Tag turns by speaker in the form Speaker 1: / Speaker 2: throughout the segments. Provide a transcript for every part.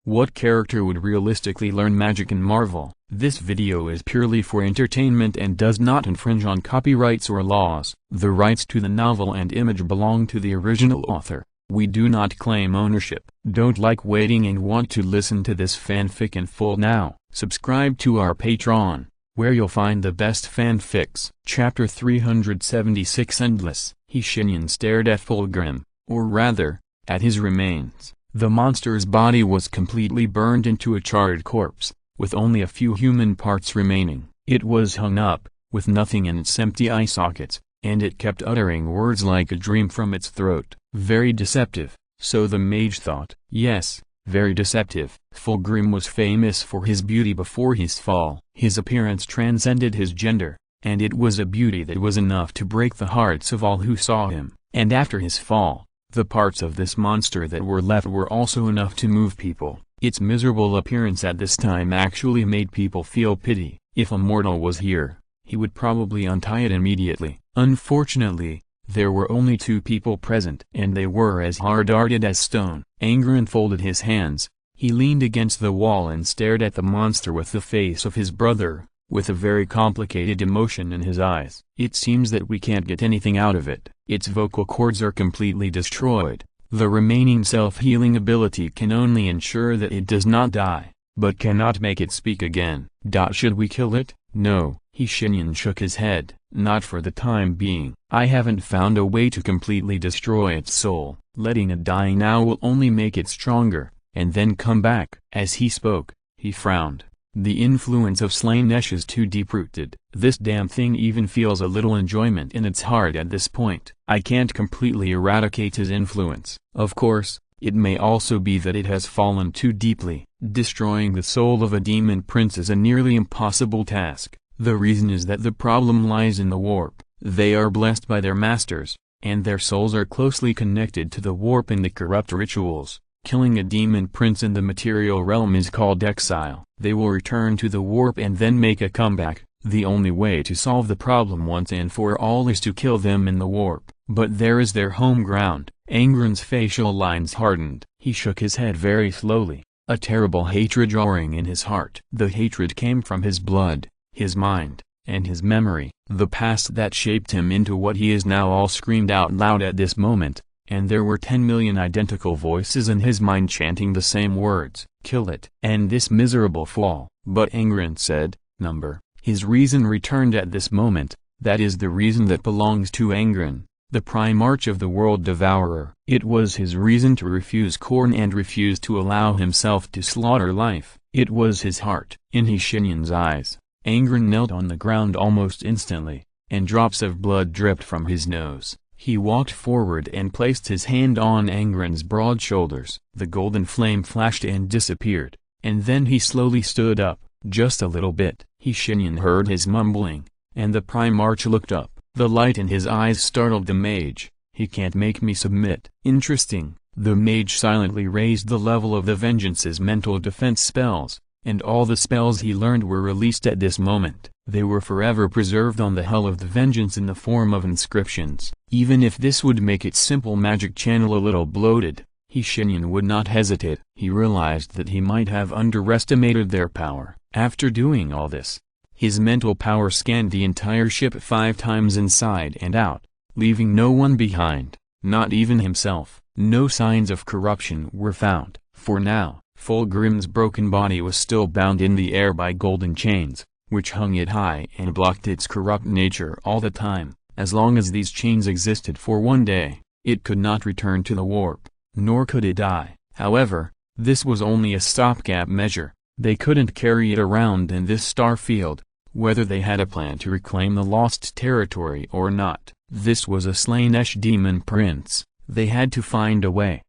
Speaker 1: What character would realistically learn magic in Marvel? This video is purely for entertainment and does not infringe on copyrights or laws. The rights to the novel and image belong to the original author. We do not claim ownership. Don't like waiting and want to listen to this fanfic in full now? Subscribe to our Patreon, where you'll find the best fanfics. Chapter 376 Endless. Shenyan stared at Fulgrim, or rather, at his remains. The monster's body was completely burned into a charred corpse, with only a few human parts remaining. It was hung up, with nothing in its empty eye sockets, and it kept uttering words like a dream from its throat. Very deceptive, so the mage thought. Yes, very deceptive. Fulgrim was famous for his beauty before his fall. His appearance transcended his gender, and it was a beauty that was enough to break the hearts of all who saw him. And after his fall, the parts of this monster that were left were also enough to move people. Its miserable appearance at this time actually made people feel pity. If a mortal was here, he would probably untie it immediately. Unfortunately, there were only two people present, and they were as hard-hearted as stone. Angren folded his hands. He leaned against the wall and stared at the monster with the face of his brother, with a very complicated emotion in his eyes. It seems that we can't get anything out of it. Its vocal cords are completely destroyed. The remaining self-healing ability can only ensure that it does not die, but cannot make it speak again. Should we kill it? No. Shenyan shook his head. Not for the time being. I haven't found a way to completely destroy its soul. Letting it die now will only make it stronger, and then come back. As he spoke, he frowned. The influence of Slaanesh is too deep-rooted. This damn thing even feels a little enjoyment in its heart at this point. I can't completely eradicate his influence. Of course, it may also be that it has fallen too deeply. Destroying the soul of a demon prince is a nearly impossible task. The reason is that the problem lies in the warp. They are blessed by their masters, and their souls are closely connected to the warp and the corrupt rituals. Killing a demon prince in the material realm is called exile. They will return to the warp and then make a comeback. The only way to solve the problem once and for all is to kill them in the warp. But there is their home ground. Angren's facial lines hardened. He shook his head very slowly, a terrible hatred roaring in his heart. The hatred came from his blood, his mind, and his memory. The past that shaped him into what he is now all screamed out loud at this moment. And there were 10 million identical voices in his mind chanting the same words. Kill it. And this miserable fall. But Angren said, number. His reason returned at this moment. That is the reason that belongs to Angren, the Primarch of the World Devourer. It was his reason to refuse Khorne and refuse to allow himself to slaughter life. It was his heart. In Shenyan's eyes, Angren knelt on the ground almost instantly, and drops of blood dripped from his nose. He walked forward and placed his hand on Angren's broad shoulders. The golden flame flashed and disappeared, and then he slowly stood up, just a little bit. Shenyan heard his mumbling, and the Primarch looked up. The light in his eyes startled the mage. He can't make me submit. Interesting. The mage silently raised the level of the Vengeance's mental defense spells, and all the spells he learned were released at this moment. They were forever preserved on the hull of the Vengeance in the form of inscriptions. Even if this would make its simple magic channel a little bloated, Shenyan would not hesitate. He realized that he might have underestimated their power. After doing all this, his mental power scanned the entire ship 5 times inside and out, leaving no one behind, not even himself. No signs of corruption were found. For now, Fulgrim's broken body was still bound in the air by golden chains, which hung it high and blocked its corrupt nature all the time. As long as these chains existed for one day, it could not return to the warp, nor could it die. However, this was only a stopgap measure. They couldn't carry it around in this star field, whether they had a plan to reclaim the lost territory or not. This was a Slaanesh demon prince. They had to find a way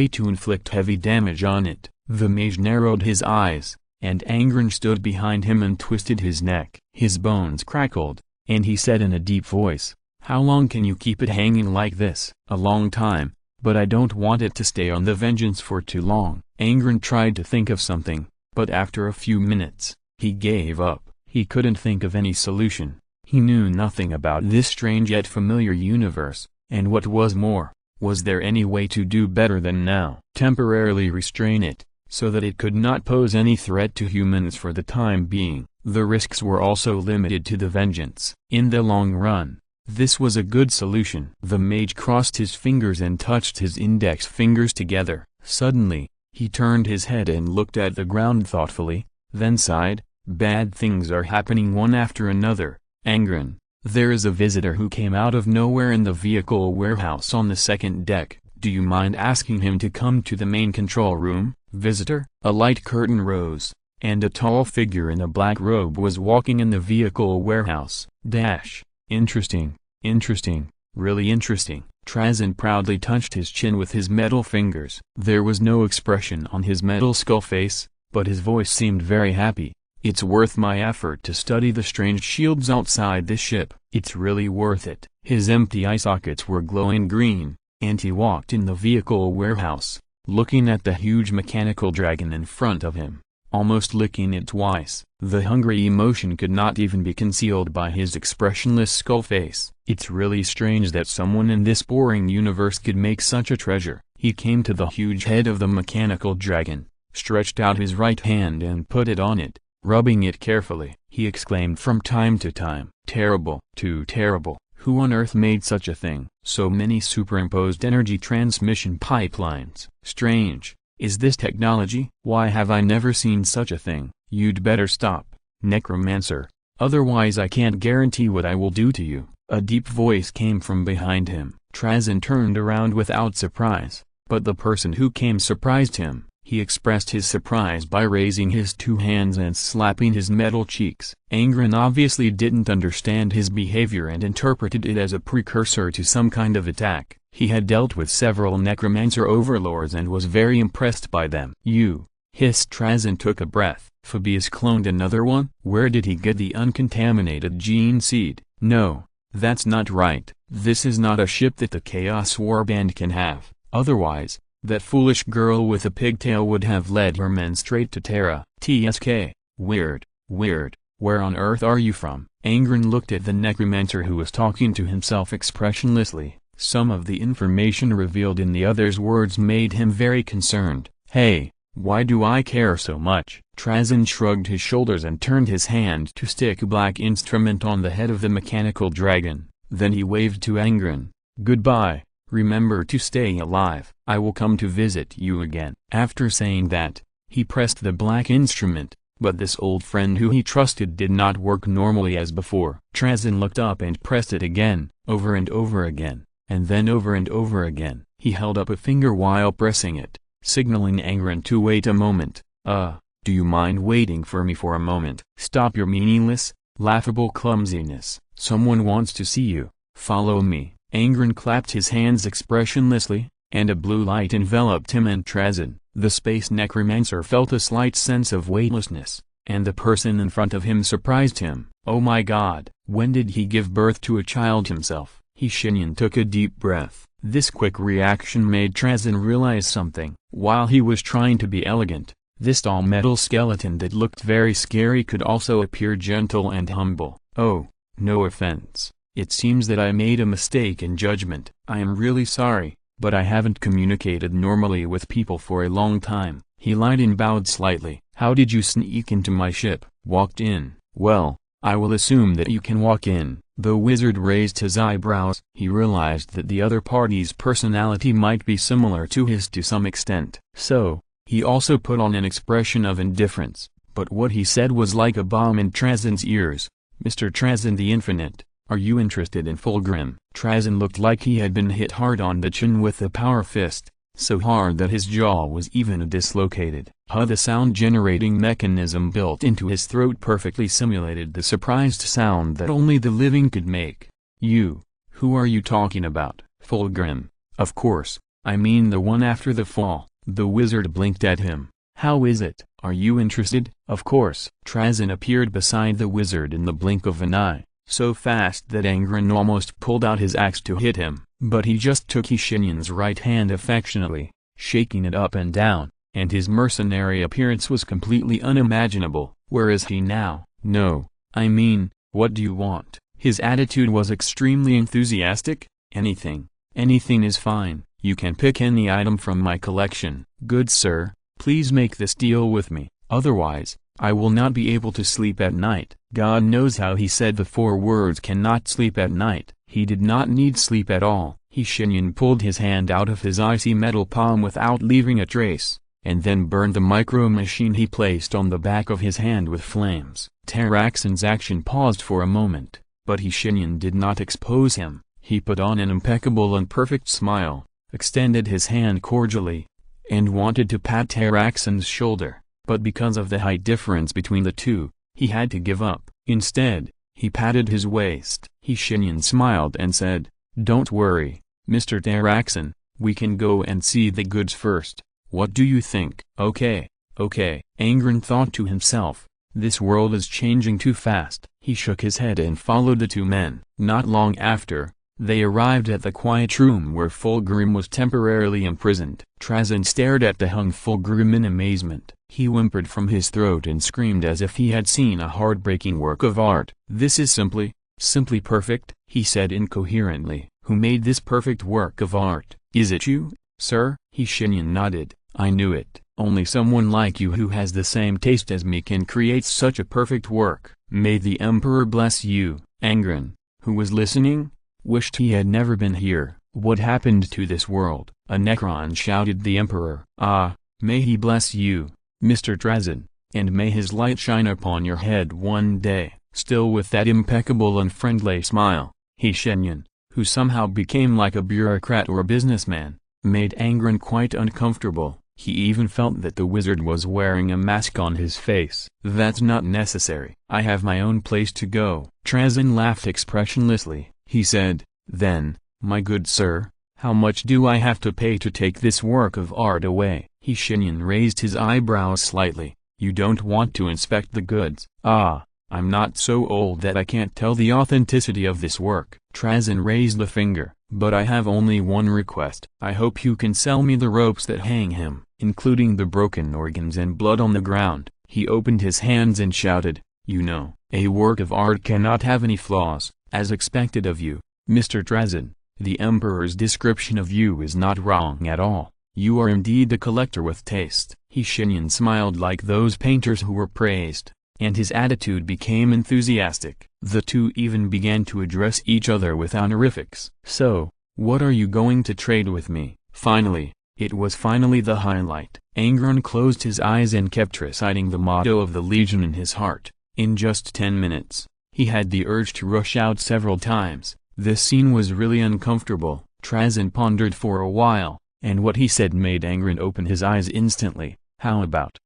Speaker 1: to inflict heavy damage on it. The mage narrowed his eyes, and Angren stood behind him and twisted his neck. His bones crackled, and he said in a deep voice, "How long can you keep it hanging like this?" "A long time, but I don't want it to stay on the Vengeance for too long." Angren tried to think of something, but after a few minutes, he gave up. He couldn't think of any solution. He knew nothing about this strange yet familiar universe, and what was more, was there any way to do better than now? Temporarily restrain it, so that it could not pose any threat to humans for the time being. The risks were also limited to the vengeance. In the long run, this was a good solution. The mage crossed his fingers and touched his index fingers together. Suddenly, he turned his head and looked at the ground thoughtfully, then sighed. Bad things are happening one after another. Angren, there is a visitor who came out of nowhere in the vehicle warehouse on the second deck. Do you mind asking him to come to the main control room? Visitor? A light curtain rose, and a tall figure in a black robe was walking in the vehicle warehouse. Interesting, really interesting. Transcend proudly touched his chin with his metal fingers. There was no expression on his metal skull face, but his voice seemed very happy. It's worth my effort to study the strange shields outside this ship. It's really worth it. His empty eye sockets were glowing green, and he walked in the vehicle warehouse, looking at the huge mechanical dragon in front of him, almost licking it twice. The hungry emotion could not even be concealed by his expressionless skull face. It's really strange that someone in this boring universe could make such a treasure. He came to the huge head of the mechanical dragon, stretched out his right hand and put it on it, rubbing it carefully. He exclaimed from time to time, "Terrible, too terrible. Who on earth made such a thing? So many superimposed energy transmission pipelines. Strange. Is this technology? Why have I never seen such a thing? You'd better stop, necromancer. Otherwise I can't guarantee what I will do to you." A deep voice came from behind him. Transcend turned around without surprise, but the person who came surprised him. He expressed his surprise by raising his two hands and slapping his metal cheeks. Angren obviously didn't understand his behavior and interpreted it as a precursor to some kind of attack. He had dealt with several necromancer overlords and was very impressed by them. "You," hissed Transcend, took a breath. "Fabius cloned another one? Where did he get the uncontaminated gene seed?" "No, that's not right. This is not a ship that the Chaos Warband can have. Otherwise, that foolish girl with a pigtail would have led her men straight to Terra. TSK. Weird. Where on earth are you from?" Angren looked at the necromancer who was talking to himself expressionlessly. Some of the information revealed in the other's words made him very concerned. "Hey, why do I care so much?" Transcend shrugged his shoulders and turned his hand to stick a black instrument on the head of the mechanical dragon. Then he waved to Angren. "Goodbye. Remember to stay alive. I will come to visit you again." After saying that, he pressed the black instrument, but this old friend who he trusted did not work normally as before. Transcend looked up and pressed it again, over and over again, and then over and over again. He held up a finger while pressing it, signaling Angren to wait a moment. Do you mind waiting for me for a moment?" "Stop your meaningless, laughable clumsiness. Someone wants to see you. Follow me." Angren clapped his hands expressionlessly, and a blue light enveloped him and Transcend. The space necromancer felt a slight sense of weightlessness, and the person in front of him surprised him. Oh my god, when did he give birth to a child himself? Shenyan took a deep breath. This quick reaction made Transcend realize something. While he was trying to be elegant, this tall metal skeleton that looked very scary could also appear gentle and humble. "Oh, no offense. It seems that I made a mistake in judgment. I am really sorry, but I haven't communicated normally with people for a long time." He lied and bowed slightly. "How did you sneak into my ship?" "Walked in." "Well, I will assume that you can walk in." The wizard raised his eyebrows. He realized that the other party's personality might be similar to his to some extent. So, he also put on an expression of indifference, but what he said was like a bomb in Transcend's ears. "Mr. Transcend the Infinite, are you interested in Fulgrim?" Transcend looked like he had been hit hard on the chin with a power fist, so hard that his jaw was even dislocated. The sound-generating mechanism built into his throat perfectly simulated the surprised sound that only the living could make. "You, who are you talking about?" "Fulgrim, of course, I mean the one after the fall." The wizard blinked at him. "How is it? Are you interested?" "Of course." Transcend appeared beside the wizard in the blink of an eye, so fast that Angren almost pulled out his axe to hit him, but he just took Shenyan's right hand affectionately, shaking it up and down, and his mercenary appearance was completely unimaginable. "Where is he now?" "No, I mean, what do you want?" His attitude was extremely enthusiastic. Anything is fine. You can pick any item from my collection." "Good sir, Please make this deal with me, otherwise, I will not be able to sleep at night. God knows how he said the 4 words cannot sleep at night. He did not need sleep at all. Shenyan pulled his hand out of his icy metal palm without leaving a trace, and then burned the micro-machine he placed on the back of his hand with flames. Taraxon's action paused for a moment, but Shenyan did not expose him. He put on an impeccable and perfect smile, extended his hand cordially, and wanted to pat Taraxon's shoulder, but because of the height difference between the two, he had to give up. Instead, he patted his waist. Shenyan smiled and said, "Don't worry, Mr. Taraxon, we can go and see the goods first. What do you think?" Okay. Angren thought to himself, this world is changing too fast. He shook his head and followed the 2 men. Not long after, they arrived at the quiet room where Fulgrim was temporarily imprisoned. Transcend stared at the hung Fulgrim in amazement. He whimpered from his throat and screamed as if he had seen a heartbreaking work of art. "This is simply perfect," he said incoherently. "Who made this perfect work of art? Is it you, sir?" Shenyan nodded. "I knew it. Only someone like you who has the same taste as me can create such a perfect work." "May the Emperor bless you." Angren, who was listening, wished he had never been here. "What happened to this world?" A Necron shouted. The Emperor. "Ah, may he bless you, Mr. Transcend, and may his light shine upon your head one day." Still with that impeccable and friendly smile, Shenyan, who somehow became like a bureaucrat or businessman, made Angren quite uncomfortable. He even felt that the wizard was wearing a mask on his face. "That's not necessary. I have my own place to go." Transcend laughed expressionlessly. He said, "Then, my good sir, how much do I have to pay to take this work of art away?" Shenyan raised his eyebrows slightly. "You don't want to inspect the goods?" "Ah, I'm not so old that I can't tell the authenticity of this work." Transcend raised a finger. "But I have only one request. I hope you can sell me the ropes that hang him, including the broken organs and blood on the ground." He opened his hands and shouted, "You know, a work of art cannot have any flaws, as expected of you, Mr. Transcend. The Emperor's description of you is not wrong at all. You are indeed a collector with taste." Shenyan smiled like those painters who were praised, and his attitude became enthusiastic. The 2 even began to address each other with honorifics. "So, what are you going to trade with me?" It was finally the highlight. Angren closed his eyes and kept reciting the motto of the Legion in his heart. In just 10 minutes, he had the urge to rush out several times. This scene was really uncomfortable. Transcend pondered for a while, and what he said made Angren open his eyes instantly. "How about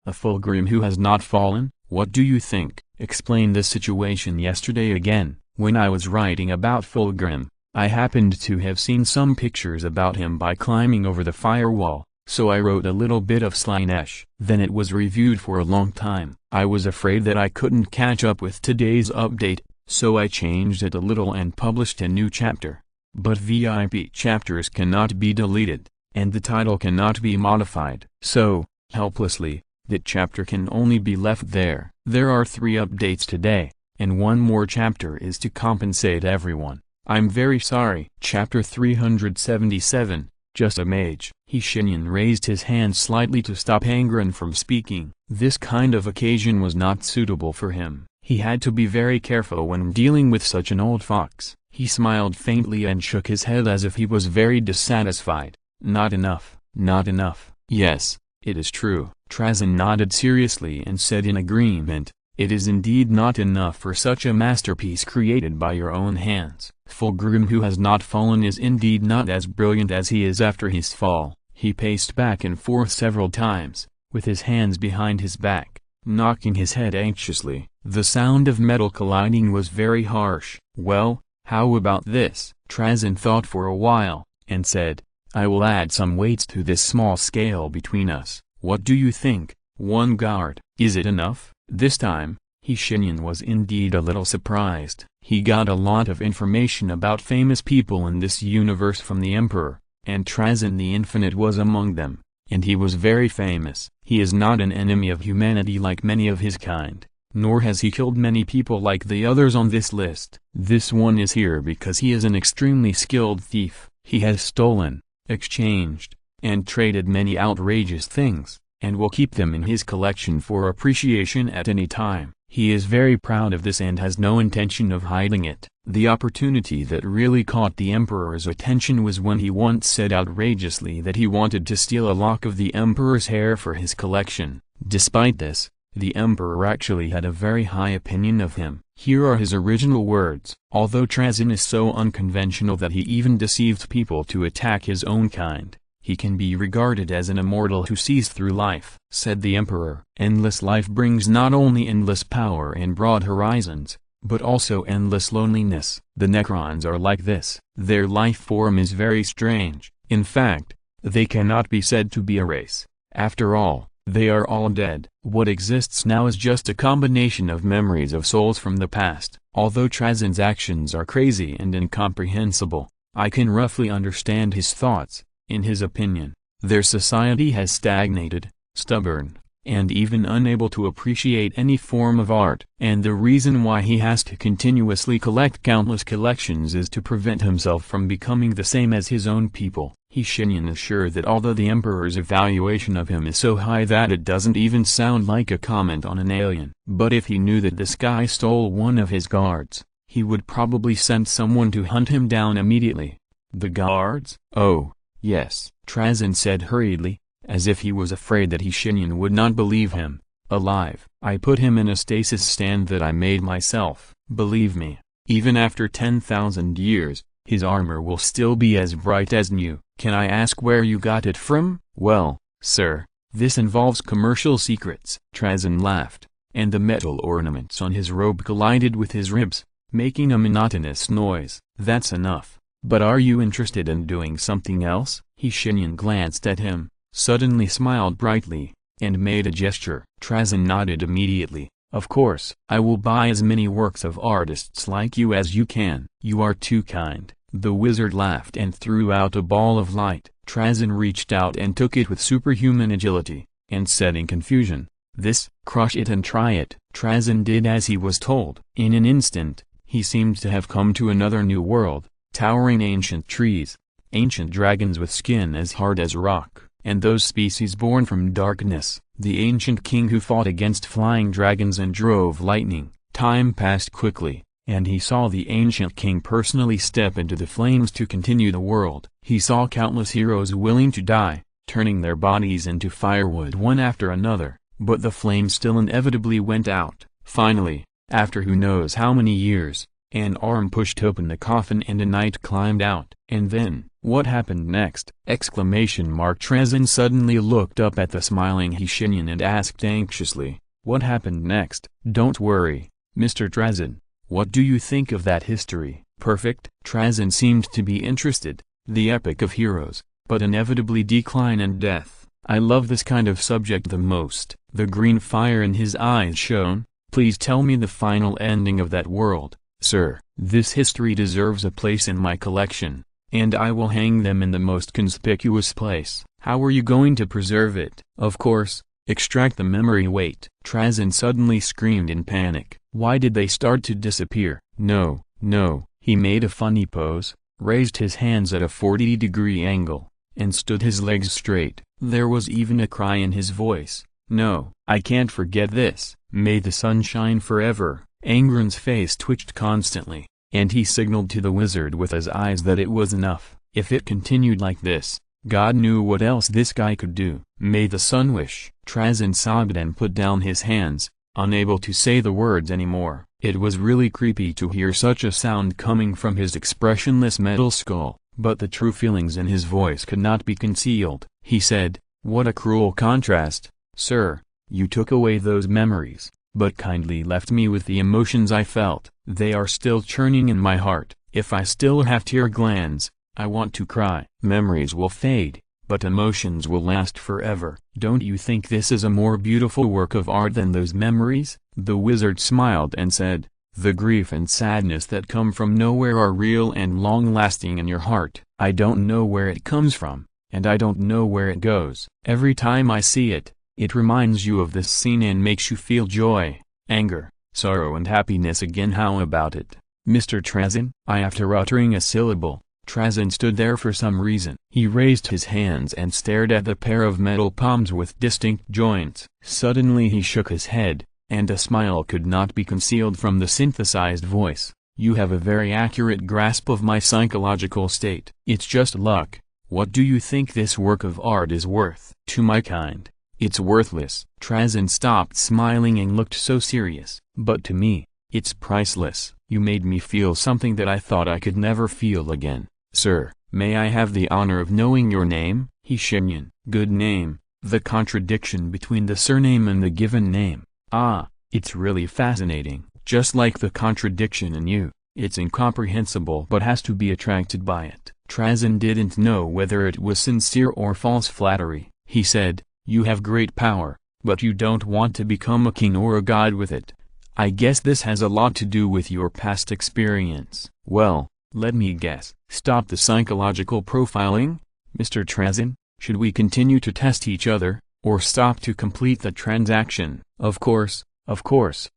Speaker 1: a Fulgrim who has not fallen? What do you think?" "Explain the situation yesterday again. When I was writing about Fulgrim, I happened to have seen some pictures about him by climbing over the firewall, so I wrote a little bit of Slaanesh. Then it was reviewed for a long time. I was afraid that I couldn't catch up with today's update, so I changed it a little and published a new chapter. But VIP chapters cannot be deleted, and the title cannot be modified. So, helplessly, that chapter can only be left there. There are 3 updates today, and 1 more chapter is to compensate everyone. I'm very sorry." Chapter 377, Just a Mage. Shenyan raised his hand slightly to stop Angren from speaking. This kind of occasion was not suitable for him. He had to be very careful when dealing with such an old fox. He smiled faintly and shook his head as if he was very dissatisfied. "Not enough." "Not enough." "Yes, it is true." Transcend nodded seriously and said in agreement, "It is indeed not enough for such a masterpiece created by your own hands. Fulgrim who has not fallen is indeed not as brilliant as he is after his fall." He paced back and forth several times, with his hands behind his back, knocking his head anxiously. The sound of metal colliding was very harsh. "Well, how about this?" Transcend thought for a while, and said, "I will add some weights to this small scale between us. What do you think?" "1 guard. Is it enough?" This time, Shenyan was indeed a little surprised. He got a lot of information about famous people in this universe from the Emperor, and Transcend the Infinite was among them, and he was very famous. He is not an enemy of humanity like many of his kind, nor has he killed many people like the others on this list. This one is here because he is an extremely skilled thief. He has stolen, exchanged, and traded many outrageous things, and will keep them in his collection for appreciation at any time. He is very proud of this and has no intention of hiding it. The opportunity that really caught the emperor's attention was when he once said outrageously that he wanted to steal a lock of the emperor's hair for his collection. Despite this, the emperor actually had a very high opinion of him. Here are his original words. Although Transcend is so unconventional that he even deceived people to attack his own kind, he can be regarded as an immortal who sees through life. Said the emperor, endless life brings not only endless power and broad horizons, but also endless loneliness. The Necrons are like this. Their life form is very strange. In fact, they cannot be said to be a race. After all, they are all dead. What exists now is just a combination of memories of souls from the past. Although Transcend's actions are crazy and incomprehensible, I can roughly understand his thoughts. In his opinion, their society has stagnated, stubborn, and even unable to appreciate any form of art. And the reason why he has to continuously collect countless collections is to prevent himself from becoming the same as his own people. Shenyan is sure that although the emperor's evaluation of him is so high that it doesn't even sound like a comment on an alien. But if he knew that this guy stole one of his guards, he would probably send someone to hunt him down immediately. The guards? Oh, yes, Transcend said hurriedly, as if he was afraid that Shenyan would not believe him. Alive. I put him in a stasis stand that I made myself. Believe me, even after 10,000 years, his armor will still be as bright as new. Can I ask where you got it from? Well, sir, this involves commercial secrets. Transcend laughed, and the metal ornaments on his robe collided with his ribs, making a monotonous noise. That's enough. But are you interested in doing something else? Shenyan glanced at him, suddenly smiled brightly, and made a gesture. Transcend nodded immediately. Of course. I will buy as many works of artists like you as you can. You are too kind. The wizard laughed and threw out a ball of light. Transcend reached out and took it with superhuman agility, and said in confusion, "This, crush it and try it." Transcend did as he was told. In an instant, he seemed to have come to another new world. Towering ancient trees, ancient dragons with skin as hard as rock, and those species born from darkness, the ancient king who fought against flying dragons and drove lightning. Time passed quickly, and he saw the ancient king personally step into the flames to continue the world. He saw countless heroes willing to die, turning their bodies into firewood one after another, but the flame still inevitably went out. Finally, after who knows how many years, an arm pushed open the coffin and a knight climbed out. And then, what happened next? Transcend suddenly looked up at the smiling Shenyan and asked anxiously, what happened next? Don't worry, Mr. Transcend. What do you think of that history? Perfect? Transcend seemed to be interested. The epic of heroes, but inevitably decline and death. I love this kind of subject the most. The green fire in his eyes shone. Please tell me the final ending of that world. Sir, this history deserves a place in my collection, and I will hang them in the most conspicuous place. How are you going to preserve it? Of course, extract the memory. Wait. Transcend suddenly screamed in panic. Why did they start to disappear? No, no. He made a funny pose, raised his hands at a 40-degree angle, and stood his legs straight. There was even a cry in his voice. No, I can't forget this. May the sun shine forever. Angron's face twitched constantly, and he signaled to the wizard with his eyes that it was enough. If it continued like this, God knew what else this guy could do. May the sun wish. Transcend sobbed and put down his hands, unable to say the words anymore. It was really creepy to hear such a sound coming from his expressionless metal skull, but the true feelings in his voice could not be concealed. He said, "What a cruel contrast, sir. You took away those memories, but kindly left me with the emotions I felt. They are still churning in my heart. If I still have tear glands, I want to cry. Memories will fade, but emotions will last forever. Don't you think this is a more beautiful work of art than those memories?" The wizard smiled and said, "The grief and sadness that come from nowhere are real and long-lasting in your heart. I don't know where it comes from, and I don't know where it goes. Every time I see it, it reminds you of this scene and makes you feel joy, anger, sorrow and happiness again. How about it, Mr. Transcend?" After uttering a syllable, Transcend stood there for some reason. He raised his hands and stared at the pair of metal palms with distinct joints. Suddenly he shook his head, and a smile could not be concealed from the synthesized voice. You have a very accurate grasp of my psychological state. It's just luck. What do you think this work of art is worth? To my kind, it's worthless. Transcend stopped smiling and looked so serious. But to me, it's priceless. You made me feel something that I thought I could never feel again. Sir, may I have the honor of knowing your name? Shenyan. Good name. The contradiction between the surname and the given name. Ah, it's really fascinating. Just like the contradiction in you, it's incomprehensible but has to be attracted by it. Transcend didn't know whether it was sincere or false flattery. He said, you have great power, but you don't want to become a king or a god with it. I guess this has a lot to do with your past experience. Well, let me guess. Stop the psychological profiling, Mr. Transcend. Should we continue to test each other, or stop to complete the transaction? Of course.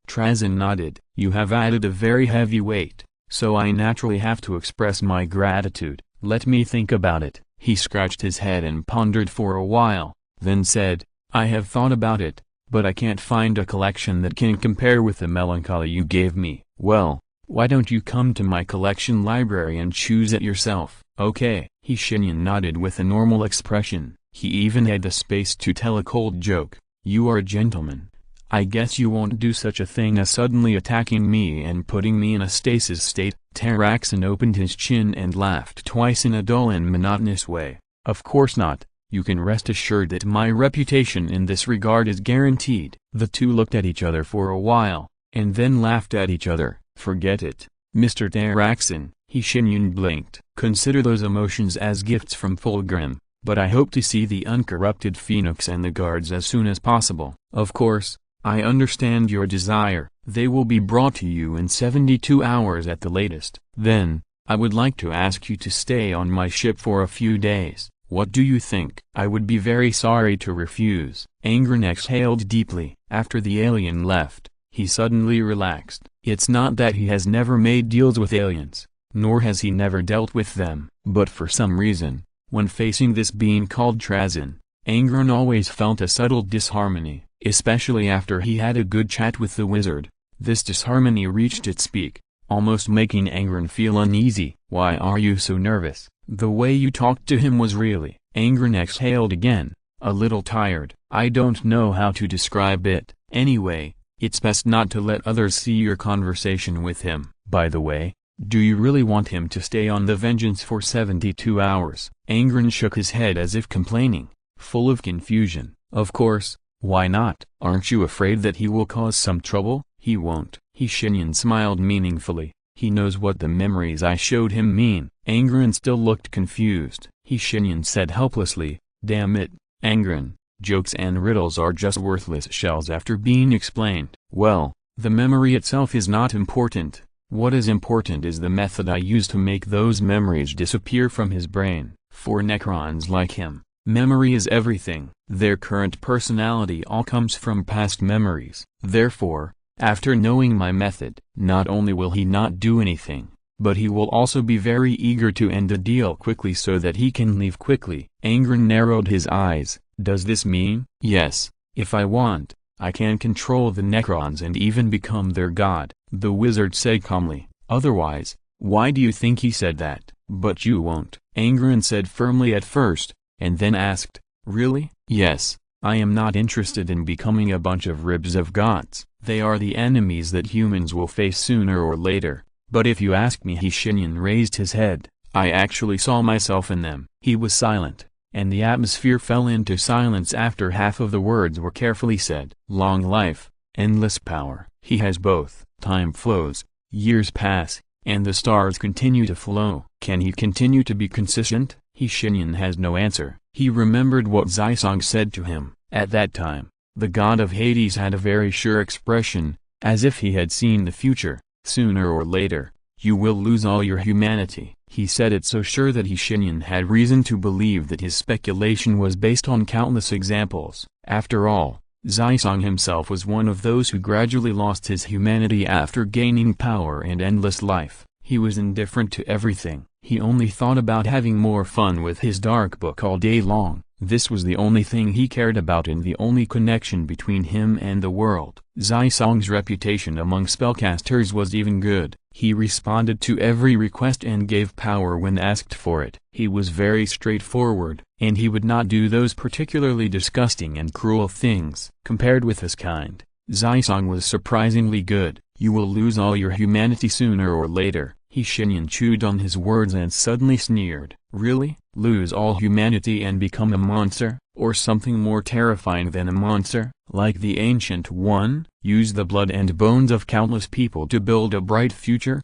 Speaker 1: Transcend nodded. You have added a very heavy weight, so I naturally have to express my gratitude. Let me think about it. He scratched his head and pondered for a while, then said, I have thought about it, but I can't find a collection that can compare with the melancholy you gave me. Well, why don't you come to my collection library and choose it yourself? Okay. Shenyan nodded with a normal expression. He even had the space to tell a cold joke. You are a gentleman. I guess you won't do such a thing as suddenly attacking me and putting me in a stasis state. Taraxin opened his chin and laughed twice in a dull and monotonous way. Of course not. You can rest assured that my reputation in this regard is guaranteed. The two looked at each other for a while, and then laughed at each other. Forget it, Mr. Taraxin. Shenyan blinked. Consider those emotions as gifts from Fulgrim, but I hope to see the uncorrupted Phoenix and the guards as soon as possible. Of course, I understand your desire. They will be brought to you in 72 hours at the latest. Then, I would like to ask you to stay on my ship for a few days. What do you think? I would be very sorry to refuse. Angren exhaled deeply. After the alien left, he suddenly relaxed. It's not that he has never made deals with aliens, nor has he never dealt with them, but for some reason, when facing this being called Transcend, Angren always felt a subtle disharmony, especially after he had a good chat with the wizard. This disharmony reached its peak, almost making Angren feel uneasy. Why are you so nervous? The way you talked to him was really… Angren exhaled again, a little tired. I don't know how to describe it. Anyway, it's best not to let others see your conversation with him. By the way, do you really want him to stay on the Vengeance for 72 hours? Angren shook his head as if complaining, full of confusion. Of course, why not? Aren't you afraid that he will cause some trouble? He won't. Shenyan smiled meaningfully. He knows what the memories I showed him mean. Angren still looked confused. Shenyan said helplessly, damn it, Angren, jokes and riddles are just worthless shells after being explained. Well, the memory itself is not important. What is important is the method I use to make those memories disappear from his brain. For Necrons like him, memory is everything. Their current personality all comes from past memories. Therefore, after knowing my method, not only will he not do anything, but he will also be very eager to end the deal quickly so that he can leave quickly. Angren narrowed his eyes. Does this mean? Yes, if I want, I can control the Necrons and even become their god, the wizard said calmly. Otherwise, why do you think he said that? But you won't, Angren said firmly at first, and then asked, really? Yes, I am not interested in becoming a bunch of ribs of gods. They are the enemies that humans will face sooner or later. But if you ask me, Shenyan raised his head, I actually saw myself in them. He was silent, and the atmosphere fell into silence after half of the words were carefully said. Long life, endless power. He has both. Time flows, years pass, and the stars continue to flow. Can he continue to be consistent? Shenyan has no answer. He remembered what Zisong said to him. At that time, the god of Hades had a very sure expression, as if he had seen the future. Sooner or later, you will lose all your humanity. He said it so sure that Shenyan had reason to believe that his speculation was based on countless examples. After all, Zisong himself was one of those who gradually lost his humanity after gaining power and endless life. He was indifferent to everything. He only thought about having more fun with his dark book all day long. This was the only thing he cared about and the only connection between him and the world. Zisong's reputation among spellcasters was even good. He responded to every request and gave power when asked for it. He was very straightforward, and he would not do those particularly disgusting and cruel things. Compared with his kind, Zisong was surprisingly good. You will lose all your humanity sooner or later. Shenyan chewed on his words and suddenly sneered. Really? Lose all humanity and become a monster? Or something more terrifying than a monster, like the Ancient One? Use the blood and bones of countless people to build a bright future?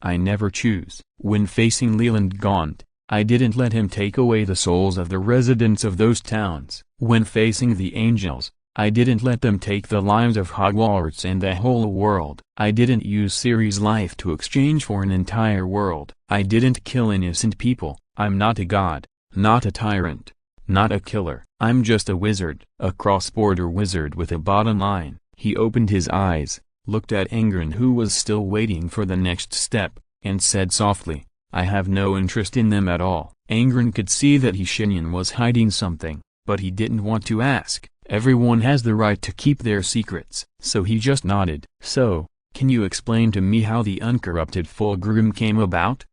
Speaker 1: I never choose. When facing Leland Gaunt, I didn't let him take away the souls of the residents of those towns. When facing the angels, I didn't let them take the lives of Hogwarts and the whole world. I didn't use Ciri's life to exchange for an entire world. I didn't kill innocent people. I'm not a god, not a tyrant, not a killer. I'm just a wizard, a cross-border wizard with a bottom line. He opened his eyes, looked at Ingrid who was still waiting for the next step, and said softly, I have no interest in them at all. Ingrid could see that Shenyan was hiding something, but he didn't want to ask. Everyone has the right to keep their secrets. So he just nodded. So, can you explain to me how the uncorrupted Fulgrim came about?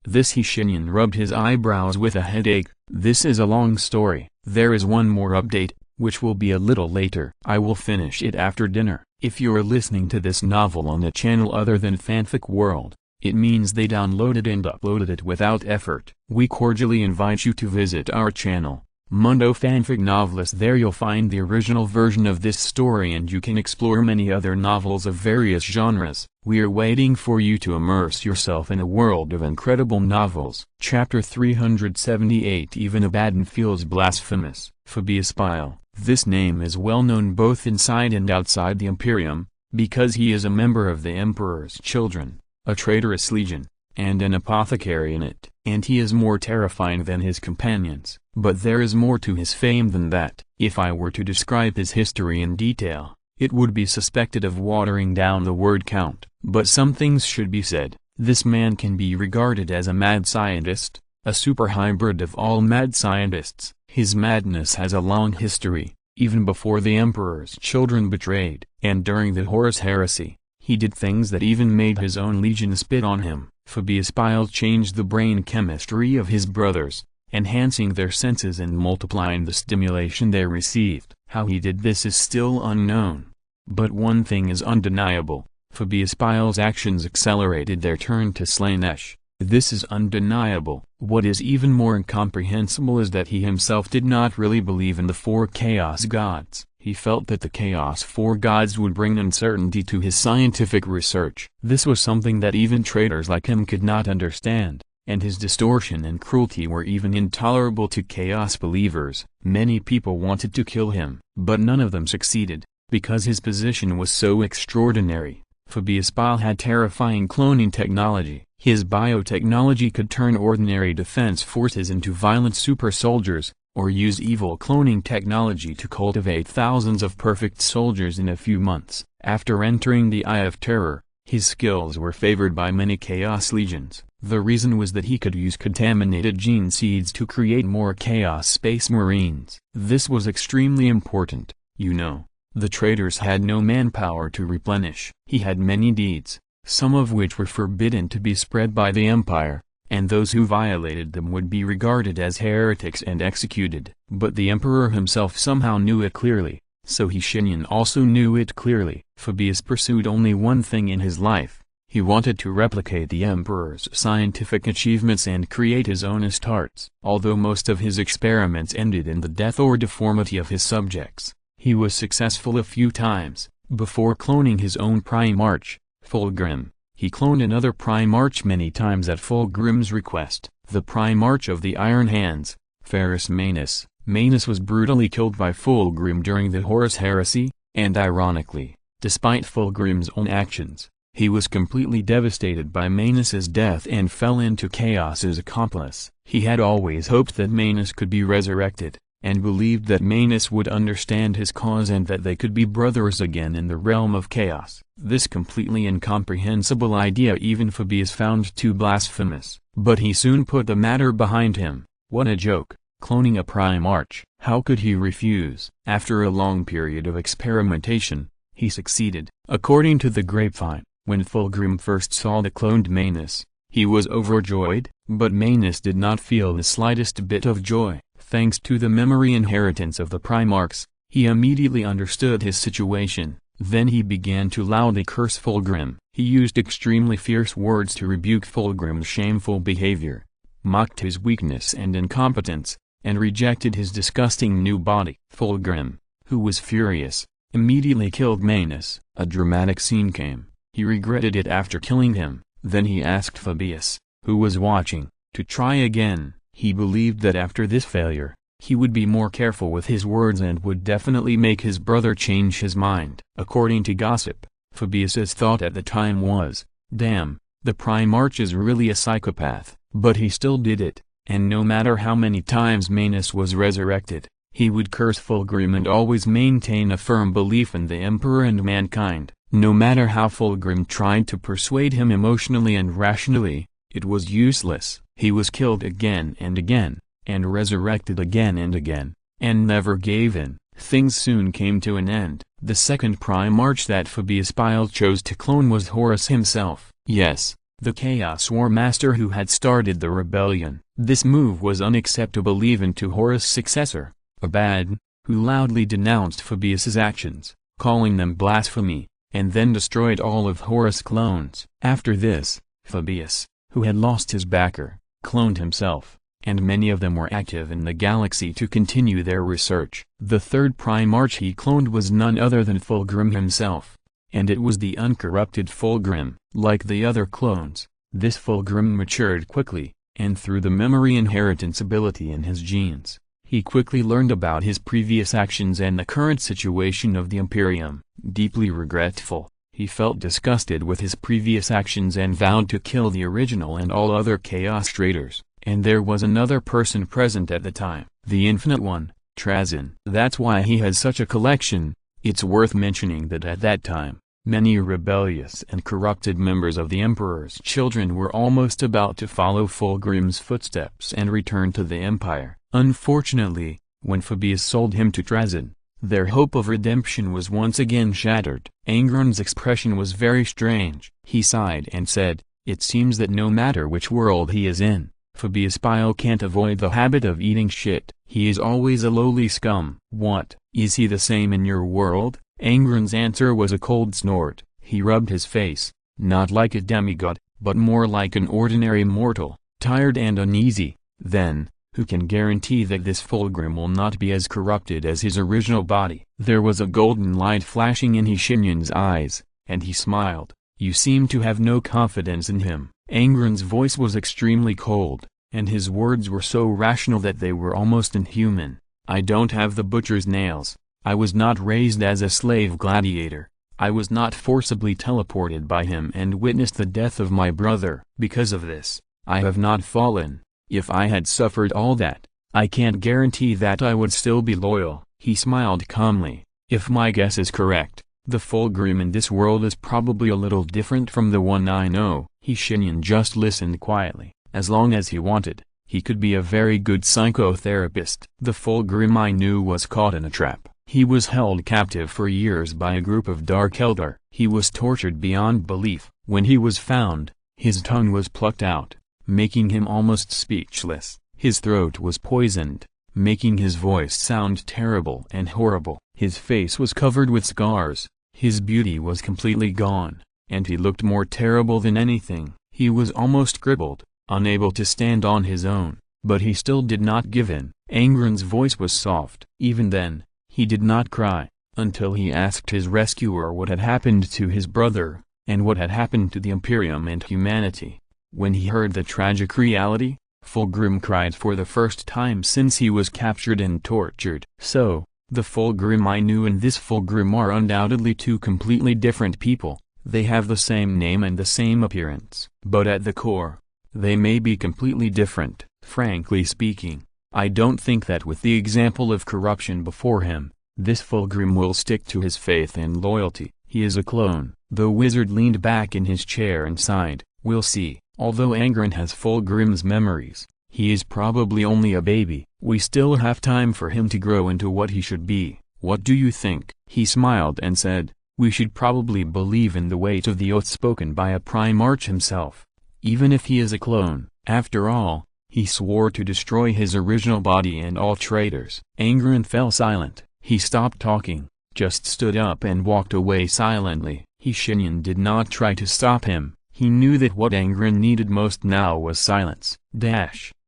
Speaker 1: This Shenyan rubbed his eyebrows with a headache. This is a long story. There is one more update, which will be a little later. I will finish it after dinner. If you're listening to this novel on a channel other than Fanfic World, it means they downloaded and uploaded it without effort. We cordially invite you to visit our channel, Mundo Fanfic Novelist. There you'll find the original version of this story and you can explore many other novels of various genres. We are waiting for you to immerse yourself in a world of incredible novels. Chapter 378. Even Abaddon feels blasphemous. Fabius Bile. This name is well known both inside and outside the Imperium, because he is a member of the Emperor's Children, a traitorous legion, and an apothecary in it. And he is more terrifying than his companions. But there is more to his fame than that. If I were to describe his history in detail, it would be suspected of watering down the word count. But some things should be said. This man can be regarded as a mad scientist, a super hybrid of all mad scientists. His madness has a long history, even before the Emperor's Children betrayed. And during the Horus Heresy, he did things that even made his own legion spit on him. Fabius Bile changed the brain chemistry of his brothers, enhancing their senses and multiplying the stimulation they received. How he did this is still unknown. But one thing is undeniable. Fabius Bile's actions accelerated their turn to Slaanesh. This is undeniable. What is even more incomprehensible is that he himself did not really believe in the four Chaos Gods. He felt that the Chaos Four Gods would bring uncertainty to his scientific research. This was something that even traitors like him could not understand, and his distortion and cruelty were even intolerable to Chaos believers. Many people wanted to kill him, but none of them succeeded, because his position was so extraordinary. Fabius Bile had terrifying cloning technology. His biotechnology could turn ordinary defense forces into violent super soldiers, or use evil cloning technology to cultivate thousands of perfect soldiers in a few months. After entering the Eye of Terror, his skills were favored by many Chaos Legions. The reason was that he could use contaminated gene seeds to create more Chaos Space Marines. This was extremely important. The traitors had no manpower to replenish. He had many deeds, some of which were forbidden to be spread by the Empire, and those who violated them would be regarded as heretics and executed. But the Emperor himself somehow knew it clearly, so Shenyan also knew it clearly. Fabius pursued only one thing in his life. He wanted to replicate the Emperor's scientific achievements and create his own Astartes. Although most of his experiments ended in the death or deformity of his subjects, he was successful a few times. Before cloning his own Primarch, Fulgrim, he cloned another Primarch many times at Fulgrim's request. The Primarch of the Iron Hands, Ferrus Manus. Manus was brutally killed by Fulgrim during the Horus Heresy, and ironically, despite Fulgrim's own actions, he was completely devastated by Manus's death and fell into Chaos's accomplice. He had always hoped that Manus could be resurrected, and believed that Manus would understand his cause and that they could be brothers again in the realm of chaos. This completely incomprehensible idea even Fabius found too blasphemous, but he soon put the matter behind him. What a joke, cloning a Primarch! How could he refuse? After a long period of experimentation, he succeeded. According to the grapevine, when Fulgrim first saw the cloned Manus, he was overjoyed, but Manus did not feel the slightest bit of joy. Thanks to the memory inheritance of the Primarchs, he immediately understood his situation. Then he began to loudly curse Fulgrim. He used extremely fierce words to rebuke Fulgrim's shameful behavior, mocked his weakness and incompetence, and rejected his disgusting new body. Fulgrim, who was furious, immediately killed Manus. A dramatic scene came. He regretted it after killing him. Then he asked Fabius, who was watching, to try again. He believed that after this failure, he would be more careful with his words and would definitely make his brother change his mind. According to gossip, Fabius's thought at the time was, damn, the Primarch is really a psychopath. But he still did it, and no matter how many times Manus was resurrected, he would curse Fulgrim and always maintain a firm belief in the Emperor and mankind. No matter how Fulgrim tried to persuade him emotionally and rationally, it was useless. He was killed again and again, and resurrected again and again, and never gave in. Things soon came to an end. The second Primarch that Fabius Bile chose to clone was Horus himself. Yes, the Chaos War Master who had started the rebellion. This move was unacceptable even to Horus' successor, Abaddon, who loudly denounced Fabius's actions, calling them blasphemy, and then destroyed all of Horus' clones. After this, Fabius, who had lost his backer, cloned himself, and many of them were active in the galaxy to continue their research. The third Primarch he cloned was none other than Fulgrim himself, and it was the uncorrupted Fulgrim. Like the other clones, this Fulgrim matured quickly, and through the memory inheritance ability in his genes, he quickly learned about his previous actions and the current situation of the Imperium. Deeply regretful, he felt disgusted with his previous actions and vowed to kill the original and all other Chaos traitors. And there was another person present at the time, the Infinite One, Transcend. That's why he has such a collection. It's worth mentioning that at that time, many rebellious and corrupted members of the Emperor's children were almost about to follow Fulgrim's footsteps and return to the Empire. Unfortunately, when Fabius sold him to Transcend, their hope of redemption was once again shattered. Angron's expression was very strange. He sighed and said, "It seems that no matter which world he is in, Fabius Bile can't avoid the habit of eating shit. He is always a lowly scum." "What, is he the same in your world?" Angron's answer was a cold snort. He rubbed his face, not like a demigod, but more like an ordinary mortal, tired and uneasy. "Then, who can guarantee that this Fulgrim will not be as corrupted as his original body?" There was a golden light flashing in Shenyan's eyes, and he smiled. "You seem to have no confidence in him." Angron's voice was extremely cold, and his words were so rational that they were almost inhuman. "I don't have the butcher's nails. I was not raised as a slave gladiator. I was not forcibly teleported by him and witnessed the death of my brother. Because of this, I have not fallen. If I had suffered all that, I can't guarantee that I would still be loyal." He smiled calmly. "If my guess is correct, the Fulgrim in this world is probably a little different from the one I know." Shenyan just listened quietly. As long as he wanted, he could be a very good psychotherapist. "The Fulgrim I knew was caught in a trap. He was held captive for years by a group of Dark Eldar. He was tortured beyond belief. When he was found, his tongue was plucked out, making him almost speechless. His throat was poisoned, making his voice sound terrible and horrible. His face was covered with scars, his beauty was completely gone, and he looked more terrible than anything. He was almost crippled, unable to stand on his own, but he still did not give in." Angron's voice was soft. Even then, he did not cry, until he asked his rescuer what had happened to his brother, and what had happened to the Imperium and humanity. When he heard the tragic reality, Fulgrim cried for the first time since he was captured and tortured. "So, the Fulgrim I knew and this Fulgrim are undoubtedly two completely different people. They have the same name and the same appearance. But at the core, they may be completely different. Frankly speaking, I don't think that with the example of corruption before him, this Fulgrim will stick to his faith and loyalty. He is a clone. The wizard leaned back in his chair and sighed. We'll see. Although Angren has Fulgrim's memories, he is probably only a baby. We still have time for him to grow into what he should be. What do you think? He smiled and said, we should probably believe in the weight of the oath spoken by a Primarch himself. Even if he is a clone, after all, he swore to destroy his original body and all traitors. Angren fell silent. He stopped talking, just stood up and walked away silently. Shenyan did not try to stop him. He knew that what Angren needed most now was silence.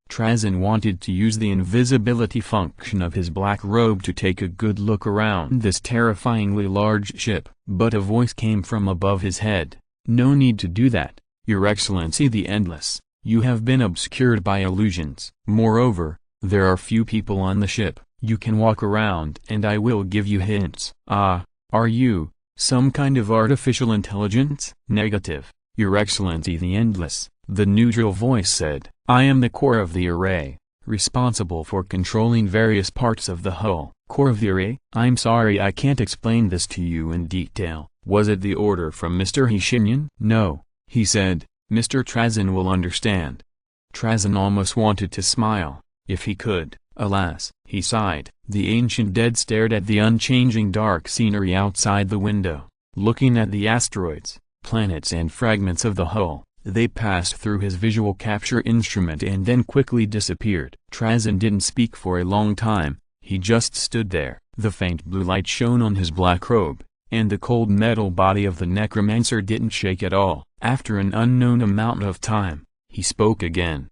Speaker 1: Transcend wanted to use the invisibility function of his black robe to take a good look around this terrifyingly large ship, but a voice came from above his head. No need to do that, Your Excellency the Endless. You have been obscured by illusions. Moreover, there are few people on the ship. You can walk around and I will give you hints. Ah, are you some kind of artificial intelligence? Negative, Your Excellency the Endless, the neutral voice said. I am the core of the array, responsible for controlling various parts of the hull. Core of the array? I'm sorry I can't explain this to you in detail. Was it the order from Mr. Shenyan? No, he said, Mr. Transcend will understand. Transcend almost wanted to smile, if he could. Alas, he sighed. The ancient dead stared at the unchanging dark scenery outside the window, looking at the asteroids, planets and fragments of the hull. They passed through his visual capture instrument and then quickly disappeared. Transcend didn't speak for a long time. He just stood there. The faint blue light shone on his black robe, and the cold metal body of the necromancer didn't shake at all. After an unknown amount of time, he spoke again.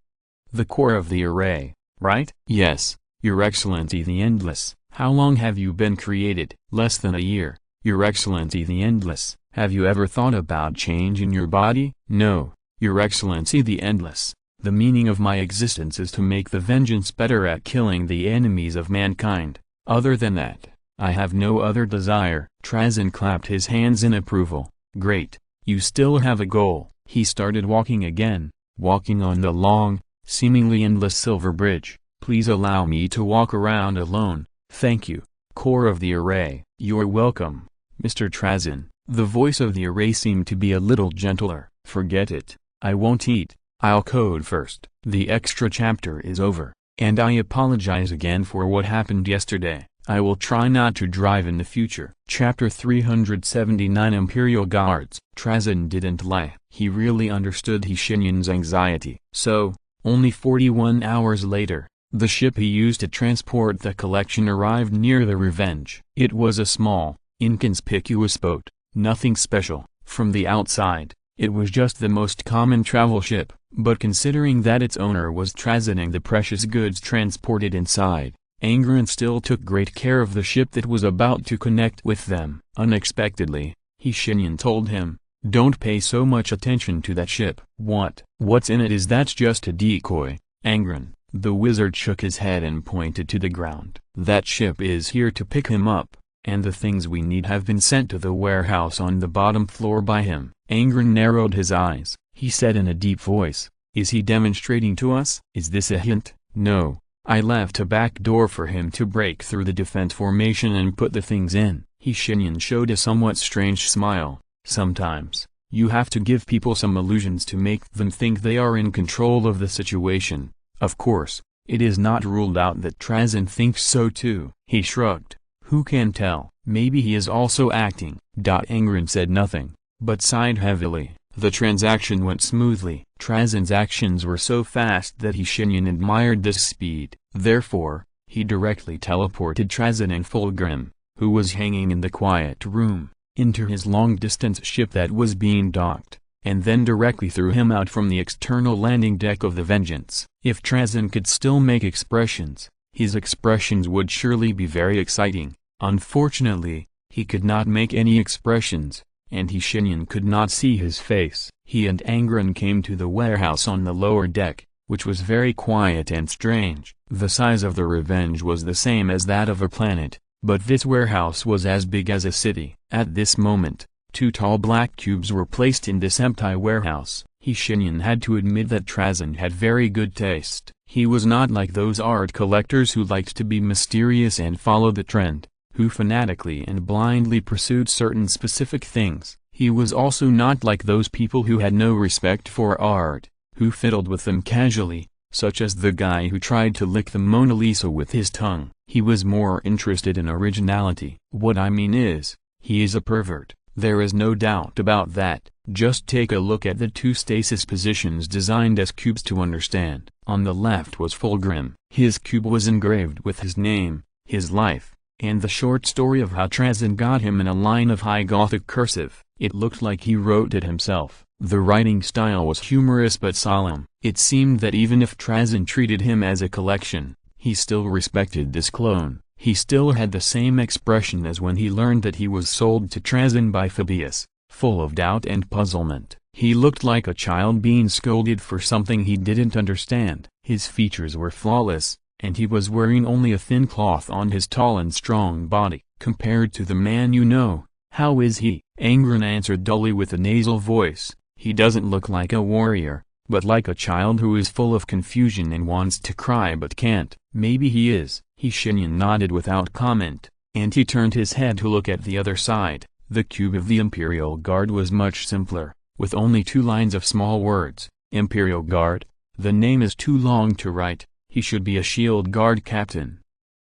Speaker 1: The core of the array, right? Yes, Your Excellency the Endless. How long have you been created? Less than a year, Your Excellency the Endless. Have you ever thought about change in your body? No, Your Excellency the Endless. The meaning of my existence is to make the vengeance better at killing the enemies of mankind. Other than that, I have no other desire. Transcend clapped his hands in approval. Great, you still have a goal. He started walking again, walking on the long, seemingly endless silver bridge. Please allow me to walk around alone. Thank you, core of the array. You're welcome, Mr. Transcend. The voice of the array seemed to be a little gentler. Forget it. I won't eat. I'll code first. The extra chapter is over, and I apologize again for what happened yesterday. I will try not to drive in the future. Chapter 379 Imperial Guards. Transcend didn't lie. He really understood Shenyan's anxiety. So, only 41 hours later, the ship he used to transport the collection arrived near the Revenge. It was a small, inconspicuous boat, nothing special. From the outside, it was just the most common travel ship, but considering that its owner was transiting the precious goods transported inside, Angren still took great care of the ship that was about to connect with them. Unexpectedly, Shenyan told him, don't pay so much attention to that ship. What's in it? Is that just a decoy? Angren, the wizard shook his head and pointed to the ground. That ship is here to pick him up, and the things we need have been sent to the warehouse on the bottom floor by him. Angren narrowed his eyes. He said in a deep voice, is he demonstrating to us? Is this a hint? No, I left a back door for him to break through the defense formation and put the things in. Shenyan showed a somewhat strange smile. Sometimes, you have to give people some illusions to make them think they are in control of the situation. Of course, it is not ruled out that Transcend thinks so too. He shrugged. Who can tell? Maybe he is also acting. Angren said nothing, but sighed heavily. The transaction went smoothly. Transcend's actions were so fast that Shenyan admired this speed. Therefore, he directly teleported Transcend and Fulgrim, who was hanging in the quiet room, into his long-distance ship that was being docked, and then directly threw him out from the external landing deck of the Vengeance. If Transcend could still make expressions, his expressions would surely be very exciting. Unfortunately, he could not make any expressions, and Shenyan could not see his face. He and Angren came to the warehouse on the lower deck, which was very quiet and strange. The size of the Revenge was the same as that of a planet, but this warehouse was as big as a city. At this moment, two tall black cubes were placed in this empty warehouse. Shenyan had to admit that Transcend had very good taste. He was not like those art collectors who liked to be mysterious and follow the trend, who fanatically and blindly pursued certain specific things. He was also not like those people who had no respect for art, who fiddled with them casually, such as the guy who tried to lick the Mona Lisa with his tongue. He was more interested in originality. What I mean is, he is a pervert. There is no doubt about that. Just take a look at the two stasis positions designed as cubes to understand. On the left was Fulgrim. His cube was engraved with his name, his life, and the short story of how Transcend got him in a line of high Gothic cursive. It looked like he wrote it himself. The writing style was humorous but solemn. It seemed that even if Transcend treated him as a collection, he still respected this clone. He still had the same expression as when he learned that he was sold to Transcend by Fabius, full of doubt and puzzlement. He looked like a child being scolded for something he didn't understand. His features were flawless, and he was wearing only a thin cloth on his tall and strong body. Compared to the man you know, how is he? Angren answered dully with a nasal voice. He doesn't look like a warrior, but like a child who is full of confusion and wants to cry but can't. Maybe he is. Shenyan nodded without comment, and he turned his head to look at the other side. The cube of the Imperial Guard was much simpler, with only 2 lines of small words. Imperial Guard? The name is too long to write. He should be a shield guard captain.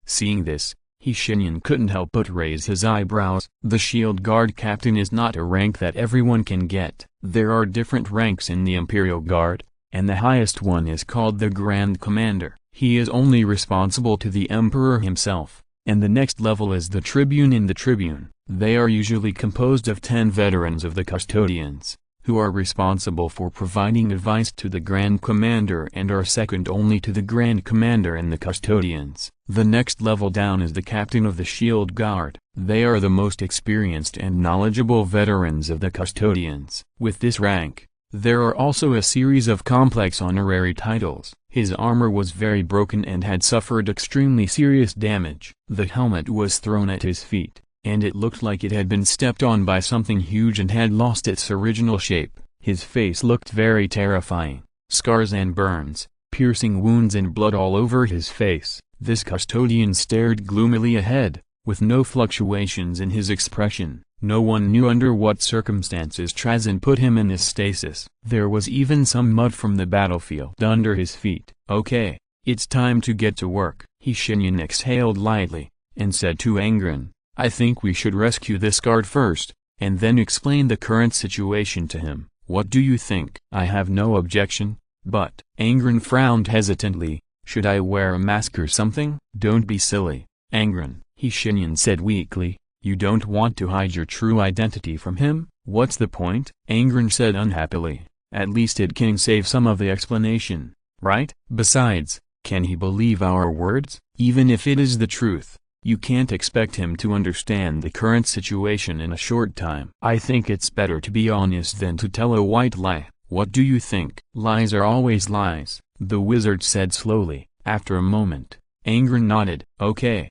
Speaker 1: Seeing this, Shenyan couldn't help but raise his eyebrows. The shield guard captain is not a rank that everyone can get. There are different ranks in the Imperial Guard, and the highest one is called the Grand Commander. He is only responsible to the Emperor himself, and the next level is the Tribune in the Tribune. They are usually composed of 10 veterans of the Custodians, who are responsible for providing advice to the Grand Commander and are second only to the Grand Commander and the Custodians. The next level down is the Captain of the Shield Guard. They are the most experienced and knowledgeable veterans of the Custodians. With this rank, there are also a series of complex honorary titles. His armor was very broken and had suffered extremely serious damage. The helmet was thrown at his feet, and it looked like it had been stepped on by something huge and had lost its original shape. His face looked very terrifying. Scars and burns, piercing wounds and blood all over his face. This custodian stared gloomily ahead, with no fluctuations in his expression. No one knew under what circumstances Transcend put him in this stasis. There was even some mud from the battlefield under his feet. Okay, it's time to get to work. Shenyan exhaled lightly, and said to Angren, I think we should rescue this guard first, and then explain the current situation to him. What do you think? I have no objection, but… Angren frowned hesitantly. Should I wear a mask or something? Don't be silly, Angren, Shenyan said weakly. You don't want to hide your true identity from him? What's the point? Angren said unhappily. At least it can save some of the explanation, right? Besides, can he believe our words? Even if it is the truth, you can't expect him to understand the current situation in a short time. I think it's better to be honest than to tell a white lie. What do you think? Lies are always lies, the wizard said slowly. After a moment, Angren nodded. Okay,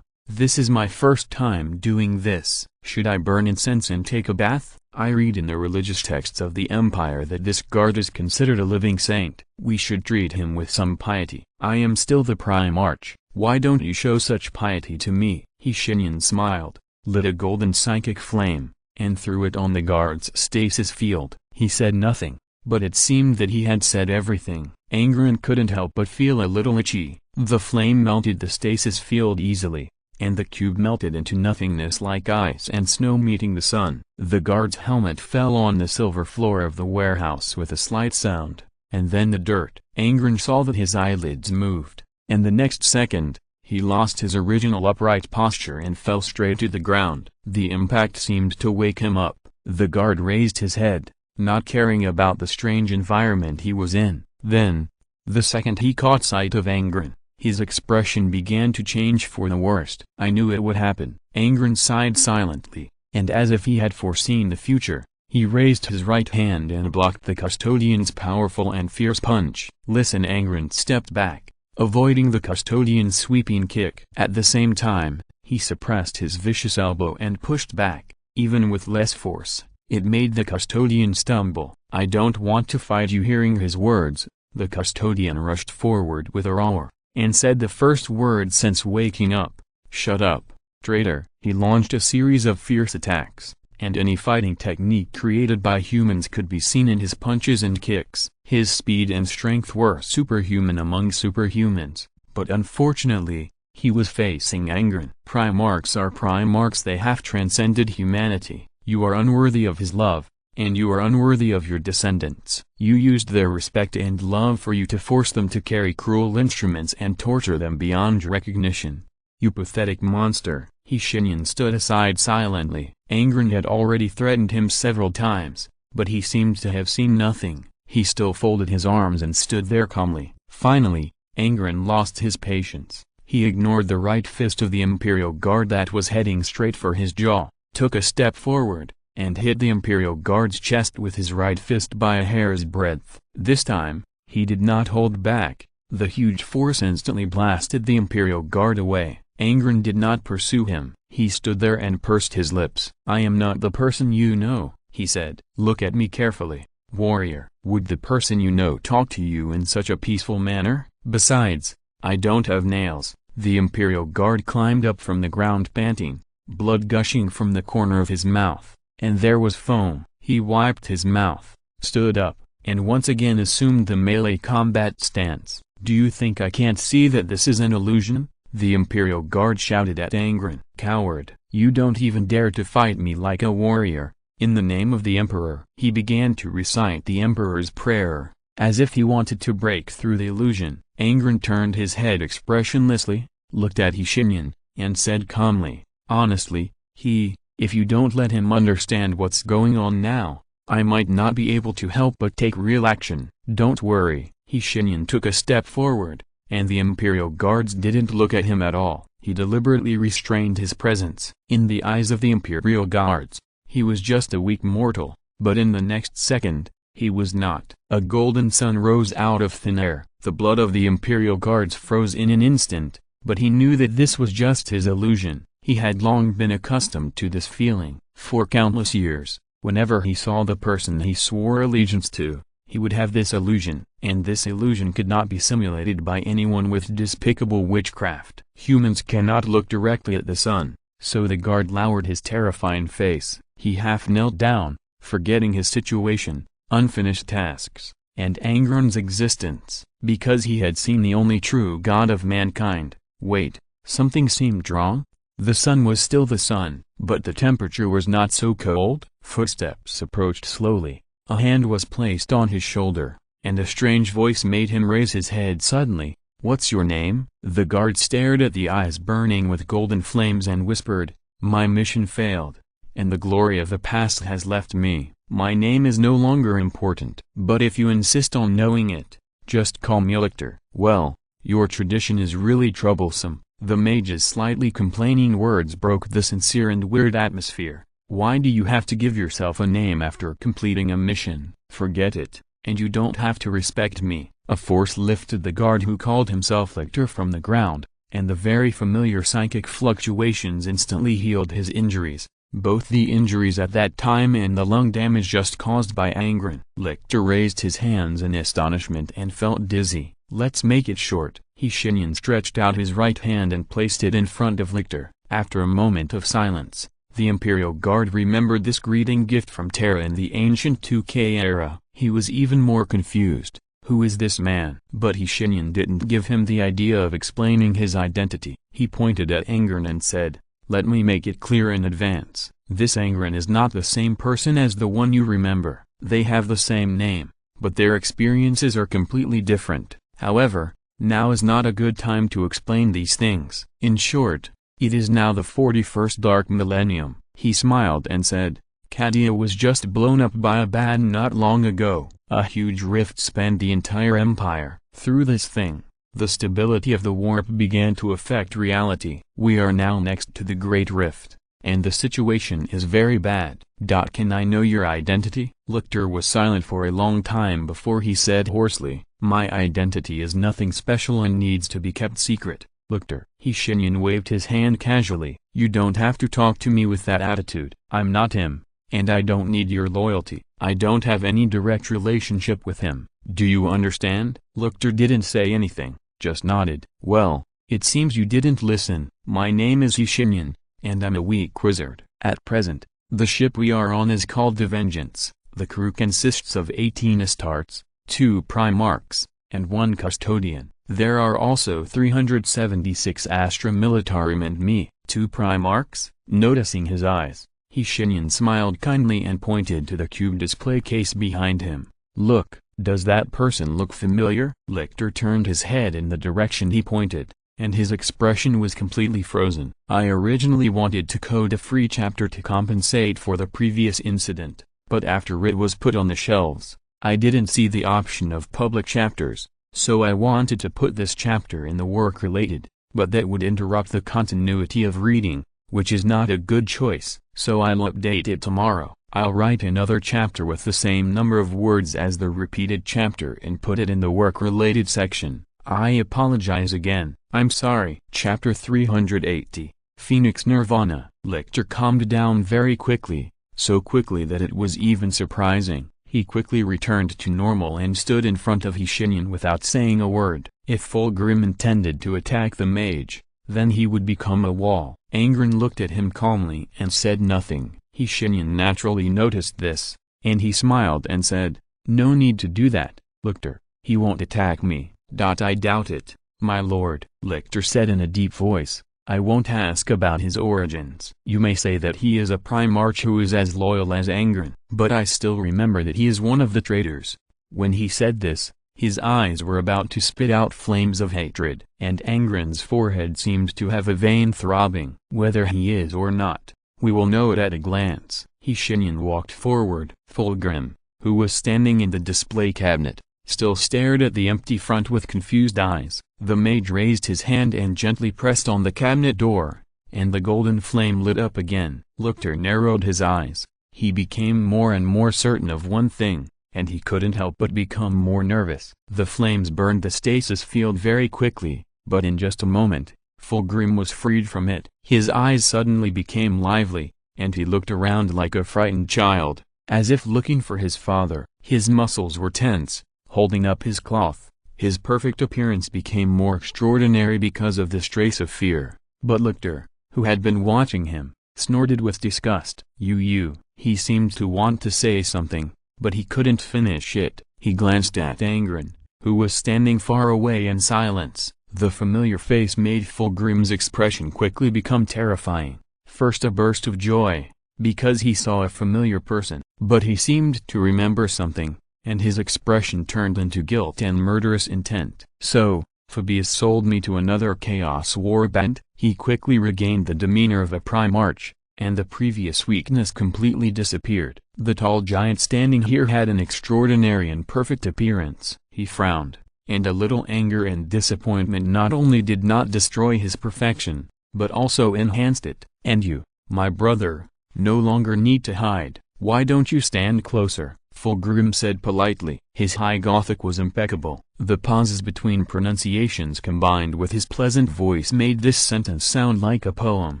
Speaker 1: this is my first time doing this. Should I burn incense and take a bath? I read in the religious texts of the Empire that this guard is considered a living saint. We should treat him with some piety. I am still the Primarch. Why don't you show such piety to me? Shenyan smiled, lit a golden psychic flame, and threw it on the guard's stasis field. He said nothing, but it seemed that he had said everything. Angren couldn't help but feel a little itchy. The flame melted the stasis field easily, and the cube melted into nothingness like ice and snow meeting the sun. The guard's helmet fell on the silver floor of the warehouse with a slight sound, and then the dirt. Angren saw that his eyelids moved, and the next second, he lost his original upright posture and fell straight to the ground. The impact seemed to wake him up. The guard raised his head, not caring about the strange environment he was in. Then, the second he caught sight of Angren, his expression began to change for the worst. I knew it would happen. Angren sighed silently, and as if he had foreseen the future, he raised his right hand and blocked the custodian's powerful and fierce punch. Listen, Angren stepped back, avoiding the custodian's sweeping kick. At the same time, he suppressed his vicious elbow and pushed back, even with less force. It made the custodian stumble. "I don't want to fight you." Hearing his words, the custodian rushed forward with a roar, and said the first word since waking up: "Shut up, traitor!" He launched a series of fierce attacks, and any fighting technique created by humans could be seen in his punches and kicks. His speed and strength were superhuman among superhumans, but unfortunately, he was facing Angren. Primarchs are primarchs. They have transcended humanity. You are unworthy of his love, and you are unworthy of your descendants. You used their respect and love for you to force them to carry cruel instruments and torture them beyond recognition. You pathetic monster. Shenyan stood aside silently. Angren had already threatened him several times, but he seemed to have seen nothing. He still folded his arms and stood there calmly. Finally, Angren lost his patience. He ignored the right fist of the Imperial Guard that was heading straight for his jaw, took a step forward, and hit the Imperial Guard's chest with his right fist by a hair's breadth. This time, he did not hold back. The huge force instantly blasted the Imperial Guard away. Angren did not pursue him. He stood there and pursed his lips. "I am not the person you know," he said. "Look at me carefully, warrior." "Would the person you know talk to you in such a peaceful manner? Besides, I don't have nails." The Imperial Guard climbed up from the ground panting, blood gushing from the corner of his mouth, and there was foam. He wiped his mouth, stood up, and once again assumed the melee combat stance. "Do you think I can't see that this is an illusion?" the Imperial Guard shouted at Angren. "Coward, you don't even dare to fight me like a warrior, in the name of the Emperor." He began to recite the Emperor's prayer, as if he wanted to break through the illusion. Angren turned his head expressionlessly, looked at Shenyan, and said calmly, "Honestly, if you don't let him understand what's going on now, I might not be able to help but take real action." "Don't worry." Shenyan took a step forward, and the Imperial Guards didn't look at him at all. He deliberately restrained his presence. In the eyes of the Imperial Guards, he was just a weak mortal, but in the next second, he was not. A golden sun rose out of thin air. The blood of the Imperial Guards froze in an instant, but he knew that this was just his illusion. He had long been accustomed to this feeling. For countless years, whenever he saw the person he swore allegiance to, he would have this illusion, and this illusion could not be simulated by anyone with despicable witchcraft. Humans cannot look directly at the sun, so the guard lowered his terrifying face. He half knelt down, forgetting his situation, unfinished tasks, and Angren's existence, because he had seen the only true god of mankind. Wait, something seemed wrong? The sun was still the sun, but the temperature was not so cold. Footsteps approached slowly. A hand was placed on his shoulder, and a strange voice made him raise his head suddenly. "What's your name?" The guard stared at the eyes burning with golden flames and whispered, "My mission failed, and the glory of the past has left me. My name is no longer important. But if you insist on knowing it, just call me Lictor." "Well, your tradition is really troublesome." The mage's slightly complaining words broke the sincere and weird atmosphere. "Why do you have to give yourself a name after completing a mission? Forget it, and you don't have to respect me." A force lifted the guard who called himself Lictor from the ground, and the very familiar psychic fluctuations instantly healed his injuries, both the injuries at that time and the lung damage just caused by Angren. Lictor raised his hands in astonishment and felt dizzy. "Let's make it short." Shenyan stretched out his right hand and placed it in front of Lictor. After a moment of silence, the Imperial Guard remembered this greeting gift from Terra in the ancient 2K era. He was even more confused. Who is this man? But Shenyan didn't give him the idea of explaining his identity. He pointed at Angren and said, "Let me make it clear in advance. This Angren is not the same person as the one you remember. They have the same name, but their experiences are completely different. However, now is not a good time to explain these things. In short, it is now the 41st Dark Millennium." He smiled and said, "Cadia was just blown up by a ban not long ago. A huge rift spanned the entire empire. Through this thing, the stability of the warp began to affect reality. We are now next to the Great Rift, and the situation is very bad. Can I know your identity?" Lictor was silent for a long time before he said hoarsely, "My identity is nothing special and needs to be kept secret." "Lictor." Shenyan waved his hand casually. "You don't have to talk to me with that attitude. I'm not him, and I don't need your loyalty. I don't have any direct relationship with him. Do you understand? Lictor didn't say anything, just nodded. Well, it seems you didn't listen. My name is Shenyan, and I'm a weak wizard. At present, the ship we are on is called the Vengeance. The crew consists of 18 Astartes, 2 Primarchs, and 1 Custodian. There are also 376 Astra Militarum and me. 2 Primarchs? Noticing his eyes, Shenyan smiled kindly and pointed to the cube display case behind him. Look, does that person look familiar? Lictor turned his head in the direction he pointed, and his expression was completely frozen. I originally wanted to code a free chapter to compensate for the previous incident, but after it was put on the shelves, I didn't see the option of public chapters, so I wanted to put this chapter in the work-related, but that would interrupt the continuity of reading, which is not a good choice, so I'll update it tomorrow. I'll write another chapter with the same number of words as the repeated chapter and put it in the work-related section. I apologize again. I'm sorry. Chapter 380, Phoenix Nirvana. Lictor calmed down very quickly, so quickly that it was even surprising. He quickly returned to normal and stood in front of Shenyan without saying a word. If Fulgrim intended to attack the mage, then he would become a wall. Angren looked at him calmly and said nothing. Shenyan naturally noticed this, and he smiled and said, "No need to do that, Lictor. He won't attack me." I doubt it, my lord, Lictor said in a deep voice. I won't ask about his origins. You may say that he is a Primarch who is as loyal as Angren, but I still remember that he is one of the traitors. When he said this, his eyes were about to spit out flames of hatred, and Angren's forehead seemed to have a vein throbbing. Whether he is or not, we will know it at a glance. Shenyan walked forward. Fulgrim, who was standing in the display cabinet, still stared at the empty front with confused eyes. The mage raised his hand and gently pressed on the cabinet door, and the golden flame lit up again. Lictor narrowed his eyes. He became more and more certain of one thing, and he couldn't help but become more nervous. The flames burned the stasis field very quickly, but in just a moment, Fulgrim was freed from it. His eyes suddenly became lively, and he looked around like a frightened child, as if looking for his father. His muscles were tense, holding up his cloth. His perfect appearance became more extraordinary because of this trace of fear. But Lictor, who had been watching him, snorted with disgust. He seemed to want to say something, but he couldn't finish it. He glanced at Angren, who was standing far away in silence. The familiar face made Fulgrim's expression quickly become terrifying. First a burst of joy, because he saw a familiar person, but he seemed to remember something, and his expression turned into guilt and murderous intent. So, Fabius sold me to another Chaos Warband? He quickly regained the demeanor of a Primarch, and the previous weakness completely disappeared. The tall giant standing here had an extraordinary and perfect appearance. He frowned, and a little anger and disappointment not only did not destroy his perfection, but also enhanced it. And you, my brother, no longer need to hide. Why don't you stand closer? Fulgrim said politely. His high Gothic was impeccable. The pauses between pronunciations combined with his pleasant voice made this sentence sound like a poem.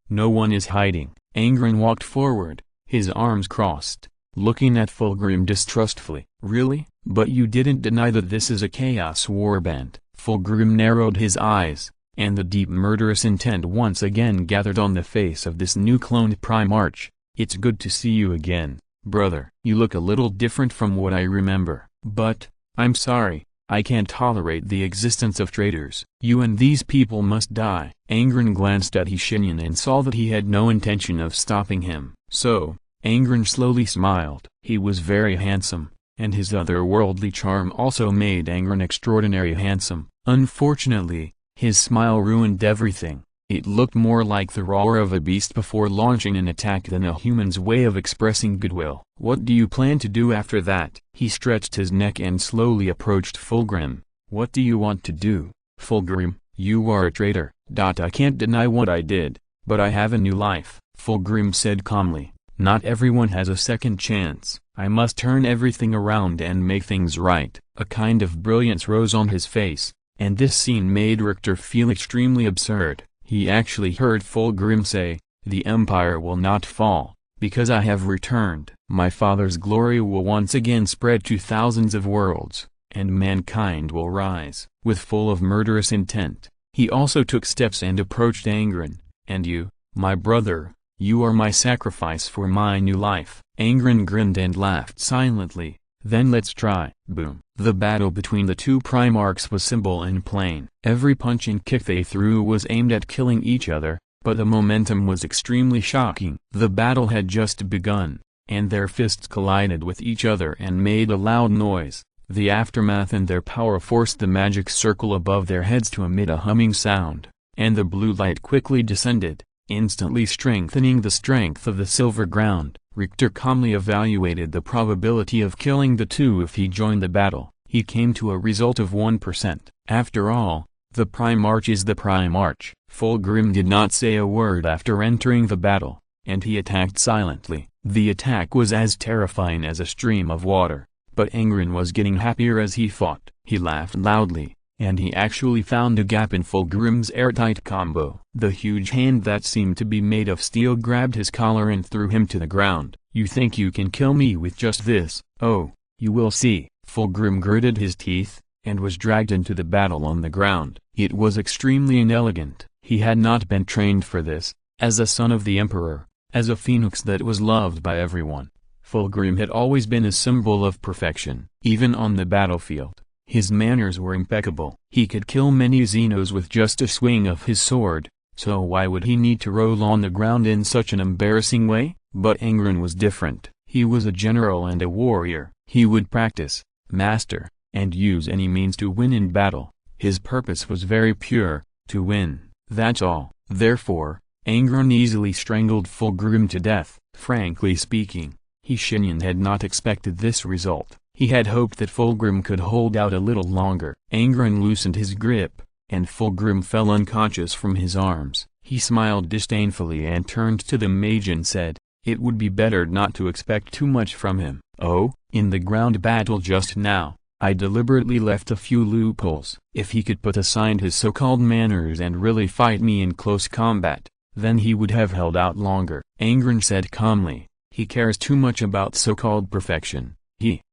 Speaker 1: No one is hiding. Angren walked forward, his arms crossed, looking at Fulgrim distrustfully. Really? But you didn't deny that this is a Chaos Warband. Fulgrim narrowed his eyes, and the deep murderous intent once again gathered on the face of this new cloned Primarch. It's good to see you again, brother. You look a little different from what I remember. But, I'm sorry, I can't tolerate the existence of traitors. You and these people must die. Angren glanced at Shenyan and saw that he had no intention of stopping him. So, Angren slowly smiled. He was very handsome, and his otherworldly charm also made Angren extraordinarily handsome. Unfortunately, his smile ruined everything. It looked more like the roar of a beast before launching an attack than a human's way of expressing goodwill. What do you plan to do after that? He stretched his neck and slowly approached Fulgrim. What do you want to do? Fulgrim, you are a traitor. I can't deny what I did, but I have a new life. Fulgrim said calmly. Not everyone has a second chance. I must turn everything around and make things right. A kind of brilliance rose on his face, and this scene made Richter feel extremely absurd. He actually heard Fulgrim say, "The Empire will not fall, because I have returned. My Father's glory will once again spread to thousands of worlds, and mankind will rise." With full of murderous intent, he also took steps and approached Angren. "And you, my brother, you are my sacrifice for my new life." Angren grinned and laughed silently. "Then let's try." Boom. The battle between the two Primarchs was simple and plain. Every punch and kick they threw was aimed at killing each other, but the momentum was extremely shocking. The battle had just begun, and their fists collided with each other and made a loud noise. The aftermath and their power forced the magic circle above their heads to emit a humming sound, and the blue light quickly descended, instantly strengthening the strength of the silver ground. Richter calmly evaluated the probability of killing the two if he joined the battle. He came to a result of 1%. After all, the Primarch is the Primarch. Fulgrim did not say a word after entering the battle, and he attacked silently. The attack was as terrifying as a stream of water, but Angren was getting happier as he fought. He laughed loudly, and he actually found a gap in Fulgrim's airtight combo. The huge hand that seemed to be made of steel grabbed his collar and threw him to the ground. "You think you can kill me with just this? Oh, you will see." Fulgrim gritted his teeth, and was dragged into the battle on the ground. It was extremely inelegant. He had not been trained for this. As a son of the Emperor, as a phoenix that was loved by everyone, Fulgrim had always been a symbol of perfection. Even on the battlefield, his manners were impeccable. He could kill many Xenos with just a swing of his sword, so why would he need to roll on the ground in such an embarrassing way? But Angren was different. He was a general and a warrior. He would practice, master, and use any means to win in battle. His purpose was very pure, to win, that's all. Therefore, Angren easily strangled Fulgrim to death. Frankly speaking, Shenyan had not expected this result. He had hoped that Fulgrim could hold out a little longer. Angren loosened his grip, and Fulgrim fell unconscious from his arms. He smiled disdainfully and turned to the mage and said, "It would be better not to expect too much from him." "Oh, in the ground battle just now, I deliberately left a few loopholes. If he could put aside his so-called manners and really fight me in close combat, then he would have held out longer." Angren said calmly, "He cares too much about so-called perfection.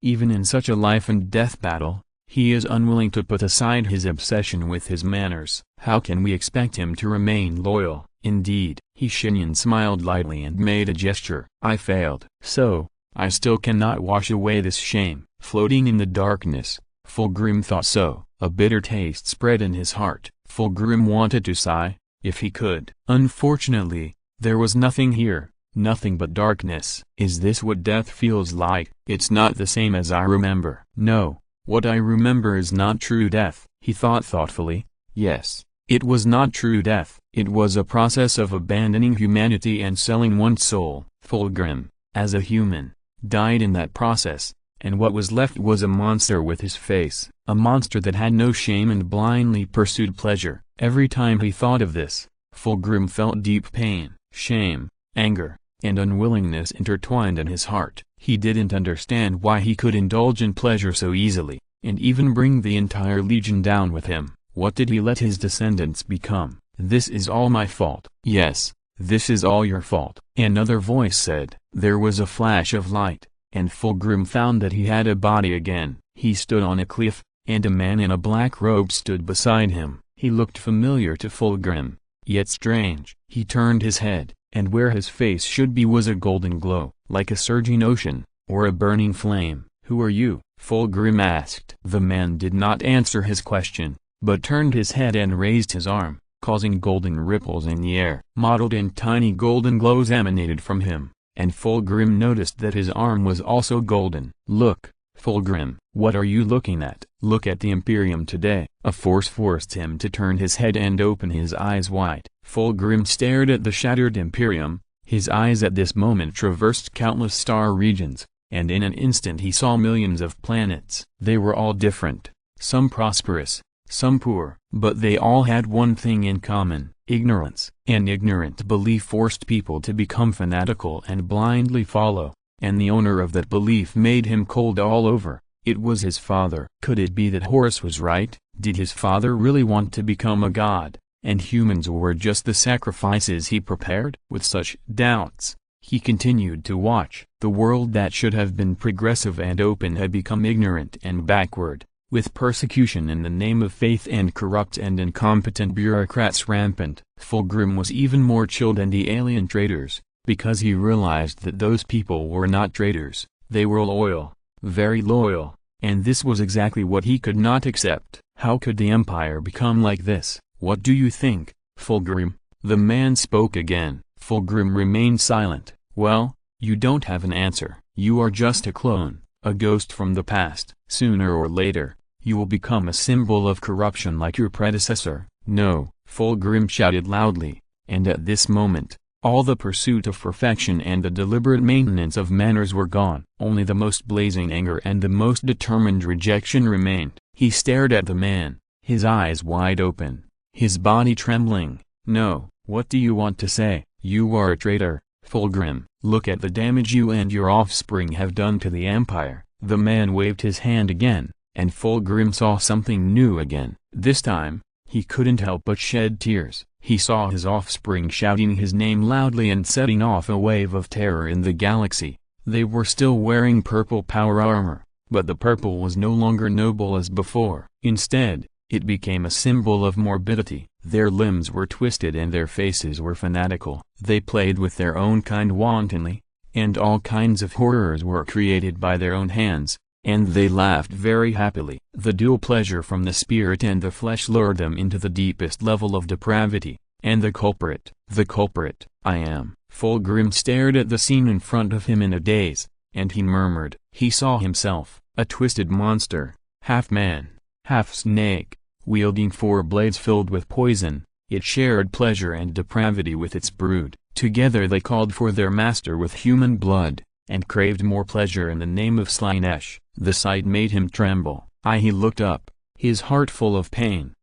Speaker 1: Even in such a life-and-death battle, he is unwilling to put aside his obsession with his manners. How can we expect him to remain loyal?" "Indeed." Shenyan smiled lightly and made a gesture. "I failed. So, I still cannot wash away this shame." Floating in the darkness, Fulgrim thought so. A bitter taste spread in his heart. Fulgrim wanted to sigh, if he could. Unfortunately, there was nothing here. Nothing but darkness. Is this what death feels like? It's not the same as I remember. No, what I remember is not true death, he thought thoughtfully. Yes, it was not true death. It was a process of abandoning humanity and selling one's soul. Fulgrim, as a human, died in that process, and what was left was a monster with his face. A monster that had no shame and blindly pursued pleasure. Every time he thought of this, Fulgrim felt deep pain, shame, anger, and unwillingness intertwined in his heart. He didn't understand why he could indulge in pleasure so easily, and even bring the entire legion down with him. What did he let his descendants become? "This is all my fault." "Yes, this is all your fault," another voice said. There was a flash of light, and Fulgrim found that he had a body again. He stood on a cliff, and a man in a black robe stood beside him. He looked familiar to Fulgrim, yet strange. He turned his head, and where his face should be was a golden glow, like a surging ocean, or a burning flame. "Who are you?" Fulgrim asked. The man did not answer his question, but turned his head and raised his arm, causing golden ripples in the air. Mottled and tiny golden glows emanated from him, and Fulgrim noticed that his arm was also golden. "Look, Fulgrim, what are you looking at?" "Look at the Imperium today." A force forced him to turn his head and open his eyes wide. Fulgrim stared at the shattered Imperium. His eyes at this moment traversed countless star regions, and in an instant he saw millions of planets. They were all different, some prosperous, some poor, but they all had one thing in common: ignorance. An ignorant belief forced people to become fanatical and blindly follow, and the owner of that belief made him cold all over. It was his father. Could it be that Horus was right? Did his father really want to become a god, and humans were just the sacrifices he prepared? With such doubts, He continued to watch. The world that should have been progressive and open had become ignorant and backward, with persecution in the name of faith and corrupt and incompetent bureaucrats rampant. Fulgrim was even more chilled than the alien traitors, because he realized that those people were not traitors, they were loyal, very loyal, and this was exactly what he could not accept. How could the Empire become like this? What do you think, Fulgrim? The man spoke again. Fulgrim remained silent. Well, you don't have an answer. You are just a clone, a ghost from the past. Sooner or later, you will become a symbol of corruption like your predecessor. No, Fulgrim shouted loudly, and at this moment, all the pursuit of perfection and the deliberate maintenance of manners were gone. Only the most blazing anger and the most determined rejection remained. He stared at the man, his eyes wide open, his body trembling. No, what do you want to say? You are a traitor, Fulgrim. Look at the damage you and your offspring have done to the Empire. The man waved his hand again, and Fulgrim saw something new again. This time, he couldn't help but shed tears. He saw his offspring shouting his name loudly and setting off a wave of terror in the galaxy. They were still wearing purple power armor, but the purple was no longer noble as before. Instead, it became a symbol of morbidity. Their limbs were twisted and their faces were fanatical. They played with their own kind wantonly, and all kinds of horrors were created by their own hands, and they laughed very happily. The dual pleasure from the spirit and the flesh lured them into the deepest level of depravity, and the culprit, I am. Fulgrim stared at the scene in front of him in a daze, and he murmured. He saw himself, a twisted monster, half man, half snake, wielding 4 blades filled with poison. It shared pleasure and depravity with its brood. Together they called for their master with human blood, and craved more pleasure in the name of Slaanesh. The sight made him tremble. He looked up, his heart full of pain.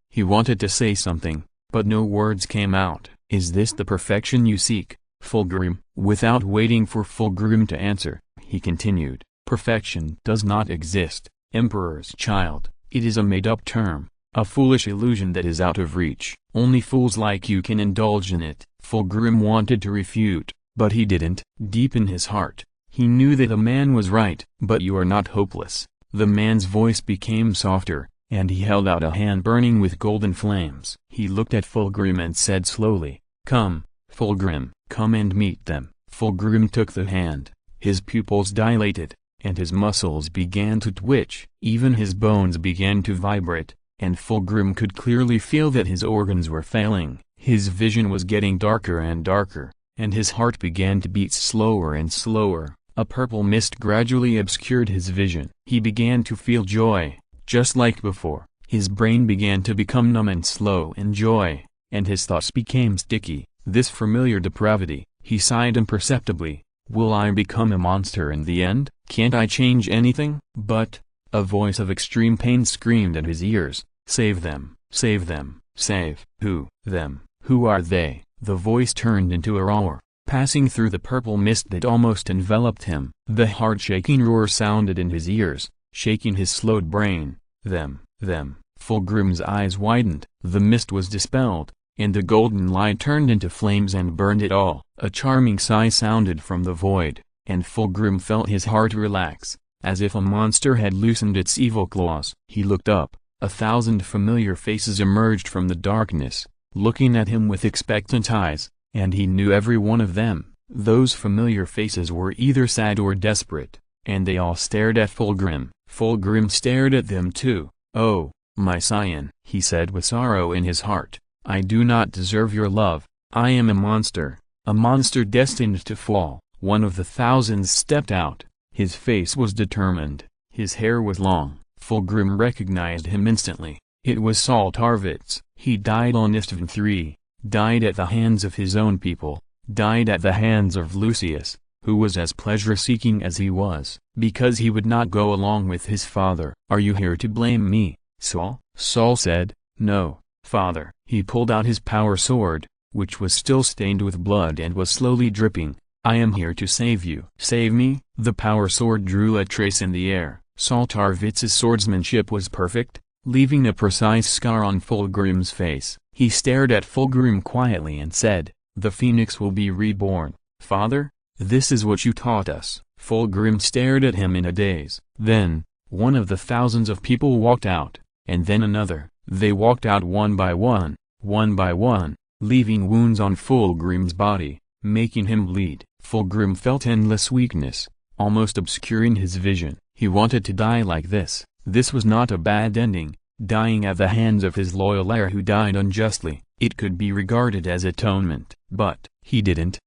Speaker 1: He wanted to say something, but no words came out. Is this the perfection you seek, Fulgrim? Without waiting for Fulgrim to answer, he continued. Perfection does not exist, Emperor's child. It is a made-up term, a foolish illusion that is out of reach. Only fools like you can indulge in it. Fulgrim wanted to refute, but he didn't. Deep in his heart, he knew that the man was right. But you are not hopeless. The man's voice became softer, and he held out a hand burning with golden flames. He looked at Fulgrim and said slowly, "Come, Fulgrim, come and meet them." Fulgrim took the hand. His pupils dilated, and his muscles began to twitch. Even his bones began to vibrate, and Fulgrim could clearly feel that his organs were failing. His vision was getting darker and darker, and his heart began to beat slower and slower. A purple mist gradually obscured his vision. He began to feel joy, just like before. His brain began to become numb and slow in joy, and his thoughts became sticky. This familiar depravity, he sighed imperceptibly. Will I become a monster in the end? Can't I change anything? But, a voice of extreme pain screamed at his ears, "Save them, save them, save." Who? Them. Who are they? The voice turned into a roar, passing through the purple mist that almost enveloped him. The heart-shaking roar sounded in his ears, shaking his slowed brain. Them. Fulgrim's eyes widened. The mist was dispelled, and the golden light turned into flames and burned it all. A charming sigh sounded from the void, and Fulgrim felt his heart relax, as if a monster had loosened its evil claws. He looked up. 1,000 familiar faces emerged from the darkness, looking at him with expectant eyes, and he knew every one of them. Those familiar faces were either sad or desperate, and they all stared at Fulgrim. Fulgrim stared at them too. "Oh, my scion," he said with sorrow in his heart. "I do not deserve your love. I am a monster destined to fall." One of the thousands stepped out. His face was determined, his hair was long. Fulgrim recognized him instantly. It was Saul Tarvitz. He died on Istvan III, died at the hands of his own people, died at the hands of Lucius, who was as pleasure-seeking as he was, because he would not go along with his father. "Are you here to blame me, Saul?" Saul said, "No, father." He pulled out his power sword, which was still stained with blood and was slowly dripping. "I am here to save you." "Save me?" The power sword drew a trace in the air. Saul Tarvitz's swordsmanship was perfect, leaving a precise scar on Fulgrim's face. He stared at Fulgrim quietly and said, "The phoenix will be reborn. "Father, this is what you taught us." Fulgrim stared at him in a daze. Then, one of the thousands of people walked out, and then another. They walked out one by one, leaving wounds on Fulgrim's body, making him bleed. Fulgrim felt endless weakness, almost obscuring his vision. He wanted to die like this. This was not a bad ending, dying at the hands of his loyal heir who died unjustly. It could be regarded as atonement. But he didn't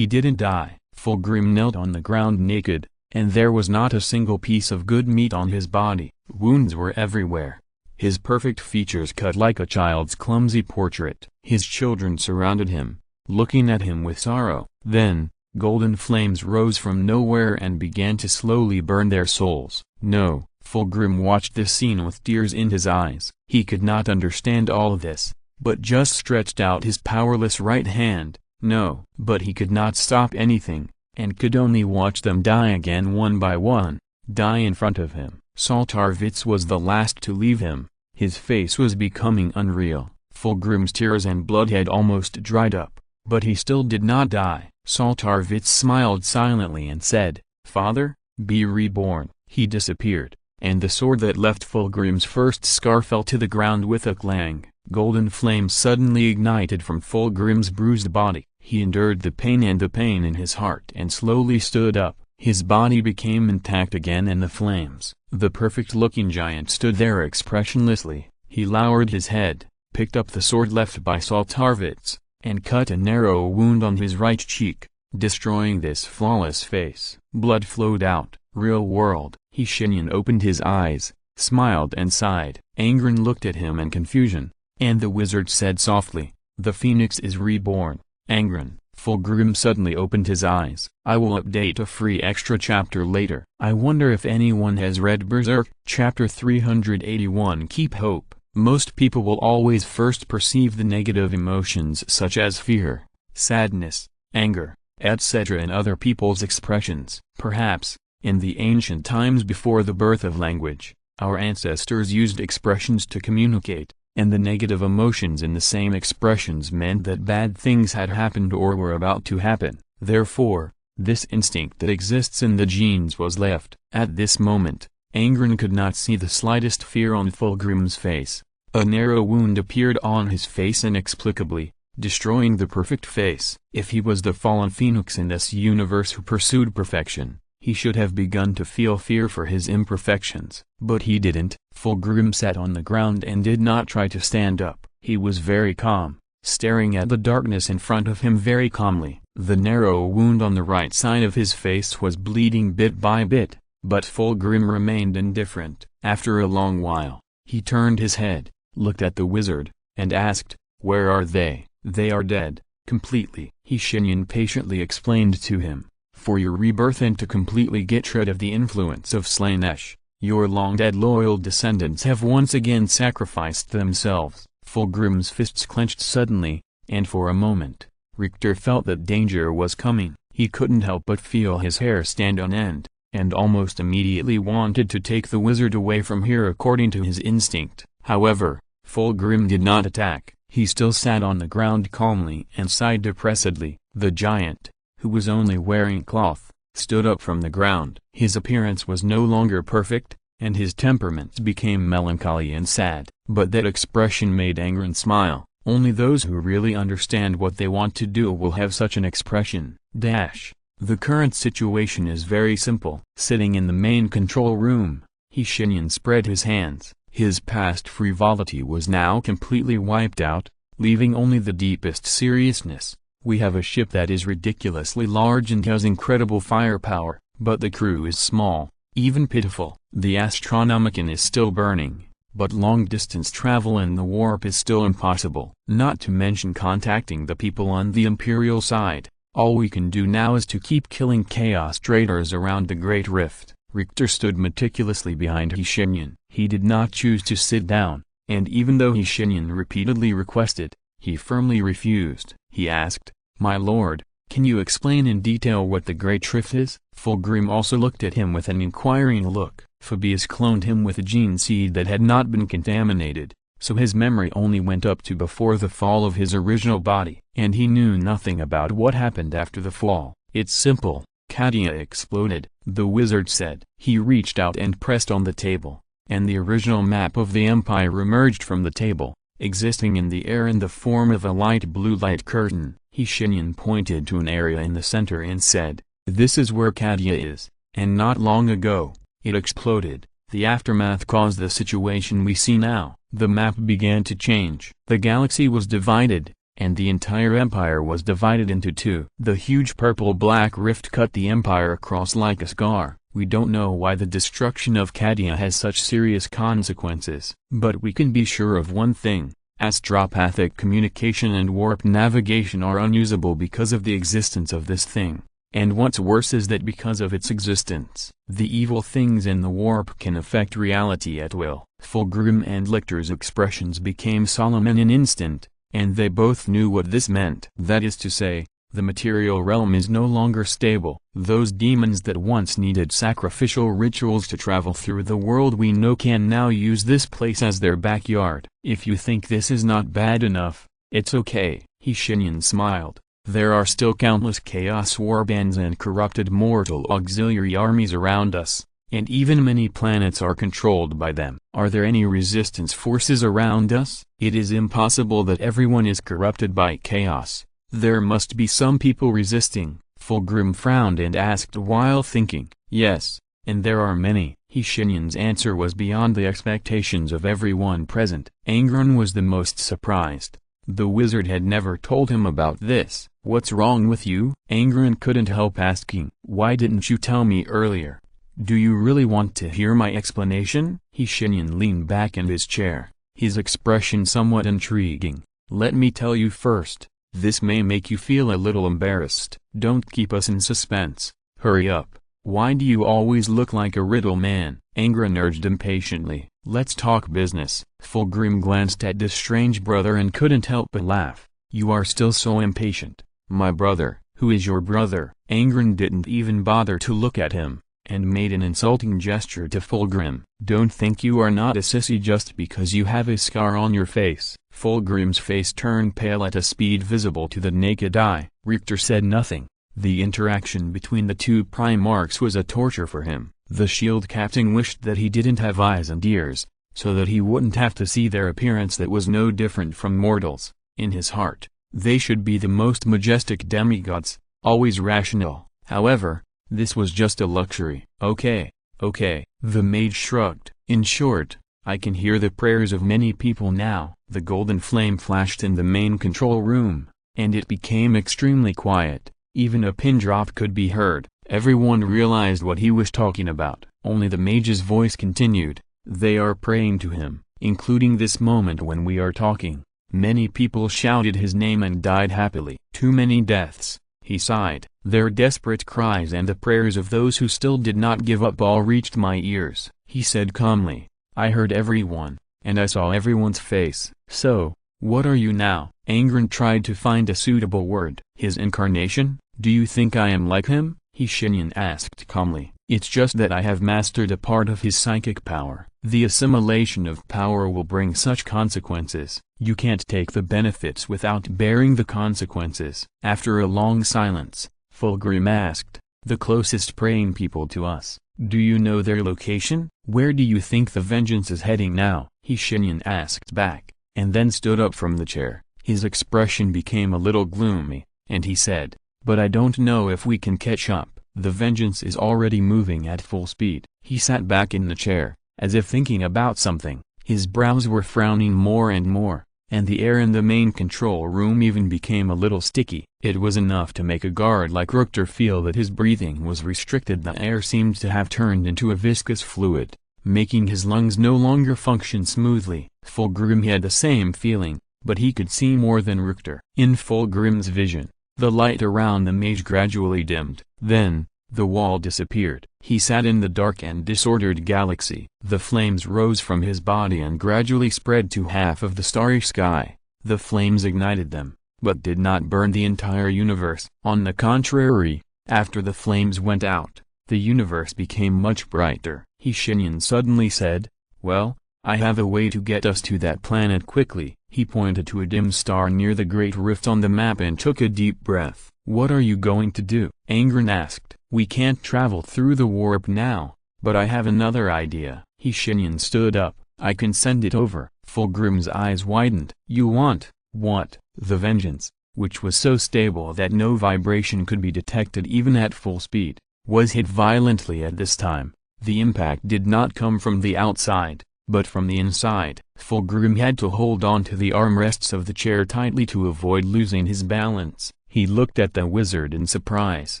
Speaker 1: die. Fulgrim knelt on the ground naked, and there was not a single piece of good meat on his body. Wounds were everywhere. His perfect features cut like a child's clumsy portrait. His children surrounded him, looking at him with sorrow. Then, golden flames rose from nowhere and began to slowly burn their souls. No, Fulgrim watched this scene with tears in his eyes. He could not understand all of this, but just stretched out his powerless right hand. No, but he could not stop anything, and could only watch them die again one by one, die in front of him. Saltarvitz was the last to leave him. His face was becoming unreal. Fulgrim's tears and blood had almost dried up, but he still did not die. Saltarvitz smiled silently and said, "Father, be reborn." He disappeared, and the sword that left Fulgrim's first scar fell to the ground with a clang. Golden flames suddenly ignited from Fulgrim's bruised body. He endured the pain in his heart and slowly stood up. His body became intact again and the flames. The perfect-looking giant stood there expressionlessly. He lowered his head, picked up the sword left by Saltarvitz, and cut a narrow wound on his right cheek, destroying this flawless face. Blood flowed out. Real world. Shenyan opened his eyes, smiled and sighed. Angren looked at him in confusion, and the wizard said softly, "The phoenix is reborn." Angren. Fulgrim suddenly opened his eyes. "I will update a free extra chapter later." I wonder if anyone has read Berserk. Chapter 381. Keep hope. Most people will always first perceive the negative emotions such as fear, sadness, anger, etc. in other people's expressions. Perhaps, in the ancient times before the birth of language, our ancestors used expressions to communicate, and the negative emotions in the same expressions meant that bad things had happened or were about to happen. Therefore, this instinct that exists in the genes was left. At this moment, Angren could not see the slightest fear on Fulgrim's face. A narrow wound appeared on his face inexplicably, destroying the perfect face. If he was the fallen phoenix in this universe who pursued perfection, he should have begun to feel fear for his imperfections. But he didn't. Fulgrim sat on the ground and did not try to stand up. He was very calm, staring at the darkness in front of him very calmly. The narrow wound on the right side of his face was bleeding bit by bit, but Fulgrim remained indifferent. After a long while, he turned his head, looked at the wizard, and asked, "Where are they?" "They are dead, completely," Shenyan patiently explained to him. "For your rebirth and to completely get rid of the influence of Slanesh, your long-dead loyal descendants have once again sacrificed themselves." Fulgrim's fists clenched suddenly, and for a moment, Richter felt that danger was coming. He couldn't help but feel his hair stand on end, and almost immediately wanted to take the wizard away from here according to his instinct. However, Fulgrim did not attack. He still sat on the ground calmly and sighed depressedly. The giant, who was only wearing cloth, stood up from the ground. His appearance was no longer perfect, and his temperament became melancholy and sad. But that expression made Angren smile. Only those who really understand what they want to do will have such an expression. The current situation is very simple. Sitting in the main control room, Shenyan spread his hands. His past frivolity was now completely wiped out, leaving only the deepest seriousness. "We have a ship that is ridiculously large and has incredible firepower, but the crew is small, even pitiful. The Astronomicon is still burning, but long-distance travel in the warp is still impossible. Not to mention contacting the people on the Imperial side. All we can do now is to keep killing Chaos Traders around the Great Rift." Richter stood meticulously behind Shenyan. He did not choose to sit down, and even though Shenyan repeatedly requested, he firmly refused. He asked, "My lord, can you explain in detail what the Great Rift is?" Fulgrim also looked at him with an inquiring look. Fabius cloned him with a gene seed that had not been contaminated, so his memory only went up to before the fall of his original body, and he knew nothing about what happened after the fall. It's simple, Katia exploded, the wizard said. He reached out and pressed on the table, and the original map of the empire emerged from the table, existing in the air in the form of a light blue light curtain. Shenyan pointed to an area in the center and said, "This is where Katia is," and not long ago, it exploded. The aftermath caused the situation we see now. The map began to change. The galaxy was divided, and the entire empire was divided into two. The huge purple-black rift cut the empire across like a scar. We don't know why the destruction of Katia has such serious consequences. But we can be sure of one thing. Astropathic communication and warp navigation are unusable because of the existence of this thing. And what's worse is that because of its existence, the evil things in the warp can affect reality at will. Fulgrim and Lictor's expressions became solemn in an instant, and they both knew what this meant. That is to say, the material realm is no longer stable. Those demons that once needed sacrificial rituals to travel through the world we know can now use this place as their backyard. If you think this is not bad enough, it's okay, Shenyan smiled. There are still countless chaos warbands and corrupted mortal auxiliary armies around us, and even many planets are controlled by them. Are there any resistance forces around us? It is impossible that everyone is corrupted by chaos. There must be some people resisting. Fulgrim frowned and asked while thinking. Yes, and there are many. Shenyan's answer was beyond the expectations of everyone present. Angron was the most surprised. The wizard had never told him about this. What's wrong with you? Angron couldn't help asking. Why didn't you tell me earlier? Do you really want to hear my explanation? Shenyan leaned back in his chair, his expression somewhat intriguing. Let me tell you first. This may make you feel a little embarrassed. Don't keep us in suspense. Hurry up. Why do you always look like a riddle man? Angron urged impatiently. Let's talk business. Fulgrim glanced at this strange brother and couldn't help but laugh. You are still so impatient. My brother. Who is your brother? Angron didn't even bother to look at him, and made an insulting gesture to Fulgrim. Don't think you are not a sissy just because you have a scar on your face. Fulgrim's face turned pale at a speed visible to the naked eye. Richter said nothing. The interaction between the two Primarchs was a torture for him. The shield captain wished that he didn't have eyes and ears, so that he wouldn't have to see their appearance that was no different from mortals. In his heart, they should be the most majestic demigods, always rational. However, this was just a luxury. Okay. The mage shrugged. In short, I can hear the prayers of many people now. The golden flame flashed in the main control room, and it became extremely quiet. Even a pin drop could be heard. Everyone realized what he was talking about. Only the mage's voice continued. They are praying to him, including this moment when we are talking. Many people shouted his name and died happily. Too many deaths, he sighed. Their desperate cries and the prayers of those who still did not give up all reached my ears. He said calmly, I heard everyone, and I saw everyone's face. So, what are you now? Angron tried to find a suitable word. His incarnation? Do you think I am like him? Shenyan asked calmly. It's just that I have mastered a part of his psychic power. The assimilation of power will bring such consequences. You can't take the benefits without bearing the consequences. After a long silence, Fulgrim asked, the closest praying people to us, do you know their location? Where do you think the vengeance is heading now? Shenyan asked back, and then stood up from the chair. His expression became a little gloomy, and he said, but I don't know if we can catch up. The vengeance is already moving at full speed. He sat back in the chair, as if thinking about something. His brows were frowning more and more, and the air in the main control room even became a little sticky. It was enough to make a guard like Richter feel that his breathing was restricted. The air seemed to have turned into a viscous fluid, making his lungs no longer function smoothly. Fulgrim had the same feeling, but he could see more than Richter. In Fulgrim's vision, the light around the mage gradually dimmed. Then, the wall disappeared. He sat in the dark and disordered galaxy. The flames rose from his body and gradually spread to half of the starry sky. The flames ignited them, but did not burn the entire universe. On the contrary, after the flames went out, the universe became much brighter. Shenyan suddenly said, well, I have a way to get us to that planet quickly. He pointed to a dim star near the great rift on the map and took a deep breath. "What are you going to do?" Angren asked. "We can't travel through the warp now, but I have another idea." Shenyan stood up. "I can send it over." Fulgrim's eyes widened. "You want, what?" The vengeance, which was so stable that no vibration could be detected even at full speed, was hit violently at this time. The impact did not come from the outside, but from the inside. Fulgrim had to hold on to the armrests of the chair tightly to avoid losing his balance. He looked at the wizard in surprise.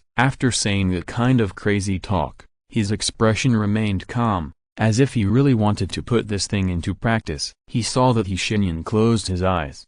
Speaker 1: After saying that kind of crazy talk, his expression remained calm, as if he really wanted to put this thing into practice. He saw that Shenyan closed his eyes.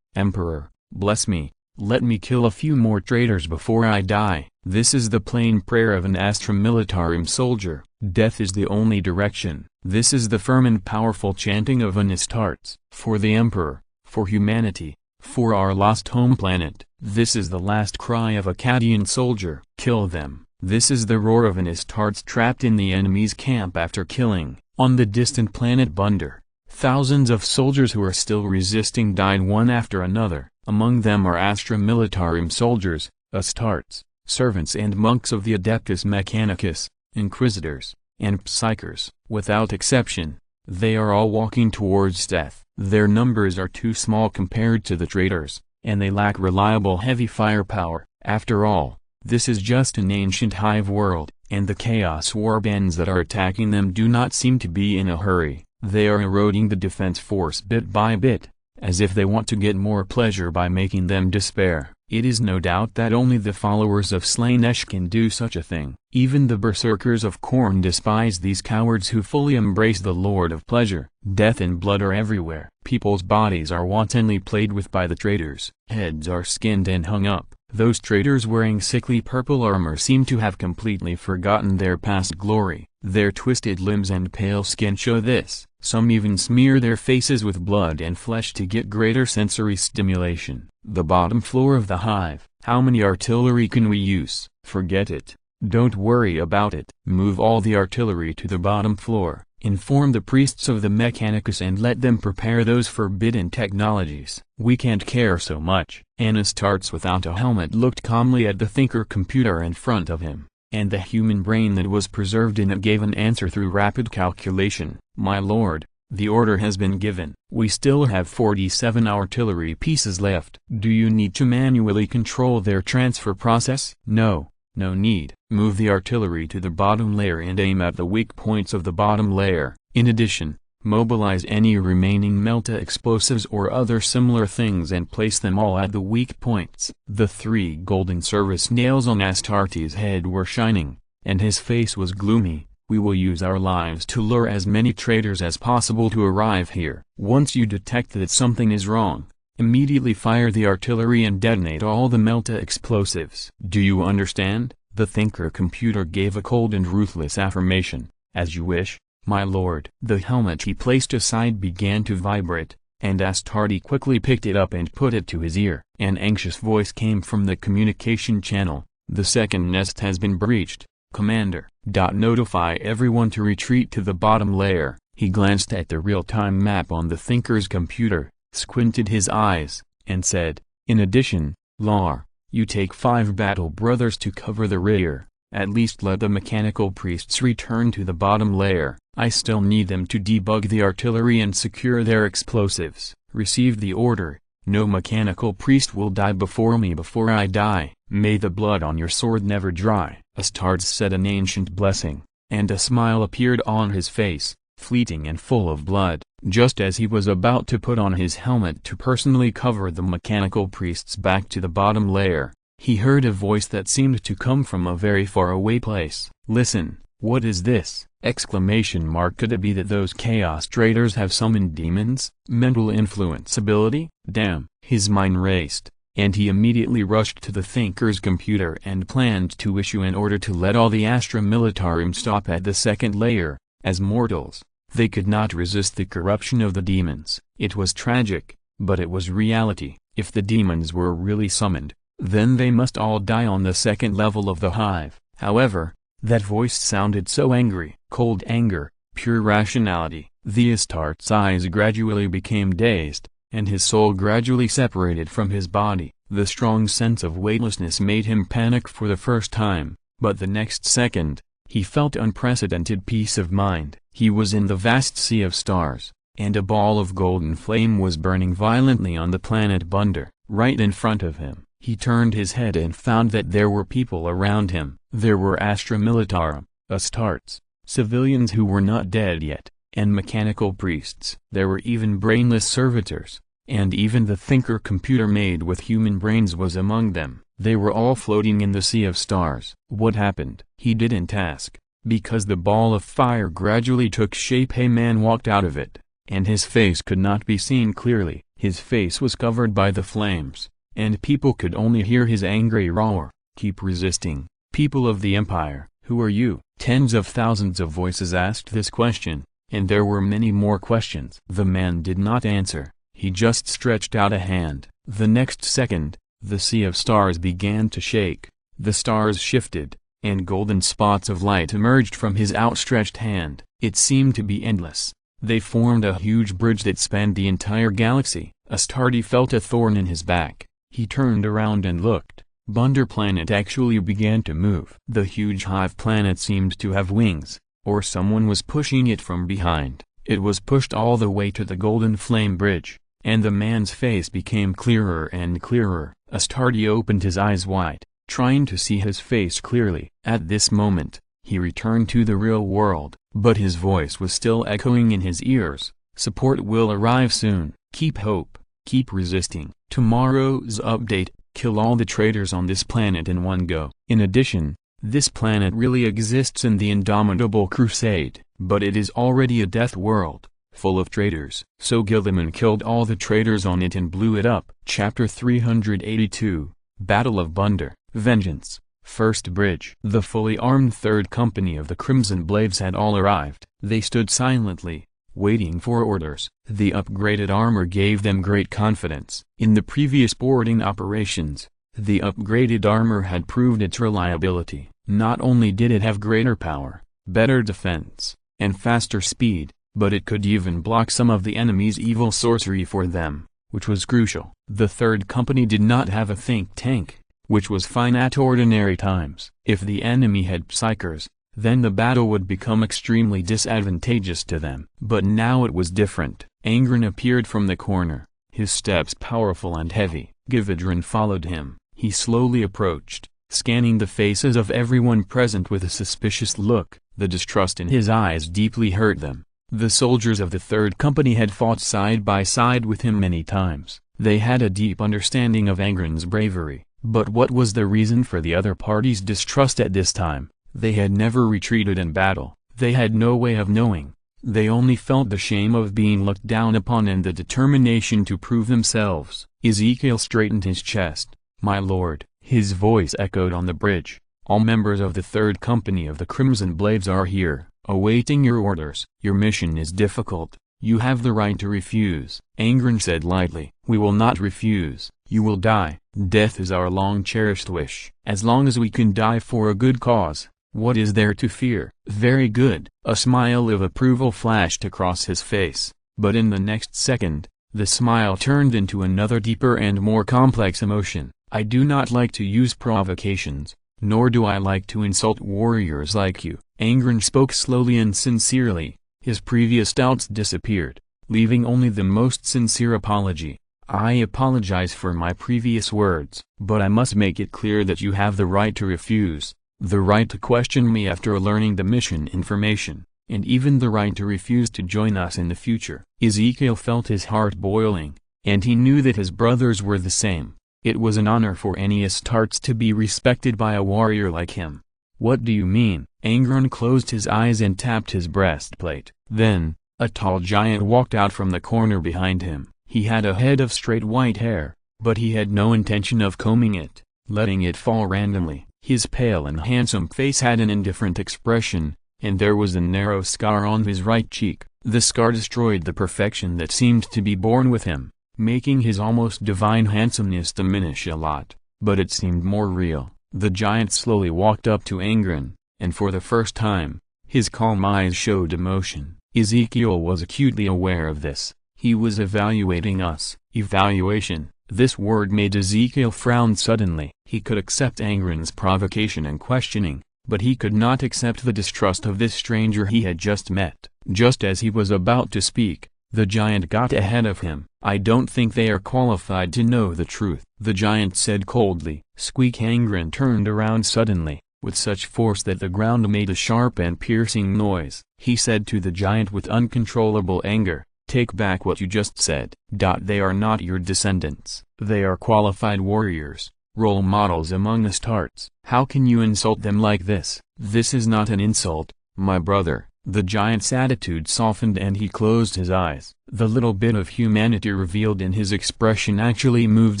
Speaker 1: "Emperor, bless me, let me kill a few more traitors before I die." This is the plain prayer of an Astra Militarum soldier. Death is the only direction. This is the firm and powerful chanting of an Astartes. For the Emperor, for humanity, for our lost home planet. This is the last cry of a Cadian soldier. Kill them. This is the roar of an Astartes trapped in the enemy's camp after killing, on the distant planet Bunder, thousands of soldiers who are still resisting died one after another. Among them are Astra Militarum soldiers, Astartes, servants and monks of the Adeptus Mechanicus, Inquisitors, and Psychers. Without exception, they are all walking towards death. Their numbers are too small compared to the traitors, and they lack reliable heavy firepower. After all, this is just an ancient hive world, and the chaos warbands that are attacking them do not seem to be in a hurry. They are eroding the defense force bit by bit, as if they want to get more pleasure by making them despair. It is no doubt that only the followers of Slaanesh can do such a thing. Even the berserkers of Khorne despise these cowards who fully embrace the Lord of Pleasure. Death and blood are everywhere. People's bodies are wantonly played with by the traitors. Heads are skinned and hung up. Those traitors wearing sickly purple armor seem to have completely forgotten their past glory. Their twisted limbs and pale skin show this. Some even smear their faces with blood and flesh to get greater sensory stimulation. The bottom floor of the hive. How many artillery can we use? Forget it. Don't worry about it. Move all the artillery to the bottom floor. Inform the priests of the Mechanicus and let them prepare those forbidden technologies. We can't care so much. An Astartes without a helmet looked calmly at the thinker computer in front of him, and the human brain that was preserved in it gave an answer through rapid calculation. "My lord, the order has been given. We still have 47 artillery pieces left. Do you need to manually control their transfer process?" "No. No need. Move the artillery to the bottom layer and aim at the weak points of the bottom layer. In addition, mobilize any remaining melta explosives or other similar things and place them all at the weak points." The 3 golden service nails on Astartes' head were shining, and his face was gloomy. "We will use our lives to lure as many traitors as possible to arrive here. Once you detect that something is wrong, immediately fire the artillery and detonate all the melta explosives. Do you understand?" The thinker computer gave a cold and ruthless affirmation. "As you wish, my lord." The helmet he placed aside began to vibrate, and Astarte quickly picked it up and put it to his ear. An anxious voice came from the communication channel. "The second nest has been breached, Commander. Notify everyone to retreat to the bottom layer." He glanced at the real-time map on the thinker's computer, squinted his eyes, and said, "In addition, Lar, you take 5 battle brothers to cover the rear. At least let the mechanical priests return to the bottom layer. I still need them to debug the artillery and secure their explosives." "Received the order. No mechanical priest will die before me before I die. May the blood on your sword never dry." Astartes said an ancient blessing, and a smile appeared on his face, fleeting and full of blood. Just as he was about to put on his helmet to personally cover the mechanical priests back to the bottom layer, he heard a voice that seemed to come from a very far away place. "Listen, what is this?" Could it be that those chaos traitors have summoned demons? Mental influence ability? Damn! His mind raced, and he immediately rushed to the thinker's computer and planned to issue an order to let all the Astra Militarum stop at the second layer. As mortals, they could not resist the corruption of the demons. It was tragic, but it was reality. If the demons were really summoned, then they must all die on the second level of the hive. However, that voice sounded so angry. Cold anger, pure rationality. The Astartes' eyes gradually became dazed, and his soul gradually separated from his body. The strong sense of weightlessness made him panic for the first time, but the next second, he felt unprecedented peace of mind. He was in the vast sea of stars, and a ball of golden flame was burning violently on the planet Bunder, right in front of him. He turned his head and found that there were people around him. There were Astra Militarum, Astartes, civilians who were not dead yet, and mechanical priests. There were even brainless servitors, and even the thinker computer made with human brains was among them. They were all floating in the sea of stars. What happened? He didn't ask, because the ball of fire gradually took shape. A man walked out of it, and his face could not be seen clearly. His face was covered by the flames, and people could only hear his angry roar. Keep resisting, people of the Empire. Who are you? Tens of thousands of voices asked this question, and there were many more questions. The man did not answer, he just stretched out a hand. The next second, the sea of stars began to shake, the stars shifted, and golden spots of light emerged from his outstretched hand. It seemed to be endless. They formed a huge bridge that spanned the entire galaxy. Astarte felt a thorn in his back. He turned around and looked. Bunder planet actually began to move. The huge hive planet seemed to have wings, or someone was pushing it from behind. It was pushed all the way to the golden flame bridge, and the man's face became clearer and clearer. Astarte opened his eyes wide, trying to see his face clearly. At this moment, he returned to the real world, but his voice was still echoing in his ears. Support will arrive soon. Keep hope, keep resisting. Tomorrow's update: kill all the traitors on this planet in one go. In addition, this planet really exists in the Indomitable Crusade, but it is already a death world, full of traitors. So Gilliman killed all the traitors on it and blew it up. Chapter 382, Battle of Bunder, Vengeance, First Bridge. The fully armed Third Company of the Crimson Blades had all arrived. They stood silently, waiting for orders. The upgraded armor gave them great confidence. In the previous boarding operations, the upgraded armor had proved its reliability. Not only did it have greater power, better defense, and faster speed, but it could even block some of the enemy's evil sorcery for them, which was crucial. The Third Company did not have a think tank, which was fine at ordinary times. If the enemy had psychers, then the battle would become extremely disadvantageous to them. But now it was different. Angren appeared from the corner, his steps powerful and heavy. Gividron followed him. He slowly approached, scanning the faces of everyone present with a suspicious look. The distrust in his eyes deeply hurt them. The soldiers of the Third Company had fought side by side with him many times. They had a deep understanding of Angren's bravery. But what was the reason for the other party's distrust at this time? They had never retreated in battle. They had no way of knowing. They only felt the shame of being looked down upon and the determination to prove themselves. Ezekiel straightened his chest. "My lord," his voice echoed on the bridge. "All members of the Third Company of the Crimson Blades are here, awaiting your orders. Your mission is difficult. You have the right to refuse." Angren said lightly, "We will not refuse. You will die. Death is our long-cherished wish. As long as we can die for a good cause, what is there to fear?" "Very good." A smile of approval flashed across his face, but in the next second, the smile turned into another deeper and more complex emotion. "I do not like to use provocations, nor do I like to insult warriors like you." Angren spoke slowly and sincerely. His previous doubts disappeared, leaving only the most sincere apology. "I apologize for my previous words, but I must make it clear that you have the right to refuse, the right to question me after learning the mission information, and even the right to refuse to join us in the future." Ezekiel felt his heart boiling, and he knew that his brothers were the same. It was an honor for any Astartes to be respected by a warrior like him. "What do you mean?" Angren closed his eyes and tapped his breastplate. Then, a tall giant walked out from the corner behind him. He had a head of straight white hair, but he had no intention of combing it, letting it fall randomly. His pale and handsome face had an indifferent expression, and there was a narrow scar on his right cheek. The scar destroyed the perfection that seemed to be born with him, making his almost divine handsomeness diminish a lot, but it seemed more real. The giant slowly walked up to Angren, and for the first time, his calm eyes showed emotion. Ezekiel was acutely aware of this. He was evaluating us. Evaluation. This word made Ezekiel frown suddenly. He could accept Angren's provocation and questioning, but he could not accept the distrust of this stranger he had just met. Just as he was about to speak, the giant got ahead of him. "I don't think they are qualified to know the truth," the giant said coldly. Squeak! Angren turned around suddenly, with such force that the ground made a sharp and piercing noise. He said to the giant with uncontrollable anger, "Take back what you just said. They are not your descendants. They are qualified warriors, role models among us tarts. How can you insult them like this?" "This is not an insult, my brother." The giant's attitude softened and he closed his eyes. The little bit of humanity revealed in his expression actually moved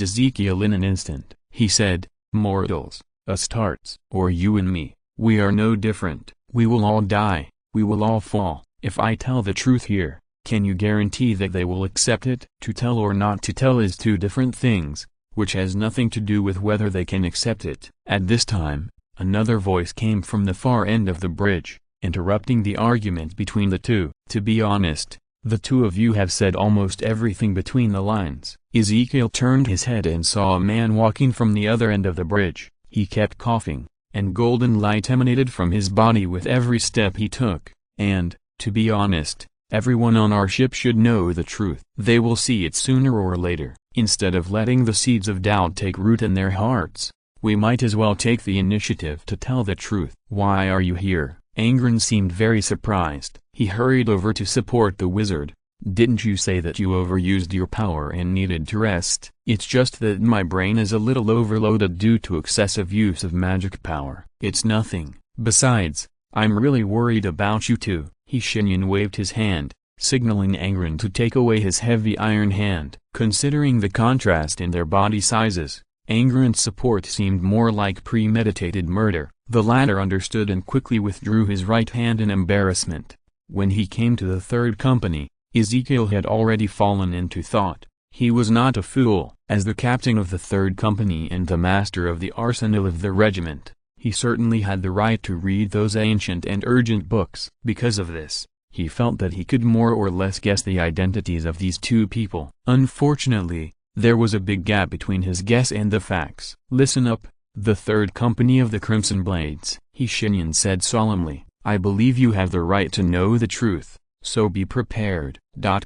Speaker 1: Ezekiel in an instant. He said, "Mortals, us tarts, or you and me, we are no different. We will all die, we will all fall. If I tell the truth here, can you guarantee that they will accept it?" To tell or not to tell is two different things, which has nothing to do with whether they can accept it. At this time, another voice came from the far end of the bridge, interrupting the argument between the two. "To be honest, the two of you have said almost everything between the lines." Ezekiel turned his head and saw a man walking from the other end of the bridge. He kept coughing, and golden light emanated from his body with every step he took. "And, to be honest, everyone on our ship should know the truth. They will see it sooner or later. Instead of letting the seeds of doubt take root in their hearts, we might as well take the initiative to tell the truth." "Why are you here?" Angren seemed very surprised. He hurried over to support the wizard. "Didn't you say that you overused your power and needed to rest?" "It's just that my brain is a little overloaded due to excessive use of magic power. It's nothing. Besides, I'm really worried about you too." Shenyan waved his hand, signaling Angren to take away his heavy iron hand. Considering the contrast in their body sizes, Angren's support seemed more like premeditated murder. The latter understood and quickly withdrew his right hand in embarrassment. When he came to the third company, Ezekiel had already fallen into thought. He was not a fool. As the captain of the third company and the master of the arsenal of the regiment, he certainly had the right to read those ancient and urgent books. Because of this, he felt that he could more or less guess the identities of these two people. Unfortunately, there was a big gap between his guess and the facts. "Listen up, the third company of the Crimson Blades," Shenyan said solemnly. "I believe you have the right to know the truth, so be prepared.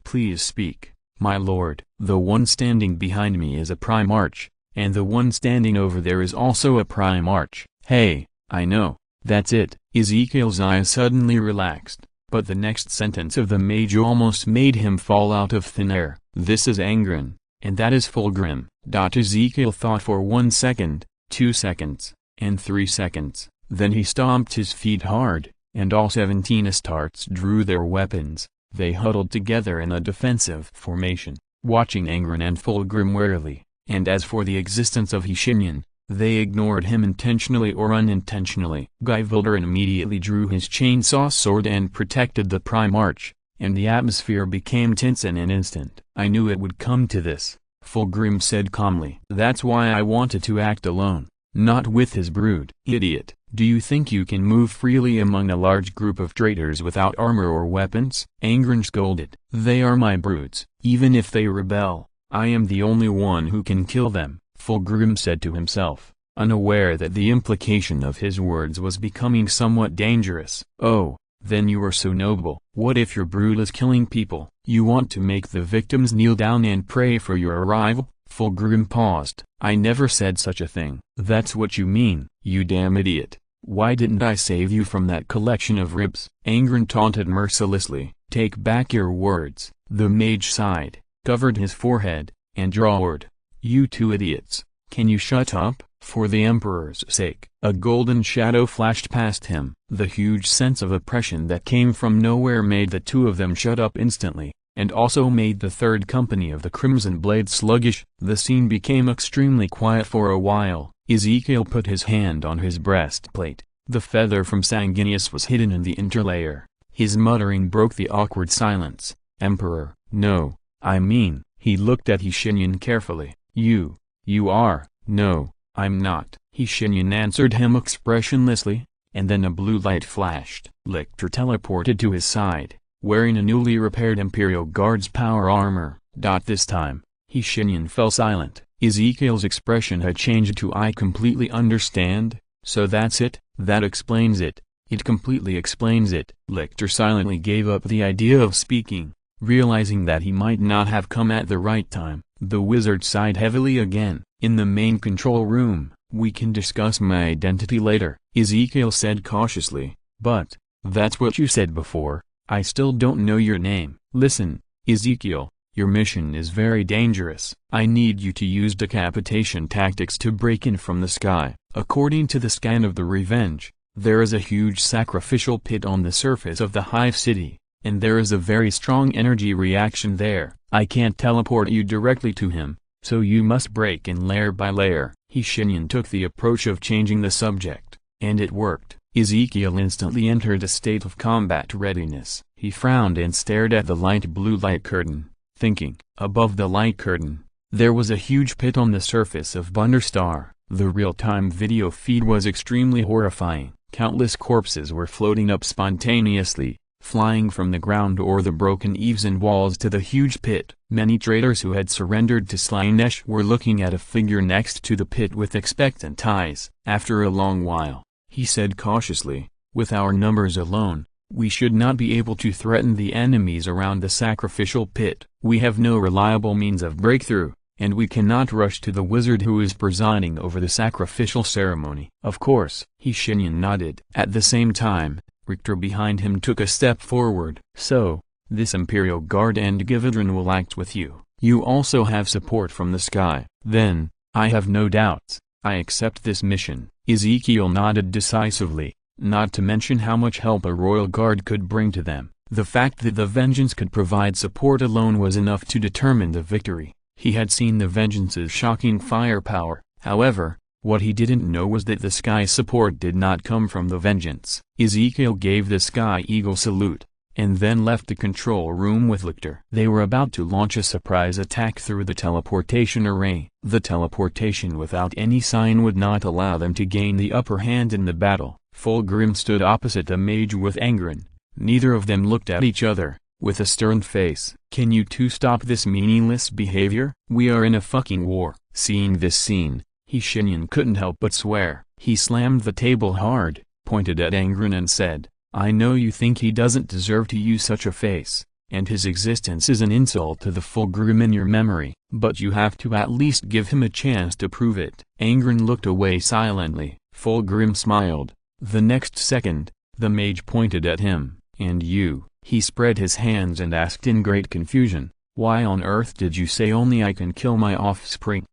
Speaker 1: Please speak, my lord." "The one standing behind me is a Primarch, and the one standing over there is also a Primarch." "Hey, I know, that's it." Ezekiel's eyes suddenly relaxed, but the next sentence of the mage almost made him fall out of thin air. "This is Angren, and that is Fulgrim." Ezekiel thought for 1 second, 2 seconds, and 3 seconds, then he stomped his feet hard, and all 17 Astartes drew their weapons. They huddled together in a defensive formation, watching Angren and Fulgrim warily, and as for the existence of Shenyan, they ignored him intentionally or unintentionally. Gaivildarin immediately drew his chainsaw sword and protected the Primarch, and the atmosphere became tense in an instant. "I knew it would come to this," Fulgrim said calmly. "That's why I wanted to act alone, not with his brood." "Idiot, do you think you can move freely among a large group of traitors without armor or weapons?" Angren scolded. "They are my broods. Even if they rebel, I am the only one who can kill them," Fulgrim said to himself, unaware that the implication of his words was becoming somewhat dangerous. "Oh, then you are so noble. What if your brood is killing people? You want to make the victims kneel down and pray for your arrival?" Fulgrim paused. "I never said such a thing." "That's what you mean, you damn idiot. Why didn't I save you from that collection of ribs?" Angren taunted mercilessly. "Take back your words." The mage sighed, covered his forehead, and roared, "You two idiots, can you shut up? For the Emperor's sake." A golden shadow flashed past him. The huge sense of oppression that came from nowhere made the two of them shut up instantly, and also made the third company of the Crimson Blade sluggish. The scene became extremely quiet for a while. Ezekiel put his hand on his breastplate. The feather from Sanguinius was hidden in the interlayer. His muttering broke the awkward silence. "Emperor, no, I mean," he looked at Shenyan carefully. You are." "No, I'm not." Shenyan answered him expressionlessly, and then a blue light flashed. Lictor teleported to his side, wearing a newly repaired Imperial Guard's power armor. This time, Shenyan fell silent. Ezekiel's expression had changed to "I completely understand, so that's it, that explains it. It completely explains it." Lictor silently gave up the idea of speaking, realizing that he might not have come at the right time. The wizard sighed heavily again. "In the main control room, we can discuss my identity later," Ezekiel said cautiously. "But, that's what you said before, I still don't know your name." "Listen, Ezekiel, your mission is very dangerous. I need you to use decapitation tactics to break in from the sky." According to the scan of the Revenge, there is a huge sacrificial pit on the surface of the Hive City, and there is a very strong energy reaction there. I can't teleport you directly to him, so you must break in layer by layer. Shenyan took the approach of changing the subject, and it worked. Ezekiel instantly entered a state of combat readiness. He frowned and stared at the light blue light curtain, thinking. Above the light curtain, there was a huge pit on the surface of Bunderstar. The real-time video feed was extremely horrifying. Countless corpses were floating up spontaneously, flying from the ground or the broken eaves and walls to the huge pit. Many traders who had surrendered to Slaanesh were looking at a figure next to the pit with expectant eyes. After a long while, he said cautiously, "With our numbers alone, we should not be able to threaten the enemies around the sacrificial pit. We have no reliable means of breakthrough, and we cannot rush to the wizard who is presiding over the sacrificial ceremony." "Of course," Shenyan nodded. At the same time, Richter behind him took a step forward. "So, this Imperial Guard and Gividron will act with you. You also have support from the sky." "Then, I have no doubts, I accept this mission." Ezekiel nodded decisively, not to mention how much help a Royal Guard could bring to them. The fact that the Vengeance could provide support alone was enough to determine the victory. He had seen the Vengeance's shocking firepower, however, what he didn't know was that the Sky's support did not come from the Vengeance. Ezekiel gave the Sky Eagle salute, and then left the control room with Lictor. They were about to launch a surprise attack through the teleportation array. The teleportation without any sign would not allow them to gain the upper hand in the battle. Fulgrim stood opposite the mage with Angren. Neither of them looked at each other, with a stern face. "Can you two stop this meaningless behavior? We are in a fucking war." Seeing this scene, Shenyan couldn't help but swear. He slammed the table hard, pointed at Angren and said, "I know you think he doesn't deserve to use such a face, and his existence is an insult to the Fulgrim in your memory, but you have to at least give him a chance to prove it." Angren looked away silently. Fulgrim smiled. The next second, the mage pointed at him. "And you?" He spread his hands and asked in great confusion, "Why on earth did you say only I can kill my offspring?"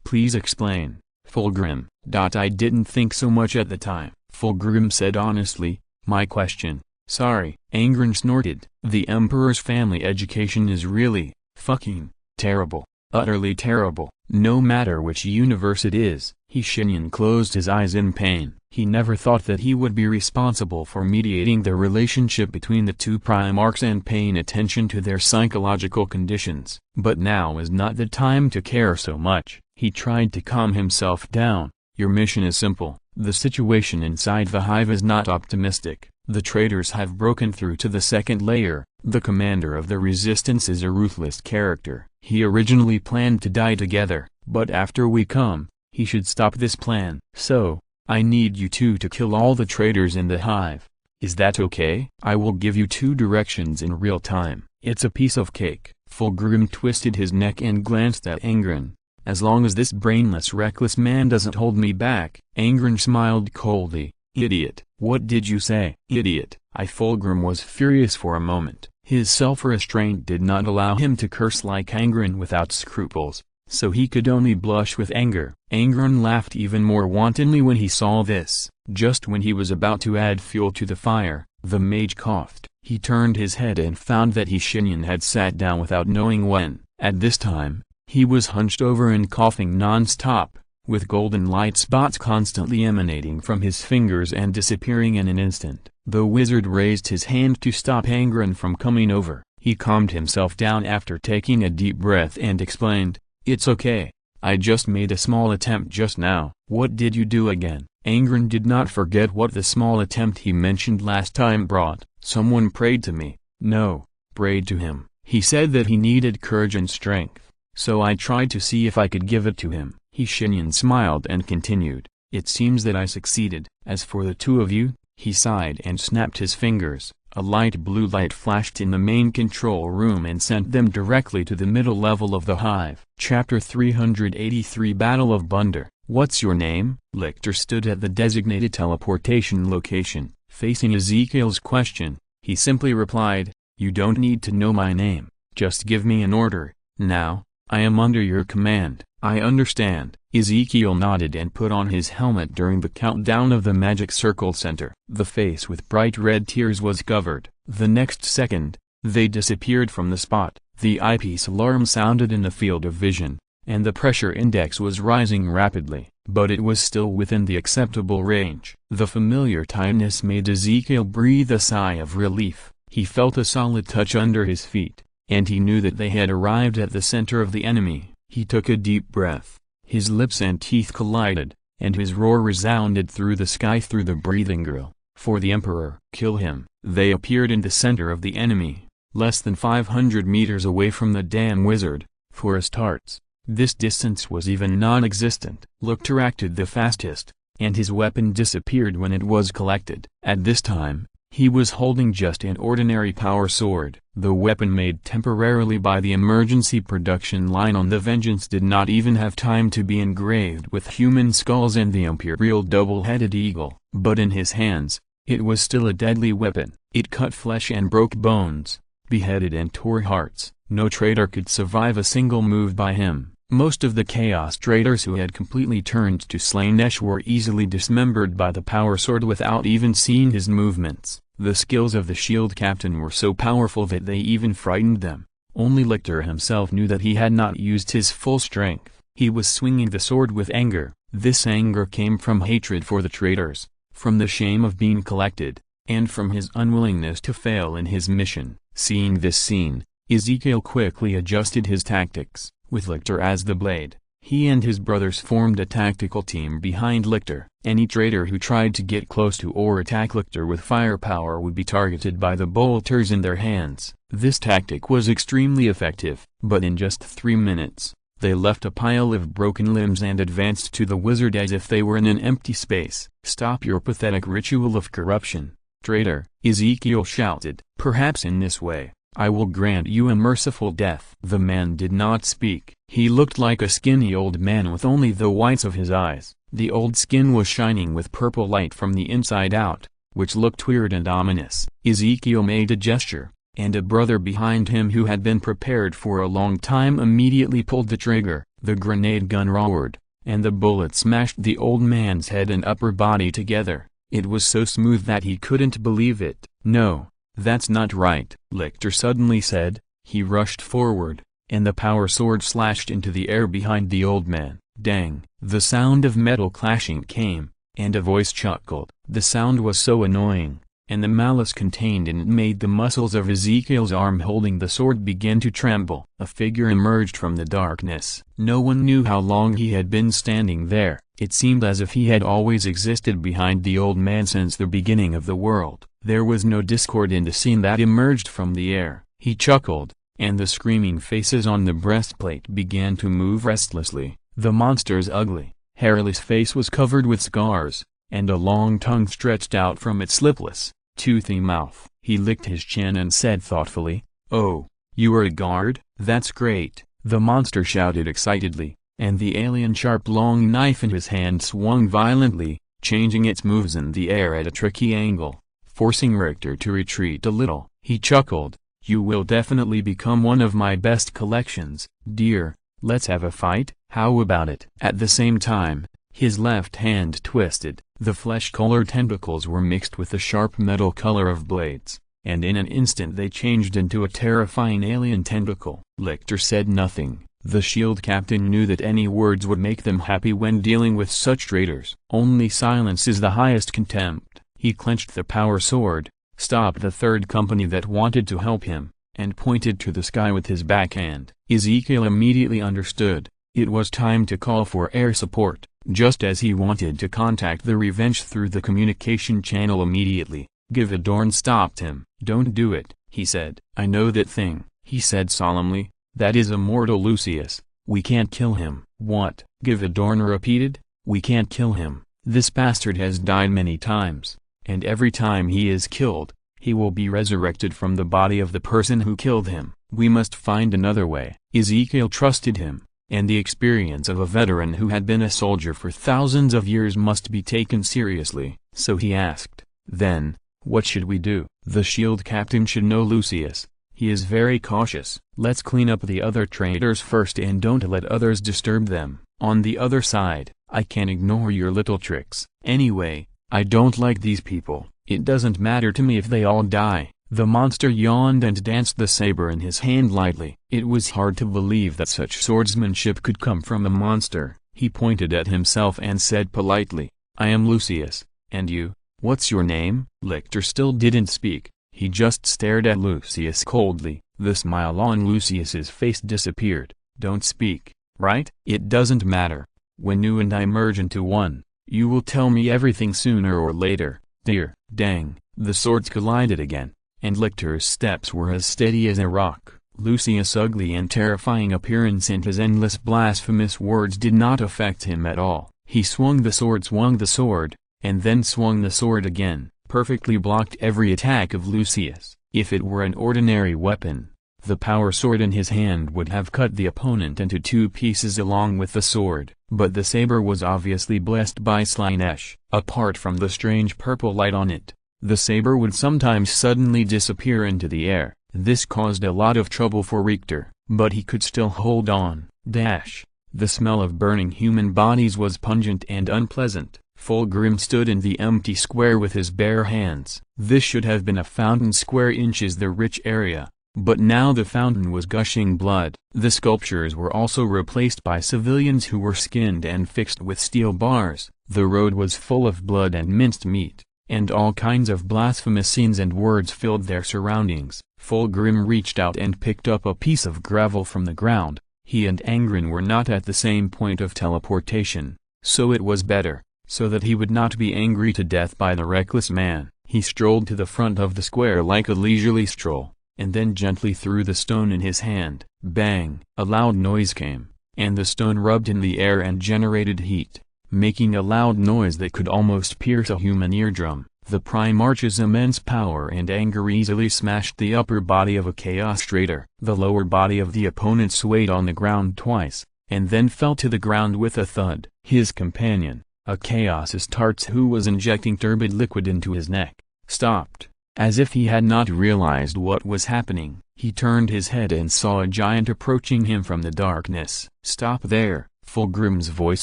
Speaker 1: Please explain." Fulgrim. "I didn't think so much at the time," Fulgrim said honestly. "My question." "Sorry." Angren snorted. "The Emperor's family education is really, fucking, terrible. Utterly terrible. No matter which universe it is." Shenyan closed his eyes in pain. He never thought that he would be responsible for mediating the relationship between the two Primarchs and paying attention to their psychological conditions. But now is not the time to care so much. He tried to calm himself down. "Your mission is simple. The situation inside the hive is not optimistic. The traitors have broken through to the second layer. The commander of the resistance is a ruthless character. He originally planned to die together, but after we come, he should stop this plan. So, I need you two to kill all the traitors in the hive. Is that okay? I will give you 2 directions in real time. It's a piece of cake." Fulgrim twisted his neck and glanced at Angren. "As long as this brainless reckless man doesn't hold me back." Angren smiled coldly. "Idiot." "What did you say?" "Idiot." Fulgrim was furious for a moment. His self-restraint did not allow him to curse like Angren without scruples, so he could only blush with anger. Angren laughed even more wantonly when he saw this. Just when he was about to add fuel to the fire, the mage coughed. He turned his head and found that Shenyan had sat down without knowing when. At this time, he was hunched over and coughing non-stop, with golden light spots constantly emanating from his fingers and disappearing in an instant. The wizard raised his hand to stop Angren from coming over. He calmed himself down after taking a deep breath and explained, "It's okay. I just made a small attempt just now." "What did you do again?" Angren did not forget what the small attempt he mentioned last time brought. "Someone prayed to me, No, prayed to him. He said that he needed courage and strength, so I tried to see if I could give it to him. Shenyan smiled and continued, it seems that I succeeded. As for the two of you, he sighed and snapped his fingers. A light blue light flashed in the main control room and sent them directly to the middle level of the hive. Chapter 383 Battle of Bunder. What's your name? Lictor stood at the designated teleportation location, facing Ezekiel's question. He simply replied, you don't need to know my name, just give me an order. Now, I am under your command. I understand. Ezekiel nodded and put on his helmet during the countdown of the magic circle center. The face with bright red tears was covered. The next second, they disappeared from the spot. The eyepiece alarm sounded in the field of vision, and the pressure index was rising rapidly, but it was still within the acceptable range. The familiar tightness made Ezekiel breathe a sigh of relief. He felt a solid touch under his feet, and he knew that they had arrived at the center of the enemy. He took a deep breath. His lips and teeth collided, and his roar resounded through the sky through the breathing grill. For the Emperor. Kill him. They appeared in the center of the enemy, less than 500 meters away from the damn wizard. For Astartes, this distance was even non-existent. Lictor acted the fastest, and his weapon disappeared when it was collected. At this time, he was holding just an ordinary power sword. The weapon made temporarily by the emergency production line on the Vengeance did not even have time to be engraved with human skulls and the imperial double-headed eagle. But in his hands, it was still a deadly weapon. It cut flesh and broke bones, beheaded and tore hearts. No traitor could survive a single move by him. Most of the Chaos traitors who had completely turned to Slaanesh were easily dismembered by the power sword without even seeing his movements. The skills of the shield captain were so powerful that they even frightened them. Only Lictor himself knew that he had not used his full strength. He was swinging the sword with anger. This anger came from hatred for the traitors, from the shame of being collected, and from his unwillingness to fail in his mission. Seeing this scene, Ezekiel quickly adjusted his tactics. With Lictor as the blade, he and his brothers formed a tactical team behind Lictor. Any traitor who tried to get close to or attack Lictor with firepower would be targeted by the bolters in their hands. This tactic was extremely effective, but in just 3 minutes, they left a pile of broken limbs and advanced to the wizard as if they were in an empty space. Stop your pathetic ritual of corruption, traitor, Ezekiel shouted. Perhaps in this way, I will grant you a merciful death. The man did not speak. He looked like a skinny old man with only the whites of his eyes. The old skin was shining with purple light from the inside out, which looked weird and ominous. Ezekiel made a gesture, and a brother behind him who had been prepared for a long time immediately pulled the trigger. The grenade gun roared, and the bullet smashed the old man's head and upper body together. It was so smooth that he couldn't believe it. No. That's not right, Lictor suddenly said. He rushed forward, and the power sword slashed into the air behind the old man. Dang! The sound of metal clashing came, and a voice chuckled. The sound was so annoying, and the malice contained in it made the muscles of Ezekiel's arm holding the sword begin to tremble. A figure emerged from the darkness. No one knew how long he had been standing there. It seemed as if he had always existed behind the old man since the beginning of the world. There was no discord in the scene that emerged from the air. He chuckled, and the screaming faces on the breastplate began to move restlessly. The monster's ugly, hairless face was covered with scars, and a long tongue stretched out from its lipless, toothy mouth. He licked his chin and said thoughtfully, "Oh, you are a guard? That's great," the monster shouted excitedly, and the alien sharp long knife in his hand swung violently, changing its moves in the air at a tricky angle, forcing Richter to retreat a little. He chuckled, "You will definitely become one of my best collections, dear. Let's have a fight? How about it?" At the same time, his left hand twisted. The flesh-colored tentacles were mixed with the sharp metal color of blades, and in an instant they changed into a terrifying alien tentacle. Lictor said nothing. The shield captain knew that any words would make them happy when dealing with such traitors. Only silence is the highest contempt. He clenched the power sword, stopped the third company that wanted to help him, and pointed to the sky with his backhand. Ezekiel immediately understood. It was time to call for air support. Just as he wanted to contact the Revenge through the communication channel immediately, Givadorn stopped him. "Don't do it," he said. "I know that thing," he said solemnly. "That is immortal Lucius. We can't kill him." "What?" Givadorn repeated. "We can't kill him. This bastard has died many times, and every time he is killed, he will be resurrected from the body of the person who killed him. We must find another way." Ezekiel trusted him, and the experience of a veteran who had been a soldier for thousands of years must be taken seriously. So he asked, "Then, what should we do?" "The shield captain should know Lucius. He is very cautious." "Let's clean up the other traitors first and don't let others disturb them. On the other side, I can ignore your little tricks. Anyway, I don't like these people. It doesn't matter to me if they all die." The monster yawned and danced the saber in his hand lightly. It was hard to believe that such swordsmanship could come from a monster. He pointed at himself and said politely, "I am Lucius, and you, what's your name?" Lictor still didn't speak. He just stared at Lucius coldly. The smile on Lucius's face disappeared. "Don't speak, right? It doesn't matter. When you and I merge into one, you will tell me everything sooner or later." Dear, dang, the swords collided again, and Lictor's steps were as steady as a rock. Lucius' ugly and terrifying appearance and his endless blasphemous words did not affect him at all. He swung the sword, and then swung the sword again, perfectly blocked every attack of Lucius. If it were an ordinary weapon, the power sword in his hand would have cut the opponent into two pieces along with the sword, but the saber was obviously blessed by Slaanesh. Apart from the strange purple light on it, the saber would sometimes suddenly disappear into the air. This caused a lot of trouble for Richter, but he could still hold on. The smell of burning human bodies was pungent and unpleasant. Fulgrim stood in the empty square with his bare hands. This should have been a fountain square inches the rich area, but now the fountain was gushing blood. The sculptures were also replaced by civilians who were skinned and fixed with steel bars. The road was full of blood and minced meat, and all kinds of blasphemous scenes and words filled their surroundings. Fulgrim reached out and picked up a piece of gravel from the ground. He and Angren were not at the same point of teleportation, so it was better, so that he would not be angry to death by the reckless man. He strolled to the front of the square like a leisurely stroll, and then gently threw the stone in his hand. Bang! A loud noise came, and the stone rubbed in the air and generated heat, making a loud noise that could almost pierce a human eardrum. The Primarch's immense power and anger easily smashed the upper body of a Chaos Traitor. The lower body of the opponent swayed on the ground twice, and then fell to the ground with a thud. His companion, a Chaos Astartes who was injecting turbid liquid into his neck, stopped, as if he had not realized what was happening. He turned his head and saw a giant approaching him from the darkness. "Stop there!" Fulgrim's voice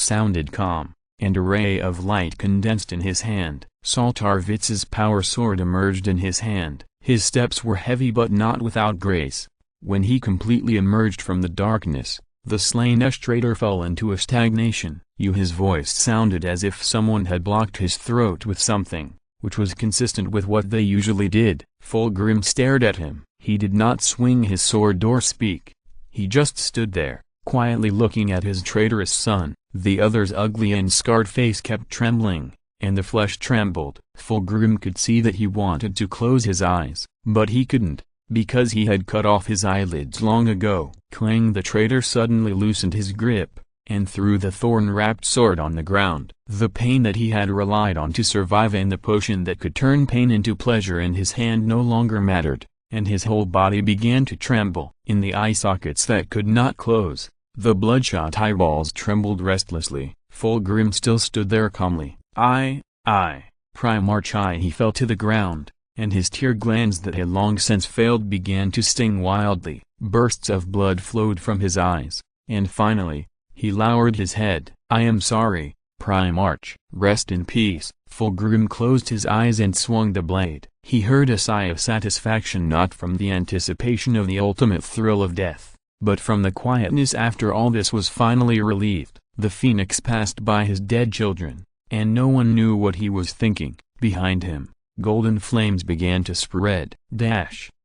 Speaker 1: sounded calm, and a ray of light condensed in his hand. Saltarvitz's power sword emerged in his hand. His steps were heavy but not without grace. When he completely emerged from the darkness, the Slaanesh traitor fell into a stagnation. His voice sounded as if someone had blocked his throat with something, which was consistent with what they usually did. Fulgrim stared at him. He did not swing his sword or speak. He just stood there, quietly looking at his traitorous son. The other's ugly and scarred face kept trembling, and the flesh trembled. Fulgrim could see that he wanted to close his eyes, but he couldn't, because he had cut off his eyelids long ago. Clang! The traitor suddenly loosened his grip, and threw the thorn-wrapped sword on the ground. The pain that he had relied on to survive and the potion that could turn pain into pleasure in his hand no longer mattered, and his whole body began to tremble. In the eye sockets that could not close, the bloodshot eyeballs trembled restlessly. Fulgrim still stood there calmly. Primarch. He fell to the ground, and his tear glands that had long since failed began to sting wildly. Bursts of blood flowed from his eyes, and finally, he lowered his head. "I am sorry, Primarch." "Rest in peace." Fulgrim closed his eyes and swung the blade. He heard a sigh of satisfaction, not from the anticipation of the ultimate thrill of death, but from the quietness after all this was finally relieved. The phoenix passed by his dead children, and no one knew what he was thinking. Behind him, golden flames began to spread.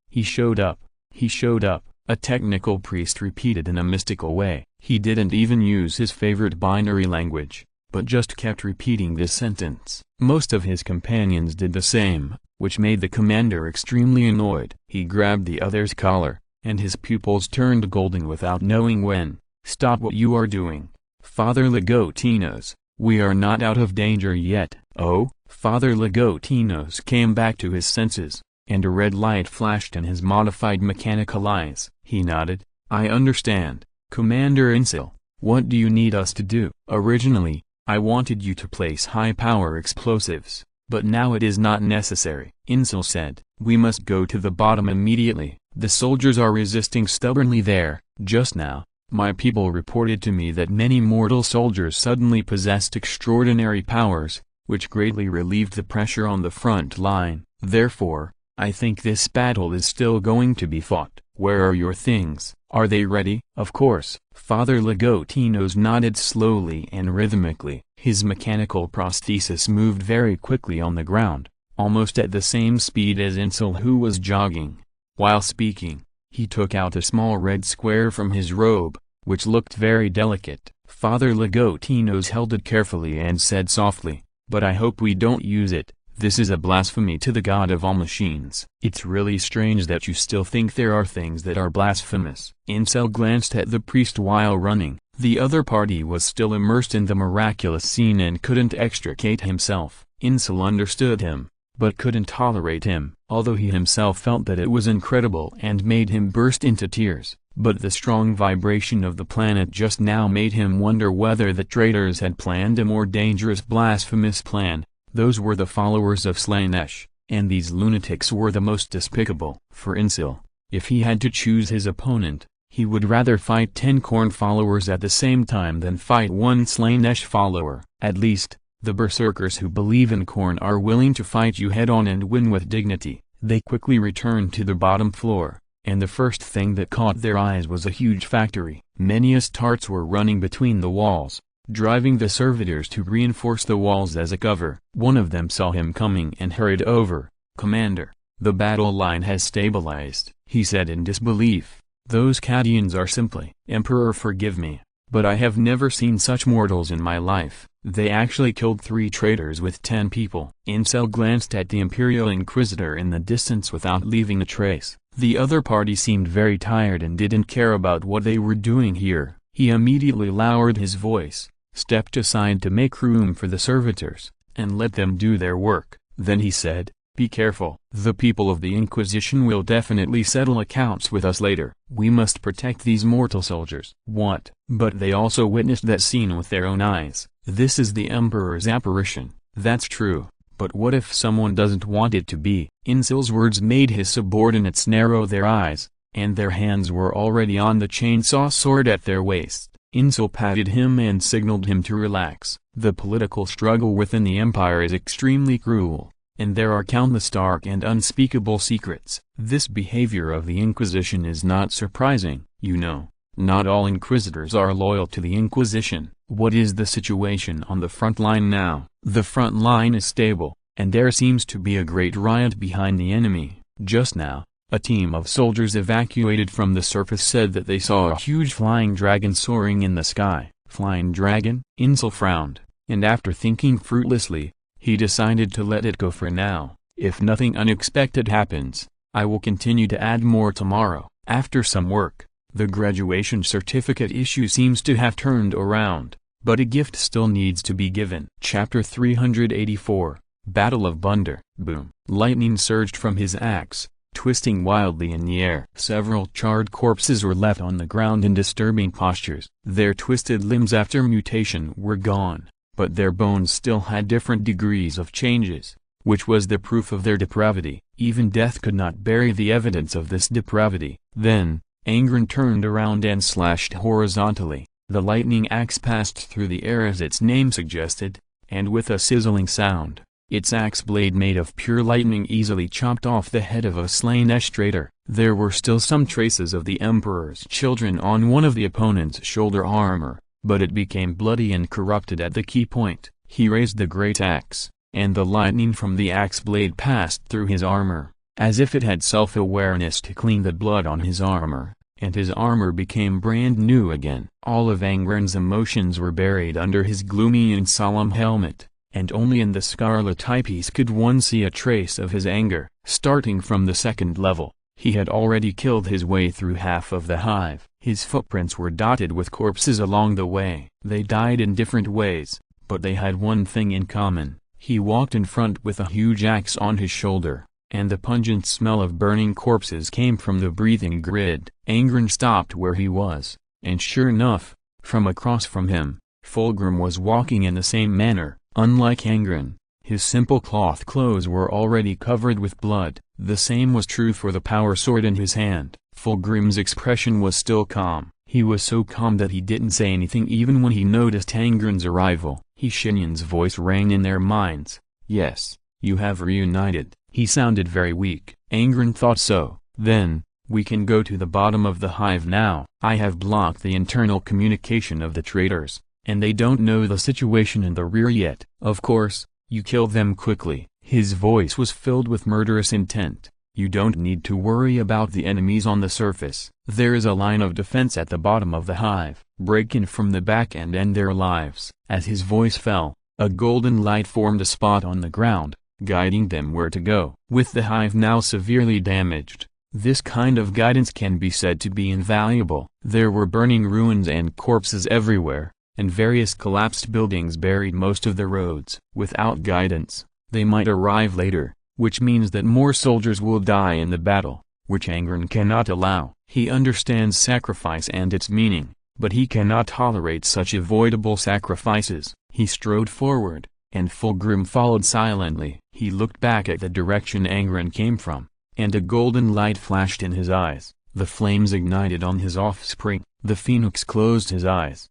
Speaker 1: He showed up. He showed up, a technical priest repeated in a mystical way. He didn't even use his favorite binary language, but just kept repeating this sentence. Most of his companions did the same. which made the commander extremely annoyed. He grabbed the other's collar, and his pupils turned golden without knowing when. "Stop what you are doing, Father Ligotinos. We are not out of danger yet." "Oh?" Father Ligotinos came back to his senses, and a red light flashed in his modified mechanical eyes. He nodded. "I understand, Commander Insil. What do you need us to do?" "Originally, I wanted you to place high-power explosives, but now it is not necessary," Insil said. "We must go to the bottom immediately. The soldiers are resisting stubbornly there. Just now, my people reported to me that many mortal soldiers suddenly possessed extraordinary powers, which greatly relieved the pressure on the front line. Therefore, I think this battle is still going to be fought. Where are your things? Are they ready?" "Of course." Father Ligotinos nodded slowly and rhythmically. His mechanical prosthesis moved very quickly on the ground, almost at the same speed as Insil, who was jogging. While speaking, he took out a small red square from his robe, which looked very delicate. Father Ligotinos held it carefully and said softly, "But I hope we don't use it. This is a blasphemy to the God of all machines." "It's really strange that you still think there are things that are blasphemous." Insil glanced at the priest while running. The other party was still immersed in the miraculous scene and couldn't extricate himself. Insil understood him, but couldn't tolerate him, although he himself felt that it was incredible and made him burst into tears. But the strong vibration of the planet just now made him wonder whether the traitors had planned a more dangerous blasphemous plan. Those were the followers of Slaanesh, and these lunatics were the most despicable. For Insil, if he had to choose his opponent, he would rather fight 10 Khorne followers at the same time than fight one Slaanesh follower. At least, the berserkers who believe in Khorne are willing to fight you head-on and win with dignity. They quickly returned to the bottom floor, and the first thing that caught their eyes was a huge factory. Many Astartes were running between the walls, driving the servitors to reinforce the walls as a cover. One of them saw him coming and hurried over. "Commander, the battle line has stabilized," he said in disbelief. "Those Cadians are simply—" "Emperor, forgive me, but I have never seen such mortals in my life. They actually killed 3 traitors with 10 people." Insil glanced at the Imperial Inquisitor in the distance without leaving a trace. The other party seemed very tired and didn't care about what they were doing here. He immediately lowered his voice, stepped aside to make room for the servitors, and let them do their work. Then he said, "Be careful. The people of the Inquisition will definitely settle accounts with us later. We must protect these mortal soldiers." "What?" "But they also witnessed that scene with their own eyes. This is the Emperor's apparition." "That's true, but what if someone doesn't want it to be?" Insil's words made his subordinates narrow their eyes, and their hands were already on the chainsaw sword at their waist. Insil patted him and signaled him to relax. "The political struggle within the Empire is extremely cruel, and there are countless dark and unspeakable secrets. This behavior of the Inquisition is not surprising. You know, not all Inquisitors are loyal to the Inquisition." "What is the situation on the front line now?" "The front line is stable, and there seems to be a great riot behind the enemy. Just now, a team of soldiers evacuated from the surface said that they saw a huge flying dragon soaring in the sky." "Flying dragon?" Insil frowned, and after thinking fruitlessly, he decided to let it go for now. "If nothing unexpected happens, I will continue to add more tomorrow." After some work, the graduation certificate issue seems to have turned around, but a gift still needs to be given. Chapter 384, Battle of Bunder. Boom. Lightning surged from his axe, twisting wildly in the air. Several charred corpses were left on the ground in disturbing postures. Their twisted limbs after mutation were gone, but their bones still had different degrees of changes, which was the proof of their depravity. Even death could not bury the evidence of this depravity. Then, Angron turned around and slashed horizontally. The lightning axe passed through the air as its name suggested, and with a sizzling sound, its axe blade made of pure lightning easily chopped off the head of a Slaanesh traitor. There were still some traces of the Emperor's children on one of the opponent's shoulder armor, but it became bloody and corrupted at the key point. He raised the great axe, and the lightning from the axe blade passed through his armor, as if it had self-awareness to clean the blood on his armor, and his armor became brand new again. All of Angron's emotions were buried under his gloomy and solemn helmet, and only in the scarlet eyepiece could one see a trace of his anger. Starting from the second level, he had already killed his way through half of the hive. His footprints were dotted with corpses along the way. They died in different ways, but they had one thing in common. He walked in front with a huge axe on his shoulder, and the pungent smell of burning corpses came from the breathing grid. Angren stopped where he was, and sure enough, from across from him, Fulgrim was walking in the same manner. Unlike Angren, his simple cloth clothes were already covered with blood. The same was true for the power sword in his hand. Fulgrim's expression was still calm. He was so calm that he didn't say anything even when he noticed Angren's arrival. Shenyan's voice rang in their minds. "Yes, you have reunited." He sounded very weak. Angren thought so. "Then, we can go to the bottom of the hive now. I have blocked the internal communication of the traitors, and they don't know the situation in the rear yet. Of course, you kill them quickly." His voice was filled with murderous intent. "You don't need to worry about the enemies on the surface. There is a line of defense at the bottom of the hive. Break in from the back and end their lives." As his voice fell, a golden light formed a spot on the ground, guiding them where to go. With the hive now severely damaged, this kind of guidance can be said to be invaluable. There were burning ruins and corpses everywhere, and various collapsed buildings buried most of the roads. Without guidance, they might arrive later, which means that more soldiers will die in the battle, which Angren cannot allow. He understands sacrifice and its meaning, but he cannot tolerate such avoidable sacrifices. He strode forward, and Fulgrim followed silently. He looked back at the direction Angren came from, and a golden light flashed in his eyes. The flames ignited on his offspring. The phoenix closed his eyes.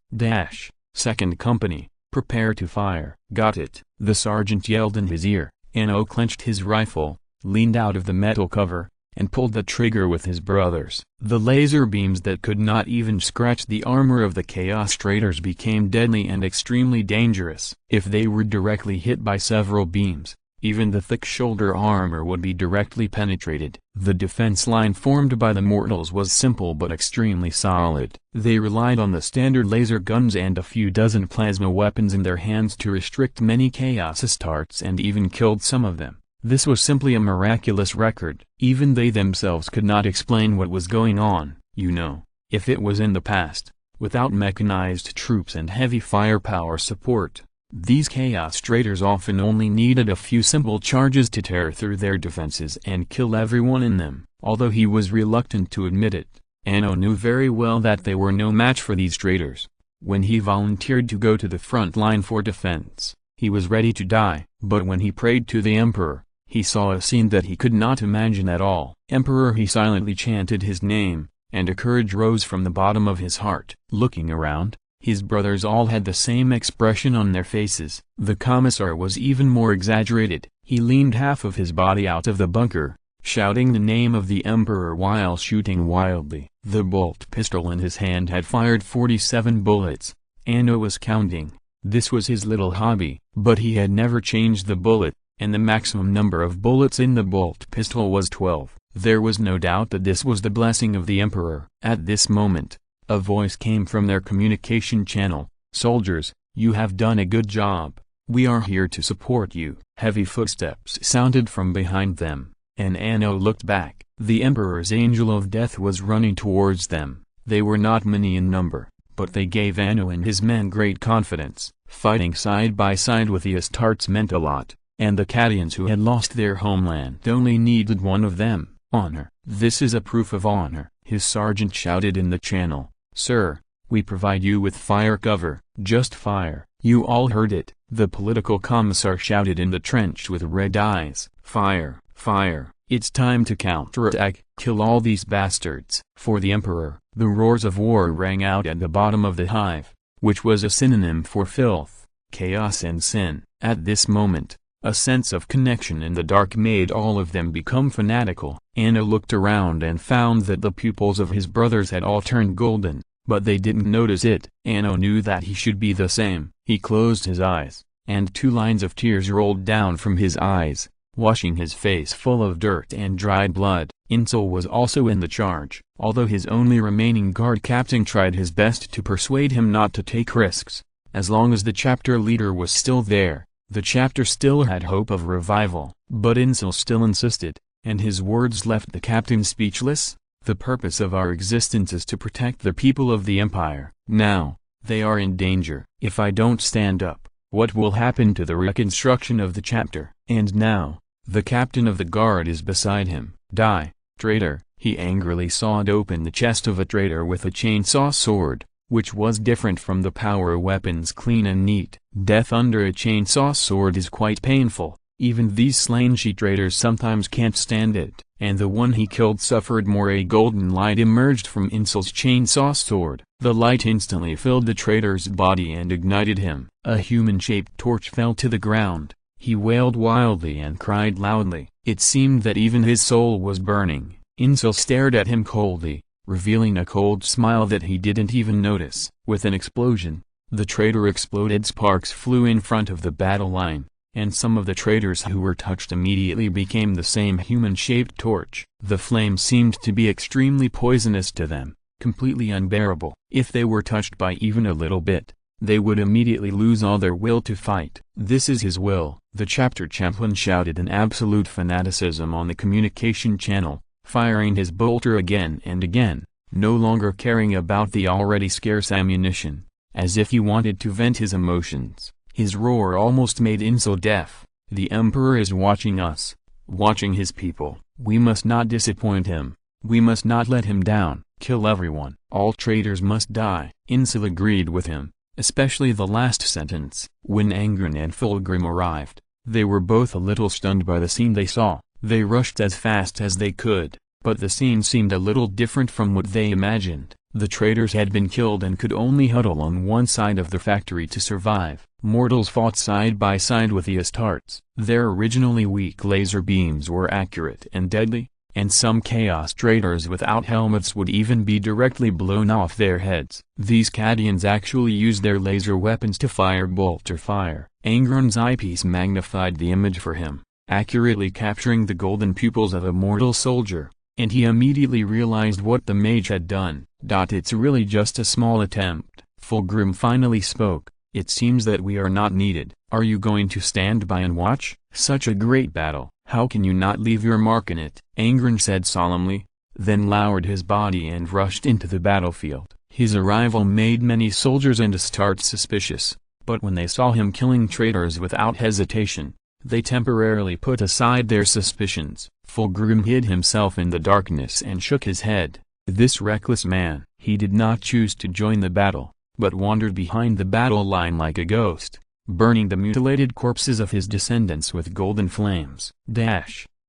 Speaker 1: "Second company, prepare to fire." "Got it," the sergeant yelled in his ear. Anno clenched his rifle, leaned out of the metal cover, and pulled the trigger with his brothers. The laser beams that could not even scratch the armor of the Chaos Traitors became deadly and extremely dangerous. If they were directly hit by several beams, even the thick shoulder armor would be directly penetrated. The defense line formed by the mortals was simple but extremely solid. They relied on the standard laser guns and a few dozen plasma weapons in their hands to restrict many Chaos Astartes and even killed some of them. This was simply a miraculous record. Even they themselves could not explain what was going on. If it was in the past, without mechanized troops and heavy firepower support, these Chaos Traitors often only needed a few simple charges to tear through their defenses and kill everyone in them. Although he was reluctant to admit it, Anno knew very well that they were no match for these traitors. When he volunteered to go to the front line for defense, he was ready to die. But when he prayed to the Emperor, he saw a scene that he could not imagine at all. "Emperor," he silently chanted his name, and a courage rose from the bottom of his heart. Looking around, his brothers all had the same expression on their faces. The commissar was even more exaggerated. He leaned half of his body out of the bunker, shouting the name of the Emperor while shooting wildly. The bolt pistol in his hand had fired 47 bullets. Anno was counting. This was his little hobby, but he had never changed the bullet, and the maximum number of bullets in the bolt pistol was 12. There was no doubt that this was the blessing of the Emperor. At this moment, a voice came from their communication channel. "Soldiers, you have done a good job. We are here to support you." Heavy footsteps sounded from behind them, and Anno looked back. The Emperor's Angel of Death was running towards them. They were not many in number, but they gave Anno and his men great confidence. Fighting side by side with the Astartes meant a lot, and the Cadians who had lost their homeland only needed one of them: honor. "This is a proof of honor," his sergeant shouted in the channel. "Sir, we provide you with fire cover. Just fire." You all heard it. The political commissar shouted in the trench with red eyes. "Fire, fire, it's time to counterattack. Kill all these bastards." For the Emperor, the roars of war rang out at the bottom of the hive, which was a synonym for filth, chaos and sin. At this moment, a sense of connection in the dark made all of them become fanatical. Anno looked around and found that the pupils of his brothers had all turned golden, but they didn't notice it. Anno knew that he should be the same. He closed his eyes, and 2 lines of tears rolled down from his eyes, washing his face full of dirt and dried blood. Insel was also in the charge. Although his only remaining guard captain tried his best to persuade him not to take risks, as long as the chapter leader was still there, The chapter still had hope of revival, but Insul still insisted, and his words left the captain speechless. The purpose of our existence is to protect the people of the Empire. Now, they are in danger. If I don't stand up, what will happen to the reconstruction of the chapter? And now, the captain of the guard is beside him. Die, traitor! He angrily sawed open the chest of a traitor with a chainsaw sword, which was different from the power weapons, clean and neat. Death under a chainsaw sword is quite painful. Even these slain she-traitors sometimes can't stand it, and the one he killed suffered more. A golden light emerged from Insul's chainsaw sword. The light instantly filled the traitor's body and ignited him. A human-shaped torch fell to the ground. He wailed wildly and cried loudly. It seemed that even his soul was burning. Insul stared at him coldly, revealing a cold smile that he didn't even notice. With an explosion, the traitor exploded. Sparks flew in front of the battle line, and some of the traitors who were touched immediately became the same human-shaped torch. The flame seemed to be extremely poisonous to them, completely unbearable. If they were touched by even a little bit, they would immediately lose all their will to fight. This is his will, the chapter chaplain shouted in absolute fanaticism on the communication channel, firing his bolter again and again, no longer caring about the already scarce ammunition, as if he wanted to vent his emotions. His roar almost made Insul deaf. The Emperor is watching us, watching his people. We must not disappoint him. We must not let him down. Kill everyone. All traitors must die. Insul agreed with him, especially the last sentence. When Angren and Fulgrim arrived, they were both a little stunned by the scene they saw. They rushed as fast as they could, but the scene seemed a little different from what they imagined. The traitors had been killed and could only huddle on one side of the factory to survive. Mortals fought side by side with the Astartes. Their originally weak laser beams were accurate and deadly, and some chaos traitors without helmets would even be directly blown off their heads. These Cadians actually used their laser weapons to fire bolter fire. Angren's eyepiece magnified the image for him, accurately capturing the golden pupils of a mortal soldier, and he immediately realized what the mage had done. It's really just a small attempt. Fulgrim finally spoke. It seems that we are not needed. Are you going to stand by and watch? Such a great battle. How can you not leave your mark in it? Angren said solemnly, then lowered his body and rushed into the battlefield. His arrival made many soldiers and Astartes suspicious, but when they saw him killing traitors without hesitation, they temporarily put aside their suspicions. Fulgrim hid himself in the darkness and shook his head. This reckless man, he did not choose to join the battle, but wandered behind the battle line like a ghost, burning the mutilated corpses of his descendants with golden flames.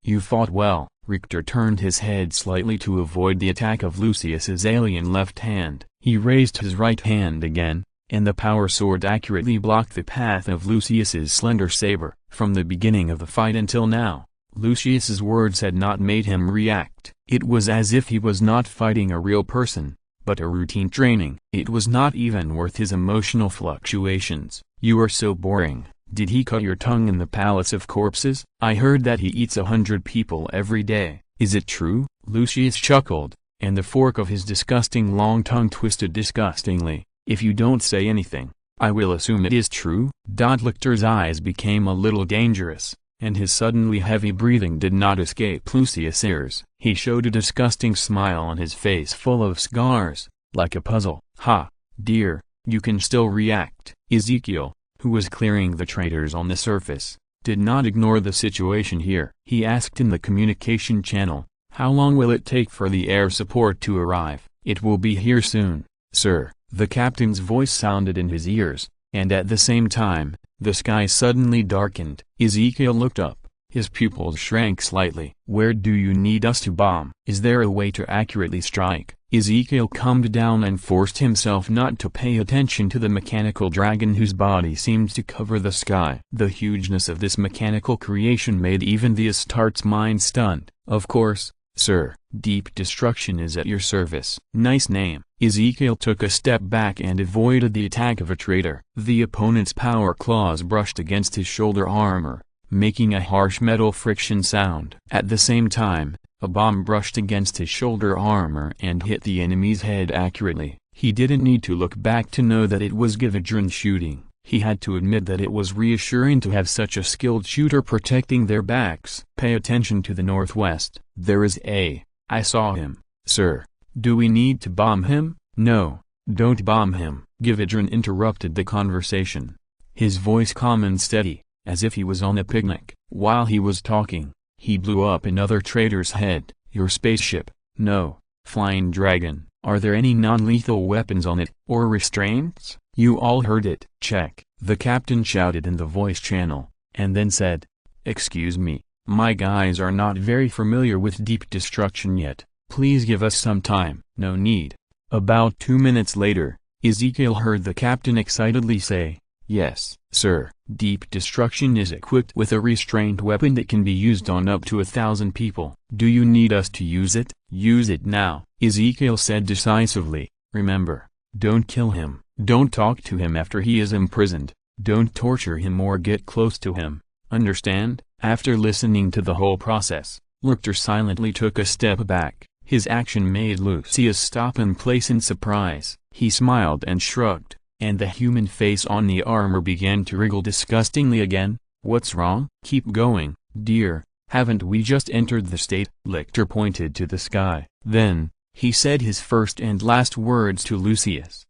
Speaker 1: You fought well. Richter turned his head slightly to avoid the attack of Lucius's alien left hand. He raised his right hand again, and the power sword accurately blocked the path of Lucius's slender saber. From the beginning of the fight until now, Lucius's words had not made him react. It was as if he was not fighting a real person, but a routine training. It was not even worth his emotional fluctuations. You are so boring. Did he cut your tongue in the Palace of Corpses? I heard that he eats 100 people every day. Is it true? Lucius chuckled, and the fork of his disgusting long tongue twisted disgustingly. If you don't say anything, I will assume it is true. Lichter's eyes became a little dangerous, and his suddenly heavy breathing did not escape Lucius' ears. He showed a disgusting smile on his face full of scars, like a puzzle. Ha, dear, you can still react. Ezekiel, who was clearing the traitors on the surface, did not ignore the situation here. He asked in the communication channel, how long will it take for the air support to arrive? It will be here soon, sir. The captain's voice sounded in his ears, and at the same time, the sky suddenly darkened. Ezekiel looked up. His pupils shrank slightly. Where do you need us to bomb? Is there a way to accurately strike? Ezekiel calmed down and forced himself not to pay attention to the mechanical dragon whose body seemed to cover the sky. The hugeness of this mechanical creation made even the Astartes' mind stunned. Of course, sir, deep destruction is at your service. Nice name. Ezekiel took a step back and avoided the attack of a traitor. The opponent's power claws brushed against his shoulder armor, making a harsh metal friction sound. At the same time, a bomb brushed against his shoulder armor and hit the enemy's head accurately. He didn't need to look back to know that it was Givadron shooting. He had to admit that it was reassuring to have such a skilled shooter protecting their backs. Pay attention to the northwest. There is I saw him, sir. Do we need to bomb him? No, don't bomb him. Givadran interrupted the conversation. His voice calm and steady, as if he was on a picnic. While he was talking, he blew up another traitor's head. Your spaceship? No. Flying dragon. Are there any non-lethal weapons on it, or restraints? You all heard it. Check. The captain shouted in the voice channel, and then said, excuse me, my guys are not very familiar with deep destruction yet. Please give us some time. No need. About 2 minutes later, Ezekiel heard the captain excitedly say, yes, sir. Deep destruction is equipped with a restraint weapon that can be used on up to 1,000 people. Do you need us to use it? Use it now, Ezekiel said decisively. Remember, don't kill him. Don't talk to him after he is imprisoned. Don't torture him or get close to him. Understand? After listening to the whole process, Lecter silently took a step back. His action made Lucius stop in place in surprise. He smiled and shrugged, and the human face on the armor began to wriggle disgustingly again. What's wrong? Keep going, dear. Haven't we just entered the state? Lecter pointed to the sky. Then, he said his first and last words to Lucius.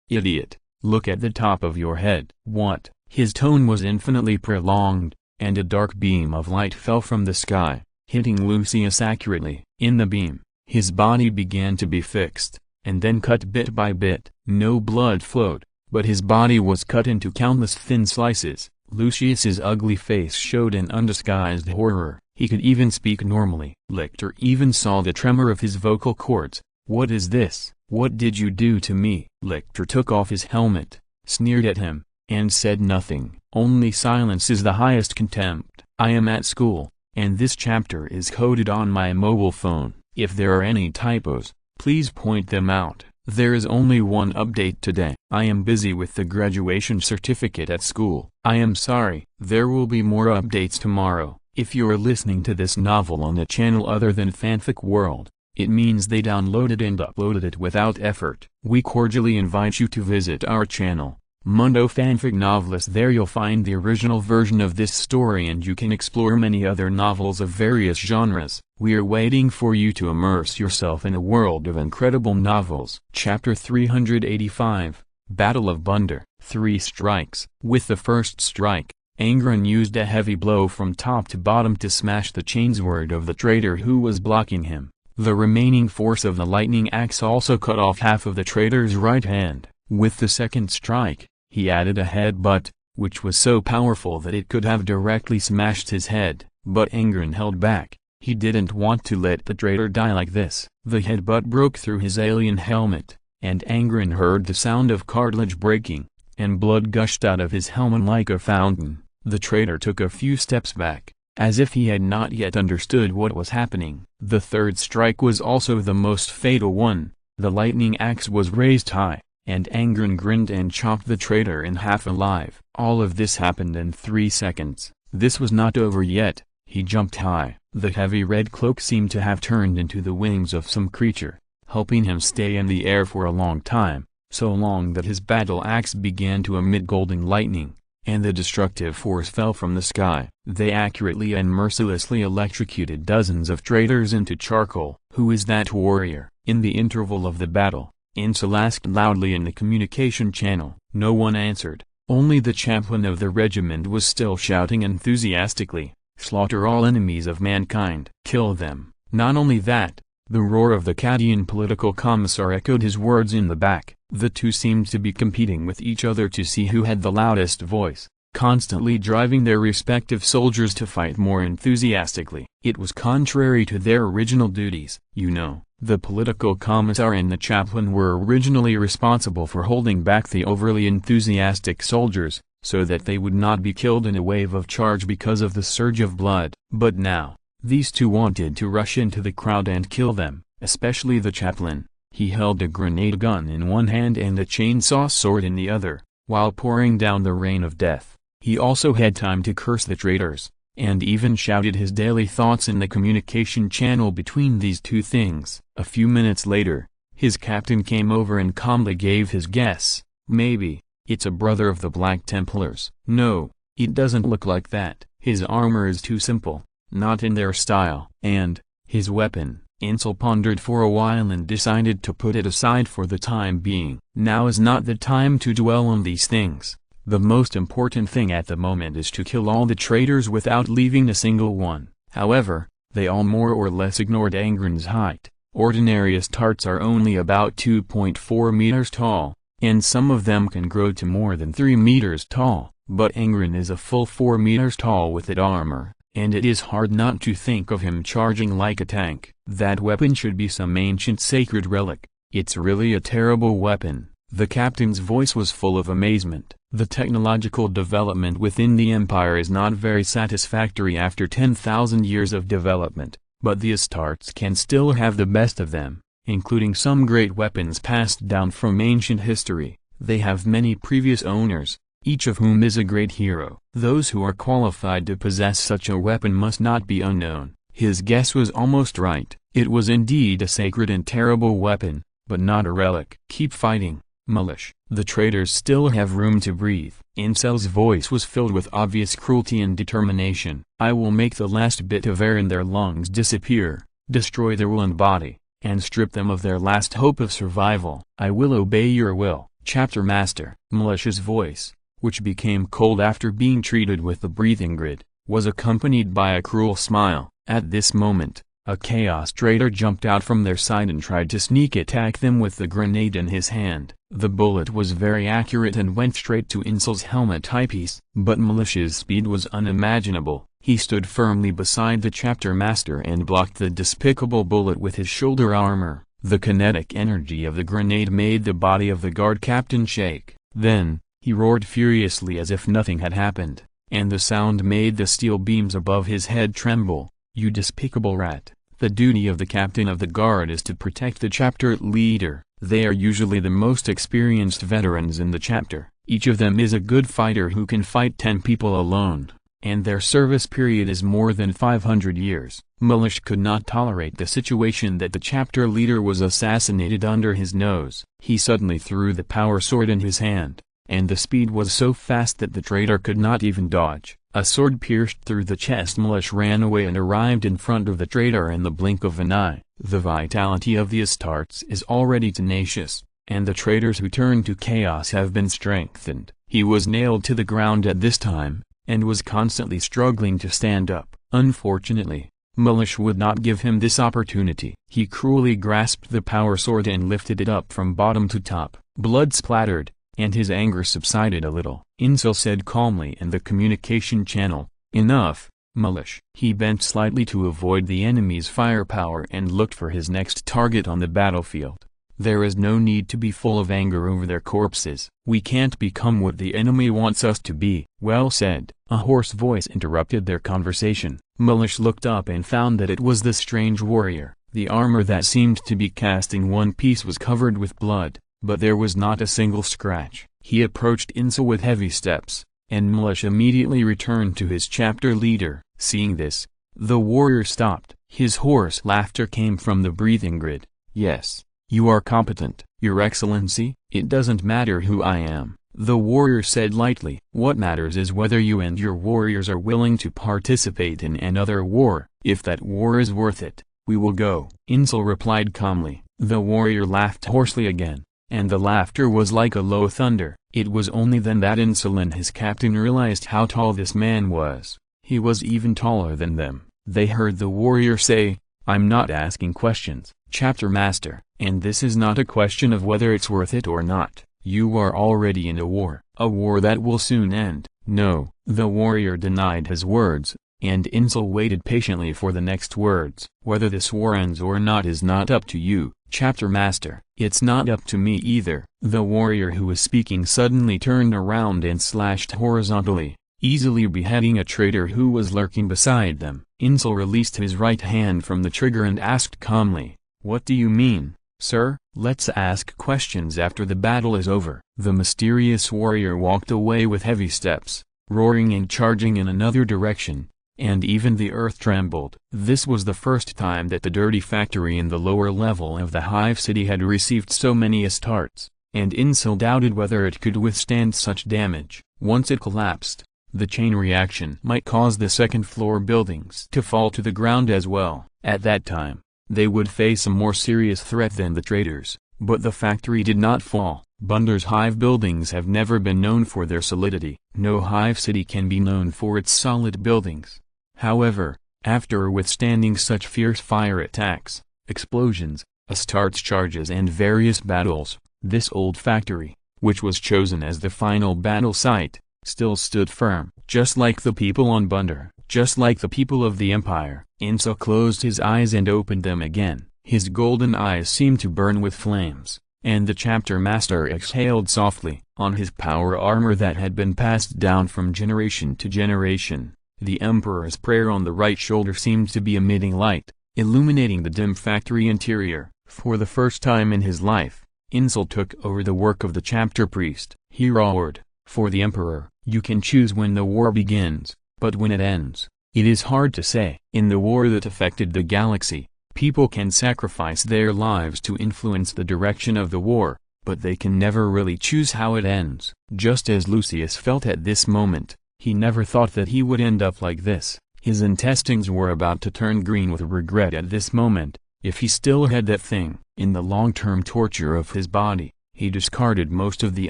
Speaker 1: Idiot, look at the top of your head. What? His tone was infinitely prolonged, and a dark beam of light fell from the sky, hitting Lucius accurately. In the beam, his body began to be fixed, and then cut bit by bit. No blood flowed, but his body was cut into countless thin slices. Lucius's ugly face showed an undisguised horror. He could even speak normally. Lecter even saw the tremor of his vocal cords. What is this? What did you do to me? Lecter took off his helmet, sneered at him, and said nothing. Only silence is the highest contempt. I am at school, and this chapter is coded on my mobile phone. If there are any typos, please point them out. There is only one update today. I am busy with the graduation certificate at school. I am sorry. There will be more updates tomorrow. If you are listening to this novel on a channel other than Fanfic World, it means they downloaded and uploaded it without effort. We cordially invite you to visit our channel, Mundo Fanfic Novelist. There you'll find the original version of this story and you can explore many other novels of various genres. We are waiting for you to immerse yourself in a world of incredible novels. Chapter 385, Battle of Bunder. 3 strikes. With the first strike, Angron used a heavy blow from top to bottom to smash the chainsword of the traitor who was blocking him. The remaining force of the lightning axe also cut off half of the traitor's right hand. With the second strike, he added a headbutt, which was so powerful that it could have directly smashed his head. But Angron held back. He didn't want to let the traitor die like this. The headbutt broke through his alien helmet, and Angron heard the sound of cartilage breaking, and blood gushed out of his helmet like a fountain. The traitor took a few steps back, as if he had not yet understood what was happening. The third strike was also the most fatal one. The lightning axe was raised high, and Angron grinned and chopped the traitor in half alive. All of this happened in 3 seconds. This was not over yet. He jumped high. The heavy red cloak seemed to have turned into the wings of some creature, helping him stay in the air for a long time, so long that his battle axe began to emit golden lightning, and the destructive force fell from the sky. They accurately and mercilessly electrocuted dozens of traitors into charcoal. Who is that warrior? In the interval of the battle, Insel asked loudly in the communication channel. No one answered. Only the chaplain of the regiment was still shouting enthusiastically, "Slaughter all enemies of mankind. Kill them." Not only that, the roar of the Cadian political commissar echoed his words in the back. The two seemed to be competing with each other to see who had the loudest voice, constantly driving their respective soldiers to fight more enthusiastically. It was contrary to their original duties. You know, the political commissar and the chaplain were originally responsible for holding back the overly enthusiastic soldiers, so that they would not be killed in a wave of charge because of the surge of blood. But now, these two wanted to rush into the crowd and kill them, especially the chaplain. He held a grenade gun in one hand and a chainsaw sword in the other, while pouring down the rain of death. He also had time to curse the traitors, and even shouted his daily thoughts in the communication channel between these two things. A few minutes later, his captain came over and calmly gave his guess. Maybe, It's a brother of the Black Templars. No, it doesn't look like that. His armor is too simple, not in their style. And his weapon. Insel pondered for a while and decided to put it aside for the time being. Now is not the time to dwell on these things. The most important thing at the moment is to kill all the traitors without leaving a single one. However, they all more or less ignored Angren's height. Ordinary Astartes are only about 2.4 meters tall, and some of them can grow to more than 3 meters tall, but Angren is a full 4 meters tall with that armor, and it is hard not to think of him charging like a tank. That weapon should be some ancient sacred relic. It's really a terrible weapon. The captain's voice was full of amazement. The technological development within the Empire is not very satisfactory after 10,000 years of development, but the Astartes can still have the best of them, including some great weapons passed down from ancient history. They have many previous owners, each of whom is a great hero. Those who are qualified to possess such a weapon must not be unknown. His guess was almost right. It was indeed a sacred and terrible weapon, but not a relic. Keep fighting, Malish. The traitors still have room to breathe. Insel's voice was filled with obvious cruelty and determination. I will make the last bit of air in their lungs disappear, destroy their will and body, and strip them of their last hope of survival. I will obey your will, Chapter Master. Malish's voice, which became cold after being treated with the breathing grid, was accompanied by a cruel smile. At this moment, a Chaos Traitor jumped out from their side and tried to sneak attack them with the grenade in his hand. The bullet was very accurate and went straight to Insel's helmet eyepiece, but Malish's speed was unimaginable. He stood firmly beside the Chapter Master and blocked the despicable bullet with his shoulder armor. The kinetic energy of the grenade made the body of the guard captain shake. Then, he roared furiously as if nothing had happened, and the sound made the steel beams above his head tremble. You despicable rat. The duty of the captain of the guard is to protect the chapter leader. They are usually the most experienced veterans in the chapter. Each of them is a good fighter who can fight 10 people alone, and their service period is more than 500 years. Malish could not tolerate the situation that the chapter leader was assassinated under his nose. He suddenly threw the power sword in his hand, and the speed was so fast that the traitor could not even dodge. A sword pierced through the chest. Malish ran away and arrived in front of the traitor in the blink of an eye. The vitality of the Astartes is already tenacious, and the traitors who turn to chaos have been strengthened. He was nailed to the ground at this time, and was constantly struggling to stand up. Unfortunately, Malish would not give him this opportunity. He cruelly grasped the power sword and lifted it up from bottom to top. Blood splattered, and his anger subsided a little. Insel said calmly in the communication channel, "Enough, Malish." He bent slightly to avoid the enemy's firepower and looked for his next target on the battlefield. There is no need to be full of anger over their corpses. We can't become what the enemy wants us to be. Well said. A hoarse voice interrupted their conversation. Malish looked up and found that it was the strange warrior. The armor that seemed to be cast in one piece was covered with blood, but there was not a single scratch. He approached Insel with heavy steps, and Malish immediately returned to his chapter leader. Seeing this, the warrior stopped. His hoarse laughter came from the breathing grid. "Yes, you are competent, Your Excellency. It doesn't matter who I am," the warrior said lightly. "What matters is whether you and your warriors are willing to participate in another war. If that war is worth it, we will go." Insel replied calmly. The warrior laughed hoarsely again, and the laughter was like a low thunder. It was only then that Insel and his captain realized how tall this man was. He was even taller than them. They heard the warrior say, "I'm not asking questions, Chapter Master, and this is not a question of whether it's worth it or not. You are already in a war that will soon end." "No." The warrior denied his words, and Insel waited patiently for the next words. "Whether this war ends or not is not up to you, Chapter Master." "It's not up to me either." The warrior who was speaking suddenly turned around and slashed horizontally, easily beheading a traitor who was lurking beside them. Insel released his right hand from the trigger and asked calmly, "What do you mean, sir?" "Let's ask questions after the battle is over." The mysterious warrior walked away with heavy steps, roaring and charging in another direction, and even the earth trembled. This was the first time that the dirty factory in the lower level of the Hive City had received so many Astartes. and Insel doubted whether it could withstand such damage. Once it collapsed, the chain reaction might cause the second-floor buildings to fall to the ground as well. At that time, they would face a more serious threat than the traders, but the factory did not fall. Bunder's hive buildings have never been known for their solidity. No hive city can be known for its solid buildings. However, after withstanding such fierce fire attacks, explosions, Astartes charges and various battles, this old factory, which was chosen as the final battle site, still stood firm. Just like the people on Bunder, just like the people of the Empire, Insel closed his eyes and opened them again. His golden eyes seemed to burn with flames, and the chapter master exhaled softly. On his power armor that had been passed down from generation to generation, the Emperor's prayer on the right shoulder seemed to be emitting light, illuminating the dim factory interior. For the first time in his life, Insel took over the work of the chapter priest. He roared, "For the Emperor, you can choose when the war begins, but when it ends, it is hard to say." In the war that affected the galaxy, people can sacrifice their lives to influence the direction of the war, but they can never really choose how it ends. Just as Lucius felt at this moment, he never thought that he would end up like this. His intestines were about to turn green with regret at this moment. If he still had that thing, in the long-term torture of his body, he discarded most of the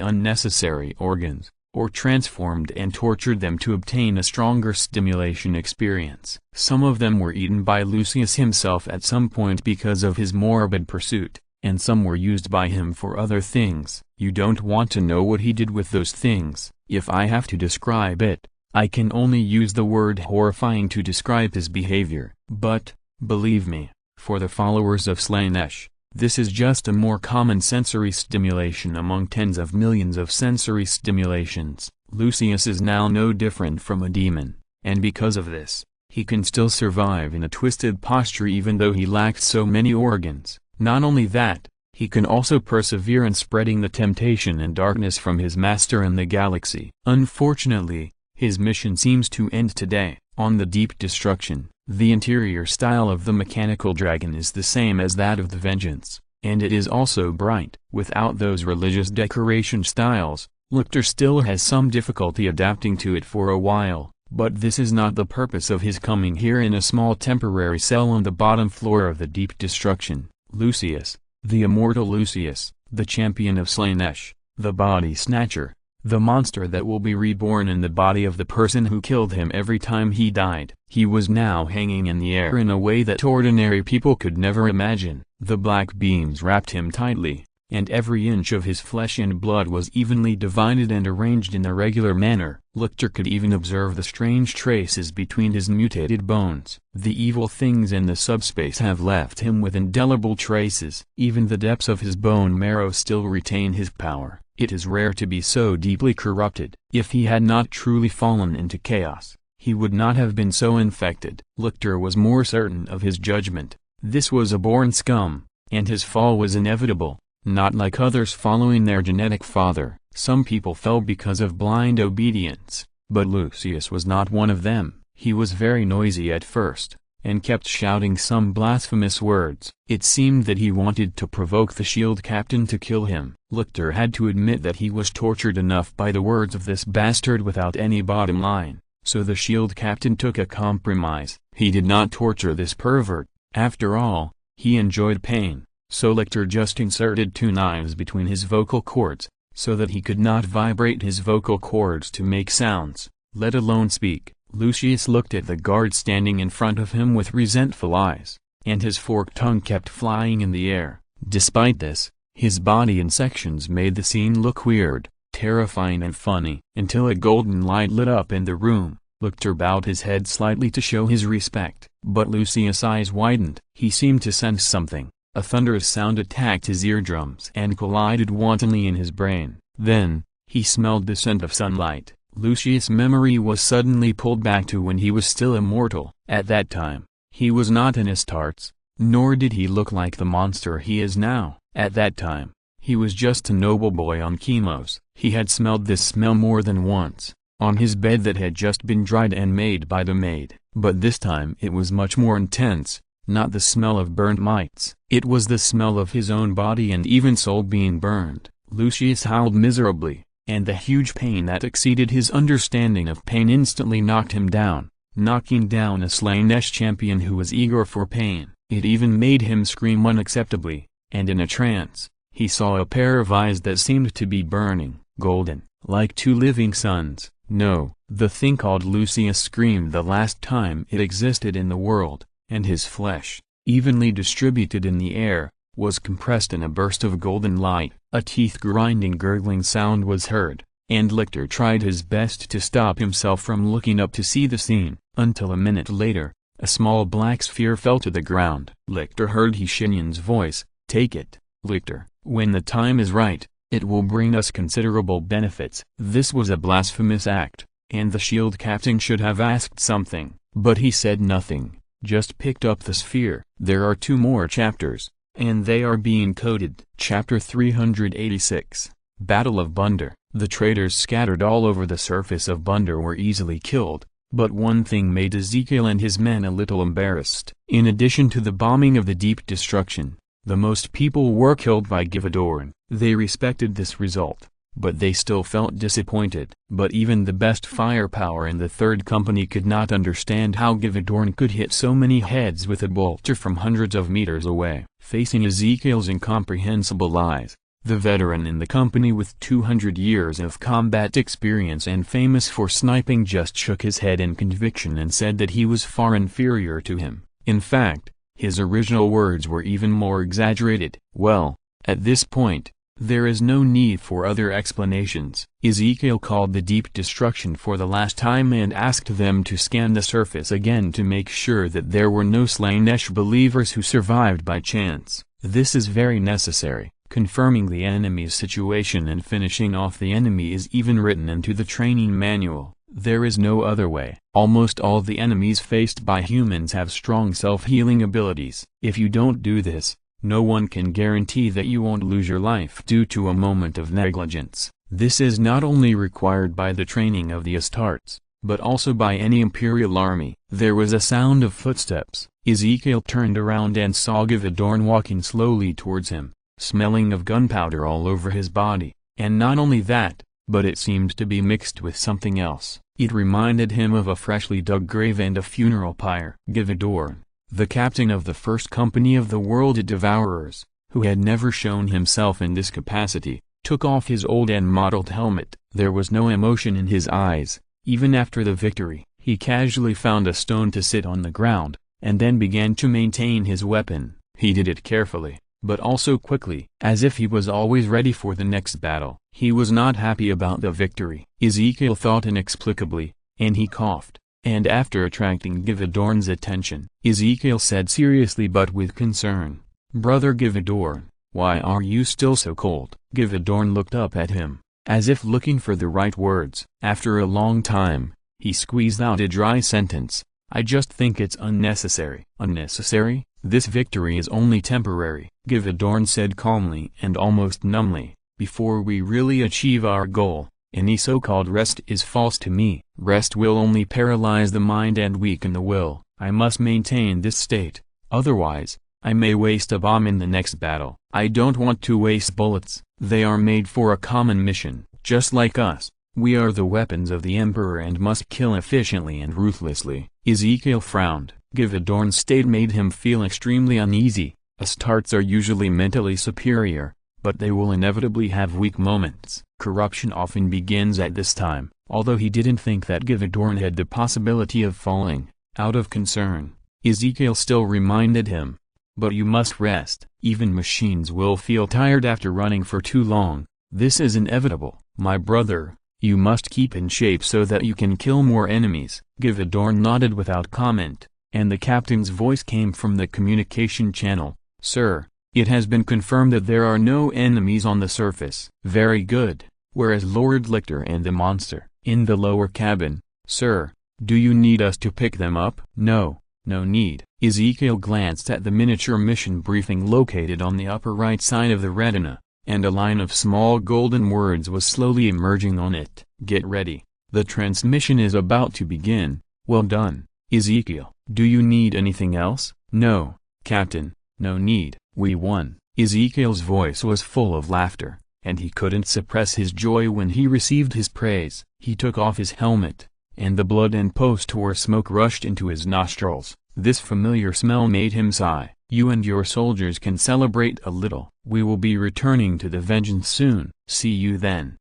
Speaker 1: unnecessary organs, or transformed and tortured them to obtain a stronger stimulation experience. Some of them were eaten by Lucius himself at some point because of his morbid pursuit, and some were used by him for other things. You don't want to know what he did with those things. If I have to describe it, I can only use the word horrifying to describe his behavior. But, believe me, for the followers of Slaanesh, this is just a more common sensory stimulation among tens of millions of sensory stimulations. Lucius is now no different from a demon, and because of this, he can still survive in a twisted posture even though he lacked so many organs. Not only that, he can also persevere in spreading the temptation and darkness from his master in the galaxy. Unfortunately, his mission seems to end today. On the Deep Destruction, the interior style of the mechanical dragon is the same as that of the Vengeance, and it is also bright. Without those religious decoration styles, Lictor still has some difficulty adapting to it for a while, but this is not the purpose of his coming here in a small temporary cell on the bottom floor of the Deep Destruction. Lucius, the immortal Lucius, the champion of Slaanesh, the body snatcher, the monster that will be reborn in the body of the person who killed him every time he died. He was now hanging in the air in a way that ordinary people could never imagine. The black beams wrapped him tightly, and every inch of his flesh and blood was evenly divided and arranged in a regular manner. Lictor could even observe the strange traces between his mutated bones. The evil things in the subspace have left him with indelible traces. Even the depths of his bone marrow still retain his power. It is rare to be so deeply corrupted. If he had not truly fallen into chaos, he would not have been so infected. Lictor was more certain of his judgment. This was a born scum, and his fall was inevitable. Not like others following their genetic father. Some people fell because of blind obedience, but Lucius was not one of them. He was very noisy at first, and kept shouting some blasphemous words. It seemed that he wanted to provoke the shield captain to kill him. Lictor had to admit that he was tortured enough by the words of this bastard without any bottom line, so the shield captain took a compromise. He did not torture this pervert. After all, he enjoyed pain. So Lictor just inserted 2 knives between his vocal cords, so that he could not vibrate his vocal cords to make sounds, let alone speak. Lucius looked at the guard standing in front of him with resentful eyes, and his forked tongue kept flying in the air. Despite this, his body in sections made the scene look weird, terrifying and funny. Until a golden light lit up in the room, Lictor bowed his head slightly to show his respect. But Lucius' eyes widened. He seemed to sense something. A thunderous sound attacked his eardrums and collided wantonly in his brain. Then, he smelled the scent of sunlight. Lucius' memory was suddenly pulled back to when he was still immortal. At that time, he was not an Astartes, nor did he look like the monster he is now. At that time, he was just a noble boy on chemos. He had smelled this smell more than once, on his bed that had just been dried and made by the maid. But this time it was much more intense. Not the smell of burnt mites. It was the smell of his own body and even soul being burned. Lucius howled miserably, and the huge pain that exceeded his understanding of pain instantly knocked him down, knocking down a Slaanesh champion who was eager for pain. It even made him scream unacceptably, and in a trance, he saw a pair of eyes that seemed to be burning, golden, like two living suns. No, the thing called Lucius screamed the last time it existed in the world, and his flesh, evenly distributed in the air, was compressed in a burst of golden light. A teeth-grinding gurgling sound was heard, and Lictor tried his best to stop himself from looking up to see the scene, until a minute later, a small black sphere fell to the ground. Lictor heard Shenyan's voice, "Take it, Lictor. When the time is right, it will bring us considerable benefits." This was a blasphemous act, and the shield captain should have asked something, but he said nothing, just picked up the sphere. There are 2 more chapters, and they are being coded. Chapter 386, Battle of Bunder. The traitors scattered all over the surface of Bunder were easily killed, but one thing made Ezekiel and his men a little embarrassed. In addition to the bombing of the deep destruction, the most people were killed by Givadorn. They respected this result, but they still felt disappointed. But even the best firepower in the Third Company could not understand how Givadorn could hit so many heads with a bolter from hundreds of meters away. Facing Ezekiel's incomprehensible eyes, the veteran in the company with 200 years of combat experience and famous for sniping just shook his head in conviction and said that he was far inferior to him. In fact, his original words were even more exaggerated. Well, at this point, there is no need for other explanations. Ezekiel called the deep destruction for the last time and asked them to scan the surface again to make sure that there were no Slaanesh believers who survived by chance. This is very necessary. Confirming the enemy's situation and finishing off the enemy is even written into the training manual. There is no other way. Almost all the enemies faced by humans have strong self-healing abilities. If you don't do this, no one can guarantee that you won't lose your life due to a moment of negligence. This is not only required by the training of the Astartes, but also by any Imperial army. There was a sound of footsteps. Ezekiel turned around and saw Givadorn walking slowly towards him, smelling of gunpowder all over his body, and not only that, but it seemed to be mixed with something else. It reminded him of a freshly dug grave and a funeral pyre. Givadorn, the captain of the first company of the World Devourers, who had never shown himself in this capacity, took off his old and mottled helmet. There was no emotion in his eyes, even after the victory. He casually found a stone to sit on the ground, and then began to maintain his weapon. He did it carefully, but also quickly, as if he was always ready for the next battle. He was not happy about the victory. Ezekiel thought inexplicably, and he coughed, and after attracting Givadorn's attention, Ezekiel said seriously but with concern, "Brother Givadorn, why are you still so cold?" Givadorn looked up at him, as if looking for the right words. After a long time, he squeezed out a dry sentence, "I just think it's unnecessary." "Unnecessary? This victory is only temporary," Givadorn said calmly and almost numbly. "Before we really achieve our goal, any so-called rest is false to me. Rest will only paralyze the mind and weaken the will. I must maintain this state, otherwise, I may waste a bomb in the next battle. I don't want to waste bullets. They are made for a common mission, just like us. We are the weapons of the Emperor and must kill efficiently and ruthlessly." Ezekiel frowned. Givadorn's state made him feel extremely uneasy. Astartes are usually mentally superior, but they will inevitably have weak moments. Corruption often begins at this time. Although he didn't think that Givadorn had the possibility of falling, out of concern, Ezekiel still reminded him, "But you must rest. Even machines will feel tired after running for too long. This is inevitable. My brother, you must keep in shape so that you can kill more enemies." Givadorn nodded without comment, and the captain's voice came from the communication channel, "Sir, it has been confirmed that there are no enemies on the surface." "Very good. Whereas Lord Lictor and the monster?" "In the lower cabin, sir. Do you need us to pick them up?" "No, no need." Ezekiel glanced at the miniature mission briefing located on the upper right side of the retina, and a line of small golden words was slowly emerging on it. "Get ready. The transmission is about to begin." "Well done, Ezekiel. Do you need anything else?" "No, Captain, no need. We won." Ezekiel's voice was full of laughter, and he couldn't suppress his joy when he received his praise. He took off his helmet, and the blood and post-war smoke rushed into his nostrils. This familiar smell made him sigh. "You and your soldiers can celebrate a little. We will be returning to the vengeance soon. See you then."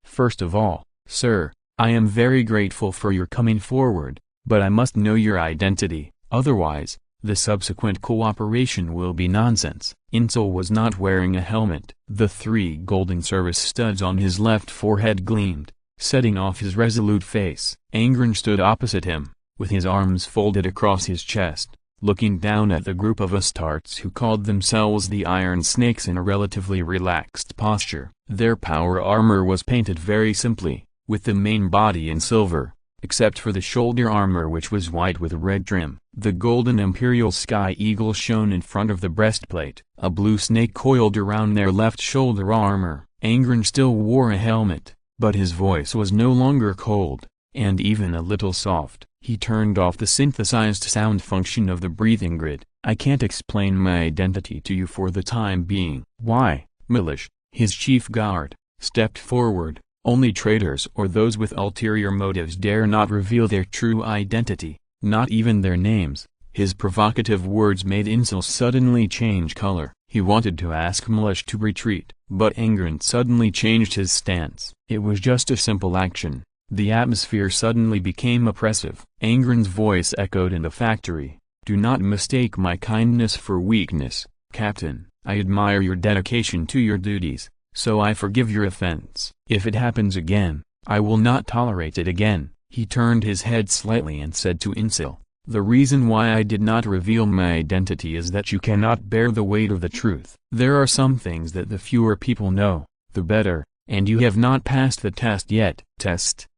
Speaker 1: First of all, sir, I am very grateful for your coming forward, but I must know your identity, otherwise, the subsequent cooperation will be nonsense. Insel was not wearing a helmet. The 3 golden service studs on his left forehead gleamed, setting off his resolute face. Angren stood opposite him, with his arms folded across his chest, looking down at the group of Astartes who called themselves the Iron Snakes in a relatively relaxed posture. Their power armor was painted very simply, with the main body in silver, except for the shoulder armor which was white with red trim. The golden imperial sky eagle shone in front of the breastplate. A blue snake coiled around their left shoulder armor. Angren still wore a helmet, but his voice was no longer cold, and even a little soft. He turned off the synthesized sound function of the breathing grid. "I can't explain my identity to you for the time being." "Why?" Milish, his chief guard, stepped forward. "Only traitors or those with ulterior motives dare not reveal their true identity, not even their names." His provocative words made Insel suddenly change color. He wanted to ask Milish to retreat, but Angren suddenly changed his stance. It was just a simple action. The atmosphere suddenly became oppressive. Angren's voice echoed in the factory. "Do not mistake my kindness for weakness, Captain. I admire your dedication to your duties, so I forgive your offense. If it happens again, I will not tolerate it again." He turned his head slightly and said to Insel, "The reason why I did not reveal my identity is that you cannot bear the weight of the truth. There are some things that the fewer people know, the better, and you have not passed the test yet."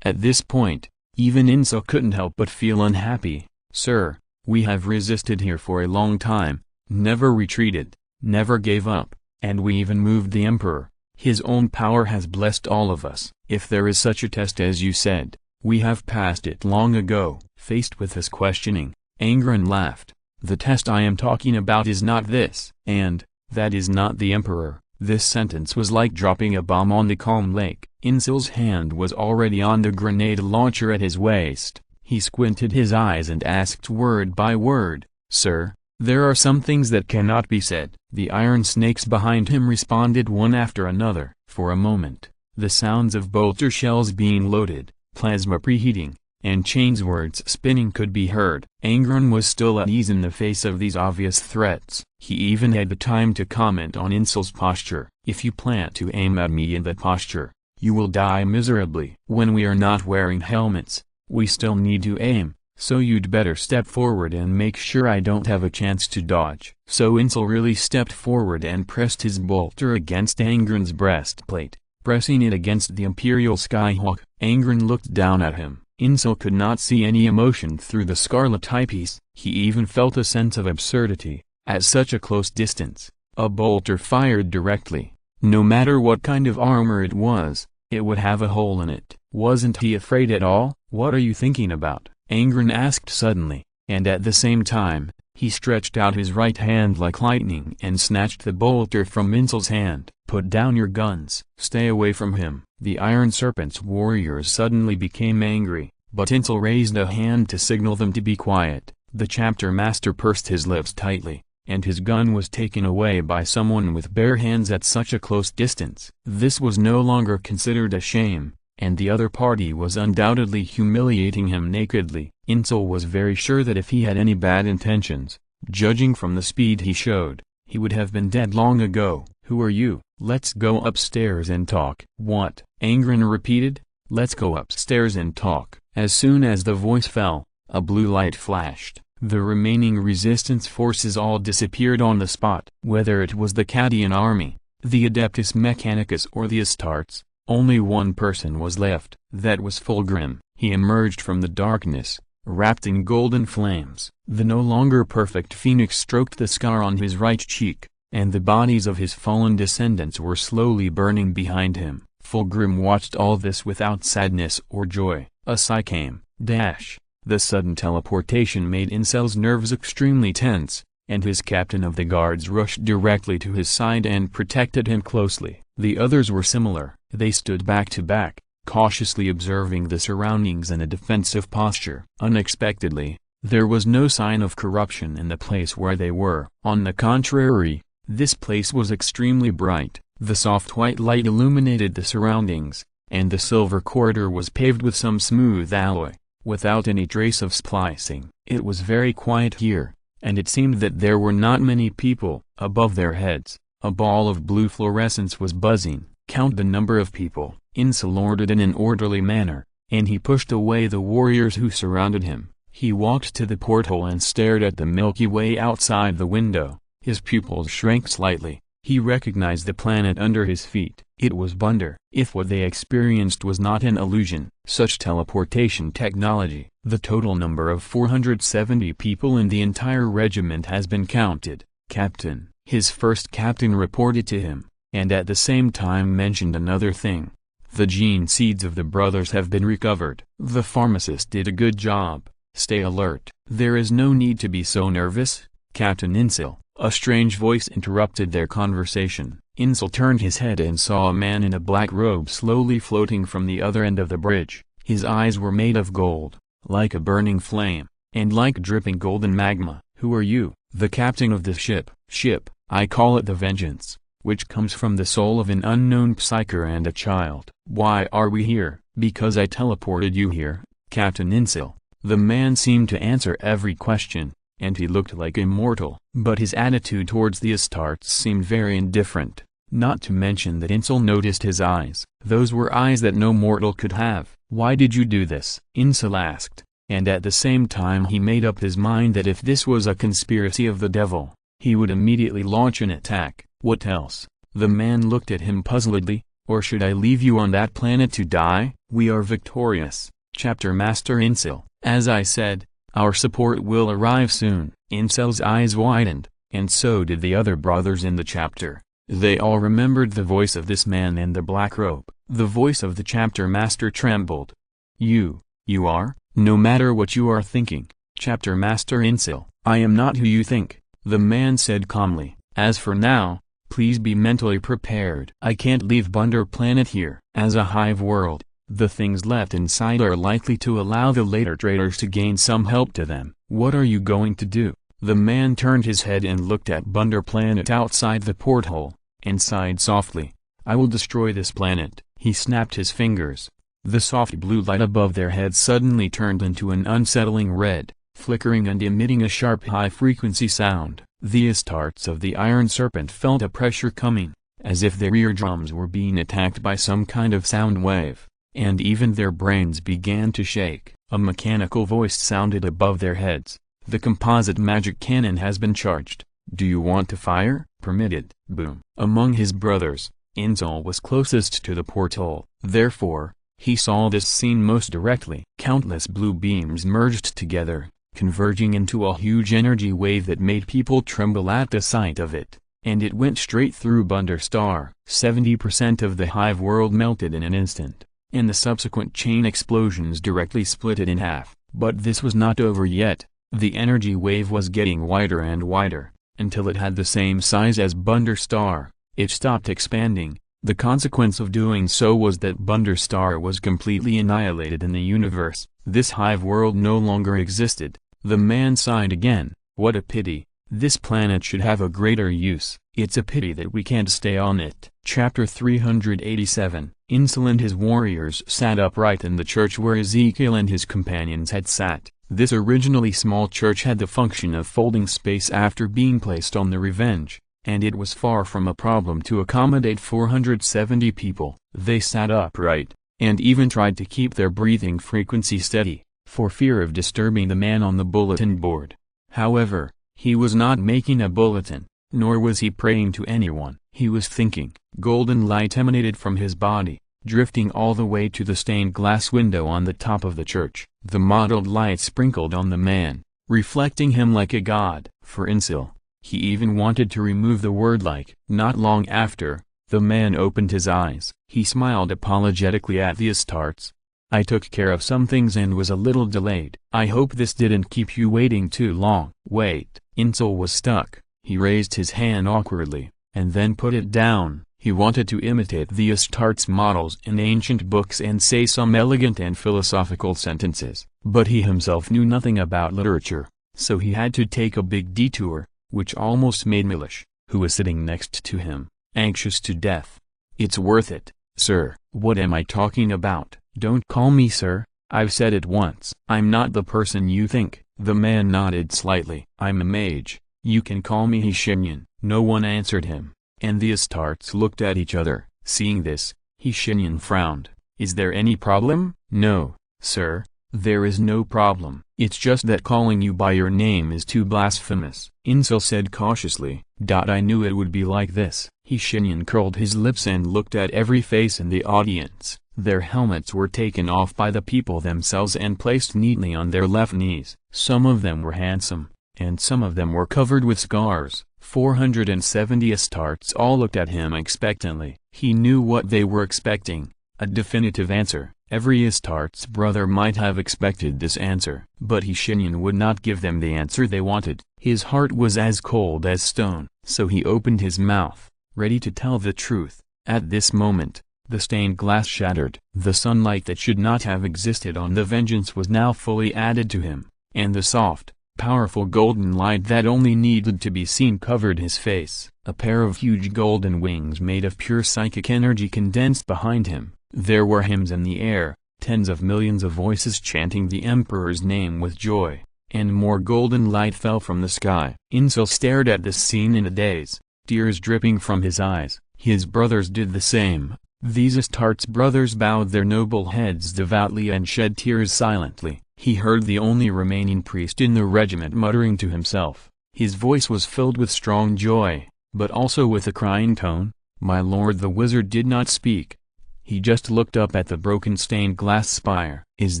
Speaker 1: At this point, even Insel couldn't help but feel unhappy. "Sir, we have resisted here for a long time, never retreated, never gave up, and we even moved the Emperor. His own power has blessed all of us. If there is such a test as you said, we have passed it long ago." Faced with this questioning, Angren laughed. "The test I am talking about is not this. And, that is not the Emperor." This sentence was like dropping a bomb on the calm lake. Insel's hand was already on the grenade launcher at his waist. He squinted his eyes and asked word by word, "Sir, there are some things that cannot be said." The iron snakes behind him responded one after another. For a moment, the sounds of bolter shells being loaded, plasma preheating, and chainswords spinning could be heard. Angren was still at ease in the face of these obvious threats. He even had the time to comment on Insel's posture. "If you plan to aim at me in that posture, you will die miserably. When we are not wearing helmets, we still need to aim, so you'd better step forward and make sure I don't have a chance to dodge." So Insel really stepped forward and pressed his bolter against Angren's breastplate, pressing it against the Imperial Skyhawk. Angren looked down at him. Insel could not see any emotion through the scarlet eyepiece. He even felt a sense of absurdity. At such a close distance, a bolter fired directly, no matter what kind of armor it was, it would have a hole in it. Wasn't he afraid at all? "What are you thinking about?" Angren asked suddenly, and at the same time, he stretched out his right hand like lightning and snatched the bolter from Insel's hand. "Put down your guns. Stay away from him." The Iron Serpent's warriors suddenly became angry, but Insel raised a hand to signal them to be quiet. The chapter master pursed his lips tightly, and his gun was taken away by someone with bare hands at such a close distance. This was no longer considered a shame, and the other party was undoubtedly humiliating him nakedly. Insel was very sure that if he had any bad intentions, judging from the speed he showed, he would have been dead long ago. "Who are you? Let's go upstairs and talk." "What?" Angren repeated. "Let's go upstairs and talk." As soon as the voice fell, a blue light flashed. The remaining resistance forces all disappeared on the spot. Whether it was the Cadian army, the Adeptus Mechanicus or the Astartes, only one person was left. That was Fulgrim. He emerged from the darkness, wrapped in golden flames. The no longer perfect phoenix stroked the scar on his right cheek, and the bodies of his fallen descendants were slowly burning behind him. Fulgrim watched all this without sadness or joy. A sigh came. The sudden teleportation made Insel's nerves extremely tense, and his captain of the guards rushed directly to his side and protected him closely. The others were similar. They stood back to back, cautiously observing the surroundings in a defensive posture. Unexpectedly, there was no sign of corruption in the place where they were. On the contrary, this place was extremely bright. The soft white light illuminated the surroundings, and the silver corridor was paved with some smooth alloy, without any trace of splicing. It was very quiet here, and it seemed that there were not many people. Above their heads, a ball of blue fluorescence was buzzing. "Count the number of people," Insel ordered in an orderly manner, and he pushed away the warriors who surrounded him. He walked to the porthole and stared at the Milky Way outside the window. His pupils shrank slightly. He recognized the planet under his feet. It was Bunder. If what they experienced was not an illusion, such teleportation technology, the total number of 470 people in the entire regiment has been counted. "Captain," his first captain reported to him, and at the same time mentioned another thing. "The gene seeds of the brothers have been recovered." The pharmacist did a good job. "Stay alert. There is no need to be so nervous, Captain Insel." A strange voice interrupted their conversation. Insel turned his head and saw a man in a black robe slowly floating from the other end of the bridge. His eyes were made of gold, like a burning flame, and like dripping golden magma. "Who are you?" "The captain of this ship." "Ship, I call it the Vengeance, which comes from the soul of an unknown psyker and a child." "Why are we here?" "Because I teleported you here, Captain Insel." The man seemed to answer every question, and he looked like immortal. But his attitude towards the Astartes seemed very indifferent, not to mention that Insel noticed his eyes. Those were eyes that no mortal could have. "Why did you do this?" Insel asked, and at the same time he made up his mind that if this was a conspiracy of the devil, he would immediately launch an attack. "What else?" The man looked at him puzzledly. "Or should I leave you on that planet to die?" "We are victorious, Chapter Master Insel. As I said, our support will arrive soon." Insel's eyes widened, and so did the other brothers in the chapter. They all remembered the voice of this man in the black robe. The voice of the chapter master trembled. You are, no matter what you are thinking, Chapter Master Insel." "I am not who you think," the man said calmly. "As for now, please be mentally prepared. I can't leave Bunder planet here. As a hive world, the things left inside are likely to allow the later traders to gain some help to them." "What are you going to do?" The man turned his head and looked at Bunder planet outside the porthole, and sighed softly. "I will destroy this planet." He snapped his fingers. The soft blue light above their heads suddenly turned into an unsettling red, flickering and emitting a sharp high-frequency sound. The Astartes of the Iron Serpent felt a pressure coming, as if their eardrums were being attacked by some kind of sound wave, and even their brains began to shake. A mechanical voice sounded above their heads. "The composite magic cannon has been charged. Do you want to fire?" "Permitted." Boom. Among his brothers, Insel was closest to the porthole. Therefore, he saw this scene most directly. Countless blue beams merged together, converging into a huge energy wave that made people tremble at the sight of it, and it went straight through Bunder Star. 70% of the hive world melted in an instant, and the subsequent chain explosions directly split it in half. But this was not over yet. The energy wave was getting wider and wider, until it had the same size as Bunder Star. It stopped expanding. The consequence of doing so was that Bunder Star was completely annihilated in the universe. This hive world no longer existed. The man sighed again. "What a pity. This planet should have a greater use. It's a pity that we can't stay on it." Chapter 387. Insel and his warriors sat upright in the church where Ezekiel and his companions had sat. This originally small church had the function of folding space after being placed on the Revenge, and it was far from a problem to accommodate 470 people. They sat upright, and even tried to keep their breathing frequency steady, for fear of disturbing the man on the bulletin board. However, he was not making a bulletin, nor was he praying to anyone. He was thinking. Golden light emanated from his body, drifting all the way to the stained glass window on the top of the church. The mottled light sprinkled on the man, reflecting him like a god. For Insel, he even wanted to remove the word like. Not long after, the man opened his eyes. He smiled apologetically at the Astartes. "I took care of some things and was a little delayed. I hope this didn't keep you waiting too long." "Wait," Insel was stuck. He raised his hand awkwardly, and then put it down. He wanted to imitate the Astartes models in ancient books and say some elegant and philosophical sentences, but he himself knew nothing about literature, so he had to take a big detour, which almost made Milish, who was sitting next to him, anxious to death. "It's worth it, sir." "What am I talking about?" "Don't call me sir, I've said it once." "I'm not the person you think." The man nodded slightly. "I'm a mage, you can call me Shenyan." No one answered him, and the Astartes looked at each other. Seeing this, Shenyan frowned. "Is there any problem?" "No, sir, there is no problem. It's just that calling you by your name is too blasphemous." Insel said cautiously. "I knew it would be like this." Shenyan curled his lips and looked at every face in the audience. Their helmets were taken off by the people themselves and placed neatly on their left knees. Some of them were handsome, and some of them were covered with scars. 470 Astartes all looked at him expectantly. He knew what they were expecting, a definitive answer. Every Astartes brother might have expected this answer. But Shenyan would not give them the answer they wanted. His heart was as cold as stone. So he opened his mouth, ready to tell the truth. At this moment, the stained glass shattered. The sunlight that should not have existed on the Vengeance was now fully added to him, and the soft, powerful golden light that only needed to be seen covered his face. A pair of huge golden wings made of pure psychic energy condensed behind him. There were hymns in the air, tens of millions of voices chanting the Emperor's name with joy, and more golden light fell from the sky. Insel stared at this scene in a daze, tears dripping from his eyes. His brothers did the same. These Astartes brothers bowed their noble heads devoutly and shed tears silently. He heard the only remaining priest in the regiment muttering to himself. His voice was filled with strong joy, but also with a crying tone. "My lord." The wizard did not speak. He just looked up at the broken stained glass spire. "Is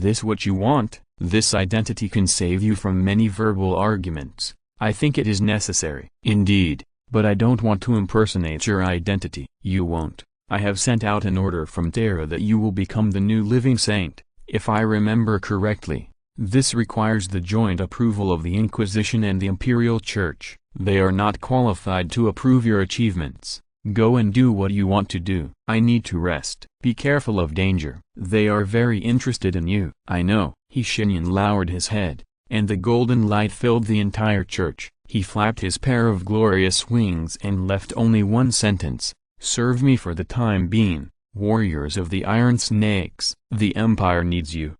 Speaker 1: this what you want? This identity can save you from many verbal arguments. I think it is necessary." "Indeed, but I don't want to impersonate your identity." "You won't. I have sent out an order from Terra that you will become the new living saint, if I remember correctly. This requires the joint approval of the Inquisition and the Imperial Church. They are not qualified to approve your achievements. Go and do what you want to do." "I need to rest." "Be careful of danger. They are very interested in you." "I know." Shenyan lowered his head, and the golden light filled the entire church. He flapped his pair of glorious wings and left only one sentence. "Serve me for the time being, warriors of the Iron Snakes. The Empire needs you."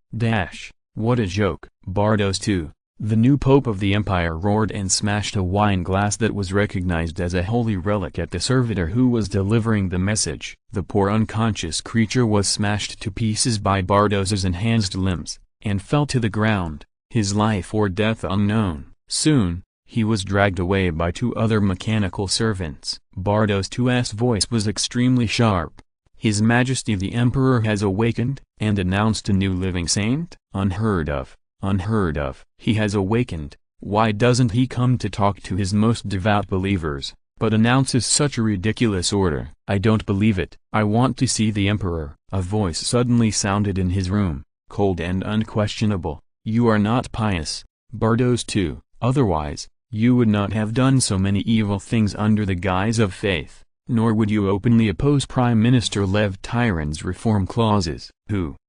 Speaker 1: What a joke. Bardos II, the new pope of the Empire, roared and smashed a wine glass that was recognized as a holy relic at the servitor who was delivering the message. The poor unconscious creature was smashed to pieces by Bardos's enhanced limbs, and fell to the ground, his life or death unknown. Soon, he was dragged away by two other mechanical servants. Bardos II's voice was extremely sharp. "His Majesty the Emperor has awakened, and announced a new living saint? Unheard of, unheard of. He has awakened, why doesn't he come to talk to his most devout believers, but announces such a ridiculous order? I don't believe it. I want to see the Emperor." A voice suddenly sounded in his room, cold and unquestionable. "You are not pious, Bardos II, otherwise, you would not have done so many evil things under the guise of faith, nor would you openly oppose Prime Minister Lev Tyran's reform clauses."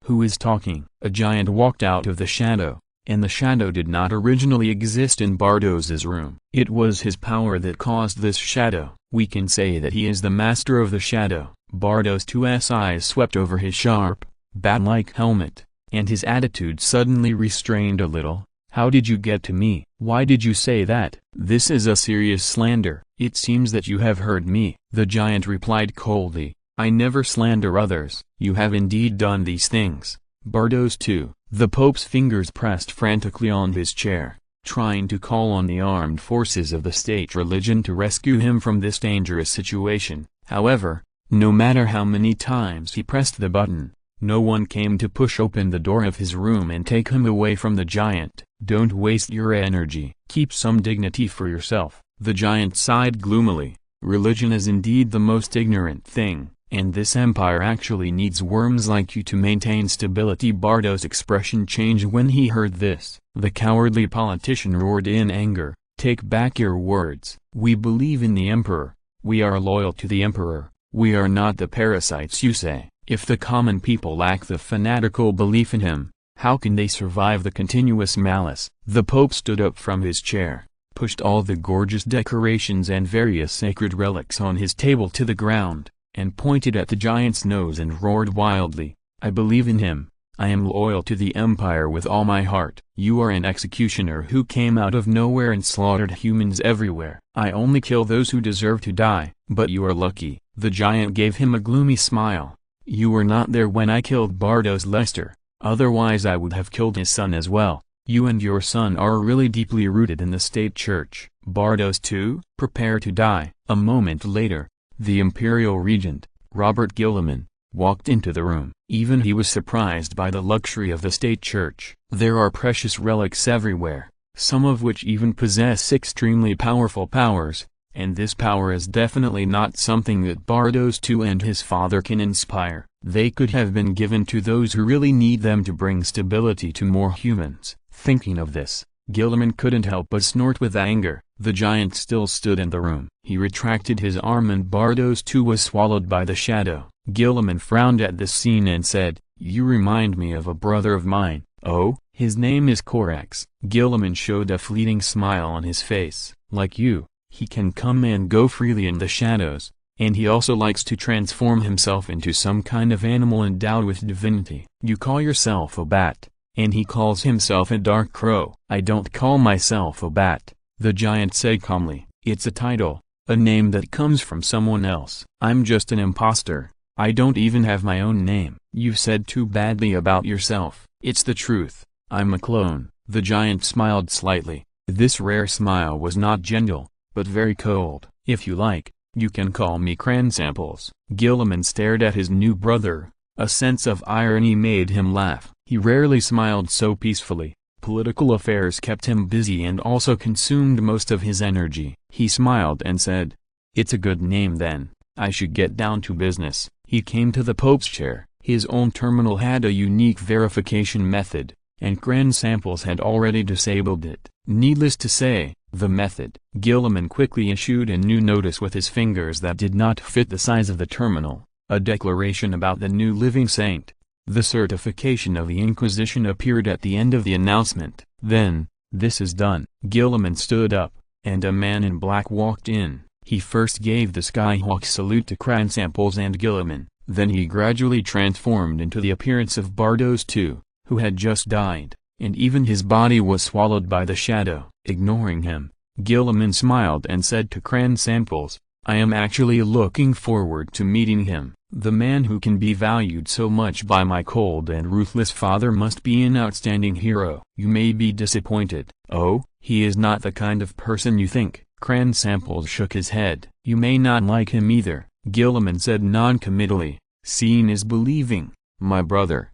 Speaker 1: Who is talking?" A giant walked out of the shadow, and the shadow did not originally exist in Bardos's room. It was his power that caused this shadow. "We can say that he is the master of the shadow." Bardos II's eyes swept over his sharp, bat-like helmet, and his attitude suddenly restrained a little. "How did you get to me? Why did you say that?" "This is a serious slander." "It seems that you have heard me," the giant replied coldly. "I never slander others." "You have indeed done these things." Bardos II, the Pope's fingers pressed frantically on his chair, trying to call on the armed forces of the state religion to rescue him from this dangerous situation. However, no matter how many times he pressed the button, no one came to push open the door of his room and take him away from the giant. "Don't waste your energy. Keep some dignity for yourself." The giant sighed gloomily. "Religion is indeed the most ignorant thing, and this empire actually needs worms like you to maintain stability." Bardos' expression changed when he heard this. The cowardly politician roared in anger, Take back your words. We believe in the Emperor. We are loyal to the Emperor. We are not the parasites you say. If the common people lack the fanatical belief in him, how can they survive the continuous malice? The Pope stood up from his chair, pushed all the gorgeous decorations and various sacred relics on his table to the ground, and pointed at the giant's nose and roared wildly, I believe in him. I am loyal to the Empire with all my heart. You are an executioner who came out of nowhere and slaughtered humans everywhere. I only kill those who deserve to die. But you are lucky. The giant gave him a gloomy smile. You were not there when I killed Bardos Lester. Otherwise I would have killed his son as well. You and your son are really deeply rooted in the state church. Bardos too? Prepare to die. A moment later, the Imperial Regent, Robert Gilliman, walked into the room. Even he was surprised by the luxury of the state church. There are precious relics everywhere, some of which even possess extremely powerful powers, and this power is definitely not something that Bardos II and his father can inspire. They could have been given to those who really need them to bring stability to more humans. Thinking of this, Gilliman couldn't help but snort with anger. The giant still stood in the room. He retracted his arm and Bardos II was swallowed by the shadow. Gilliman frowned at this scene and said, You remind me of a brother of mine. Oh, his name is Corax. Gilliman showed a fleeting smile on his face. Like you, he can come and go freely in the shadows, and he also likes to transform himself into some kind of animal endowed with divinity. You call yourself a bat, and he calls himself a dark crow. I don't call myself a bat, the giant said calmly. It's a title, a name that comes from someone else. I'm just an imposter. I don't even have my own name. You've said too badly about yourself. It's the truth. I'm a clone. The giant smiled slightly. This rare smile was not gentle, but very cold. If you like, you can call me Cransamples. Gilliman stared at his new brother. A sense of irony made him laugh. He rarely smiled so peacefully. Political affairs kept him busy and also consumed most of his energy. He smiled and said, It's a good name then. I should get down to business. He came to the Pope's chair. His own terminal had a unique verification method, and Cransamples had already disabled it. Needless to say, the method. Gilliman quickly issued a new notice with his fingers that did not fit the size of the terminal, a declaration about the new living saint. The certification of the Inquisition appeared at the end of the announcement. Then, this is done. Gilliman stood up, and a man in black walked in. He first gave the Skyhawk salute to Cransamples and Gilliman, then he gradually transformed into the appearance of Bardos II, who had just died, and even his body was swallowed by the shadow. Ignoring him, Gilliman smiled and said to Cransamples, I am actually looking forward to meeting him. The man who can be valued so much by my cold and ruthless father must be an outstanding hero. You may be disappointed. Oh, he is not the kind of person you think. Cransamples shook his head. You may not like him either, Gilliman said non-committally. Seeing is believing, my brother.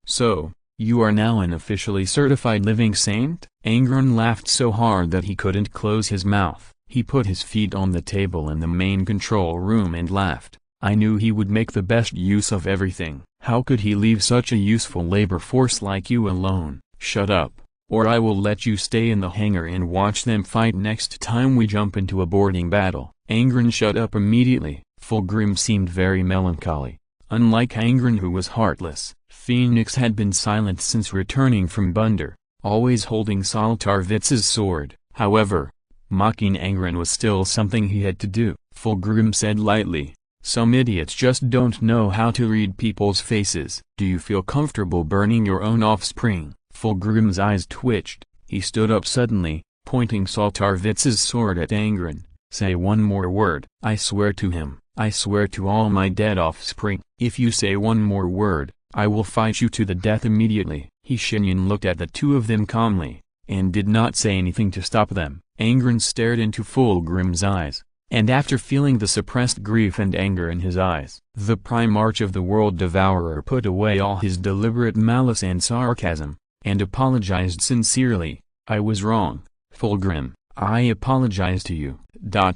Speaker 1: So, you are now an officially certified living saint? Angron laughed so hard that he couldn't close his mouth. He put his feet on the table in the main control room and laughed. I knew he would make the best use of everything. How could he leave such a useful labor force like you alone? Shut up, or I will let you stay in the hangar and watch them fight next time we jump into a boarding battle. Angron shut up immediately. Fulgrim seemed very melancholy. Unlike Angron, who was heartless, Phoenix had been silent since returning from Bunder, always holding Saltarvitz's sword. However, mocking Angron was still something he had to do. Fulgrim said lightly, Some idiots just don't know how to read people's faces. Do you feel comfortable burning your own offspring? Fulgrim's eyes twitched. He stood up suddenly, pointing Saltarvitz's sword at Angron. Say one more word. I swear to him. I swear to all my dead offspring. If you say one more word, I will fight you to the death immediately. Shenyan looked at the two of them calmly, and did not say anything to stop them. Angron stared into Fulgrim's eyes, and after feeling the suppressed grief and anger in his eyes, the Primarch of the World Devourer put away all his deliberate malice and sarcasm, and apologized sincerely. I was wrong, Fulgrim. I apologize to you.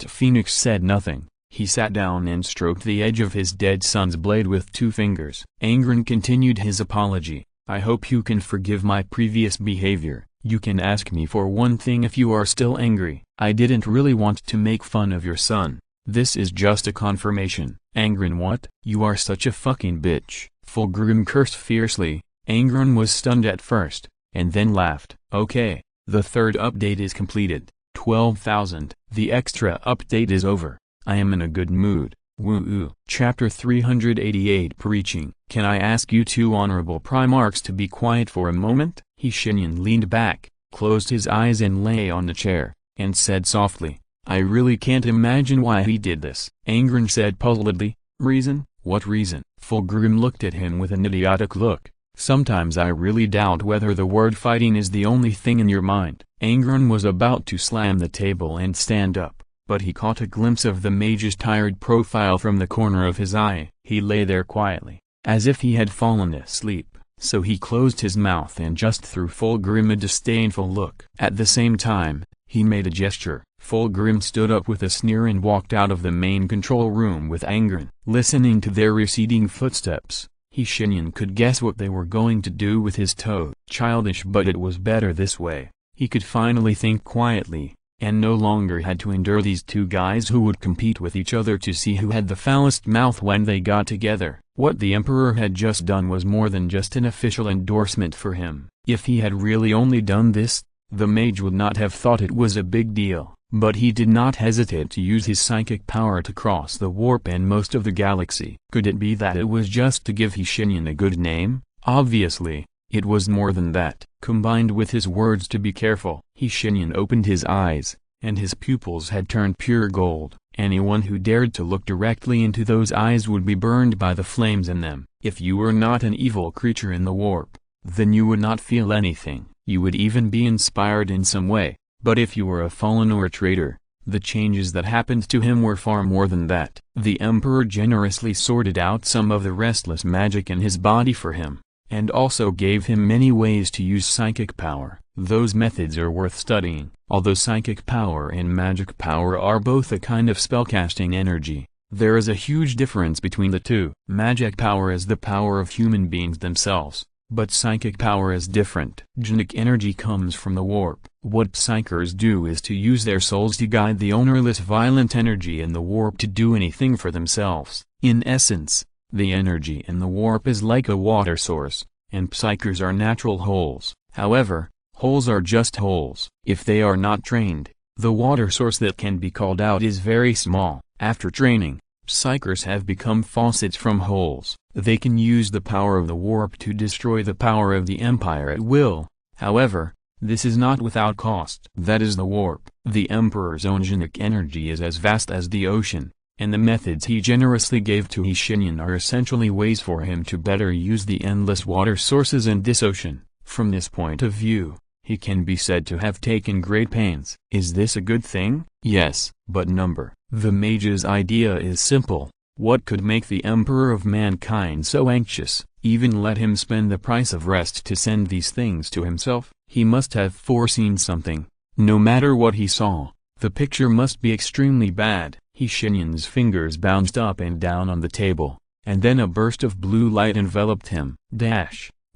Speaker 1: Phoenix said nothing. He sat down and stroked the edge of his dead son's blade with 2 fingers. Angron continued his apology. I hope you can forgive my previous behavior. You can ask me for one thing if you are still angry. I didn't really want to make fun of your son. This is just a confirmation. Angren, what? You are such a fucking bitch. Fulgrim cursed fiercely. Angren was stunned at first, and then laughed. Okay, the third update is completed. 12,000. The extra update is over. I am in a good mood. Woo-oo. Chapter 388 Preaching. Can I ask you two honorable Primarchs to be quiet for a moment? Shenyan leaned back, closed his eyes and lay on the chair, and said softly, I really can't imagine why he did this. Angren said puzzledly, Reason? What reason? Fulgrim looked at him with an idiotic look. Sometimes I really doubt whether the word fighting is the only thing in your mind. Angren was about to slam the table and stand up, but he caught a glimpse of the mage's tired profile from the corner of his eye. He lay there quietly, as if he had fallen asleep, so he closed his mouth and just threw Fulgrim a disdainful look. At the same time, he made a gesture. Fulgrim stood up with a sneer and walked out of the main control room with Angren. Listening to their receding footsteps, Shenyan could guess what they were going to do with his toad. Childish, but it was better this way. He could finally think quietly, and no longer had to endure these two guys who would compete with each other to see who had the foulest mouth when they got together. What the Emperor had just done was more than just an official endorsement for him. If he had really only done this, the mage would not have thought it was a big deal. But he did not hesitate to use his psychic power to cross the warp and most of the galaxy. Could it be that it was just to give Shenyan a good name? Obviously, it was more than that. Combined with his words to be careful, Shenyan opened his eyes, and his pupils had turned pure gold. Anyone who dared to look directly into those eyes would be burned by the flames in them. If you were not an evil creature in the warp, then you would not feel anything. You would even be inspired in some way. But if you were a fallen or a traitor, the changes that happened to him were far more than that. The Emperor generously sorted out some of the restless magic in his body for him, and also gave him many ways to use psychic power. Those methods are worth studying. Although psychic power and magic power are both a kind of spellcasting energy, there is a huge difference between the two. Magic power is the power of human beings themselves, but psychic power is different. Genic energy comes from the warp. What psychers do is to use their souls to guide the ownerless violent energy in the warp to do anything for themselves. In essence, the energy in the warp is like a water source, and psychers are natural holes. However, holes are just holes. If they are not trained, the water source that can be called out is very small. After training, psychers have become faucets from holes. They can use the power of the warp to destroy the power of the Empire at will. However, this is not without cost. That is the warp. The Emperor's own genic energy is as vast as the ocean, and the methods he generously gave to Shenyan are essentially ways for him to better use the endless water sources in this ocean. From this point of view, he can be said to have taken great pains. Is this a good thing? Yes, but the mage's idea is simple. What could make the Emperor of mankind so anxious, even let him spend the price of rest to send these things to himself? He must have foreseen something. No matter what he saw, the picture must be extremely bad. Shenyan's fingers bounced up and down on the table, and then a burst of blue light enveloped him.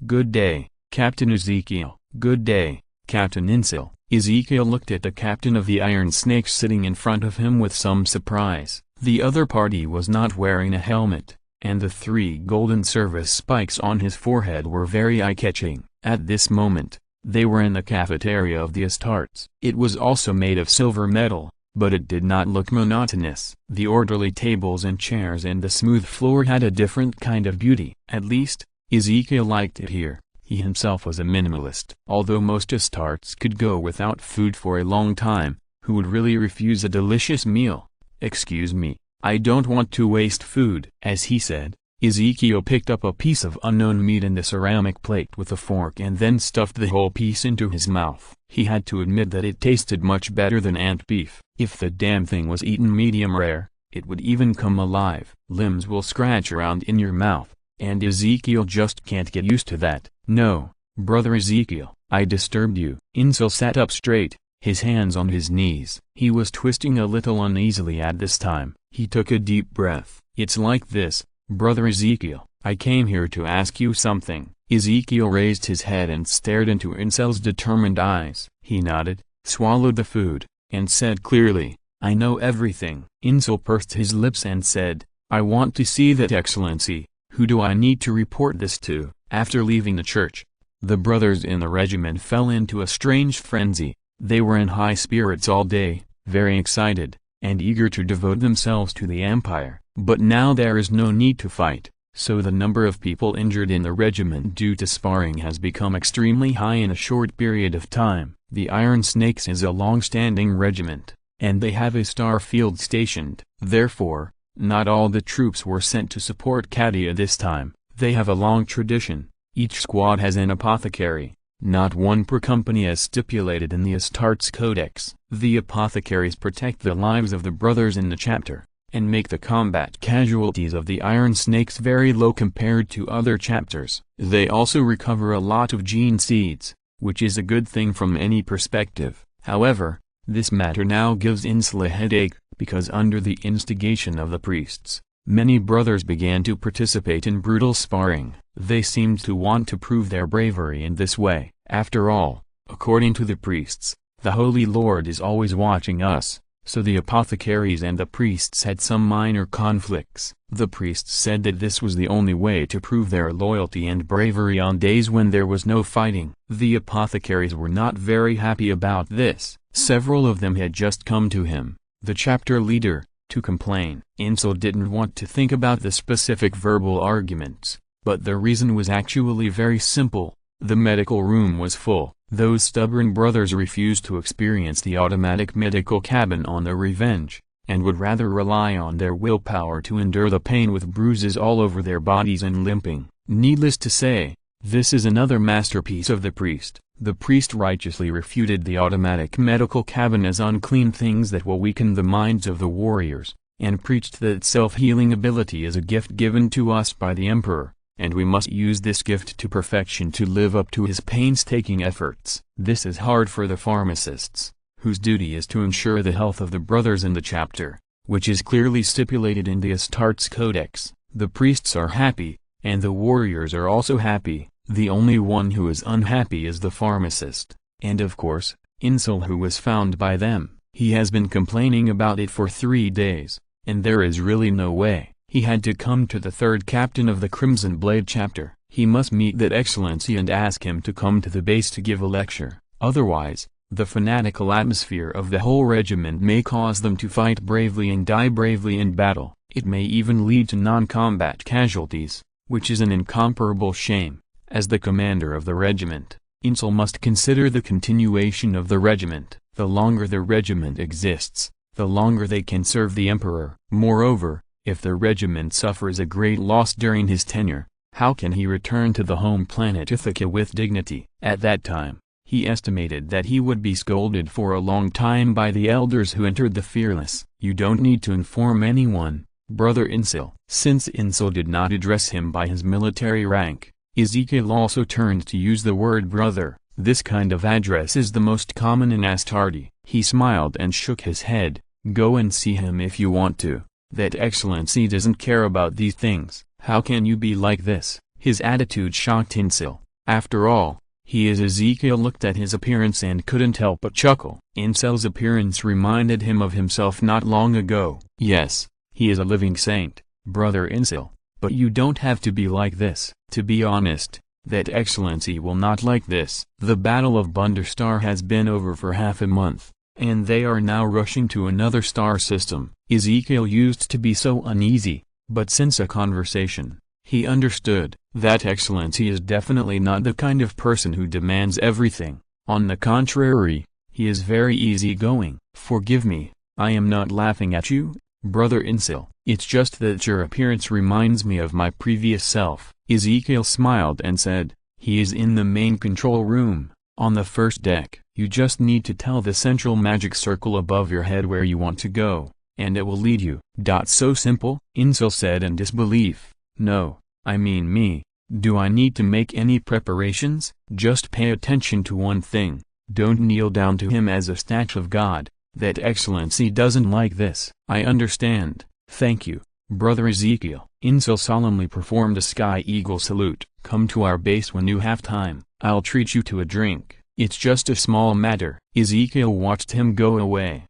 Speaker 1: Good day, Captain Ezekiel. Good day, Captain Insil. Ezekiel looked at the captain of the Iron Snake sitting in front of him with some surprise. The other party was not wearing a helmet, and the 3 golden service spikes on his forehead were very eye-catching. At this moment, they were in the cafeteria of the Astartes. It was also made of silver metal, but it did not look monotonous. The orderly tables and chairs and the smooth floor had a different kind of beauty. At least, Ezekiel liked it here. He himself was a minimalist. Although most Astartes could go without food for a long time, who would really refuse a delicious meal? Excuse me, I don't want to waste food. As he said, Ezekiel picked up a piece of unknown meat in the ceramic plate with a fork and then stuffed the whole piece into his mouth. He had to admit that it tasted much better than ant beef. If the damn thing was eaten medium rare, it would even come alive. Limbs will scratch around in your mouth, and Ezekiel just can't get used to that. No, brother Ezekiel, I disturbed you. Insil sat up straight, his hands on his knees. He was twisting a little uneasily at this time. He took a deep breath. It's like this, brother Ezekiel. I came here to ask you something. Ezekiel raised his head and stared into Insel's determined eyes. He nodded, swallowed the food, and said clearly, I know everything. Insel pursed his lips and said, I want to see that, Excellency. Who do I need to report this to? After leaving the church, the brothers in the regiment fell into a strange frenzy. They were in high spirits all day, very excited, and eager to devote themselves to the Empire. But now there is no need to fight, so the number of people injured in the regiment due to sparring has become extremely high in a short period of time. The Iron Snakes is a long-standing regiment, and they have a star field stationed. Therefore, not all the troops were sent to support Katia this time. They have a long tradition. Each squad has an apothecary, not one per company as stipulated in the Astartes Codex. The apothecaries protect the lives of the brothers in the chapter, and make the combat casualties of the Iron Snakes very low compared to other chapters. They also recover a lot of gene seeds, which is a good thing from any perspective. However, this matter now gives Insel a headache, because under the instigation of the priests, many brothers began to participate in brutal sparring. They seemed to want to prove their bravery in this way. After all, according to the priests, the Holy Lord is always watching us, so the apothecaries and the priests had some minor conflicts. The priests said that this was the only way to prove their loyalty and bravery on days when there was no fighting. The apothecaries were not very happy about this. Several of them had just come to him, the chapter leader, to complain. Insel didn't want to think about the specific verbal arguments, but the reason was actually very simple. The medical room was full. Those stubborn brothers refused to experience the automatic medical cabin on their revenge, and would rather rely on their willpower to endure the pain with bruises all over their bodies and limping. Needless to say, this is another masterpiece of the priest. The priest righteously refuted the automatic medical cabin as unclean things that will weaken the minds of the warriors, and preached that self-healing ability is a gift given to us by the Emperor, and we must use this gift to perfection to live up to his painstaking efforts. This is hard for the pharmacists, whose duty is to ensure the health of the brothers in the chapter, which is clearly stipulated in the Astartes Codex. The priests are happy, and the warriors are also happy. The only one who is unhappy is the pharmacist, and of course, Insel, who was found by them. He has been complaining about it for 3 days, and there is really no way. He had to come to the third captain of the Crimson Blade chapter. He must meet that Excellency and ask him to come to the base to give a lecture. Otherwise, the fanatical atmosphere of the whole regiment may cause them to fight bravely and die bravely in battle. It may even lead to non-combat casualties, which is an incomparable shame. As the commander of the regiment, Insel must consider the continuation of the regiment. The longer the regiment exists, the longer they can serve the Emperor. Moreover, if the regiment suffers a great loss during his tenure, how can he return to the home planet Ithaca with dignity? At that time, he estimated that he would be scolded for a long time by the elders who entered the Fearless. You don't need to inform anyone, Brother Insel. Since Insel did not address him by his military rank, Ezekiel also turned to use the word brother. This kind of address is the most common in Astarte. He smiled and shook his head. Go and see him if you want to. That Excellency doesn't care about these things. How can you be like this? His attitude shocked Insel. After all, he is Ezekiel looked at his appearance and couldn't help but chuckle. Insel's appearance reminded him of himself not long ago. Yes, he is a living saint, Brother Insel, but you don't have to be like this. To be honest, that Excellency will not like this. The Battle of Bunderstar has been over for half a month, and they are now rushing to another star system. Ezekiel used to be so uneasy, but since a conversation, he understood that Excellency is definitely not the kind of person who demands everything. On the contrary, he is very easygoing. Forgive me, I am not laughing at you, Brother Insel. It's just that your appearance reminds me of my previous self. Ezekiel smiled and said, he is in the main control room, on the first deck. You just need to tell the central magic circle above your head where you want to go, and it will lead you. So simple? Insel said in disbelief. No, I mean me. Do I need to make any preparations? Just pay attention to one thing. Don't kneel down to him as a statue of God. That Excellency doesn't like this. I understand, thank you. Brother Ezekiel. Insil solemnly performed a sky eagle salute. Come to our base when you have time. I'll treat you to a drink. It's just a small matter. Ezekiel watched him go away.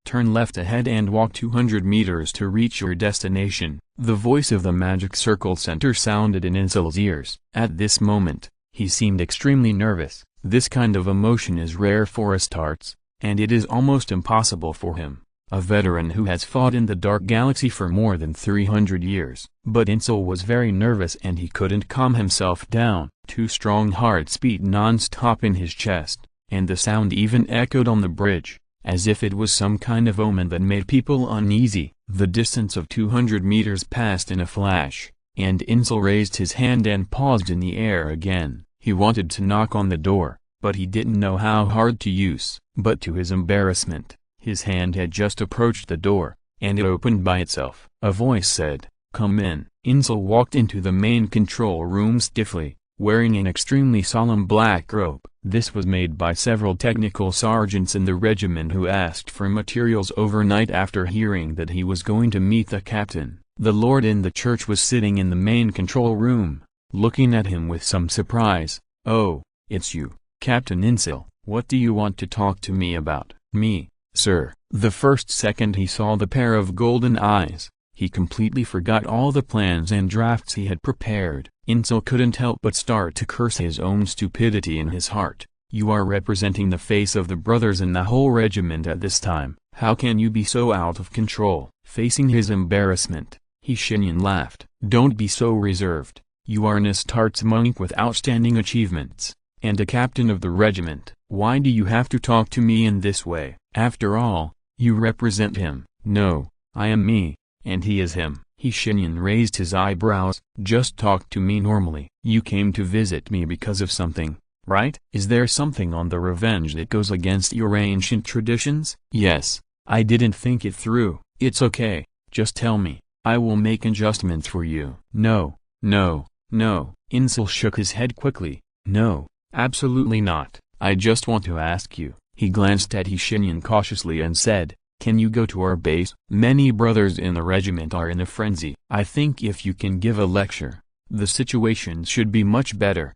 Speaker 1: Turn left ahead and walk 200 meters to reach your destination. The voice of the magic circle center sounded in Insil's ears. At this moment, he seemed extremely nervous. This kind of emotion is rare for Astartes, and it is almost impossible for him, a veteran who has fought in the Dark Galaxy for more than 300 years. But Insil was very nervous and he couldn't calm himself down. Two strong hearts beat non-stop in his chest, and the sound even echoed on the bridge, as if it was some kind of omen that made people uneasy. The distance of 200 meters passed in a flash, and Insil raised his hand and paused in the air again. He wanted to knock on the door, but he didn't know how hard to use. But to his embarrassment, his hand had just approached the door, and it opened by itself. A voice said, "Come in." Insil walked into the main control room stiffly, wearing an extremely solemn black robe. This was made by several technical sergeants in the regiment who asked for materials overnight after hearing that he was going to meet the captain. The Lord in the church was sitting in the main control room, looking at him with some surprise. "Oh, it's you, Captain Insil. What do you want to talk to me about?" "Me, sir." The first second he saw the pair of golden eyes, he completely forgot all the plans and drafts he had prepared. Insil couldn't help but start to curse his own stupidity in his heart. "You are representing the face of the brothers in the whole regiment at this time. How can you be so out of control?" Facing his embarrassment, Shenyan laughed. "Don't be so reserved. You are an Astartes monk with outstanding achievements, and a captain of the regiment. Why do you have to talk to me in this way? After all, you represent him." "No, I am me, and he is him." Shenyan raised his eyebrows. "Just talk to me normally. You came to visit me because of something, right? Is there something on the Revenge that goes against your ancient traditions?" "Yes, I didn't think it through." "It's okay, just tell me. I will make adjustments for you." "No, no, no." Insil shook his head quickly. "No, absolutely not. I just want to ask you." He glanced at Shenyan cautiously and said, "Can you go to our base? Many brothers in the regiment are in a frenzy. I think if you can give a lecture, the situation should be much better."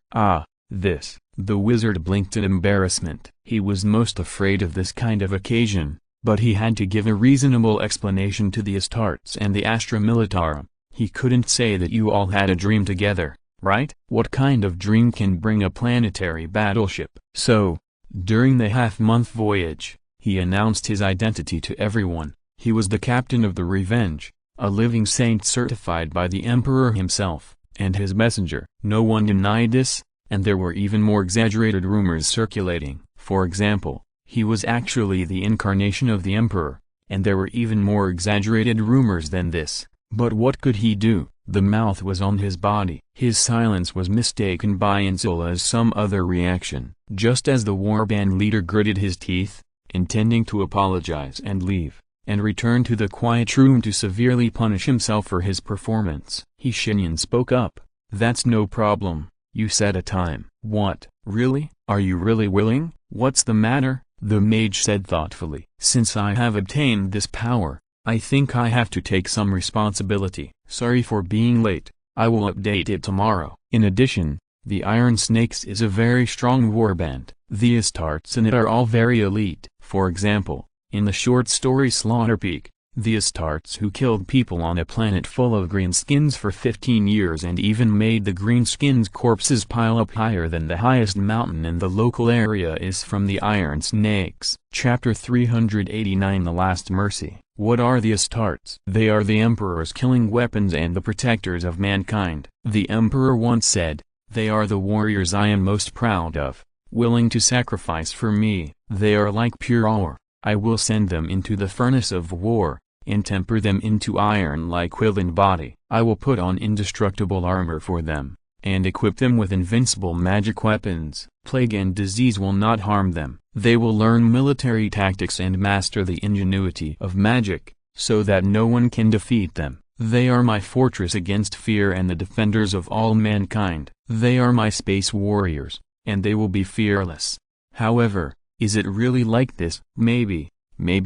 Speaker 1: This. The wizard blinked in embarrassment. He was most afraid of this kind of occasion, but he had to give a reasonable explanation to the Astartes and the Astra Militarum. He couldn't say that you all had a dream together, right? What kind of dream can bring a planetary battleship? So, during the half-month voyage, he announced his identity to everyone. He was the captain of the Revenge, a living saint certified by the Emperor himself, and his messenger. No one denied this, and there were even more exaggerated rumors circulating. For example, he was actually the incarnation of the Emperor, and there were even more exaggerated rumors than this. But what could he do? The mouth was on his body. His silence was mistaken by Insil as some other reaction. Just as the warband leader gritted his teeth, intending to apologize and leave, and return to the quiet room to severely punish himself for his performance, Shenyan spoke up. "That's no problem. You set a time." "What, really? Are you really willing?" "What's the matter?" the mage said thoughtfully. "Since I have obtained this power, I think I have to take some responsibility. Sorry for being late. I will update it tomorrow." In addition, the Iron Snakes is a very strong warband. The Astartes in it are all very elite. For example, in the short story Slaughterpeak, the Astartes who killed people on a planet full of greenskins for 15 years and even made the greenskins' corpses pile up higher than the highest mountain in the local area is from the Iron Snakes. Chapter 389 The Last Mercy. What are the Astartes? They are the Emperor's killing weapons and the protectors of mankind. The Emperor once said, "They are the warriors I am most proud of, willing to sacrifice for me. They are like pure ore. I will send them into the furnace of war, and temper them into iron like quill and body. I will put on indestructible armor for them, and equip them with invincible magic weapons. Plague and disease will not harm them. They will learn military tactics and master the ingenuity of magic, so that no one can defeat them. They are my fortress against fear and the defenders of all mankind. They are my space warriors, and they will be fearless." However, is it really like this? Maybe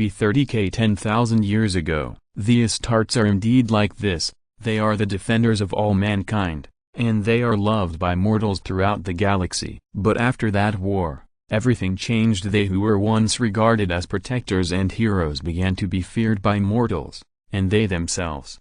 Speaker 1: 30,000 10,000 years ago, The Astartes are indeed like this, they are the defenders of all mankind, and they are loved by mortals throughout the galaxy. But after that war, everything changed. They who were once regarded as protectors and heroes began to be feared by mortals, and they themselves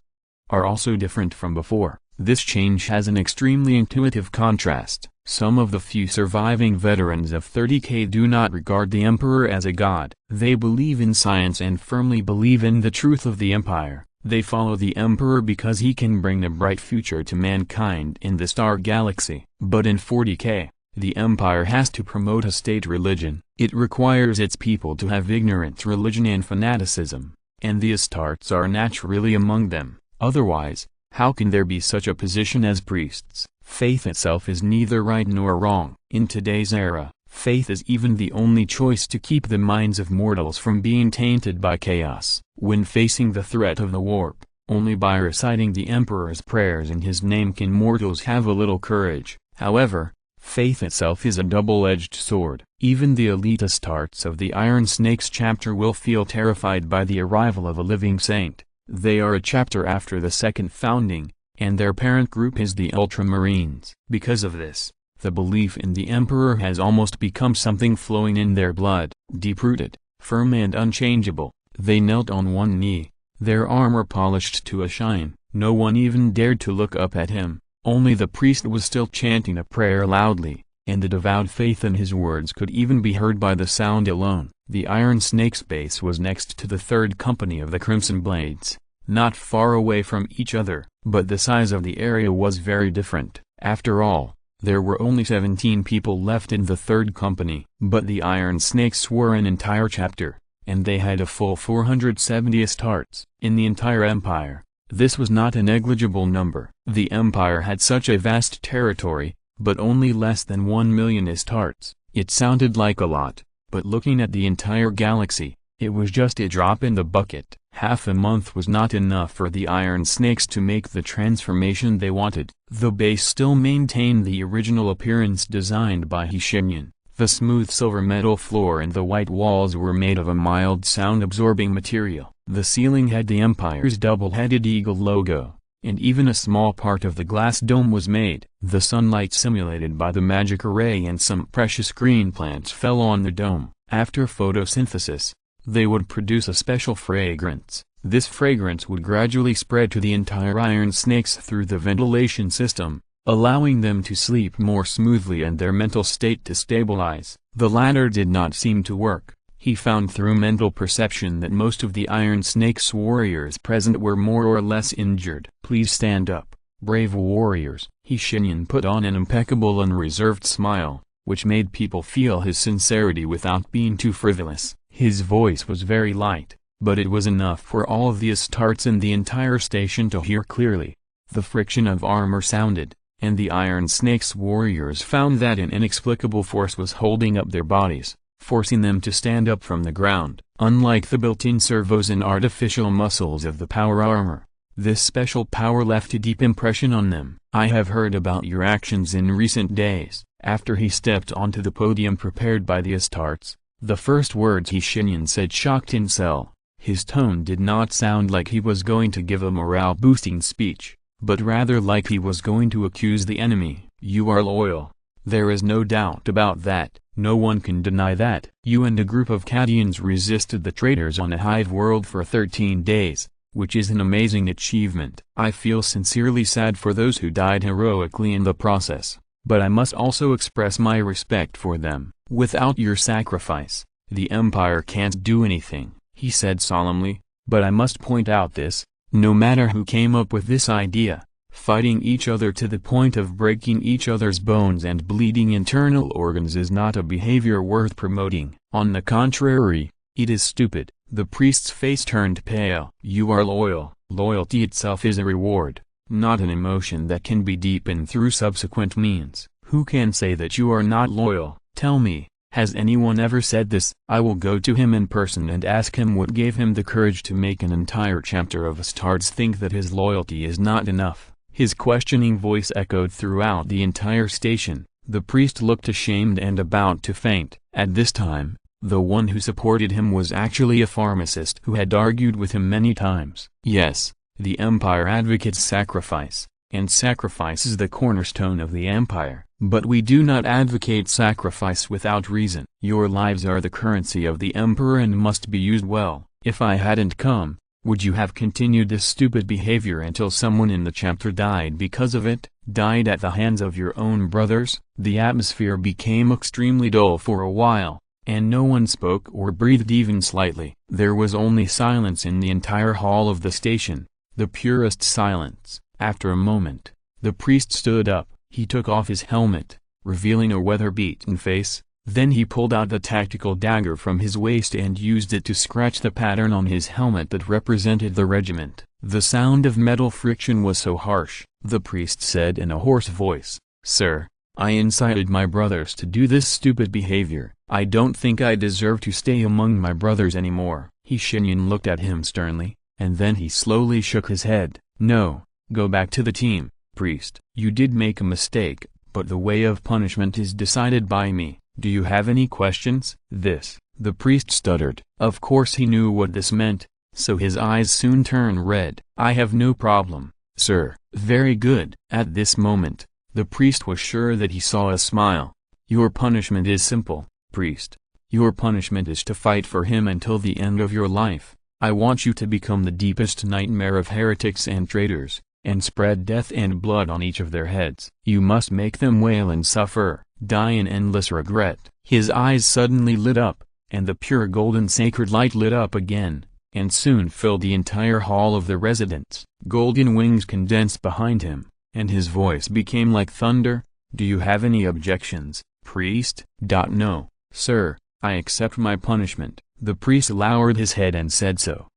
Speaker 1: are also different from before. This change has an extremely intuitive contrast. Some of the few surviving veterans of 30K do not regard the Emperor as a god. They believe in science and firmly believe in the truth of the Empire. They follow the Emperor because he can bring a bright future to mankind in the star galaxy. But in 40K, the Empire has to promote a state religion. It requires its people to have ignorant religion and fanaticism, and the Astartes are naturally among them. Otherwise, how can there be such a position as priests? Faith itself is neither right nor wrong. In today's era, faith is even the only choice to keep the minds of mortals from being tainted by chaos. When facing the threat of the warp, only by reciting the Emperor's prayers in his name can mortals have a little courage. However, faith itself is a double-edged sword. Even the elite Astartes of the Iron Snakes chapter will feel terrified by the arrival of a living saint. They are a chapter after the second founding, and their parent group is the Ultramarines. Because of this, the belief in the Emperor has almost become something flowing in their blood. Deep-rooted, firm and unchangeable, they knelt on one knee, their armor polished to a shine. No one even dared to look up at him. Only the priest was still chanting a prayer loudly, and the devout faith in his words could even be heard by the sound alone. The Iron Snake's base was next to the third company of the Crimson Blades, not far away from each other, but the size of the area was very different. After all, there were only 17 people left in the third company. But the Iron Snakes were an entire chapter, and they had a full 470 Astartes. In the entire empire, this was not a negligible number. The empire had such a vast territory, but only less than 1 million Astartes. It sounded like a lot, but looking at the entire galaxy, it was just a drop in the bucket. Half a month was not enough for the Iron Snakes to make the transformation they wanted. The base still maintained the original appearance designed by Shenyan. The smooth silver metal floor and the white walls were made of a mild sound-absorbing material. The ceiling had the Empire's double-headed eagle logo, and even a small part of the glass dome was made. The sunlight simulated by the magic array and some precious green plants fell on the dome. After photosynthesis, they would produce a special fragrance. This fragrance would gradually spread to the entire Iron Snakes through the ventilation system, allowing them to sleep more smoothly and their mental state to stabilize. The latter did not seem to work. He found through mental perception that most of the Iron Snake's warriors present were more or less injured. "Please stand up, brave warriors." Shenyan put on an impeccable and reserved smile, which made people feel his sincerity without being too frivolous. His voice was very light, but it was enough for all of the Astartes in the entire station to hear clearly. The friction of armor sounded, and the Iron Snake's warriors found that an inexplicable force was holding up their bodies, forcing them to stand up from the ground. Unlike the built-in servos and artificial muscles of the power armor, this special power left a deep impression on them. "I have heard about your actions in recent days." After he stepped onto the podium prepared by the Astartes, the first words Shenyan said shocked Incel. His tone did not sound like he was going to give a morale-boosting speech, but rather like he was going to accuse the enemy. "You are loyal. There is no doubt about that. No one can deny that. You and a group of Cadians resisted the traitors on a hive world for 13 days, which is an amazing achievement. I feel sincerely sad for those who died heroically in the process, but I must also express my respect for them. Without your sacrifice, the Empire can't do anything," he said solemnly. "But I must point out this, no matter who came up with this idea, fighting each other to the point of breaking each other's bones and bleeding internal organs is not a behavior worth promoting. On the contrary, it is stupid." The priest's face turned pale. "You are loyal. Loyalty itself is a reward, not an emotion that can be deepened through subsequent means. Who can say that you are not loyal? Tell me, has anyone ever said this?" "I will go to him in person and ask him what gave him the courage to make an entire chapter of Astartes think that his loyalty is not enough." His questioning voice echoed throughout the entire station. The priest looked ashamed and about to faint. At this time, The one who supported him was actually a pharmacist who had argued with him many times. Yes, the Empire advocates sacrifice, and sacrifice is the cornerstone of the Empire. But we do not advocate sacrifice without reason. Your lives are the currency of the Emperor and must be used well. If I hadn't come, would you have continued this stupid behavior until someone in the chapter died because of it? Died at the hands of your own brothers? The atmosphere became extremely dull for a while, and no one spoke or breathed even slightly. There was only silence in the entire hall of the station, the purest silence. After a moment, the priest stood up. He took off his helmet, revealing a weather-beaten face. Then he pulled out the tactical dagger from his waist and used it to scratch the pattern on his helmet that represented the regiment. The sound of metal friction was so harsh. The priest said in a hoarse voice, "Sir, I incited my brothers to do this stupid behavior. I don't think I deserve to stay among my brothers anymore." Shenyan looked at him sternly, and then he slowly shook his head. "No, go back to the team, priest. You did make a mistake, but the way of punishment is decided by me. Do you have any questions?" The priest stuttered. Of course he knew what this meant, so his eyes soon turned red. "I have no problem, sir." "Very good." At this moment, the priest was sure that he saw a smile. "Your punishment is simple, priest. Your punishment is to fight for him until the end of your life. I want you to become the deepest nightmare of heretics and traitors, and spread death and blood on each of their heads. You must make them wail and suffer, die in endless regret." His eyes suddenly lit up, and the pure golden sacred light lit up again, and soon filled the entire hall of the residence. Golden wings condensed behind him, and his voice became like thunder. "Do you have any objections, priest?" "No, sir, I accept my punishment." The priest lowered his head and said so.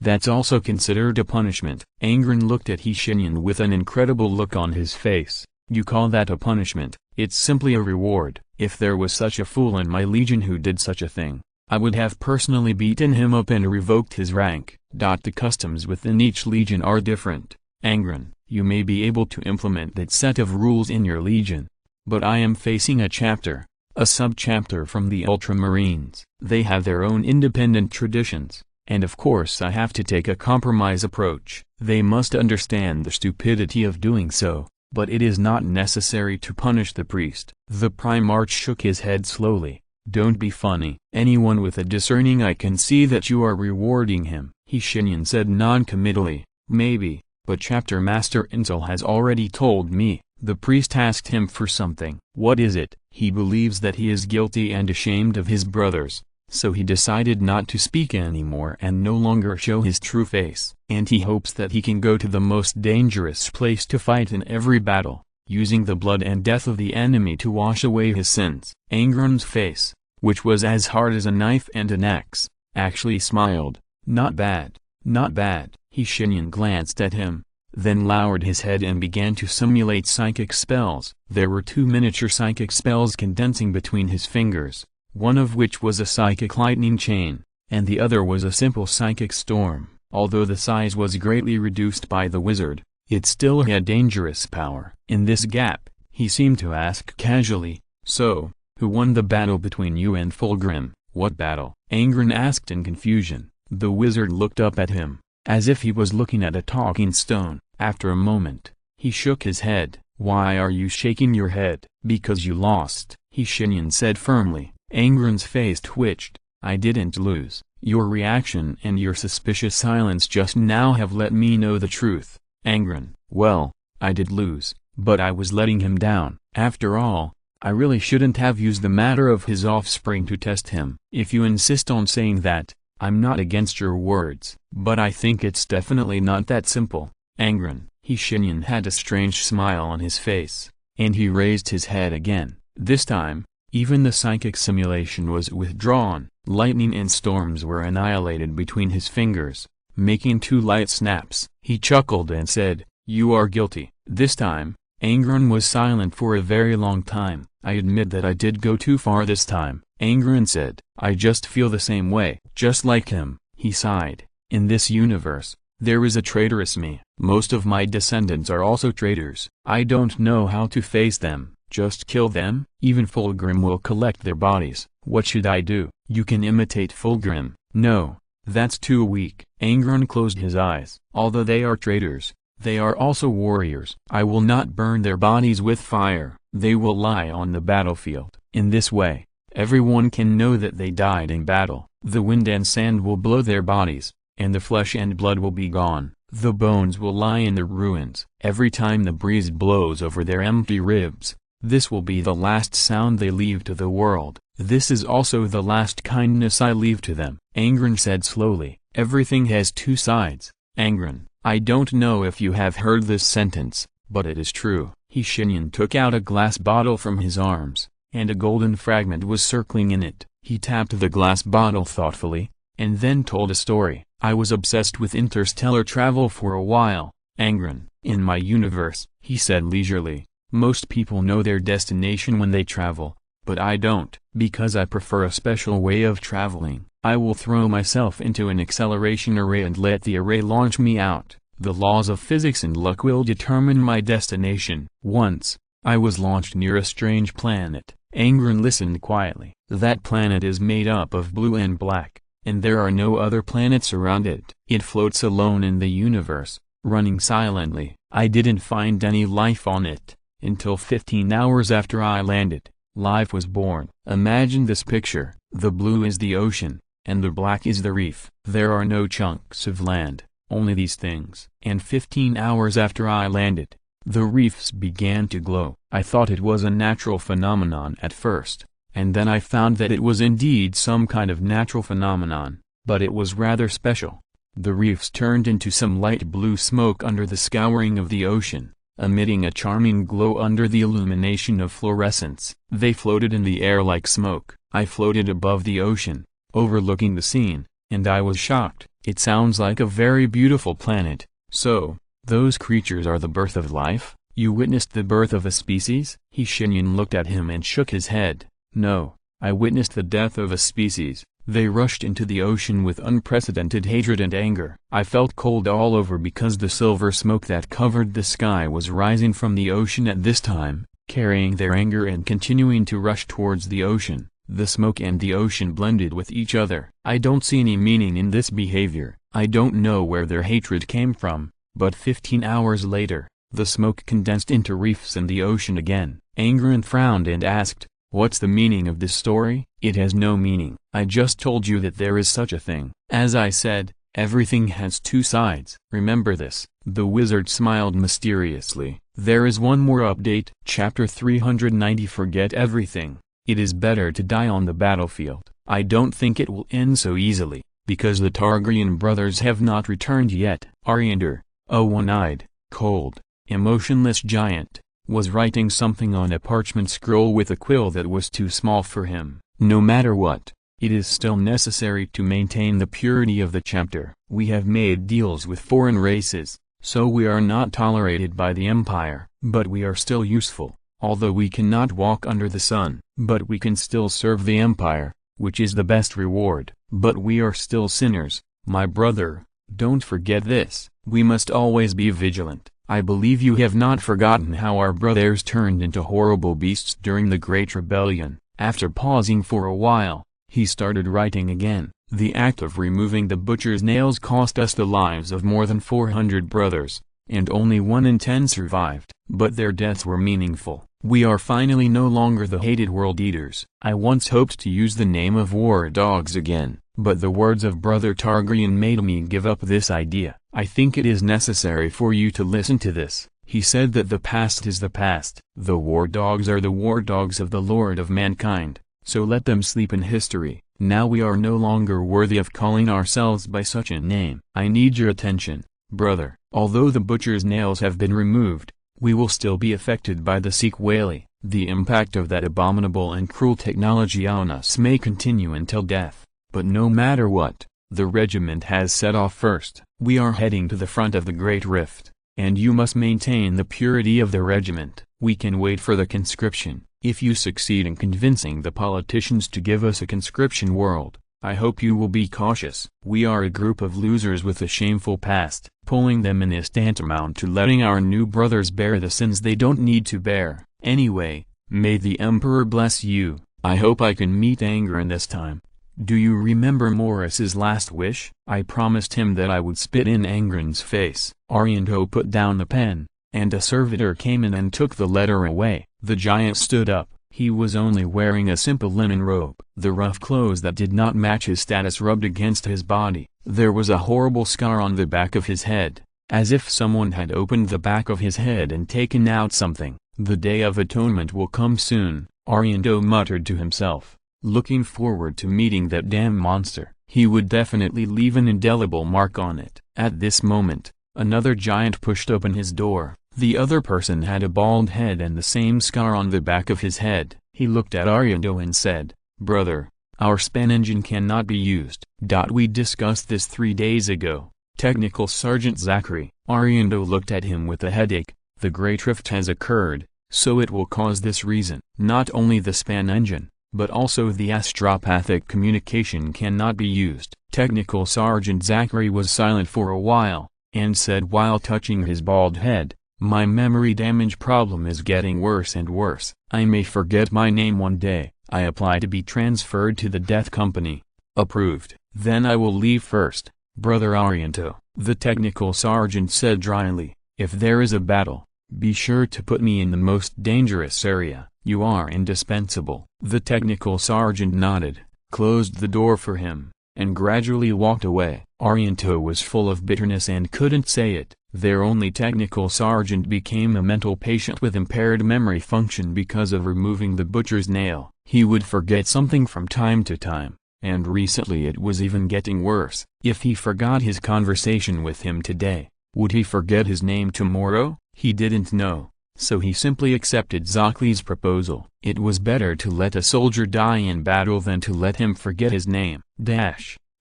Speaker 1: That's also considered a punishment. Angren looked at Shenyan with an incredible look on his face. "You call that a punishment? It's simply a reward. If there was such a fool in my legion who did such a thing, I would have personally beaten him up and revoked his rank." The customs within each legion are different. Angren, you may be able to implement that set of rules in your legion, but I am facing a sub-chapter from the Ultramarines. They have their own independent traditions, and of course I have to take a compromise approach. They must understand the stupidity of doing so, but it is not necessary to punish the priest. The Primarch shook his head slowly. "Don't be funny. Anyone with a discerning eye can see that you are rewarding him." Shenyan said non-committally, "Maybe, but Chapter Master Insel has already told me." The priest asked him for something. "What is it?" "He believes that he is guilty and ashamed of his brothers, so he decided not to speak anymore and no longer show his true face. And he hopes that he can go to the most dangerous place to fight in every battle, using the blood and death of the enemy to wash away his sins." Angren's face, which was as hard as a knife and an axe, actually smiled. "Not bad, not bad." Shenyan glanced at him, then lowered his head and began to simulate psychic spells. There were two miniature psychic spells condensing between his fingers, one of which was a psychic lightning chain, and the other was a simple psychic storm. Although the size was greatly reduced by the wizard, it still had dangerous power. In this gap, he seemed to ask casually, "So, who won the battle between you and Fulgrim?" "What battle?" Angren asked in confusion. The wizard looked up at him, as if he was looking at a talking stone. After a moment, he shook his head. "Why are you shaking your head?" "Because you lost," Shenyan said firmly. Angren's face twitched. "I didn't lose. Your reaction and your suspicious silence just now have let me know the truth." Angren, "Well, I did lose, but I was letting him down. After all, I really shouldn't have used the matter of his offspring to test him." "If you insist on saying that, I'm not against your words, but I think it's definitely not that simple." Angren, Shenyan had a strange smile on his face, and he raised his head again. This time, even the psychic simulation was withdrawn. Lightning and storms were annihilated between his fingers, making two light snaps. He chuckled and said, "You are guilty." This time, Angren was silent for a very long time. "I admit that I did go too far this time," Angren said. "I just feel the same way." "Just like him," he sighed. "In this universe, there is a traitorous me. Most of my descendants are also traitors. I don't know how to face them, Just kill them? Even Fulgrim will collect their bodies. What should I do? You can imitate Fulgrim. No, that's too weak. Angron closed his eyes. Although they are traitors, they are also warriors. I will not burn their bodies with fire. They will lie on the battlefield. In this way, everyone can know that they died in battle. The wind and sand will blow their bodies, and the flesh and blood will be gone. The bones will lie in the ruins. Every time the breeze blows over their empty ribs, this will be the last sound they leave to the world. This is also the last kindness I leave to them. Angron said slowly, everything has two sides. Angron, I don't know if you have heard this sentence, but it is true. Shenyan took out a glass bottle from his arms, and a golden fragment was circling in it. He tapped the glass bottle thoughtfully, and then told a story. I was obsessed with interstellar travel for a while, Angron. In my universe, he said leisurely, most people know their destination when they travel, but I don't. Because I prefer a special way of traveling, I will throw myself into an acceleration array and let the array launch me out. The laws of physics and luck will determine my destination. Once, I was launched near a strange planet. Angron listened quietly. That planet is made up of blue and black, and there are no other planets around it. It floats alone in the universe, running silently. I didn't find any life on it, until 15 hours after I landed. Life was born. Imagine this picture. The blue is the ocean, and the black is the reef. There are no chunks of land, only these things. And 15 hours after I landed, the reefs began to glow. I thought it was a natural phenomenon at first, and then I found that it was indeed some kind of natural phenomenon, but it was rather special. The reefs turned into some light blue smoke under the scouring of the ocean, emitting a charming glow under the illumination of fluorescence. They floated in the air like smoke. I floated above the ocean, overlooking the scene, and I was shocked. It sounds like a very beautiful planet. So, those creatures are the birth of life? You witnessed the birth of a species? Shenyan looked at him and shook his head. No, I witnessed the death of a species. They rushed into the ocean with unprecedented hatred and anger. I felt cold all over because the silver smoke that covered the sky was rising from the ocean at this time, carrying their anger and continuing to rush towards the ocean. The smoke and the ocean blended with each other. I don't see any meaning in this behavior. I don't know where their hatred came from, but 15 hours later, the smoke condensed into reefs in the ocean again. Angron frowned and asked, what's the meaning of this story? It has no meaning. I just told you that there is such a thing. As I said, everything has two sides. Remember this. The wizard smiled mysteriously. There is one more update. Chapter 390. Forget everything. It is better to die on the battlefield. I don't think it will end so easily, because the Targaryen brothers have not returned yet. Ariander, a one-eyed, cold, emotionless giant, was writing something on a parchment scroll with a quill that was too small for him. No matter what, it is still necessary to maintain the purity of the chapter. We have made deals with foreign races, so we are not tolerated by the Empire, but we are still useful. Although we cannot walk under the sun, but we can still serve the Empire, which is the best reward. But we are still sinners, my brother, don't forget this. We must always be vigilant. I believe you have not forgotten how our brothers turned into horrible beasts during the Great Rebellion. After pausing for a while, he started writing again. The act of removing the butcher's nails cost us the lives of more than 400 brothers, and only 1 in 10 survived. But their deaths were meaningful. We are finally no longer the hated world eaters. I once hoped to use the name of war dogs again, but the words of Brother Targaryen made me give up this idea. I think it is necessary for you to listen to this. He said that the past is the past. The war dogs are the war dogs of the Lord of mankind, so let them sleep in history. Now we are no longer worthy of calling ourselves by such a name. I need your attention, brother. Although the butcher's nails have been removed, we will still be affected by the sequelae. The impact of that abominable and cruel technology on us may continue until death, but no matter what, the regiment has set off first. We are heading to the front of the Great Rift, and you must maintain the purity of the regiment. We can wait for the conscription. If you succeed in convincing the politicians to give us a conscription world, I hope you will be cautious. We are a group of losers with a shameful past. Pulling them in is tantamount to letting our new brothers bear the sins they don't need to bear. Anyway, May the Emperor bless you. I hope I can meet Angren this time. Do you remember Morris's last wish? I promised him that I would spit in Angren's face. Arianto put down the pen, and a servitor came in and took the letter away. The giant stood up. He was only wearing a simple linen robe. The rough clothes that did not match his status rubbed against his body. There was a horrible scar on the back of his head, as if someone had opened the back of his head and taken out something. The Day of Atonement will come soon, Arianto muttered to himself, looking forward to meeting that damn monster. He would definitely leave an indelible mark on it. At this moment, another giant pushed open his door. The other person had a bald head and the same scar on the back of his head. He looked at Arianto and said, "Brother, our span engine cannot be used. We discussed this 3 days ago. Technical Sergeant Zachary." Arianto looked at him with a headache. The Great Rift has occurred, so it will cause this reason. Not only the span engine, but also the astropathic communication cannot be used. Technical Sergeant Zachary was silent for a while, and said while touching his bald head, "My memory damage problem is getting worse and worse. I may forget my name one day. I apply to be transferred to the Death Company." "Approved. Then I will leave first, Brother Arianto," the technical sergeant said dryly. "If there is a battle, be sure to put me in the most dangerous area. You are indispensable." The technical sergeant nodded, closed the door for him, and gradually walked away. Arianto was full of bitterness and couldn't say it. Their only technical sergeant became a mental patient with impaired memory function because of removing the butcher's nail. He would forget something from time to time, and recently it was even getting worse. If he forgot his conversation with him today, would he forget his name tomorrow? He didn't know, so he simply accepted Zachary's proposal. It was better to let a soldier die in battle than to let him forget his name.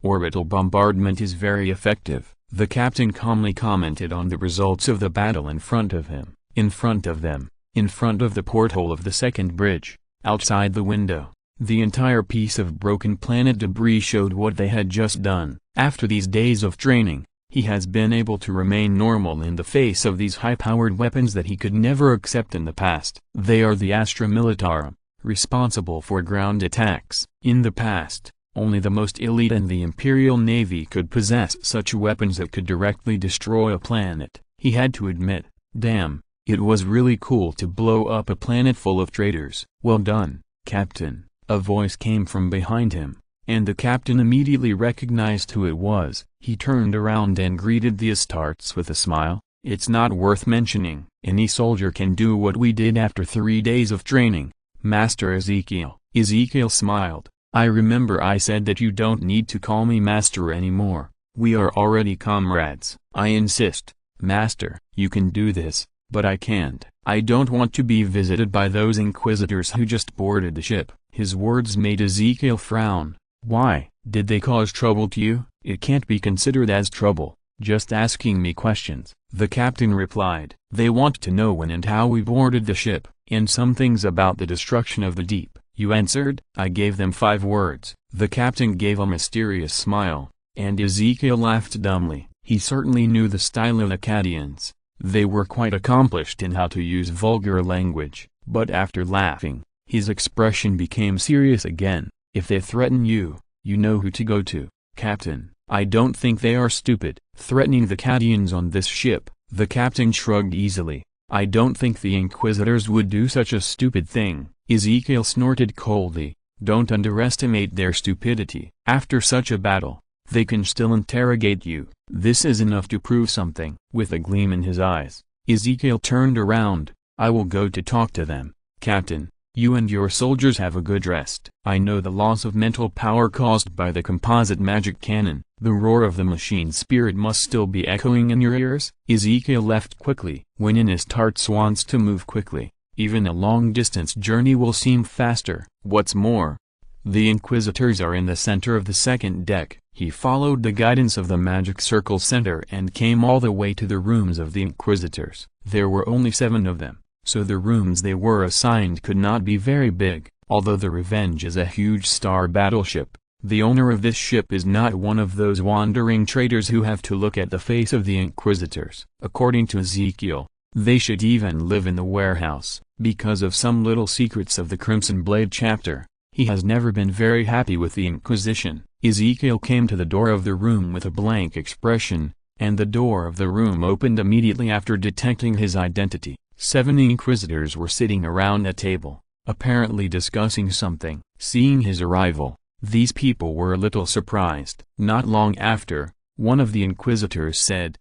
Speaker 1: Orbital bombardment is very effective. The captain calmly commented on the results of the battle in front of him. In front of them, in front of the porthole of the second bridge, outside the window, the entire piece of broken planet debris showed what they had just done. After these days of training, he has been able to remain normal in the face of these high-powered weapons that he could never accept in the past. They are the Astra Militarum, responsible for ground attacks. In the past, only the most elite and the Imperial Navy could possess such weapons that could directly destroy a planet. He had to admit, damn, it was really cool to blow up a planet full of traitors. "Well done, Captain," a voice came from behind him, and the captain immediately recognized who it was. He turned around and greeted the Astartes with a smile. "It's not worth mentioning. Any soldier can do what we did after 3 days of training, Master Ezekiel." Ezekiel smiled. "I remember I said that you don't need to call me Master anymore. We are already comrades." "I insist, Master. You can do this, but I can't. I don't want to be visited by those Inquisitors who just boarded the ship." His words made Ezekiel frown. "Why? Did they cause trouble to you?" "It can't be considered as trouble, just asking me questions," the captain replied. "They want to know when and how we boarded the ship, and some things about the destruction of the deep," you answered. "I gave them 5 words." The captain gave a mysterious smile, and Ezekiel laughed dumbly. He certainly knew the style of Akkadians. They were quite accomplished in how to use vulgar language, but after laughing, his expression became serious again. "If they threaten you, you know who to go to, Captain. I don't think they are stupid." "Threatening the Akkadians on this ship," the captain shrugged easily. "I don't think the Inquisitors would do such a stupid thing." Ezekiel snorted coldly. "Don't underestimate their stupidity. After such a battle, they can still interrogate you. This is enough to prove something." With a gleam in his eyes, Ezekiel turned around. "I will go to talk to them, Captain. You and your soldiers have a good rest." "I know the loss of mental power caused by the composite magic cannon. The roar of the machine spirit must still be echoing in your ears." Ezekiel left quickly. When an Astartes wants to move quickly, even a long-distance journey will seem faster. What's more, the Inquisitors are in the center of the second deck. He followed the guidance of the magic circle center and came all the way to the rooms of the Inquisitors. There were only 7 of them, so the rooms they were assigned could not be very big. Although the Revenge is a huge star battleship, the owner of this ship is not one of those wandering traders who have to look at the face of the Inquisitors. According to Ezekiel, they should even live in the warehouse. Because of some little secrets of the Crimson Blade chapter, he has never been very happy with the Inquisition. Ezekiel came to the door of the room with a blank expression, and the door of the room opened immediately after detecting his identity. 7 inquisitors were sitting around a table, apparently discussing something. Seeing his arrival, these people were a little surprised. Not long after, one of the inquisitors said,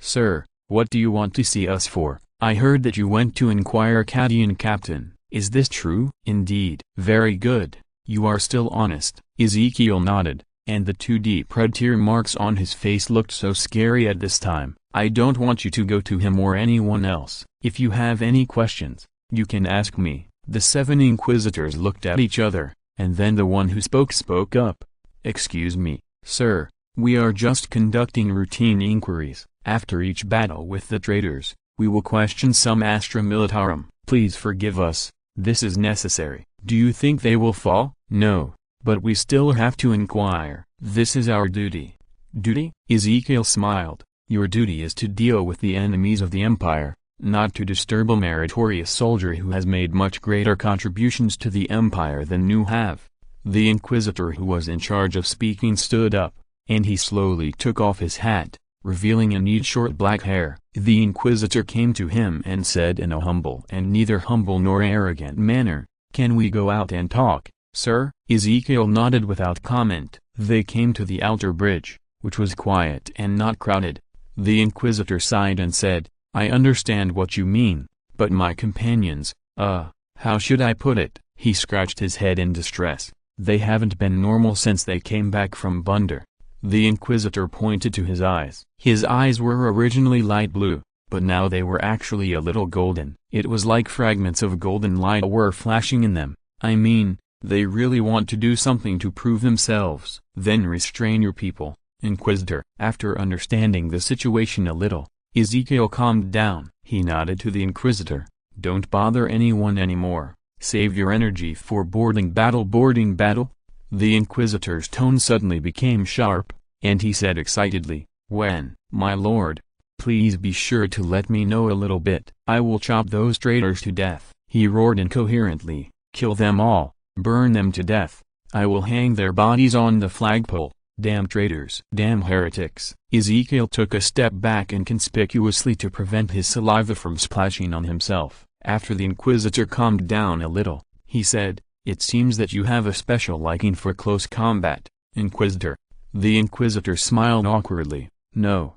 Speaker 1: "Sir, what do you want to see us for? I heard that you went to inquire Cadian Captain. Is this true?" "Indeed." "Very good. You are still honest." Ezekiel nodded, and the 2 deep red tear marks on his face looked so scary at this time. "I don't want you to go to him or anyone else. If you have any questions, you can ask me." The 7 inquisitors looked at each other, and then the one who spoke up. "Excuse me, sir, we are just conducting routine inquiries. After each battle with the traitors, we will question some Astra Militarum. Please forgive us, this is necessary." "Do you think they will fall?" "No, but we still have to inquire. This is our duty." "Duty?" Ezekiel smiled. "Your duty is to deal with the enemies of the Empire, not to disturb a meritorious soldier who has made much greater contributions to the Empire than you have." The inquisitor who was in charge of speaking stood up, and he slowly took off his hat, revealing a neat short black hair. The inquisitor came to him and said in a humble and neither humble nor arrogant manner, "Can we go out and talk, sir?" Ezekiel nodded without comment. They came to the outer bridge, which was quiet and not crowded. The inquisitor sighed and said, "I understand what you mean, but my companions, how should I put it?" He scratched his head in distress. "They haven't been normal since they came back from Bunder." The inquisitor pointed to his eyes. His eyes were originally light blue, but now they were actually a little golden. It was like fragments of golden light were flashing in them. "I mean, they really want to do something to prove themselves." "Then restrain your people, Inquisitor." After understanding the situation a little, Ezekiel calmed down. He nodded to the Inquisitor. "Don't bother anyone anymore. Save your energy for boarding battle." "Boarding battle?" The Inquisitor's tone suddenly became sharp, and he said excitedly, "When, my lord? Please be sure to let me know a little bit. I will chop those traitors to death." He roared incoherently, "Kill them all, burn them to death. I will hang their bodies on the flagpole. Damn traitors, damn heretics." Ezekiel took a step back inconspicuously to prevent his saliva from splashing on himself. After the Inquisitor calmed down a little, he said, "It seems that you have a special liking for close combat, Inquisitor." The Inquisitor smiled awkwardly. No,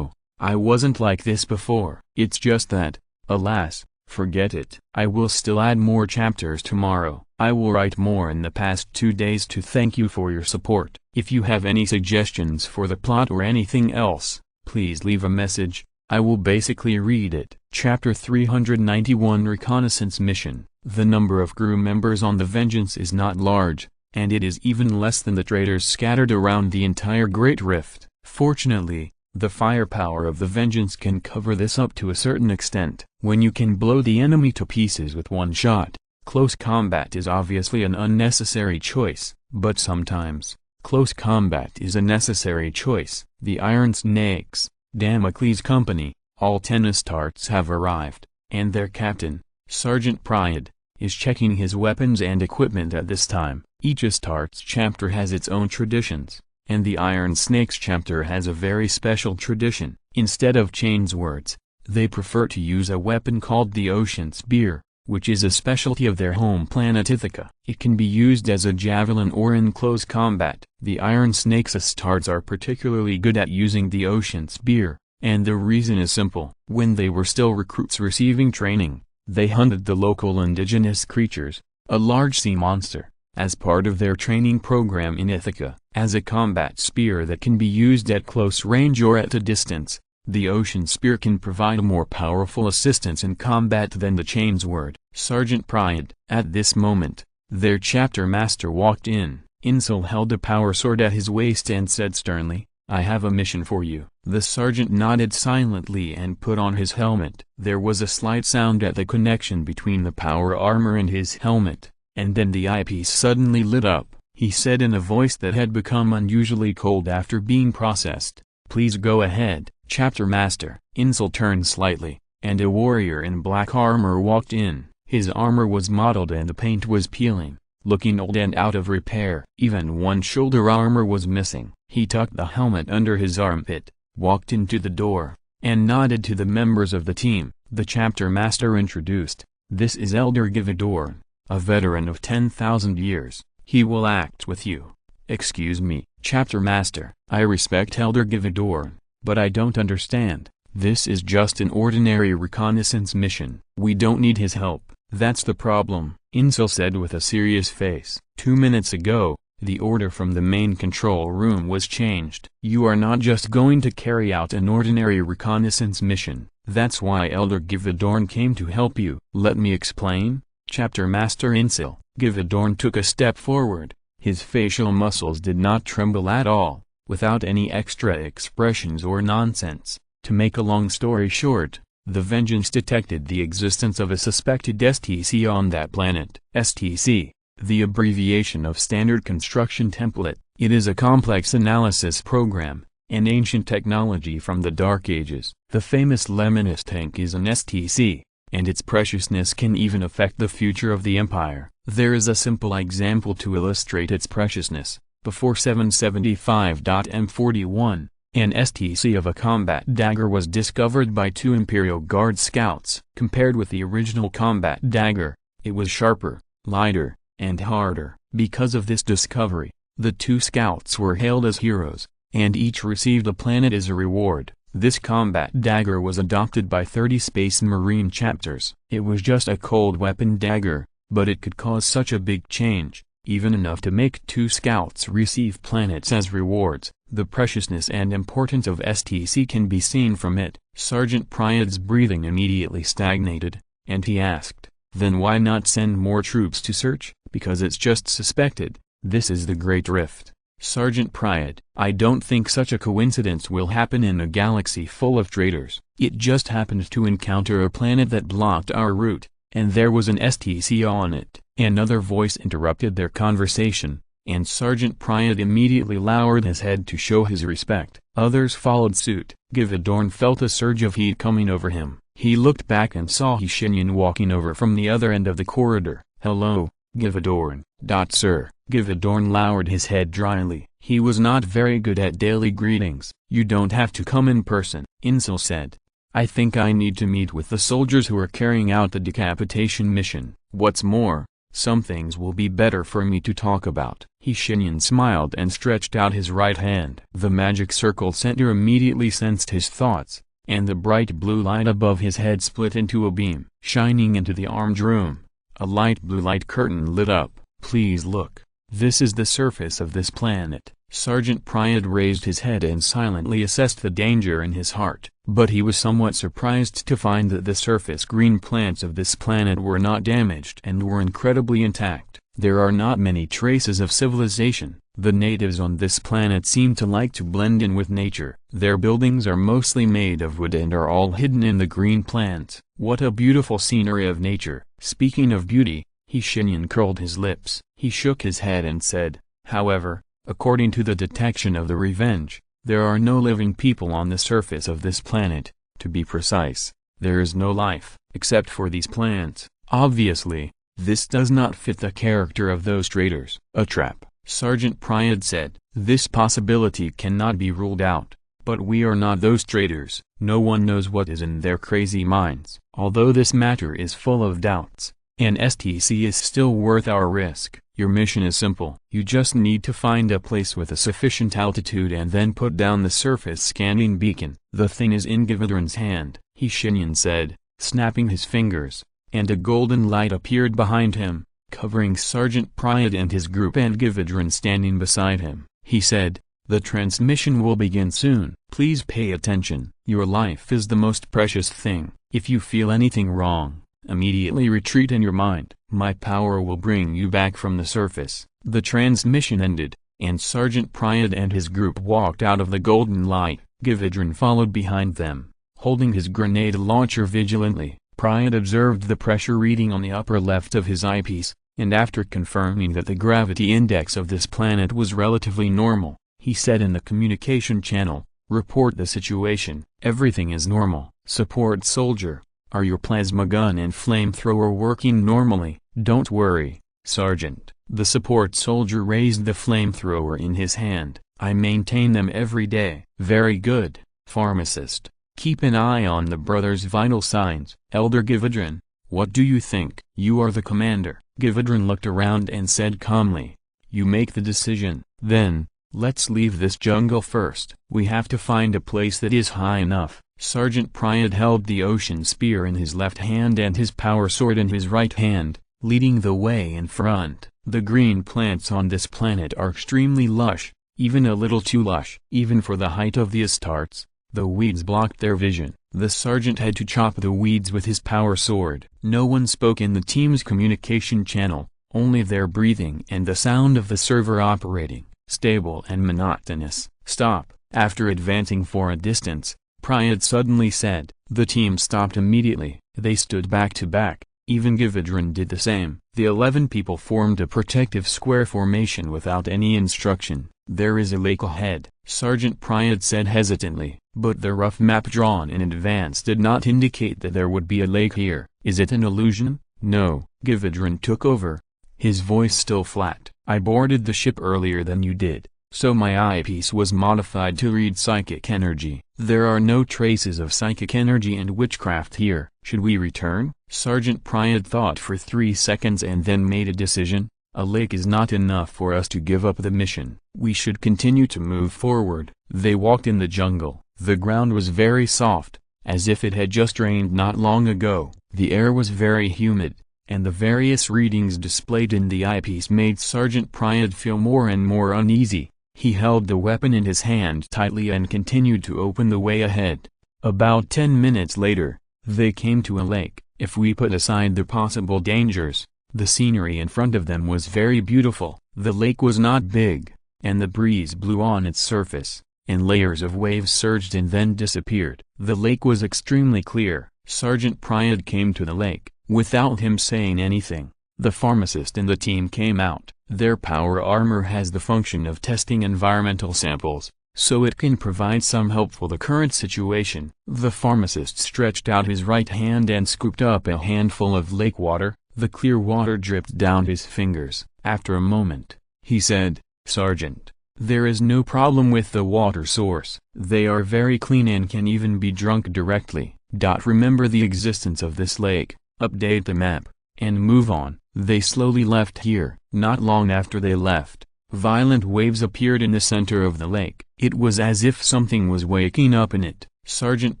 Speaker 1: I wasn't like this before. It's just that, alas, forget it. I will still add more chapters tomorrow. I will write more in the past 2 days to thank you for your support. If you have any suggestions for the plot or anything else, please leave a message. I will basically read it. Chapter 391 Reconnaissance Mission. The number of crew members on the Vengeance is not large, and it is even less than the traitors scattered around the entire Great Rift. Fortunately, the firepower of the Vengeance can cover this up to a certain extent. When you can blow the enemy to pieces with one shot, close combat is obviously an unnecessary choice, but sometimes, close combat is a necessary choice. The Iron Snakes, Damocles Company, all 10 Astartes have arrived, and their captain, Sergeant Pride, is checking his weapons and equipment at this time. Each Astartes chapter has its own traditions, and the Iron Snakes chapter has a very special tradition. Instead of chain swords, they prefer to use a weapon called the Ocean Spear, which is a specialty of their home planet Ithaca. It can be used as a javelin or in close combat. The Iron Snakes Astartes are particularly good at using the Ocean Spear, and the reason is simple. When they were still recruits receiving training, they hunted the local indigenous creatures, a large sea monster, as part of their training program in Ithaca. As a combat spear that can be used at close range or at a distance, the Ocean Spear can provide a more powerful assistance in combat than the chain sword. Sergeant Pride. At this moment, their chapter master walked in. Insul held a power sword at his waist and said sternly, "I have a mission for you." The sergeant nodded silently and put on his helmet. There was a slight sound at the connection between the power armor and his helmet, and then the eyepiece suddenly lit up. He said in a voice that had become unusually cold after being processed, "Please go ahead, Chapter Master." Insul turned slightly, and a warrior in black armor walked in. His armor was mottled and the paint was peeling, looking old and out of repair. Even one shoulder armor was missing. He tucked the helmet under his armpit, walked into the door, and nodded to the members of the team. The chapter master introduced, "This is Elder Givadorn, a veteran of 10,000 years. He will act with you." "Excuse me, chapter master. I respect Elder Givadorn, but I don't understand. This is just an ordinary reconnaissance mission. We don't need his help." "That's the problem," Incel said with a serious face. 2 minutes ago, the order from the main control room was changed. You are not just going to carry out an ordinary reconnaissance mission. That's why Elder Givadorn came to help you. "Let me explain, Chapter Master Incel." Givadorn took a step forward. His facial muscles did not tremble at all, without any extra expressions or nonsense. To make a long story short, the Vengeance detected the existence of a suspected STC on that planet. STC, the abbreviation of Standard Construction Template. It is a complex analysis program, an ancient technology from the Dark Ages. The famous Lemonis tank is an STC, and its preciousness can even affect the future of the Empire. There is a simple example to illustrate its preciousness. Before 775.M41, an STC of a combat dagger was discovered by 2 Imperial Guard scouts. Compared with the original combat dagger, it was sharper, lighter, and harder. Because of this discovery, the 2 scouts were hailed as heroes, and each received a planet as a reward. This combat dagger was adopted by 30 Space Marine chapters. It was just a cold weapon dagger, but it could cause such a big change, even enough to make 2 scouts receive planets as rewards. The preciousness and importance of STC can be seen from it. Sergeant Priad's breathing immediately stagnated, and he asked, "Then why not send more troops to search?" "Because it's just suspected. This is the Great Rift." Sergeant Priad, "I don't think such a coincidence will happen in a galaxy full of traitors. It just happened to encounter a planet that blocked our route, and there was an STC on it." Another voice interrupted their conversation, and Sergeant Priad immediately lowered his head to show his respect. Others followed suit. Givadorn felt a surge of heat coming over him. He looked back and saw Shenyan walking over from the other end of the corridor. "Hello, Givadorn." "Sir." Givadorn lowered his head dryly. He was not very good at daily greetings. "You don't have to come in person," Incel said. "I think I need to meet with the soldiers who are carrying out the decapitation mission. What's more, some things will be better for me to talk about." Shenyan smiled and stretched out his right hand. The magic circle center immediately sensed his thoughts, and the bright blue light above his head split into a beam. Shining into the armed room, a light blue light curtain lit up. "Please look. This is the surface of this planet." Sergeant Priad raised his head and silently assessed the danger in his heart. But he was somewhat surprised to find that the surface green plants of this planet were not damaged and were incredibly intact. There are not many traces of civilization. The natives on this planet seem to like to blend in with nature. Their buildings are mostly made of wood and are all hidden in the green plants. What a beautiful scenery of nature. Speaking of beauty, Shenyan curled his lips. He shook his head and said, "However, according to the detection of the Revenge, there are no living people on the surface of this planet. To be precise, there is no life, except for these plants. Obviously, this does not fit the character of those traitors." "A trap," Sergeant Priad said. "This possibility cannot be ruled out, but we are not those traitors. No one knows what is in their crazy minds. Although this matter is full of doubts, an STC is still worth our risk. Your mission is simple. You just need to find a place with a sufficient altitude and then put down the surface scanning beacon." "The thing is in Givadorn's hand," Shenyan said, snapping his fingers, and a golden light appeared behind him, covering Sergeant Priad and his group and Givadorn standing beside him. He said, "The transmission will begin soon. Please pay attention. Your life is the most precious thing. If you feel anything wrong, immediately retreat in your mind. My power will bring you back from the surface." The transmission ended, and Sergeant Priad and his group walked out of the golden light. Givadorn followed behind them, holding his grenade launcher vigilantly. Priad observed the pressure reading on the upper left of his eyepiece, and after confirming that the gravity index of this planet was relatively normal, he said in the communication channel, "Report the situation." "Everything is normal, support soldier." Are your plasma gun and flamethrower working normally? Don't worry, Sergeant. The support soldier raised the flamethrower in his hand. I maintain them every day. Very good, pharmacist. Keep an eye on the brother's vital signs. Elder Givadrin, what do you think? You are the commander. Givadrin looked around and said calmly. You make the decision. Then, let's leave this jungle first. We have to find a place that is high enough. Sergeant Pride held the ocean spear in his left hand and his power sword in his right hand, leading the way in front. The green plants on this planet are extremely lush, even a little too lush. Even for the height of the Astartes, the weeds blocked their vision. The sergeant had to chop the weeds with his power sword. No one spoke in the team's communication channel, only their breathing and the sound of the server operating, stable and monotonous. Stop. After advancing for a distance, Pride suddenly said. The team stopped immediately. They stood back to back. Even Givadrin did the same. The 11 people formed a protective square formation without any instruction. There is a lake ahead, Sergeant Pride said hesitantly, but the rough map drawn in advance did not indicate that there would be a lake here. Is it an illusion? No. Givadrin took over, his voice still flat. I boarded the ship earlier than you did, so my eyepiece was modified to read psychic energy. There are no traces of psychic energy and witchcraft here. Should we return? Sergeant Pride thought for 3 seconds and then made a decision. A lake is not enough for us to give up the mission. We should continue to move forward. They walked in the jungle. The ground was very soft, as if it had just rained not long ago. The air was very humid, and the various readings displayed in the eyepiece made Sergeant Pride feel more and more uneasy. He held the weapon in his hand tightly and continued to open the way ahead. About 10 minutes later, they came to a lake. If we put aside the possible dangers, the scenery in front of them was very beautiful. The lake was not big, and the breeze blew on its surface, and layers of waves surged and then disappeared. The lake was extremely clear. Sergeant Pride came to the lake. Without him saying anything, the pharmacist and the team came out. Their power armor has the function of testing environmental samples, so it can provide some help for the current situation. The pharmacist stretched out his right hand and scooped up a handful of lake water. The clear water dripped down his fingers. After a moment, he said, Sergeant, there is no problem with the water source. They are very clean and can even be drunk directly. Remember the existence of this lake, update the map, and move on. They slowly left here. Not long after they left, violent waves appeared in the center of the lake. It was as if something was waking up in it. Sergeant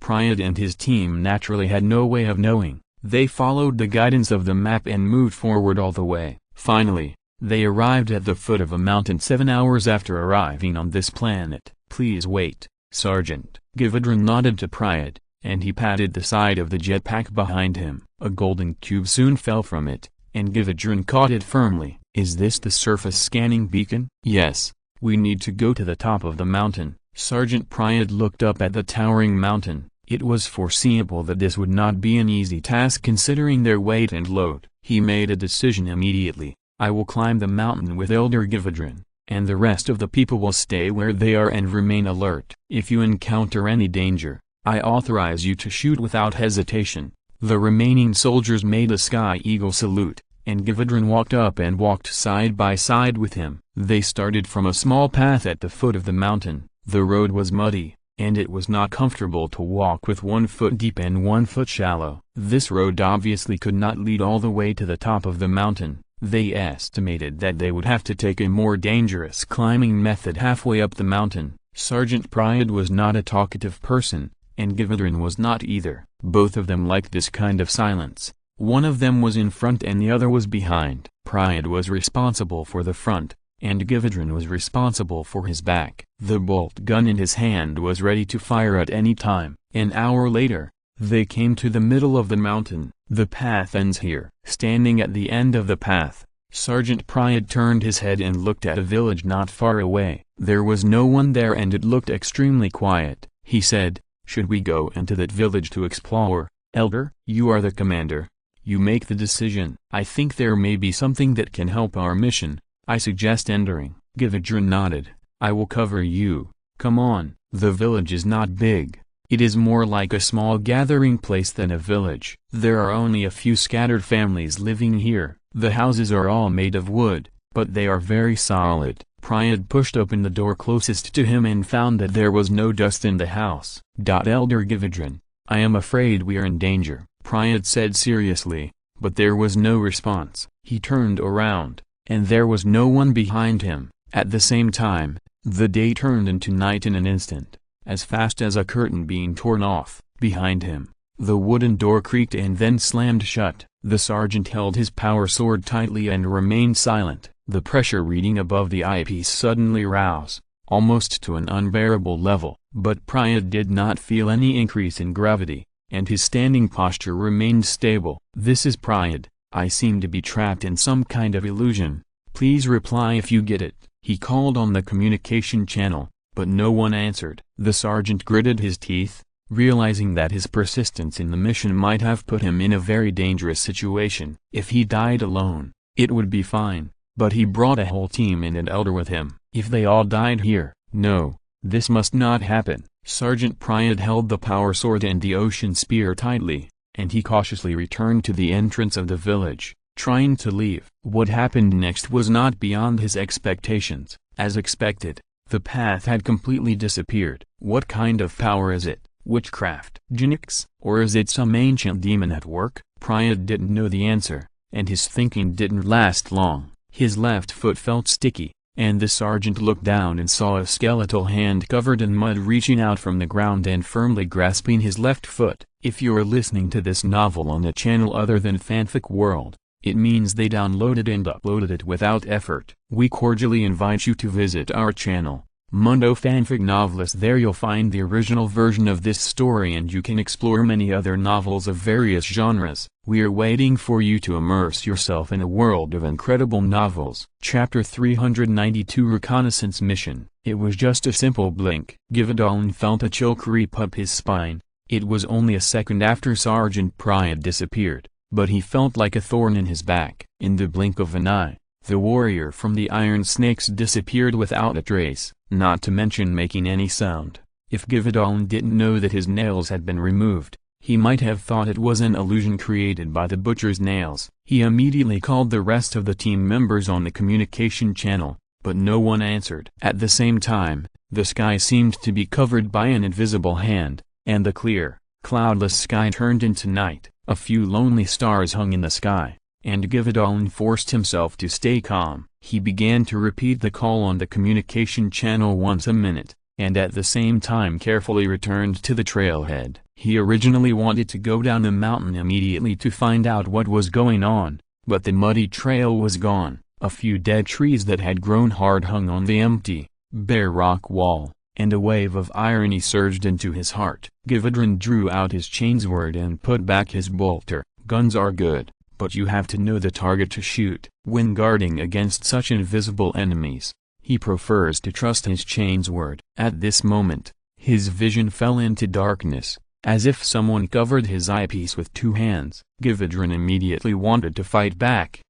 Speaker 1: Pride and his team naturally had no way of knowing. They followed the guidance of the map and moved forward all the way. Finally, they arrived at the foot of a mountain 7 hours after arriving on this planet. Please wait, Sergeant. Givadrin nodded to Pride, and he patted the side of the jetpack behind him. A golden cube soon fell from it, and Givadrin caught it firmly. Is this the surface scanning beacon? Yes, we need to go to the top of the mountain. Sergeant Pride looked up at the towering mountain. It was foreseeable that this would not be an easy task considering their weight and load. He made a decision immediately. I will climb the mountain with Elder Givadrin, and the rest of the people will stay where they are and remain alert. If you encounter any danger, I authorize you to shoot without hesitation. The remaining soldiers made a Sky Eagle salute, and Givadrin walked up and walked side by side with him. They started from a small path at the foot of the mountain. The road was muddy, and it was not comfortable to walk with 1 foot deep and 1 foot shallow. This road obviously could not lead all the way to the top of the mountain. They estimated that they would have to take a more dangerous climbing method halfway up the mountain. Sergeant Pride was not a talkative person, and Givadrin was not either. Both of them liked this kind of silence. One of them was in front and the other was behind. Pride was responsible for the front, and Givadrin was responsible for his back. The bolt gun in his hand was ready to fire at any time. An hour later, they came to the middle of the mountain. The path ends here. Standing at the end of the path, Sergeant Pride turned his head and looked at a village not far away. There was no one there and it looked extremely quiet. He said, should we go into that village to explore? Elder, you are the commander. You make the decision. I think there may be something that can help our mission. I suggest entering. Givadrin nodded. I will cover you. Come on. The village is not big, It is more like a small gathering place than a village. There are only a few scattered families living here. The houses are all made of wood, but they are very solid. Priad pushed open the door closest to him and found that there was no dust in the house. Elder Gividron, I am afraid we are in danger, Priad said seriously, but there was no response. He turned around, and there was no one behind him. At the same time, the day turned into night in an instant, as fast as a curtain being torn off. Behind him, the wooden door creaked and then slammed shut. The sergeant held his power sword tightly and remained silent. The pressure reading above the eyepiece suddenly rose, almost to an unbearable level. But Priad did not feel any increase in gravity, and his standing posture remained stable. This is Priad. I seem to be trapped in some kind of illusion. Please reply if you get it. He called on the communication channel, but no one answered. The sergeant gritted his teeth, realizing that his persistence in the mission might have put him in a very dangerous situation. If he died alone, it would be fine. But he brought a whole team and an elder with him. If they all died here, no, this must not happen. Sergeant Priad held the power sword and the ocean spear tightly, and he cautiously returned to the entrance of the village, trying to leave. What happened next was not beyond his expectations. As expected, the path had completely disappeared. What kind of power is it? Witchcraft? Jinx? Or is it some ancient demon at work? Priad didn't know the answer, and his thinking didn't last long. His left foot felt sticky, and the sergeant looked down and saw a skeletal hand covered in mud reaching out from the ground and firmly grasping his left foot. If you're listening to this novel on a channel other than Fanfic World, it means they downloaded and uploaded it without effort. We cordially invite you to visit our channel, Mundo Fanfic Novelist. There you'll find the original version of this story and you can explore many other novels of various genres. We are waiting for you to immerse yourself in a world of incredible novels. Chapter 392 Reconnaissance Mission. It was just a simple blink. Gividon felt a chill creep up his spine. It was only a second after Sergeant Priad disappeared, but he felt like a thorn in his back. In the blink of an eye, the warrior from the Iron Snakes disappeared without a trace, not to mention making any sound. If Gividon didn't know that his nails had been removed, he might have thought it was an illusion created by the butcher's nails. He immediately called the rest of the team members on the communication channel, but no one answered. At the same time, the sky seemed to be covered by an invisible hand, and the clear, cloudless sky turned into night. A few lonely stars hung in the sky, and Gividon forced himself to stay calm. He began to repeat the call on the communication channel once a minute, and at the same time carefully returned to the trailhead. He originally wanted to go down the mountain immediately to find out what was going on, but the muddy trail was gone. A few dead trees that had grown hard hung on the empty, bare rock wall, and a wave of irony surged into his heart. Gividron drew out his chainsword and put back his bolter. Guns are good, but you have to know the target to shoot. When guarding against such invisible enemies, he prefers to trust his chainsword. At this moment, his vision fell into darkness, as if someone covered his eyepiece with two hands. Gividron immediately wanted to fight back,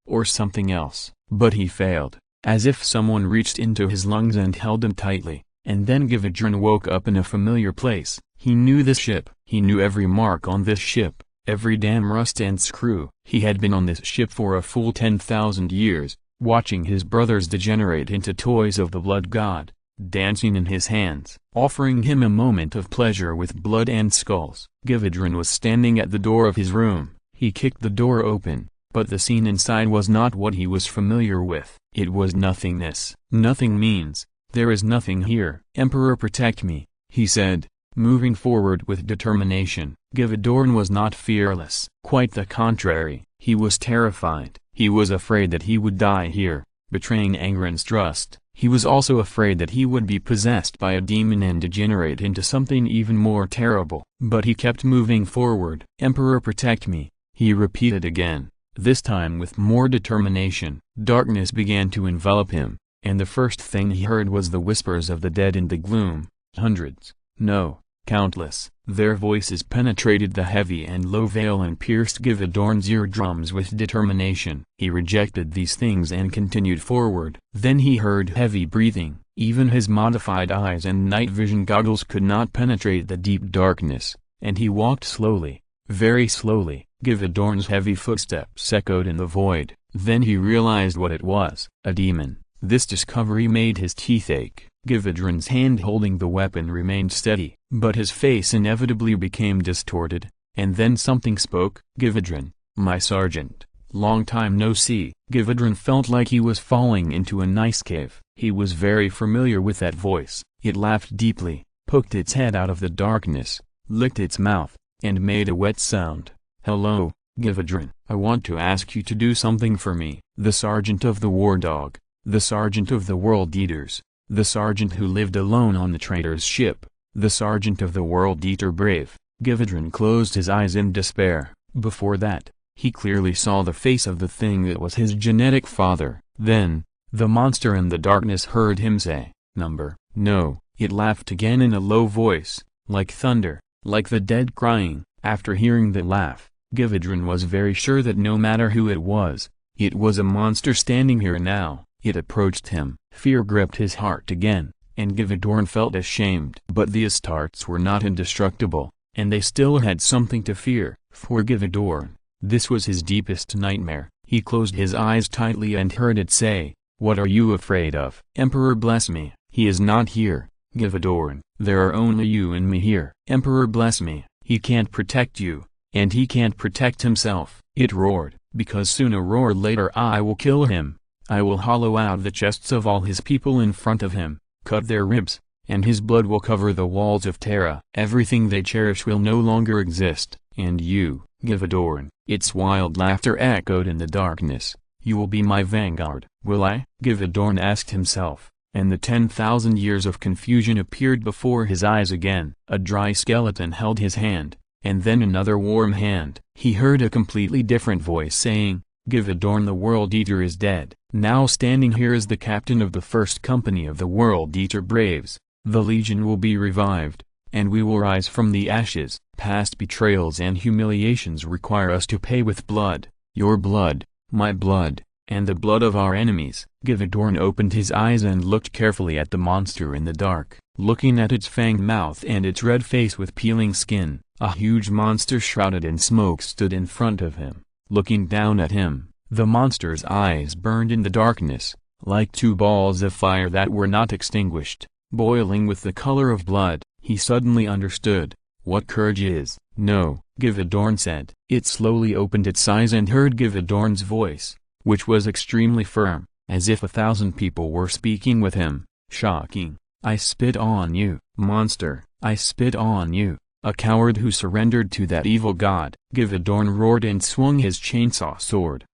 Speaker 1: or something else, but he failed, as if someone reached into his lungs and held him tightly. And then Gividron woke up in a familiar place. He knew this ship. He knew every mark on this ship, every damn rust and screw. He had been on this ship for a full 10,000 years, watching his brothers degenerate into toys of the blood god, dancing in his hands, offering him a moment of pleasure with blood and skulls. Gividron was standing at the door of his room. He kicked the door open, but the scene inside was not what he was familiar with. It was nothingness. Nothing means, there is nothing here. Emperor, protect me, he said, moving forward with determination. Gividon was not fearless. Quite the contrary, he was terrified. He was afraid that he would die here, betraying Angren's trust. He was also afraid that he would be possessed by a demon and degenerate into something even more terrible. But he kept moving forward. Emperor, protect me, he repeated again, this time with more determination. Darkness began to envelop him, and the first thing he heard was the whispers of the dead in the gloom. Hundreds, no, countless. Their voices penetrated the heavy and low veil and pierced Gividon's eardrums with determination. He rejected these things and continued forward. Then he heard heavy breathing. Even his modified eyes and night vision goggles could not penetrate the deep darkness, and he walked slowly, very slowly. Givadorn's heavy footsteps echoed in the void. Then he realized what it was. A demon. This discovery made his teeth ache. Givadorn's hand holding the weapon remained steady, but his face inevitably became distorted, and then something spoke. Givadorn, my sergeant, long time no see. Givadorn felt like he was falling into an ice cave. He was very familiar with that voice. It laughed deeply, poked its head out of the darkness, licked its mouth, and made a wet sound. Hello, Givadorn. I want to ask you to do something for me. The sergeant of the war dog, the sergeant of the world eaters, the sergeant who lived alone on the traitor's ship, the sergeant of the world eater brave. Givadorn closed his eyes in despair. Before that, he clearly saw the face of the thing that was his genetic father. Then, the monster in the darkness heard him say, "Number." No, it laughed again in a low voice, like thunder, like the dead crying. After hearing the laugh, Givadorn was very sure that no matter who it was a monster standing here now. It approached him. Fear gripped his heart again, and Givadorn felt ashamed. But the Astartes were not indestructible, and they still had something to fear. For Givadorn, this was his deepest nightmare. He closed his eyes tightly and heard it say, "What are you afraid of?" Emperor bless me, he is not here. Givadorn, there are only you and me here. Emperor bless me, he can't protect you, and he can't protect himself. It roared, because sooner or later I will kill him. I will hollow out the chests of all his people in front of him, cut their ribs, and his blood will cover the walls of Terra. Everything they cherish will no longer exist, and you, Givadorn. Its wild laughter echoed in the darkness. You will be my vanguard. Will I? Givadorn asked himself, and the 10,000 years of confusion appeared before his eyes again. A dry skeleton held his hand, and then another warm hand. He heard a completely different voice saying, Givadorn the World Eater is dead. Now standing here is the captain of the first company of the World Eater Braves. The Legion will be revived, and we will rise from the ashes. Past betrayals and humiliations require us to pay with blood. Your blood, my blood, and the blood of our enemies. Givadorn opened his eyes and looked carefully at the monster in the dark. Looking at its fanged mouth and its red face with peeling skin, a huge monster shrouded in smoke stood in front of him. Looking down at him, the monster's eyes burned in the darkness, like two balls of fire that were not extinguished, boiling with the color of blood. He suddenly understood what courage is. No, Givadorn said. It slowly opened its eyes and heard Givadorn's voice, which was extremely firm, as if 1,000 people were speaking with him. Shocking. I spit on you, monster, I spit on you. A coward who surrendered to that evil god. Givadorn roared and swung his chainsaw sword.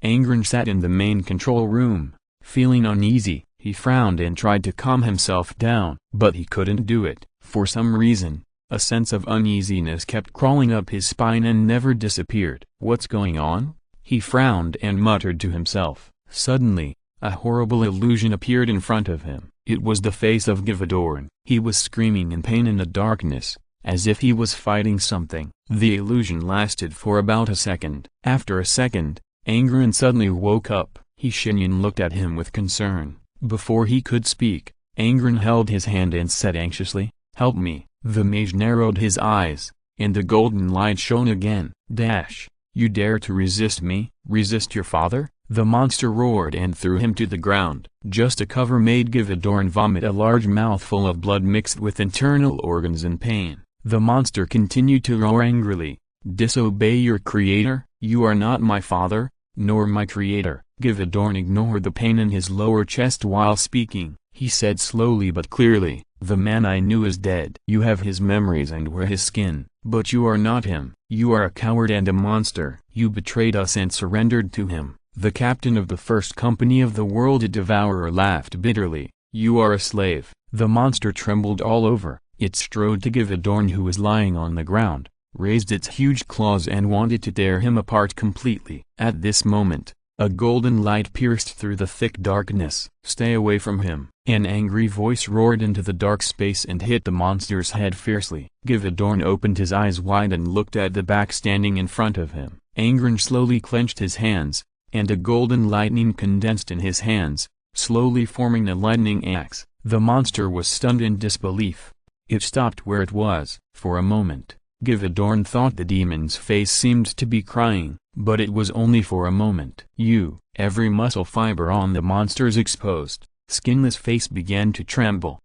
Speaker 1: Angren sat in the main control room, feeling uneasy. He frowned and tried to calm himself down, but he couldn't do it. For some reason, a sense of uneasiness kept crawling up his spine and never disappeared. What's going on? He frowned and muttered to himself. Suddenly, a horrible illusion appeared in front of him. It was the face of Givadorn. He was screaming in pain in the darkness, as if he was fighting something. The illusion lasted for about a second. After a second, Angren suddenly woke up. Shenyan looked at him with concern. Before he could speak, Angren held his hand and said anxiously, "Help me." The mage narrowed his eyes, and the golden light shone again. You dare to resist me? Resist your father? The monster roared and threw him to the ground. Just a cover made Givadorn vomit a large mouthful of blood mixed with internal organs in pain. The monster continued to roar angrily. Disobey your creator? You are not my father, nor my creator. Givadorn ignored the pain in his lower chest while speaking. He said slowly but clearly, "The man I knew is dead. You have his memories and wear his skin, but you are not him. You are a coward and a monster. You betrayed us and surrendered to him." The captain of the first company of the World Devourer laughed bitterly. "You are a slave." The monster trembled all over. It strode to Givadorn, who was lying on the ground, raised its huge claws and wanted to tear him apart completely. At this moment, a golden light pierced through the thick darkness. "Stay away from him." An angry voice roared into the dark space and hit the monster's head fiercely. Givadorn opened his eyes wide and looked at the back standing in front of him. Angren slowly clenched his hands, and a golden lightning condensed in his hands, slowly forming a lightning axe. The monster was stunned in disbelief. It stopped where it was. For a moment, Givadorn thought the demon's face seemed to be crying, but it was only for a moment. Every muscle fiber on the monster's exposed, skinless face began to tremble.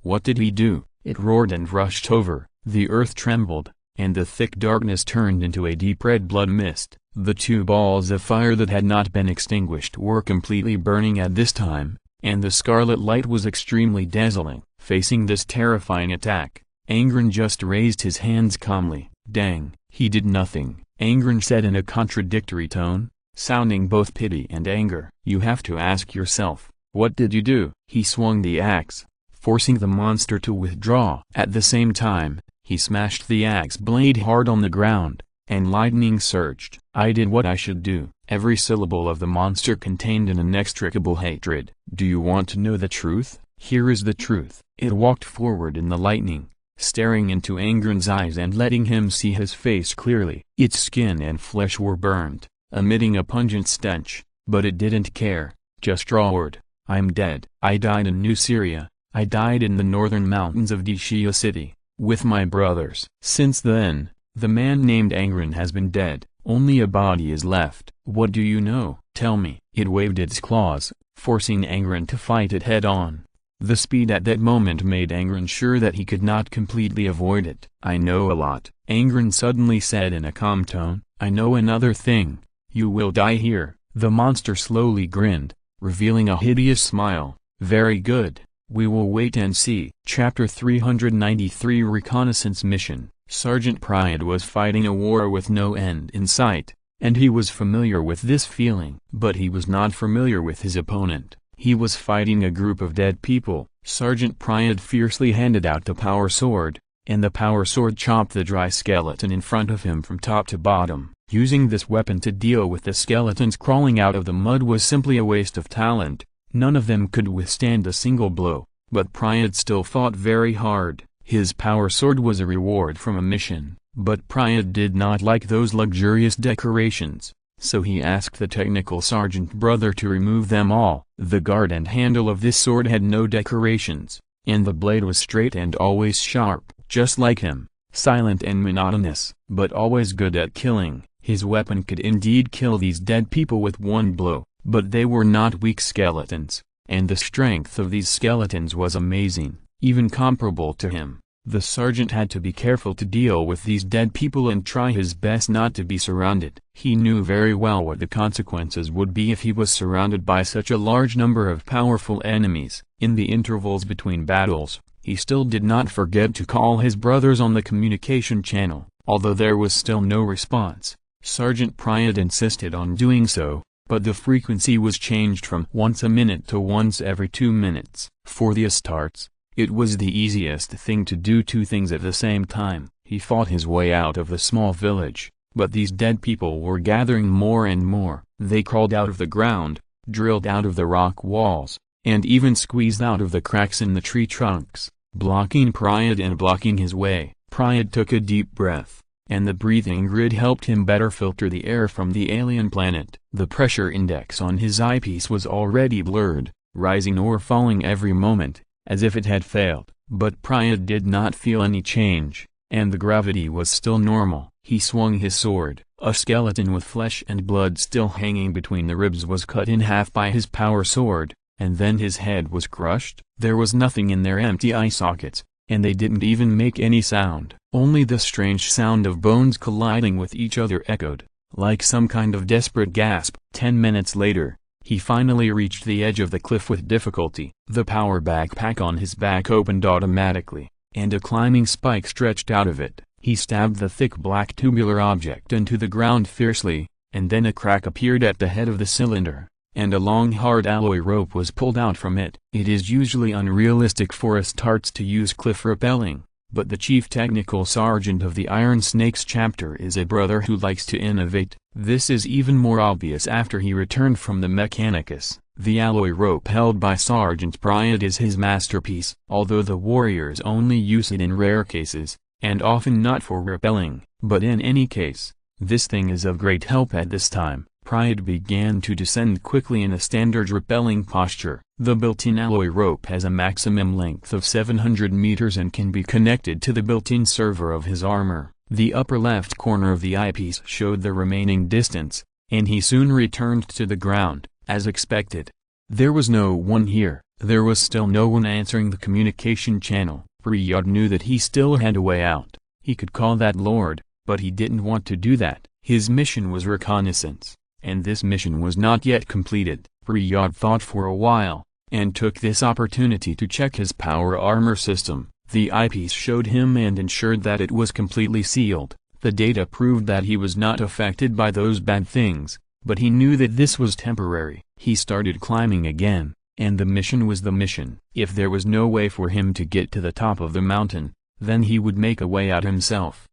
Speaker 1: What did he do? It roared and rushed over. The earth trembled, and the thick darkness turned into a deep red blood mist. The two balls of fire that had not been extinguished were completely burning at this time, and the scarlet light was extremely dazzling. Facing this terrifying attack, Angren just raised his hands calmly. Dang, he did nothing, Angren said in a contradictory tone, sounding both pity and anger. You have to ask yourself, what did you do? He swung the axe, forcing the monster to withdraw. At the same time, he smashed the axe blade hard on the ground, and lightning surged. I did what I should do. Every syllable of the monster contained an inextricable hatred. Do you want to know the truth? Here is the truth. It walked forward in the lightning, staring into Angren's eyes and letting him see his face clearly. Its skin and flesh were burned, emitting a pungent stench, but it didn't care, just roared. I'm dead. I died in New Syria. I died in the northern mountains of Dishia city, with my brothers. Since then, the man named Angren has been dead. Only a body is left. What do you know? Tell me. It waved its claws, forcing Angren to fight it head-on. The speed at that moment made Angren sure that he could not completely avoid it. I know a lot, Angren suddenly said in a calm tone. I know another thing. You will die here. The monster slowly grinned, revealing a hideous smile. Very good. We will wait and see. Chapter 393 Reconnaissance Mission. Sergeant Pride was fighting a war with no end in sight, and he was familiar with this feeling. But he was not familiar with his opponent. He was fighting a group of dead people. Sergeant Pride fiercely handed out the power sword, and the power sword chopped the dry skeleton in front of him from top to bottom. Using this weapon to deal with the skeletons crawling out of the mud was simply a waste of talent. None of them could withstand a single blow, but Pride still fought very hard. His power sword was a reward from a mission, but Pride did not like those luxurious decorations, so he asked the technical sergeant brother to remove them all. The guard and handle of this sword had no decorations, and the blade was straight and always sharp, just like him, silent and monotonous, but always good at killing. His weapon could indeed kill these dead people with one blow, but they were not weak skeletons, and the strength of these skeletons was amazing, even comparable to him. The sergeant had to be careful to deal with these dead people and try his best not to be surrounded. He knew very well what the consequences would be if he was surrounded by such a large number of powerful enemies. In the intervals between battles, he still did not forget to call his brothers on the communication channel. Although there was still no response, Sergeant Pride insisted on doing so, but the frequency was changed from once a minute to once every 2 minutes. For the starts, it was the easiest thing to do two things at the same time. He fought his way out of the small village, but these dead people were gathering more and more. They crawled out of the ground, drilled out of the rock walls, and even squeezed out of the cracks in the tree trunks, blocking Pride and blocking his way. Pride took a deep breath, and the breathing grid helped him better filter the air from the alien planet. The pressure index on his eyepiece was already blurred, rising or falling every moment, as if it had failed. But Pride did not feel any change, and the gravity was still normal. He swung his sword. A skeleton with flesh and blood still hanging between the ribs was cut in half by his power sword, and then his head was crushed. There was nothing in their empty eye sockets, and they didn't even make any sound. Only the strange sound of bones colliding with each other echoed, like some kind of desperate gasp. 10 minutes later, he finally reached the edge of the cliff with difficulty. The power backpack on his back opened automatically, and a climbing spike stretched out of it. He stabbed the thick black tubular object into the ground fiercely, and then a crack appeared at the head of the cylinder, and a long hard alloy rope was pulled out from it. It is usually unrealistic for Astartes to use cliff rappelling, but the chief technical sergeant of the Iron Snakes chapter is a brother who likes to innovate. This is even more obvious after he returned from the Mechanicus. The alloy rope held by Sergeant Pride is his masterpiece. Although the warriors only use it in rare cases, and often not for rappelling, but in any case, this thing is of great help at this time. Pride began to descend quickly in a standard rappelling posture. The built-in alloy rope has a maximum length of 700 meters and can be connected to the built-in server of his armor. The upper left corner of the eyepiece showed the remaining distance, and he soon returned to the ground, as expected. There was no one here. There was still no one answering the communication channel. Riyadh knew that he still had a way out. He could call that Lord, but he didn't want to do that. His mission was reconnaissance, and this mission was not yet completed. Riyadh thought for a while, and took this opportunity to check his power armor system. The eyepiece showed him and ensured that it was completely sealed. The data proved that he was not affected by those bad things, but he knew that this was temporary. He started climbing again, and the mission was the mission. If there was no way for him to get to the top of the mountain, then he would make a way out himself.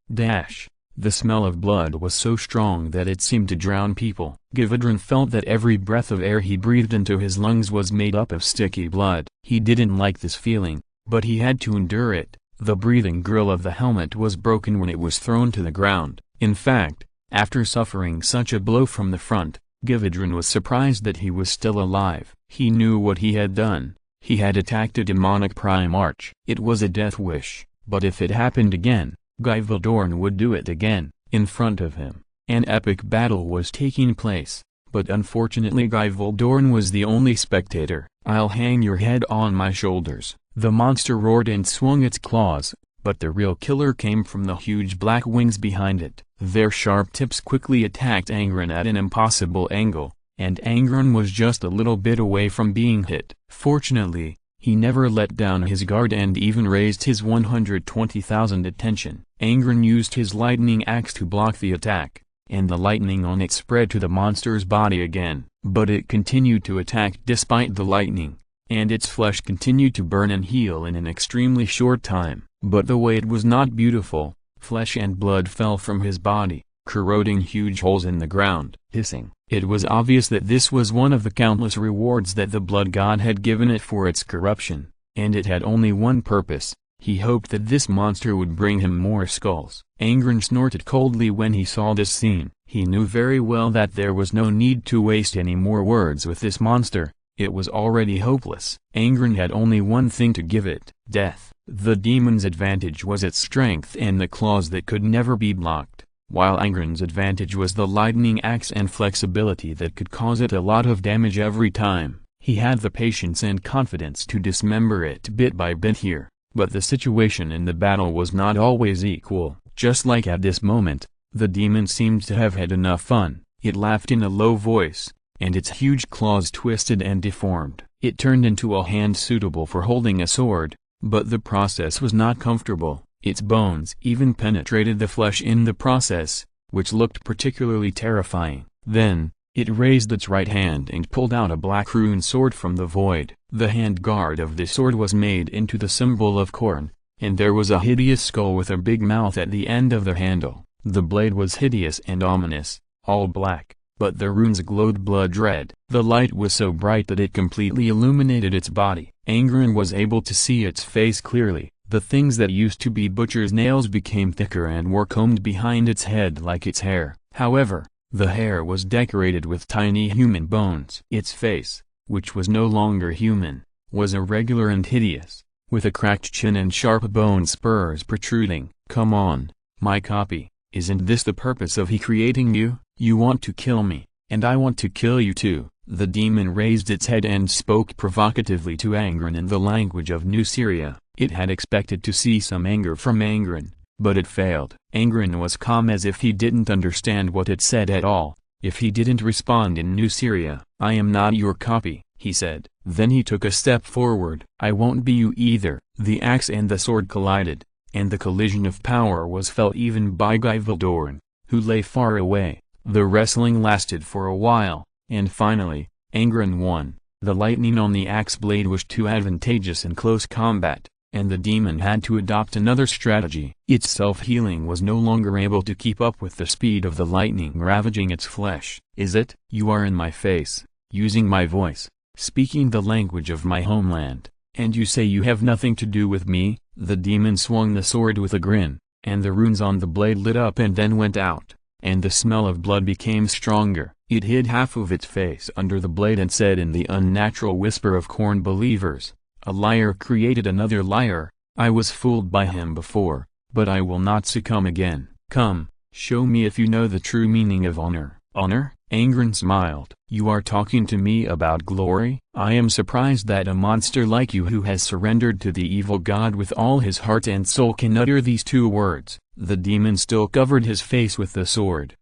Speaker 1: The smell of blood was so strong that it seemed to drown people. Givadran felt that every breath of air he breathed into his lungs was made up of sticky blood. He didn't like this feeling, but he had to endure it. The breathing grill of the helmet was broken when it was thrown to the ground. In fact, after suffering such a blow from the front, Givadran was surprised that he was still alive. He knew what he had done. He had attacked a demonic Primarch. It was a death wish, but if it happened again, Givaldorn would do it again. In front of him, an epic battle was taking place, but unfortunately Givaldorn was the only spectator. "I'll hang your head on my shoulders," the monster roared and swung its claws, but the real killer came from the huge black wings behind it. Their sharp tips quickly attacked Angron at an impossible angle, and Angron was just a little bit away from being hit. Fortunately, he never let down his guard and even raised his 120,000 attention. Angron used his lightning axe to block the attack, and the lightning on it spread to the monster's body again. But it continued to attack despite the lightning, and its flesh continued to burn and heal in an extremely short time. But the way it was not beautiful. Flesh and blood fell from his body, corroding huge holes in the ground. Hissing. It was obvious that this was one of the countless rewards that the blood god had given it for its corruption, and it had only one purpose. He hoped that this monster would bring him more skulls. Angron snorted coldly when he saw this scene. He knew very well that there was no need to waste any more words with this monster. It was already hopeless. Angron had only one thing to give it: death. The demon's advantage was its strength and the claws that could never be blocked, while Angron's advantage was the lightning axe and flexibility that could cause it a lot of damage every time. He had the patience and confidence to dismember it bit by bit here, but the situation in the battle was not always equal. Just like at this moment, the demon seemed to have had enough fun. It laughed in a low voice, and its huge claws twisted and deformed. It turned into a hand suitable for holding a sword, but the process was not comfortable. Its bones even penetrated the flesh in the process, which looked particularly terrifying. Then, it raised its right hand and pulled out a black rune sword from the void. The handguard of the sword was made into the symbol of Khorne, and there was a hideous skull with a big mouth at the end of the handle. The blade was hideous and ominous, all black, but the runes glowed blood red. The light was so bright that it completely illuminated its body. Angron was able to see its face clearly. The things that used to be butcher's nails became thicker and were combed behind its head like its hair. However, the hair was decorated with tiny human bones. Its face, which was no longer human, was irregular and hideous, with a cracked chin and sharp bone spurs protruding. "Come on, my copy, isn't this the purpose of he creating you? You want to kill me, and I want to kill you too." The demon raised its head and spoke provocatively to Angron in the language of New Syria. It had expected to see some anger from Angron, but it failed. Angron was calm as if he didn't understand what it said at all. If he didn't respond in New Syria, "I am not your copy," he said. Then he took a step forward. "I won't be you either." The axe and the sword collided, and the collision of power was felt even by Givaldorn, who lay far away. The wrestling lasted for a while, and finally, Angron won. The lightning on the axe blade was too advantageous in close combat, and the demon had to adopt another strategy. Its self-healing was no longer able to keep up with the speed of the lightning ravaging its flesh. "Is it? You are in my face, using my voice, speaking the language of my homeland, and you say you have nothing to do with me?" The demon swung the sword with a grin, and the runes on the blade lit up and then went out, and the smell of blood became stronger. It hid half of its face under the blade and said in the unnatural whisper of corn believers, "A liar created another liar. I was fooled by him before, but I will not succumb again. Come, show me if you know the true meaning of honor." "Honor?" Angren smiled. "You are talking to me about glory? I am surprised that a monster like you who has surrendered to the evil god with all his heart and soul can utter these two words." The demon still covered his face with the sword.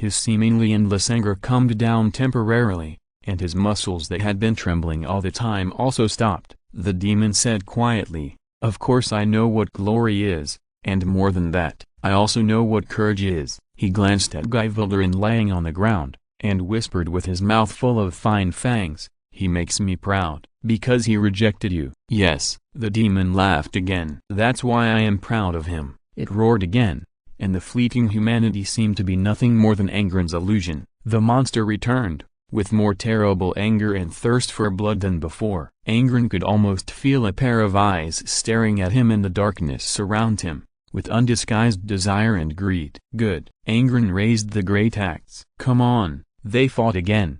Speaker 1: His seemingly endless anger calmed down temporarily, and his muscles that had been trembling all the time also stopped. The demon said quietly, "Of course I know what glory is, and more than that, I also know what courage is." He glanced at Gaivaldarin laying on the ground, and whispered with his mouth full of fine fangs, "He makes me proud, because he rejected you." "Yes." The demon laughed again. "That's why I am proud of him." It roared again, and the fleeting humanity seemed to be nothing more than Angren's illusion. The monster returned, with more terrible anger and thirst for blood than before. Angren could almost feel a pair of eyes staring at him in the darkness surround him, with undisguised desire and greed. "Good." Angren raised the great axe. "Come on." They fought again.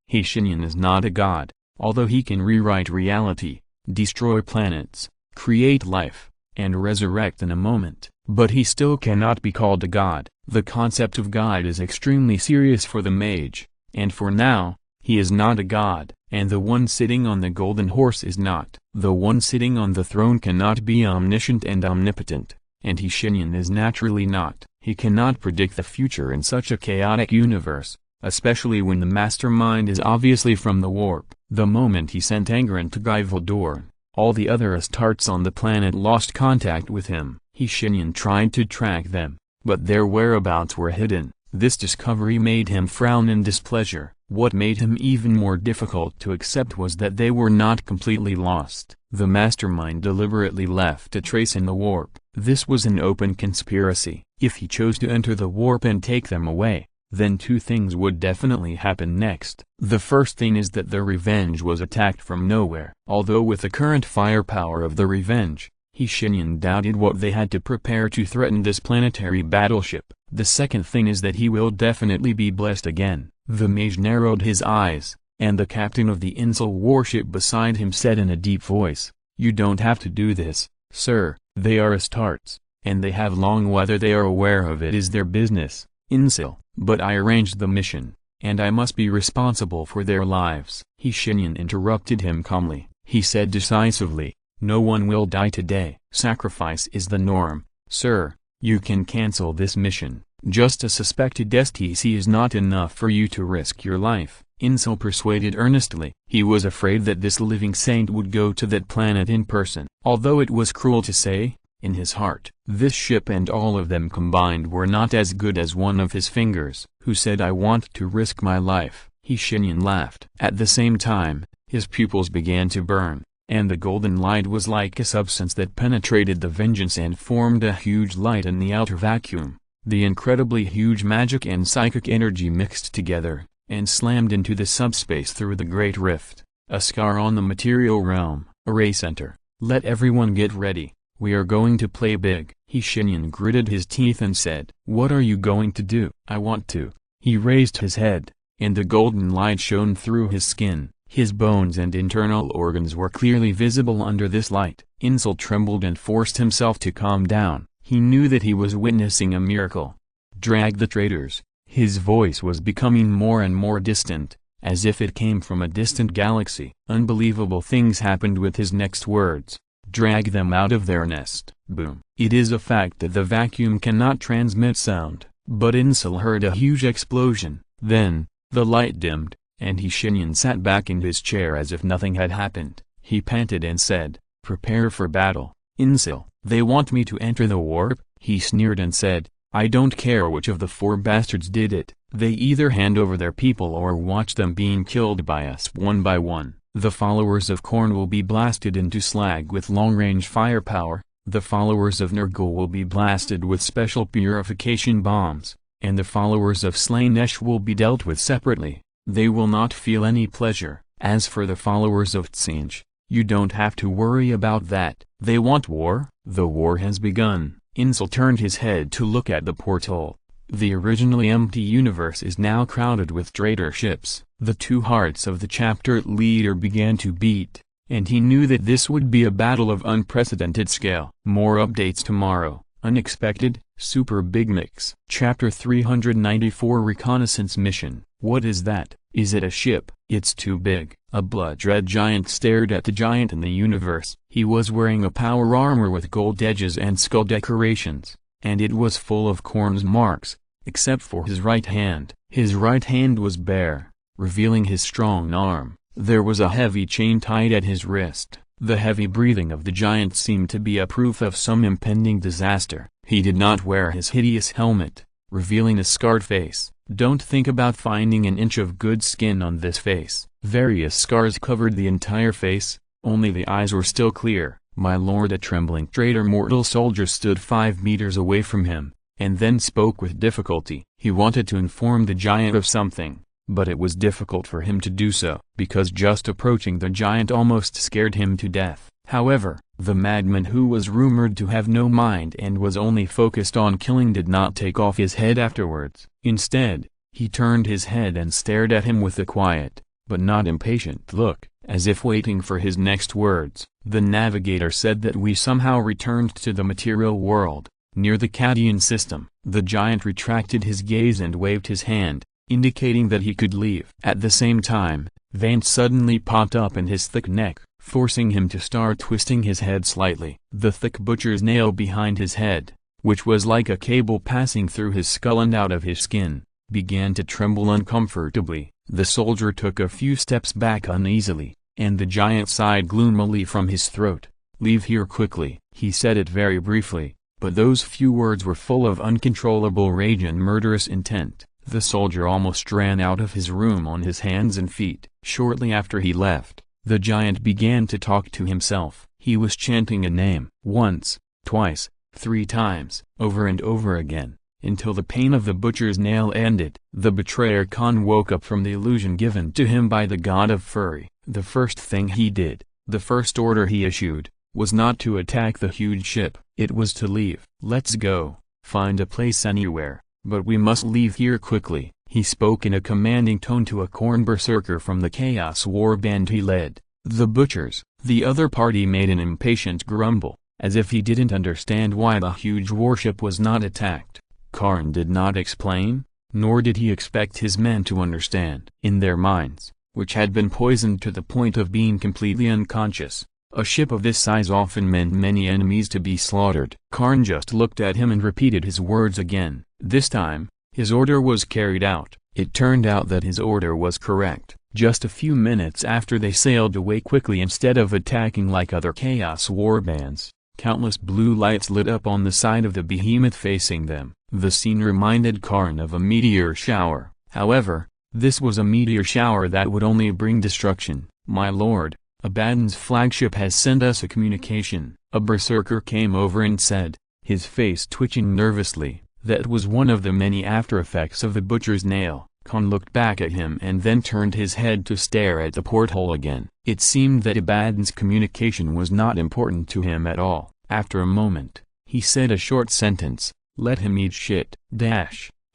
Speaker 1: Shenyan is not a god, although he can rewrite reality, destroy planets, create life, and resurrect in a moment. But he still cannot be called a god. The concept of god is extremely serious for the mage, and for now, he is not a god, and the one sitting on the golden horse is not. The one sitting on the throne cannot be omniscient and omnipotent, and Shenyan is naturally not. He cannot predict the future in such a chaotic universe, especially when the mastermind is obviously from the warp. The moment he sent Angren to Gaivaldarin, all the other Astartes on the planet lost contact with him. Shenyan tried to track them, but their whereabouts were hidden. This discovery made him frown in displeasure. What made him even more difficult to accept was that they were not completely lost. The mastermind deliberately left a trace in the warp. This was an open conspiracy. If he chose to enter the warp and take them away, then two things would definitely happen next. The first thing is that the Revenge was attacked from nowhere. Although with the current firepower of the Revenge, Shenyan doubted what they had to prepare to threaten this planetary battleship. The second thing is that he will definitely be blessed again. The mage narrowed his eyes, and the captain of the Insel warship beside him said in a deep voice, "You don't have to do this, sir. They are Astartes, and they have long whether they are aware of it is their business, Insel. But I arranged the mission, and I must be responsible for their lives." Shenyan interrupted him calmly. He said decisively, "No one will die today. Sacrifice is the norm, sir. You can cancel this mission. Just a suspected STC is not enough for you to risk your life." Insel persuaded earnestly. He was afraid that this living saint would go to that planet in person. Although it was cruel to say, in his heart, this ship and all of them combined were not as good as one of his fingers. "Who said I want to risk my life?" Shenyan laughed. At the same time, his pupils began to burn, and the golden light was like a substance that penetrated the vengeance and formed a huge light in the outer vacuum. The incredibly huge magic and psychic energy mixed together, and slammed into the subspace through the great rift. A scar on the material realm. Array center. "Let everyone get ready. We are going to play big." Shenyan gritted his teeth and said, "What are you going to do?" "I want to." He raised his head, and the golden light shone through his skin. His bones and internal organs were clearly visible under this light. Insel trembled and forced himself to calm down. He knew that he was witnessing a miracle. "Drag the traitors." His voice was becoming more and more distant, as if it came from a distant galaxy. Unbelievable things happened with his next words. "Drag them out of their nest." Boom. It is a fact that the vacuum cannot transmit sound, but Insel heard a huge explosion. Then, the light dimmed, and Shenyan sat back in his chair as if nothing had happened. He panted and said, "Prepare for battle." "Insel, they want me to enter the warp?" He sneered and said, "I don't care which of the four bastards did it. They either hand over their people or watch them being killed by us one by one. The followers of Khorne will be blasted into slag with long-range firepower, the followers of Nurgle will be blasted with special purification bombs, and the followers of Slaanesh will be dealt with separately. They will not feel any pleasure. As for the followers of Tsinj, you don't have to worry about that. They want war. The war has begun." Insel turned his head to look at the portal. The originally empty universe is now crowded with traitor ships. The two hearts of the chapter leader began to beat, and he knew that this would be a battle of unprecedented scale. More updates tomorrow. Unexpected, Super Big Mix. Chapter 394 Reconnaissance Mission. What is that? Is it a ship? It's too big. A blood-red giant stared at the giant in the universe. He was wearing a power armor with gold edges and skull decorations, and it was full of corns marks, except for his right hand. His right hand was bare, revealing his strong arm. There was a heavy chain tied at his wrist. The heavy breathing of the giant seemed to be a proof of some impending disaster. He did not wear his hideous helmet, revealing a scarred face. Don't think about finding an inch of good skin on this face. Various scars covered the entire face, only the eyes were still clear. My lord, a trembling traitor mortal soldier stood 5 meters away from him, and then spoke with difficulty. He wanted to inform the giant of something, but it was difficult for him to do so, because just approaching the giant almost scared him to death. However, the madman who was rumored to have no mind and was only focused on killing did not take off his head afterwards. Instead, he turned his head and stared at him with a quiet, but not impatient look, as if waiting for his next words. The navigator said that we somehow returned to the material world, near the Cadian system. The giant retracted his gaze and waved his hand, indicating that he could leave. At the same time, veins suddenly popped up in his thick neck, forcing him to start twisting his head slightly. The thick butcher's nail behind his head, which was like a cable passing through his skull and out of his skin, began to tremble uncomfortably. The soldier took a few steps back uneasily, and the giant sighed gloomily from his throat. "Leave here quickly." He said it very briefly, but those few words were full of uncontrollable rage and murderous intent. The soldier almost ran out of his room on his hands and feet. Shortly after he left, the giant began to talk to himself. He was chanting a name, once, twice, 3 times, over and over again, until the pain of the butcher's nail ended. The betrayer Khan woke up from the illusion given to him by the god of fury. The first thing he did, the first order he issued, was not to attack the huge ship. It was to leave. "Let's go, find a place anywhere, but we must leave here quickly." He spoke in a commanding tone to a corn berserker from the Chaos War band he led. The butchers, the other party, made an impatient grumble, as if he didn't understand why the huge warship was not attacked. Karn did not explain, nor did he expect his men to understand. In their minds, which had been poisoned to the point of being completely unconscious, a ship of this size often meant many enemies to be slaughtered. Karn just looked at him and repeated his words again. This time, his order was carried out. It turned out that his order was correct. Just a few minutes after they sailed away quickly instead of attacking like other Chaos War bands, countless blue lights lit up on the side of the behemoth facing them. The scene reminded Karn of a meteor shower. However, this was a meteor shower that would only bring destruction. "My lord, Abaddon's flagship has sent us a communication," a berserker came over and said, his face twitching nervously. That was one of the many after-effects of the butcher's nail. Khan looked back at him and then turned his head to stare at the porthole again. It seemed that Abaddon's communication was not important to him at all. After a moment, he said a short sentence, "Let him eat shit."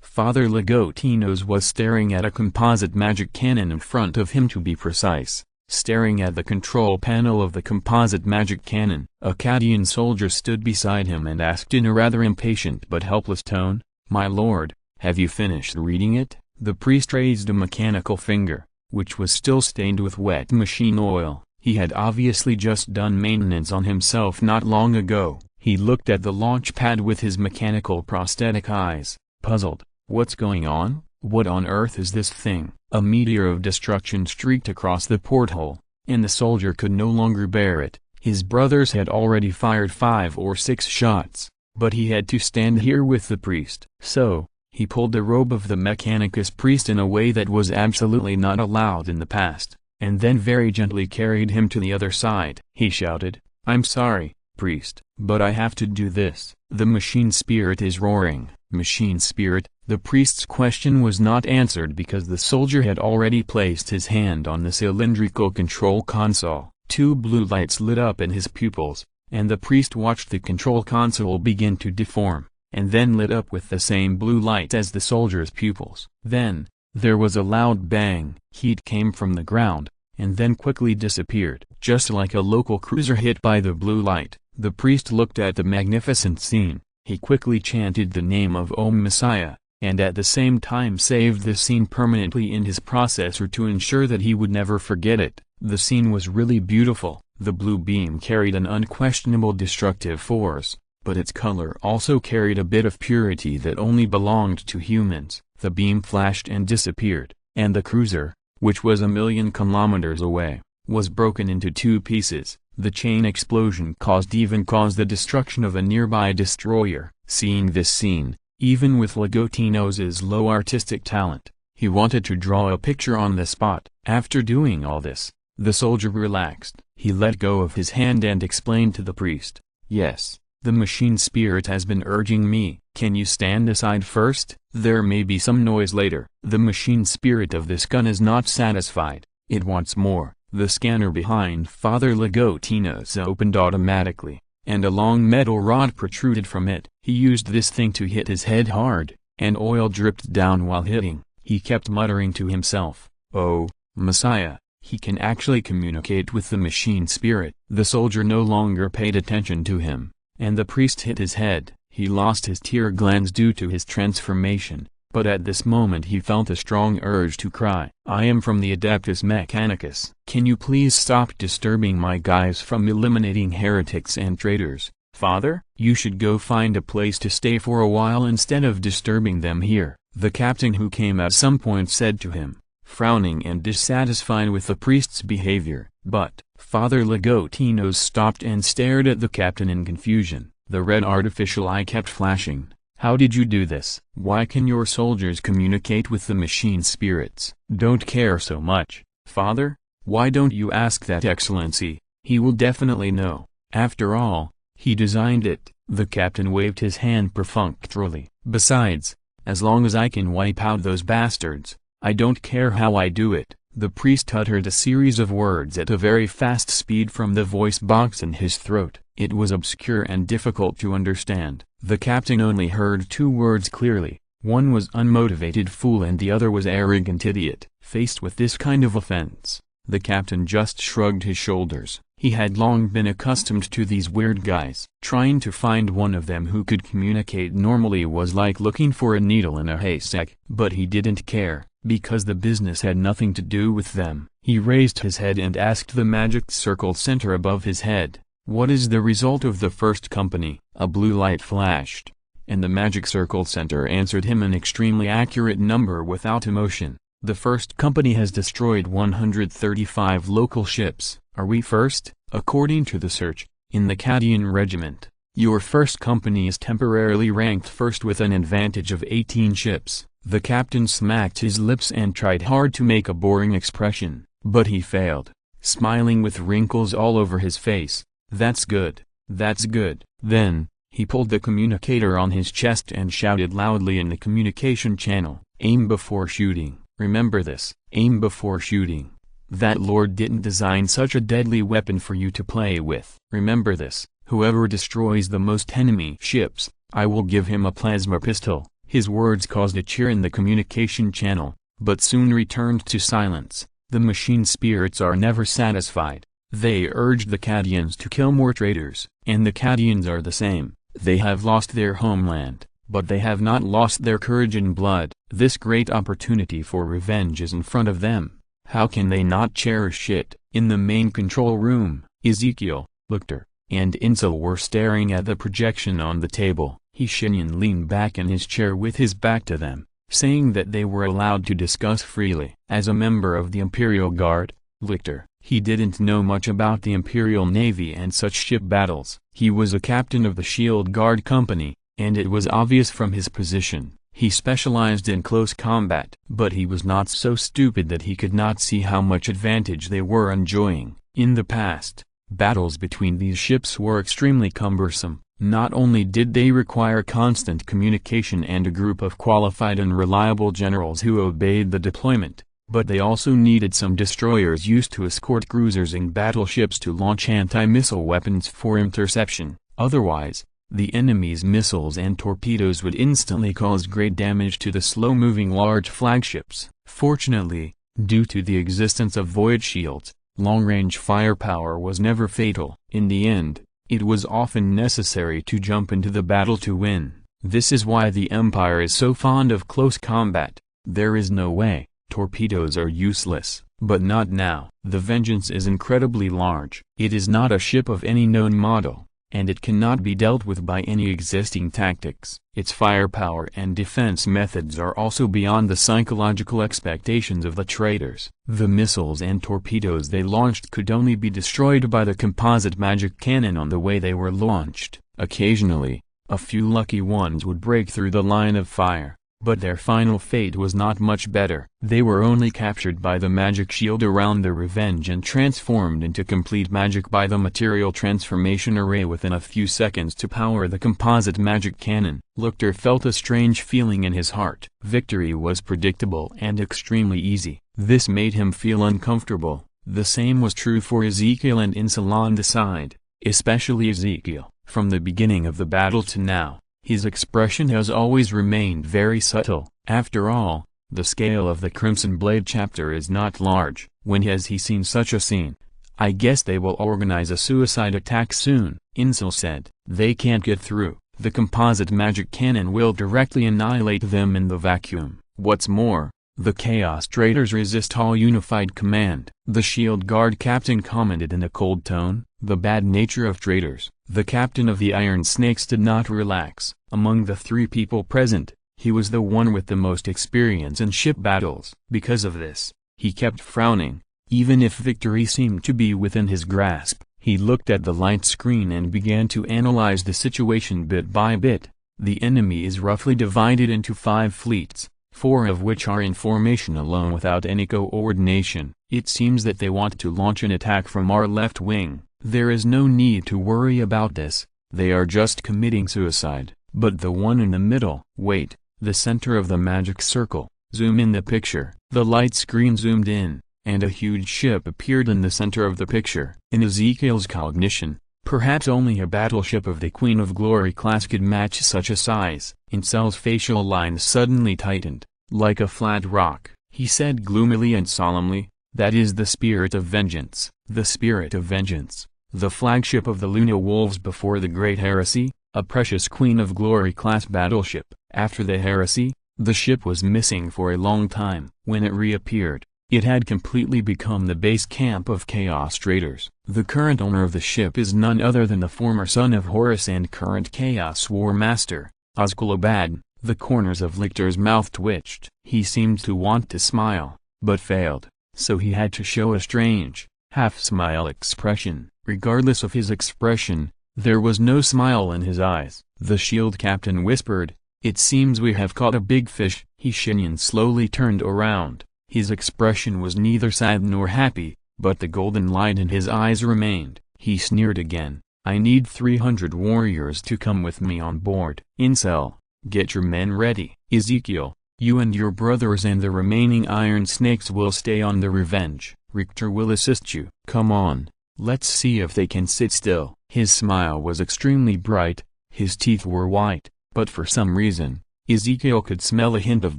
Speaker 1: Father Legotinos was staring at a composite magic cannon in front of him, to be precise. Staring at the control panel of the composite magic cannon, a Cadian soldier stood beside him and asked in a rather impatient but helpless tone, "My lord, have you finished reading it?" The priest raised a mechanical finger, which was still stained with wet machine oil. He had obviously just done maintenance on himself not long ago. He looked at the launch pad with his mechanical prosthetic eyes, puzzled. "What's going on? What on earth is this thing?" A meteor of destruction streaked across the porthole, and the soldier could no longer bear it. His brothers had already fired 5 or 6 shots, but he had to stand here with the priest. So, he pulled the robe of the Mechanicus priest in a way that was absolutely not allowed in the past, and then very gently carried him to the other side. He shouted, "I'm sorry, priest, but I have to do this. The machine spirit is roaring." Machine spirit? The priest's question was not answered because the soldier had already placed his hand on the cylindrical control console. 2 blue lights lit up in his pupils, and the priest watched the control console begin to deform. and then lit up with the same blue light as the soldier's pupils. Then, there was a loud bang. Heat came from the ground, and then quickly disappeared. Just like a local cruiser hit by the blue light, the priest looked at the magnificent scene. He quickly chanted the name of Om Messiah, and at the same time saved the scene permanently in his processor to ensure that he would never forget it. The scene was really beautiful. The blue beam carried an unquestionable destructive force, but its color also carried a bit of purity that only belonged to humans. The beam flashed and disappeared, and the cruiser, which was 1,000,000 kilometers away, was broken into 2 pieces. The chain explosion caused the destruction of a nearby destroyer. Seeing this scene, even with Ligotinos's low artistic talent, he wanted to draw a picture on the spot. After doing all this, the soldier relaxed. He let go of his hand and explained to the priest, "Yes, the machine spirit has been urging me. Can you stand aside first? There may be some noise later." The machine spirit of this gun is not satisfied. It wants more. The scanner behind Father Ligotinos opened automatically, and a long metal rod protruded from it. He used this thing to hit his head hard, and oil dripped down while hitting. He kept muttering to himself, "Oh, Messiah, he can actually communicate with the machine spirit." The soldier no longer paid attention to him, and the priest hit his head. He lost his tear glands due to his transformation, but at this moment he felt a strong urge to cry. "I am from the Adeptus Mechanicus. Can you please stop disturbing my guys from eliminating heretics and traitors? Father, you should go find a place to stay for a while instead of disturbing them here," the captain who came at some point said to him, frowning and dissatisfied with the priest's behavior. But Father Ligotinos stopped and stared at the captain in confusion. The red artificial eye kept flashing. "How did you do this? Why can your soldiers communicate with the machine spirits?" "Don't care so much, Father. Why don't you ask that Excellency? He will definitely know. After all, he designed it." The captain waved his hand perfunctorily. "Besides, as long as I can wipe out those bastards, I don't care how I do it." The priest uttered a series of words at a very fast speed from the voice box in his throat. It was obscure and difficult to understand. The captain only heard 2 words clearly. One was unmotivated fool and the other was arrogant idiot. Faced with this kind of offense, the captain just shrugged his shoulders. He had long been accustomed to these weird guys. Trying to find one of them who could communicate normally was like looking for a needle in a haystack. But he didn't care, because the business had nothing to do with them. He raised his head and asked the magic circle center above his head, "What is the result of the first company?" A blue light flashed, and the magic circle center answered him an extremely accurate number without emotion. "The first company has destroyed 135 local ships. Are we first?" "According to the search, in the Cadian regiment, your first company is temporarily ranked first with an advantage of 18 ships. The captain smacked his lips and tried hard to make a boring expression, but he failed, smiling with wrinkles all over his face. "That's good, that's good." Then, he pulled the communicator on his chest and shouted loudly in the communication channel, "Aim before shooting. Remember this, aim before shooting. That Lord didn't design such a deadly weapon for you to play with. Remember this, whoever destroys the most enemy ships, I will give him a plasma pistol." His words caused a cheer in the communication channel, but soon returned to silence. The machine spirits are never satisfied. They urged the Cadians to kill more traitors, and the Cadians are the same. They have lost their homeland, but they have not lost their courage and blood. This great opportunity for revenge is in front of them. How can they not cherish it? In the main control room, Ezekiel, Lictor, and Insel were staring at the projection on the table. Shenyan leaned back in his chair with his back to them, saying that they were allowed to discuss freely. As a member of the Imperial Guard, Lictor, he didn't know much about the Imperial Navy and such ship battles. He was a captain of the Shield Guard Company, and it was obvious from his position. He specialized in close combat. But he was not so stupid that he could not see how much advantage they were enjoying. In the past, battles between these ships were extremely cumbersome. Not only did they require constant communication and a group of qualified and reliable generals who obeyed the deployment, but they also needed some destroyers used to escort cruisers and battleships to launch anti-missile weapons for interception. Otherwise, the enemy's missiles and torpedoes would instantly cause great damage to the slow-moving large flagships. Fortunately, due to the existence of void shields, long-range firepower was never fatal. In the end, it was often necessary to jump into the battle to win. This is why the Empire is so fond of close combat. There is no way. Torpedoes are useless, but not now. The Vengeance is incredibly large. It is not a ship of any known model, and it cannot be dealt with by any existing tactics. Its firepower and defense methods are also beyond the psychological expectations of the traitors. The missiles and torpedoes they launched could only be destroyed by the composite magic cannon on the way they were launched. Occasionally, a few lucky ones would break through the line of fire, but their final fate was not much better. They were only captured by the magic shield around the Revenge and transformed into complete magic by the material transformation array within a few seconds to power the composite magic cannon. Lictor felt a strange feeling in his heart. Victory was predictable and extremely easy. This made him feel uncomfortable. The same was true for Ezekiel and Insel on the side, especially Ezekiel. From the beginning of the battle to now, his expression has always remained very subtle. After all, the scale of the Crimson Blade chapter is not large. When has he seen such a scene? I guess they will organize a suicide attack soon, Insel said. They can't get through. The composite magic cannon will directly annihilate them in the vacuum. What's more, the Chaos Traitors resist all unified command. The Shield Guard captain commented in a cold tone. The bad nature of traitors. The captain of the Iron Snakes did not relax. Among the three people present, he was the one with the most experience in ship battles. Because of this, he kept frowning. Even if victory seemed to be within his grasp, he looked at the light screen and began to analyze the situation bit by bit. The enemy is roughly divided into 5 fleets, 4 of which are in formation alone without any coordination. It seems that they want to launch an attack from our left wing. There is no need to worry about this, they are just committing suicide. But the one in the middle, wait, the center of the magic circle, zoom in the picture. The light screen zoomed in, and a huge ship appeared in the center of the picture. In Ezekiel's cognition, perhaps only a battleship of the Queen of Glory class could match such a size. Insel's facial lines suddenly tightened, like a flat rock. He said gloomily and solemnly, "That is the spirit of vengeance." The spirit of vengeance. The flagship of the Luna Wolves before the Great Heresy, a precious Queen of Glory class battleship. After the heresy, the ship was missing for a long time. When it reappeared, it had completely become the base camp of Chaos Traitors. The current owner of the ship is none other than the former son of Horus and current Chaos War Master, Osculabad. The corners of Lictor's mouth twitched. He seemed to want to smile, but failed, so he had to show a strange, half-smile expression. Regardless of his expression, there was no smile in his eyes. The shield captain whispered, "It seems we have caught a big fish." Shenyan slowly turned around. His expression was neither sad nor happy, but the golden light in his eyes remained. He sneered again, "I need 300 warriors to come with me on board." Insel, get your men ready. Ezekiel, you and your brothers and the remaining Iron Snakes will stay on the Revenge. Richter will assist you. Come on. Let's see if they can sit still. His smile was extremely bright, his teeth were white, but for some reason, Ezekiel could smell a hint of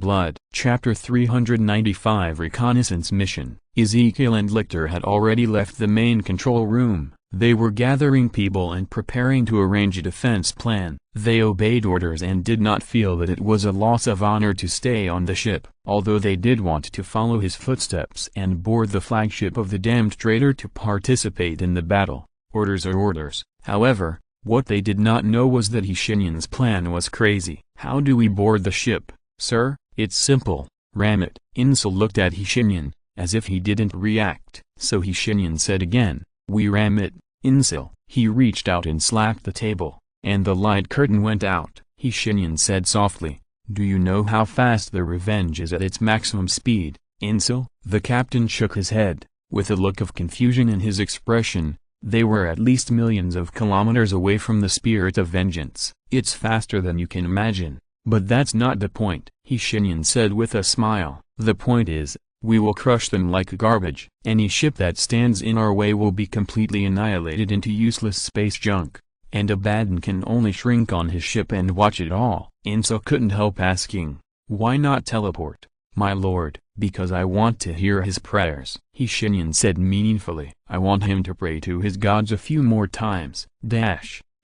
Speaker 1: blood. Chapter 395 Reconnaissance Mission. Ezekiel and Lictor had already left the main control room. They were gathering people and preparing to arrange a defense plan. They obeyed orders and did not feel that it was a loss of honor to stay on the ship, although they did want to follow his footsteps and board the flagship of the damned traitor to participate in the battle. Orders are orders. However, what they did not know was that Shenyan's plan was crazy. How do we board the ship, sir? It's simple, ram it. Insel looked at Shenyan, as if he didn't react. So Shenyan said again, we ram it, Insel. He reached out and slapped the table, and the light curtain went out. Shenyan said softly, do you know how fast the Revenge is at its maximum speed, Insel? The captain shook his head, with a look of confusion in his expression. They were at least millions of kilometers away from the spirit of vengeance. It's faster than you can imagine. But that's not the point, Shenyan said with a smile. The point is, we will crush them like garbage. Any ship that stands in our way will be completely annihilated into useless space junk. and Abaddon can only shrink on his ship and watch it all. Inso couldn't help asking, "Why not teleport, my lord?" "Because I want to hear his prayers," Shenyan said meaningfully. "I want him to pray to his gods a few more times."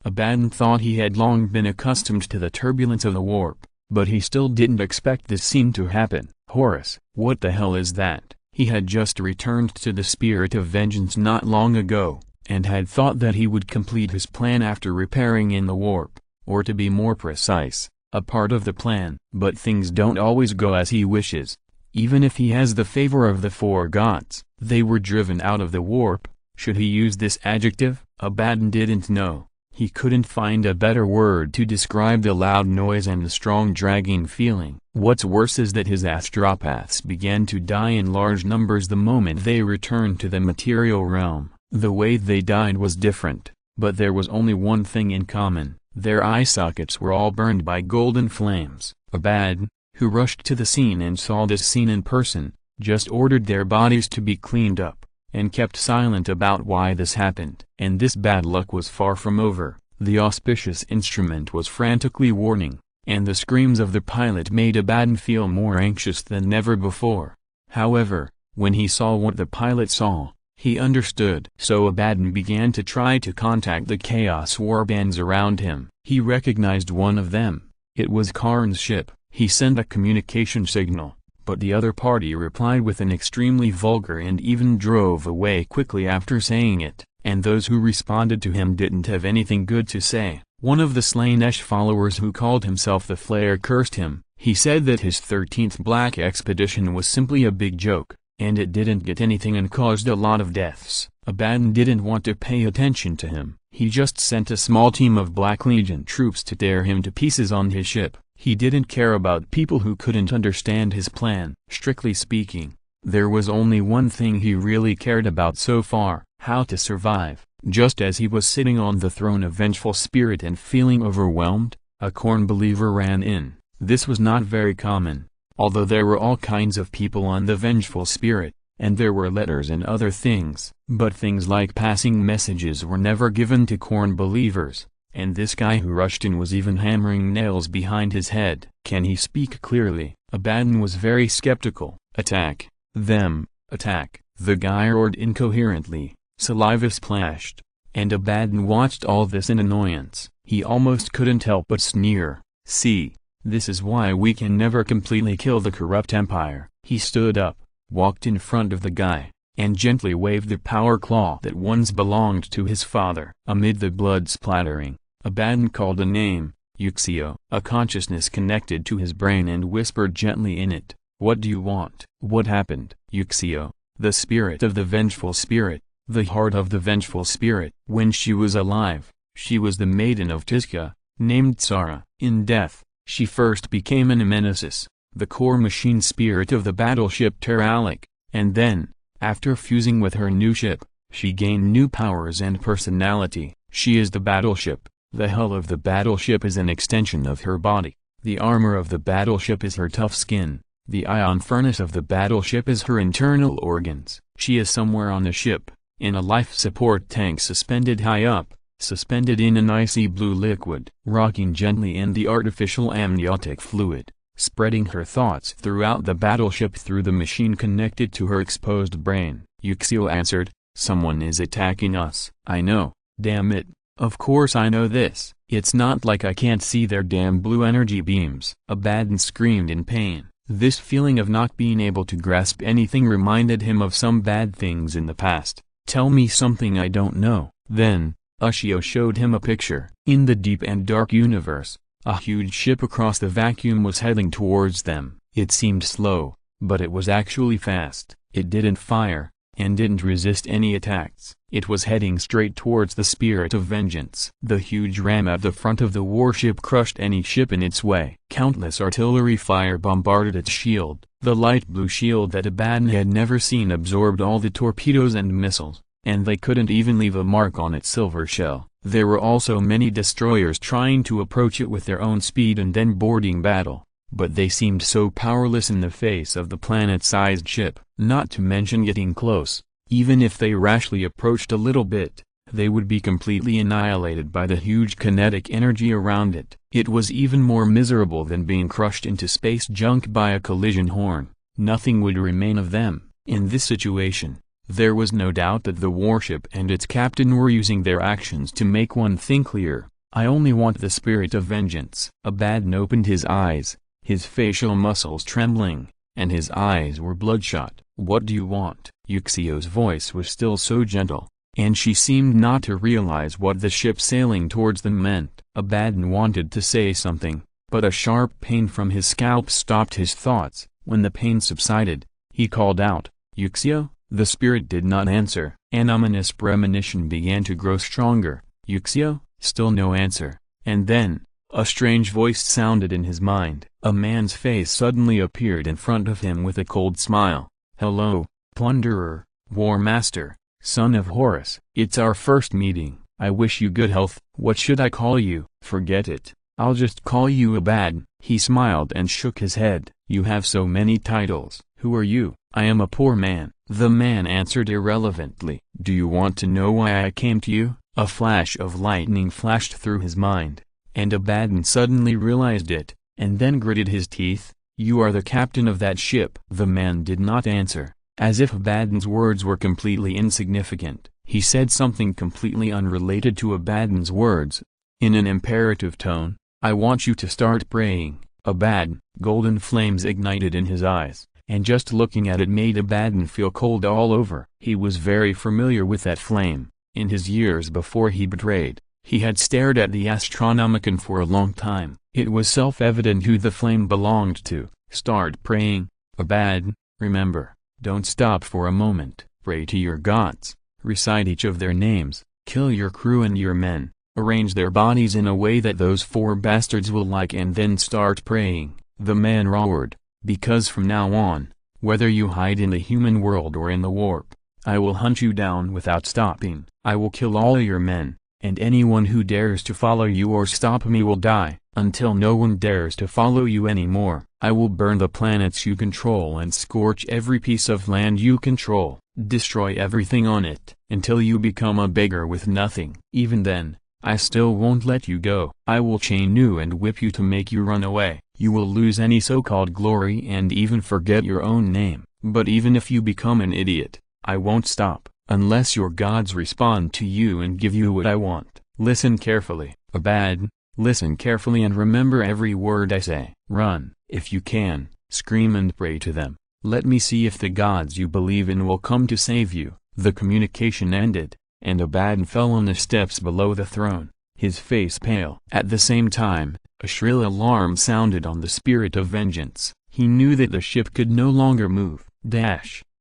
Speaker 1: Abaddon thought he had long been accustomed to the turbulence of the warp, but he still didn't expect this scene to happen. Horus, what the hell is that? He had just returned to the Spirit of Vengeance not long ago, and had thought that he would complete his plan after repairing in the warp, or to be more precise, a part of the plan. But things don't always go as he wishes. Even if he has the favor of the four gods, they were driven out of the warp. Should he use this adjective? Abaddon didn't know. He couldn't find a better word to describe the loud noise and the strong dragging feeling. What's worse is that his astropaths began to die in large numbers the moment they returned to the material realm. The way they died was different, but there was only one thing in common: their eye sockets were all burned by golden flames. Abaddon, who rushed to the scene and saw this scene in person, just ordered their bodies to be cleaned up, and kept silent about why this happened. And this bad luck was far from over. The auspicious instrument was frantically warning, and the screams of the pilot made Abaddon feel more anxious than ever before. However, when he saw what the pilot saw, he understood. So Abaddon began to try to contact the chaos warbands around him. He recognized one of them. It was Karn's ship. He sent a communication signal, but the other party replied with an extremely vulgar and even drove away quickly after saying it, and those who responded to him didn't have anything good to say. One of the Slanesh followers who called himself the Flayer cursed him. He said that his 13th Black Expedition was simply a big joke, and it didn't get anything and caused a lot of deaths. Abaddon didn't want to pay attention to him. He just sent a small team of Black Legion troops to tear him to pieces on his ship. He didn't care about people who couldn't understand his plan. Strictly speaking, there was only one thing he really cared about so far: how to survive. Just as he was sitting on the throne of Vengeful Spirit and feeling overwhelmed, a Khorne believer ran in. This was not very common, although there were all kinds of people on the Vengeful Spirit, and there were letters and other things. But things like passing messages were never given to Khorne believers. And this guy who rushed in was even hammering nails behind his head. Can he speak clearly? Abaddon was very skeptical. Attack them, attack, the guy roared incoherently. Saliva splashed, and Abaddon watched all this in annoyance. He almost couldn't help but sneer. See, this is why we can never completely kill the corrupt empire. He stood up, walked in front of the guy, and gently waved the power claw that once belonged to his father. Amid the blood splattering, Abaddon called a name, Yuxio. A consciousness connected to his brain and whispered gently in it, "What do you want?" What happened? Yuxio, the spirit of the Vengeful Spirit, the heart of the Vengeful Spirit. When she was alive, she was the maiden of Tizca, named Sara. In death, she first became an Nemesis, the core machine spirit of the battleship Terralic, and then, after fusing with her new ship, she gained new powers and personality. She is the battleship. The hull of the battleship is an extension of her body. The armor of the battleship is her tough skin. The ion furnace of the battleship is her internal organs. She is somewhere on the ship, in a life support tank suspended high up, suspended in an icy blue liquid, rocking gently in the artificial amniotic fluid, spreading her thoughts throughout the battleship through the machine connected to her exposed brain. Yuxio answered, "Someone is attacking us." "I know, damn it. Of course I know this. It's not like I can't see their damn blue energy beams." Abaddon screamed in pain. This feeling of not being able to grasp anything reminded him of some bad things in the past. "Tell me something I don't know." Then, Ushio showed him a picture. In the deep and dark universe, a huge ship across the vacuum was heading towards them. It seemed slow, but it was actually fast. It didn't fire, and didn't resist any attacks. It was heading straight towards the Spirit of Vengeance. The huge ram at the front of the warship crushed any ship in its way. Countless artillery fire bombarded its shield. The light blue shield that Abaddon had never seen absorbed all the torpedoes and missiles, and they couldn't even leave a mark on its silver shell. There were also many destroyers trying to approach it with their own speed and then boarding battle, but they seemed so powerless in the face of the planet-sized ship. Not to mention getting close. Even if they rashly approached a little bit, they would be completely annihilated by the huge kinetic energy around it. It was even more miserable than being crushed into space junk by a collision horn. Nothing would remain of them. In this situation, there was no doubt that the warship and its captain were using their actions to make one thing clear: I only want the spirit of vengeance. Abaddon opened his eyes, his facial muscles trembling, and his eyes were bloodshot. What do you want? Yuxio's voice was still so gentle, and she seemed not to realize what the ship sailing towards them meant. Abaddon wanted to say something, but a sharp pain from his scalp stopped his thoughts. When the pain subsided, he called out, "Yuxio?" The spirit did not answer. An ominous premonition began to grow stronger. "Yuxio?" Still no answer. And then, a strange voice sounded in his mind. A man's face suddenly appeared in front of him with a cold smile. "Hello, Plunderer, War Master, son of Horus. It's our first meeting. I wish you good health." "What should I call you?" "Forget it. I'll just call you Abaddon." He smiled and shook his head. "You have so many titles. Who are you?" "I am a poor man." The man answered irrelevantly. "Do you want to know why I came to you?" A flash of lightning flashed through his mind, and Abaddon suddenly realized it, and then gritted his teeth. "You are the captain of that ship." The man did not answer. As if Abaddon's words were completely insignificant, he said something completely unrelated to Abaddon's words. In an imperative tone, "I want you to start praying, Abaddon." Golden flames ignited in his eyes, and just looking at it made Abaddon feel cold all over. He was very familiar with that flame. In his years before he betrayed, he had stared at the Astronomicon for a long time. It was self-evident who the flame belonged to. "Start praying, Abaddon. Remember, don't stop for a moment. Pray to your gods. Recite each of their names. Kill your crew and your men. Arrange their bodies in a way that those 4 bastards will like, and then start praying." The man roared, "Because from now on, whether you hide in the human world or in the warp, I will hunt you down without stopping. I will kill all your men, and anyone who dares to follow you or stop me will die, until no one dares to follow you anymore. I will burn the planets you control and scorch every piece of land you control. Destroy everything on it, until you become a beggar with nothing. Even then, I still won't let you go. I will chain you and whip you to make you run away. You will lose any so-called glory and even forget your own name. But even if you become an idiot, I won't stop, unless your gods respond to you and give you what I want. Listen carefully, Abaddon, listen carefully and remember every word I say. Run, if you can, scream and pray to them. Let me see if the gods you believe in will come to save you." The communication ended, and Abaddon fell on the steps below the throne, his face pale. At the same time, a shrill alarm sounded on the spirit of vengeance. He knew that the ship could no longer move.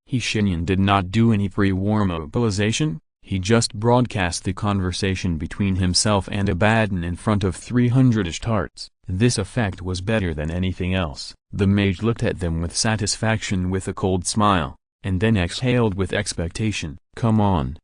Speaker 1: Shenyan did not do any pre-war mobilization. He just broadcast the conversation between himself and Abaddon in front of 300 Ishtarts. This effect was better than anything else. The mage looked at them with satisfaction with a cold smile, and then exhaled with expectation. Come on,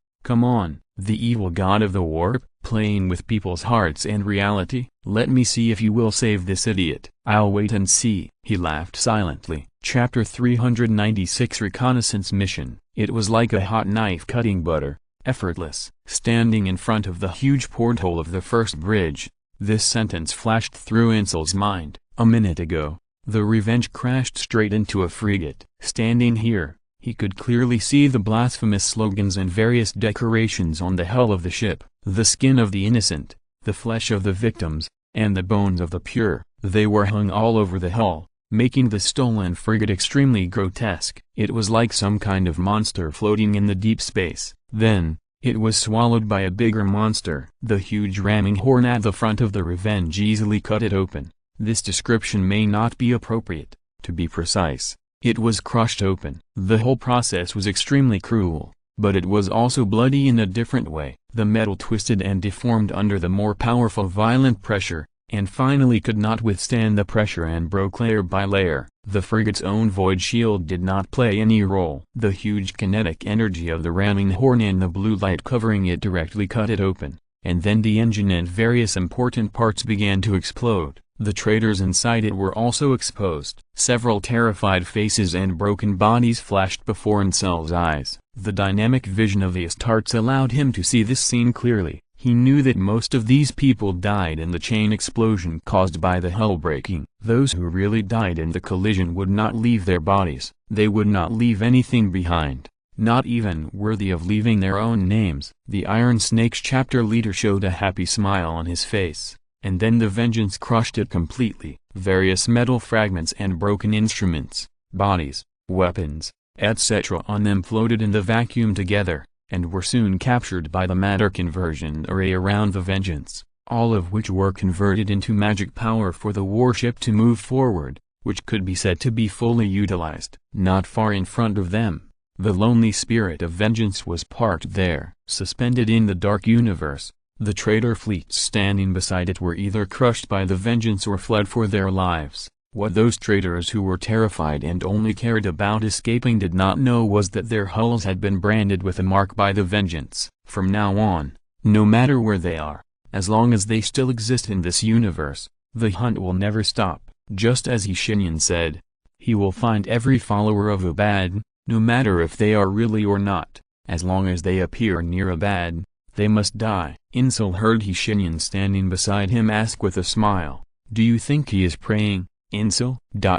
Speaker 1: the evil god of the warp, playing with people's hearts and reality. Let me see if you will save this idiot. I'll wait and see." He laughed silently. Chapter 396 Reconnaissance Mission. It was like a hot knife cutting butter, effortless. Standing in front of the huge porthole of the first bridge, this sentence flashed through Insel's mind. A minute ago, the Revenge crashed straight into a frigate. Standing here, he could clearly see the blasphemous slogans and various decorations on the hull of the ship. The skin of the innocent, the flesh of the victims, and the bones of the pure, they were hung all over the hull, making the stolen frigate extremely grotesque. It was like some kind of monster floating in the deep space. Then, it was swallowed by a bigger monster. The huge ramming horn at the front of the Revenge easily cut it open. This description may not be appropriate. To be precise, it was crushed open. The whole process was extremely cruel, but it was also bloody in a different way. The metal twisted and deformed under the more powerful violent pressure, and finally could not withstand the pressure and broke layer by layer. The frigate's own void shield did not play any role. The huge kinetic energy of the ramming horn and the blue light covering it directly cut it open, and then the engine and various important parts began to explode. The traitors inside it were also exposed. Several terrified faces and broken bodies flashed before Insel's eyes. The dynamic vision of the Astartes allowed him to see this scene clearly. He knew that most of these people died in the chain explosion caused by the hull breaking. Those who really died in the collision would not leave their bodies. They would not leave anything behind, not even worthy of leaving their own names. The Iron Snake's chapter leader showed a happy smile on his face, and then the vengeance crushed it completely. Various metal fragments and broken instruments, bodies, weapons, etc. on them floated in the vacuum together, and were soon captured by the matter conversion array around the vengeance, all of which were converted into magic power for the warship to move forward, which could be said to be fully utilized. Not far in front of them, the lonely spirit of vengeance was parked there. Suspended in the dark universe, the traitor fleets standing beside it were either crushed by the vengeance or fled for their lives. What those traitors who were terrified and only cared about escaping did not know was that their hulls had been branded with a mark by the vengeance. From now on, no matter where they are, as long as they still exist in this universe, the hunt will never stop. Just as Shenyan said, he will find every follower of Abaddon, no matter if they are really or not. As long as they appear near Abaddon, they must die. Insul heard Shenyan standing beside him ask with a smile, "Do you think he is praying, Insul?"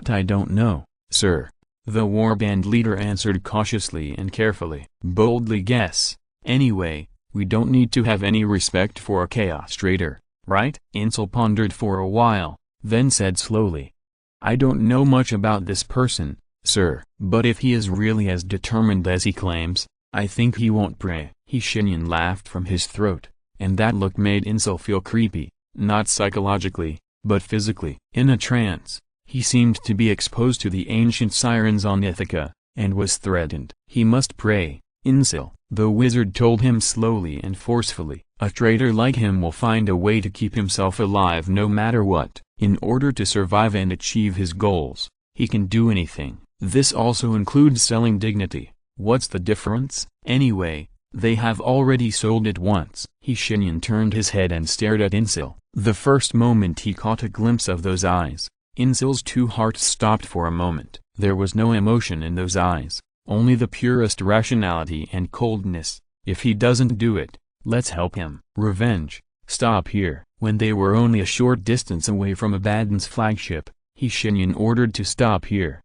Speaker 1: "I don't know, sir," the warband leader answered cautiously and carefully. "Boldly guess. Anyway, we don't need to have any respect for a chaos traitor, right?" Insul pondered for a while, then said slowly, "I don't know much about this person, sir, but if he is really as determined as he claims, I think he won't pray." Shenyan laughed from his throat, and that look made Insul feel creepy, not psychologically, but physically. In a trance, he seemed to be exposed to the ancient sirens on Ithaca, and was threatened. "He must pray, Insul," the wizard told him slowly and forcefully. "A traitor like him will find a way to keep himself alive no matter what. In order to survive and achieve his goals, he can do anything. This also includes selling dignity. What's the difference? Anyway, they have already sold it once." Shenyan turned his head and stared at Insul. The first moment he caught a glimpse of those eyes, Insul's two hearts stopped for a moment. There was no emotion in those eyes, only the purest rationality and coldness. "If he doesn't do it, let's help him." "Revenge, stop here." When they were only a short distance away from Abaddon's flagship, Shenyan ordered to stop here.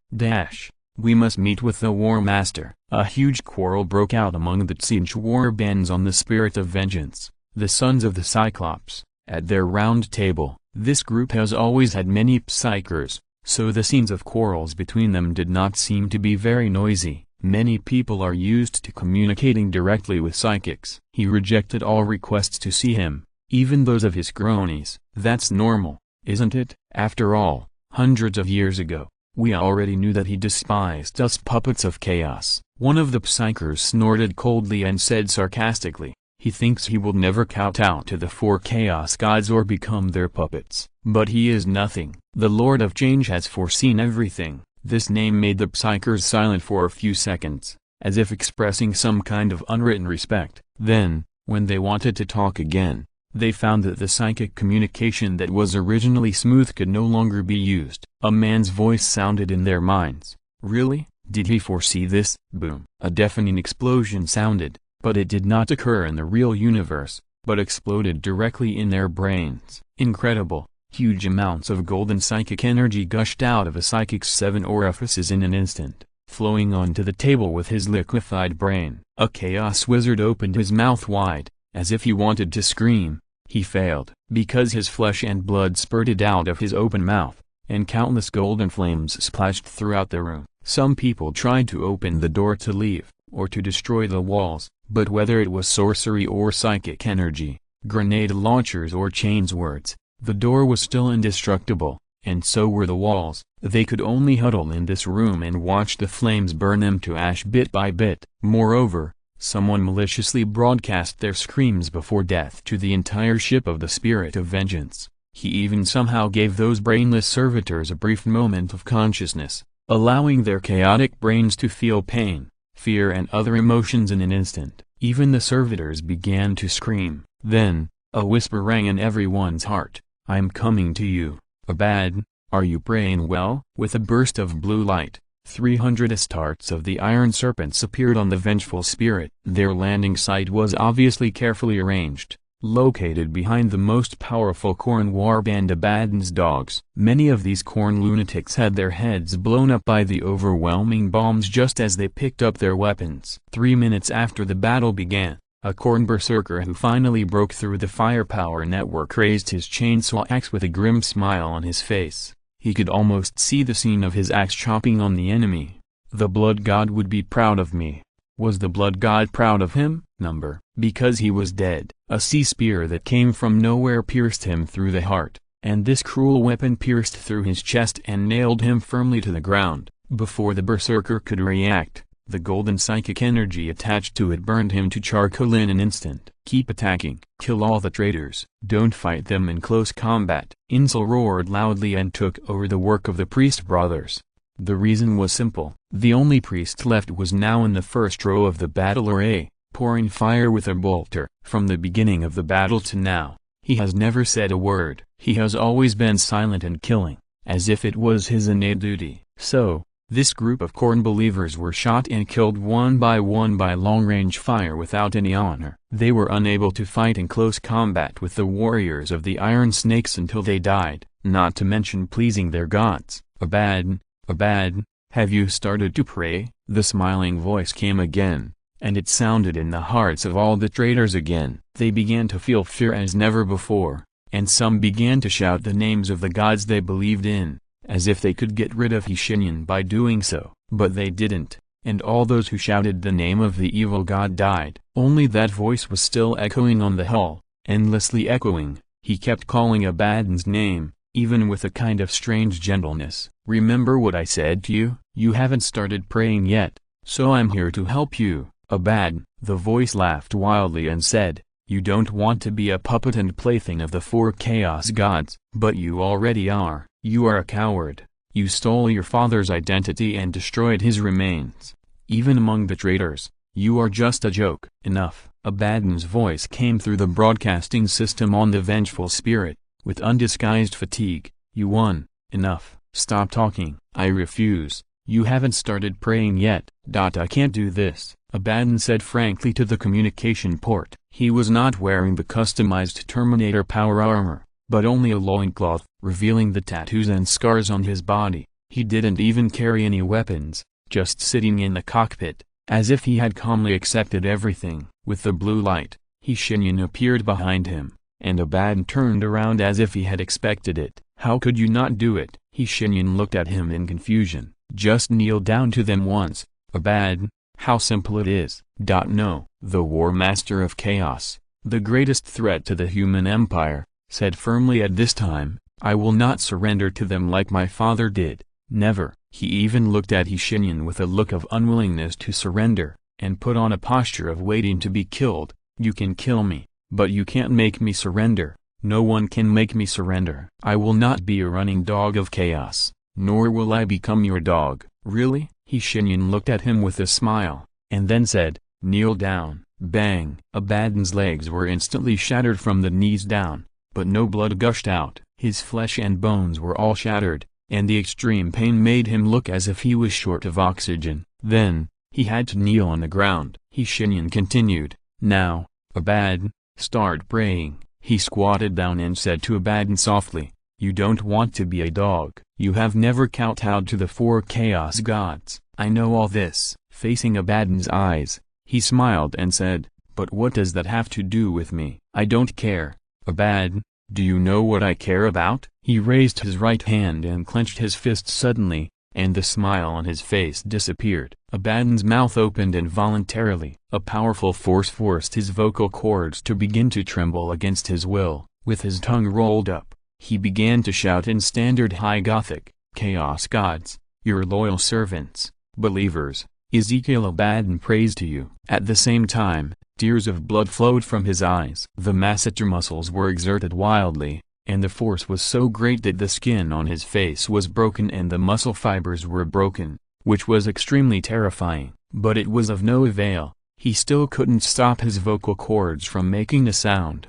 Speaker 1: "We must meet with the War Master." A huge quarrel broke out among the Tsiege war bands on the Spirit of Vengeance, the Sons of the Cyclops, at their round table. This group has always had many psychers, so the scenes of quarrels between them did not seem to be very noisy. Many people are used to communicating directly with psychics. He rejected all requests to see him, even those of his cronies. "That's normal, isn't it? After all, hundreds of years ago, we already knew that he despised us puppets of chaos." One of the psychers snorted coldly and said sarcastically, "He thinks he will never kowtow to the four chaos gods or become their puppets. But he is nothing. The Lord of Change has foreseen everything." This name made the psychers silent for a few seconds, as if expressing some kind of unwritten respect. Then, when they wanted to talk again, they found that the psychic communication that was originally smooth could no longer be used. A man's voice sounded in their minds. "Really? Did he foresee this?" Boom. A deafening explosion sounded, but it did not occur in the real universe, but exploded directly in their brains. Incredible. Huge amounts of golden psychic energy gushed out of a psychic's 7 orifices in an instant, flowing onto the table with his liquefied brain. A chaos wizard opened his mouth wide, as if he wanted to scream. He failed, because his flesh and blood spurted out of his open mouth, and countless golden flames splashed throughout the room. Some people tried to open the door to leave, or to destroy the walls, but whether it was sorcery or psychic energy, grenade launchers or chainswords, the door was still indestructible, and so were the walls. They could only huddle in this room and watch the flames burn them to ash bit by bit. Moreover, someone maliciously broadcast their screams before death to the entire ship of the Spirit of Vengeance. He even somehow gave those brainless servitors a brief moment of consciousness, allowing their chaotic brains to feel pain, fear and other emotions in an instant. Even the servitors began to scream. Then, a whisper rang in everyone's heart, "I'm coming to you, Abaddon, are you praying well?" With a burst of blue light, 300 Astartes of the Iron Serpents appeared on the vengeful spirit. Their landing site was obviously carefully arranged, located behind the most powerful Khorne warband Abaddon's dogs. Many of these Khorne lunatics had their heads blown up by the overwhelming bombs just as they picked up their weapons. 3 minutes after the battle began, a Khorne berserker who finally broke through the firepower network raised his chainsaw axe with a grim smile on his face. He could almost see the scene of his axe chopping on the enemy. The blood god would be proud of me. Was the blood god proud of him? Because he was dead. A sea spear that came from nowhere pierced him through the heart, and this cruel weapon pierced through his chest and nailed him firmly to the ground. Before the berserker could react, the golden psychic energy attached to it burned him to charcoal in an instant. Keep attacking. Kill all the traitors. Don't fight them in close combat. Insel roared loudly and took over the work of the priest brothers. The reason was simple. The only priest left was now in the first row of the battle array, pouring fire with a bolter. From the beginning of the battle to now, he has never said a word. He has always been silent and killing, as if it was his innate duty. So, this group of Khorne believers were shot and killed one by long-range fire without any honor. They were unable to fight in close combat with the warriors of the Iron Snakes until they died, not to mention pleasing their gods. Abaddon, have you started to pray? The smiling voice came again, and it sounded in the hearts of all the traitors again. They began to feel fear as never before, and some began to shout the names of the gods they believed in, as if they could get rid of Shenyan by doing so. But they didn't, and all those who shouted the name of the evil god died. Only that voice was still echoing on the hull, endlessly echoing. He kept calling Abaddon's name, even with a kind of strange gentleness. Remember what I said to you? You haven't started praying yet, so I'm here to help you. Abaddon. The voice laughed wildly and said, you don't want to be a puppet and plaything of the 4 chaos gods, but you already are. You are a coward. You stole your father's identity and destroyed his remains. Even among the traitors, you are just a joke. Enough. Abaddon's voice came through the broadcasting system on the vengeful spirit, with undisguised fatigue. You won. Enough. Stop talking. I refuse. You haven't started praying yet. I can't do this, Abaddon said frankly to the communication port. He was not wearing the customized Terminator power armor, but only a loincloth, revealing the tattoos and scars on his body. He didn't even carry any weapons, just sitting in the cockpit, as if he had calmly accepted everything. With the blue light, Shenyan appeared behind him, and Abaddon turned around as if he had expected it. How could you not do it? Shenyan looked at him in confusion. Just kneel down to them once, Abaddon. How simple it is. No. The War Master of Chaos, the greatest threat to the human empire, said firmly at this time, I will not surrender to them like my father did. Never. He even looked at Shenyan with a look of unwillingness to surrender, and put on a posture of waiting to be killed. You can kill me, but you can't make me surrender. No one can make me surrender. I will not be a running dog of chaos, nor will I become your dog. Really? Shenyan looked at him with a smile, and then said, kneel down. Bang! Abaddon's legs were instantly shattered from the knees down, but no blood gushed out. His flesh and bones were all shattered, and the extreme pain made him look as if he was short of oxygen. Then, he had to kneel on the ground. Shenyan continued, now, Abaddon, start praying. He squatted down and said to Abaddon softly, you don't want to be a dog. You have never kowtowed to the 4 chaos gods. I know all this. Facing Abaddon's eyes, he smiled and said, but what does that have to do with me? I don't care. Abaddon, do you know what I care about? He raised his right hand and clenched his fist suddenly, and the smile on his face disappeared. Abaddon's mouth opened involuntarily. A powerful force forced his vocal cords to begin to tremble against his will. With his tongue rolled up, he began to shout in standard High Gothic, Chaos gods, your loyal servants, believers, Ezekiel Abaddon prays to you. At the same time, tears of blood flowed from his eyes. The masseter muscles were exerted wildly, and the force was so great that the skin on his face was broken and the muscle fibers were broken, which was extremely terrifying. But it was of no avail. He still couldn't stop his vocal cords from making a sound.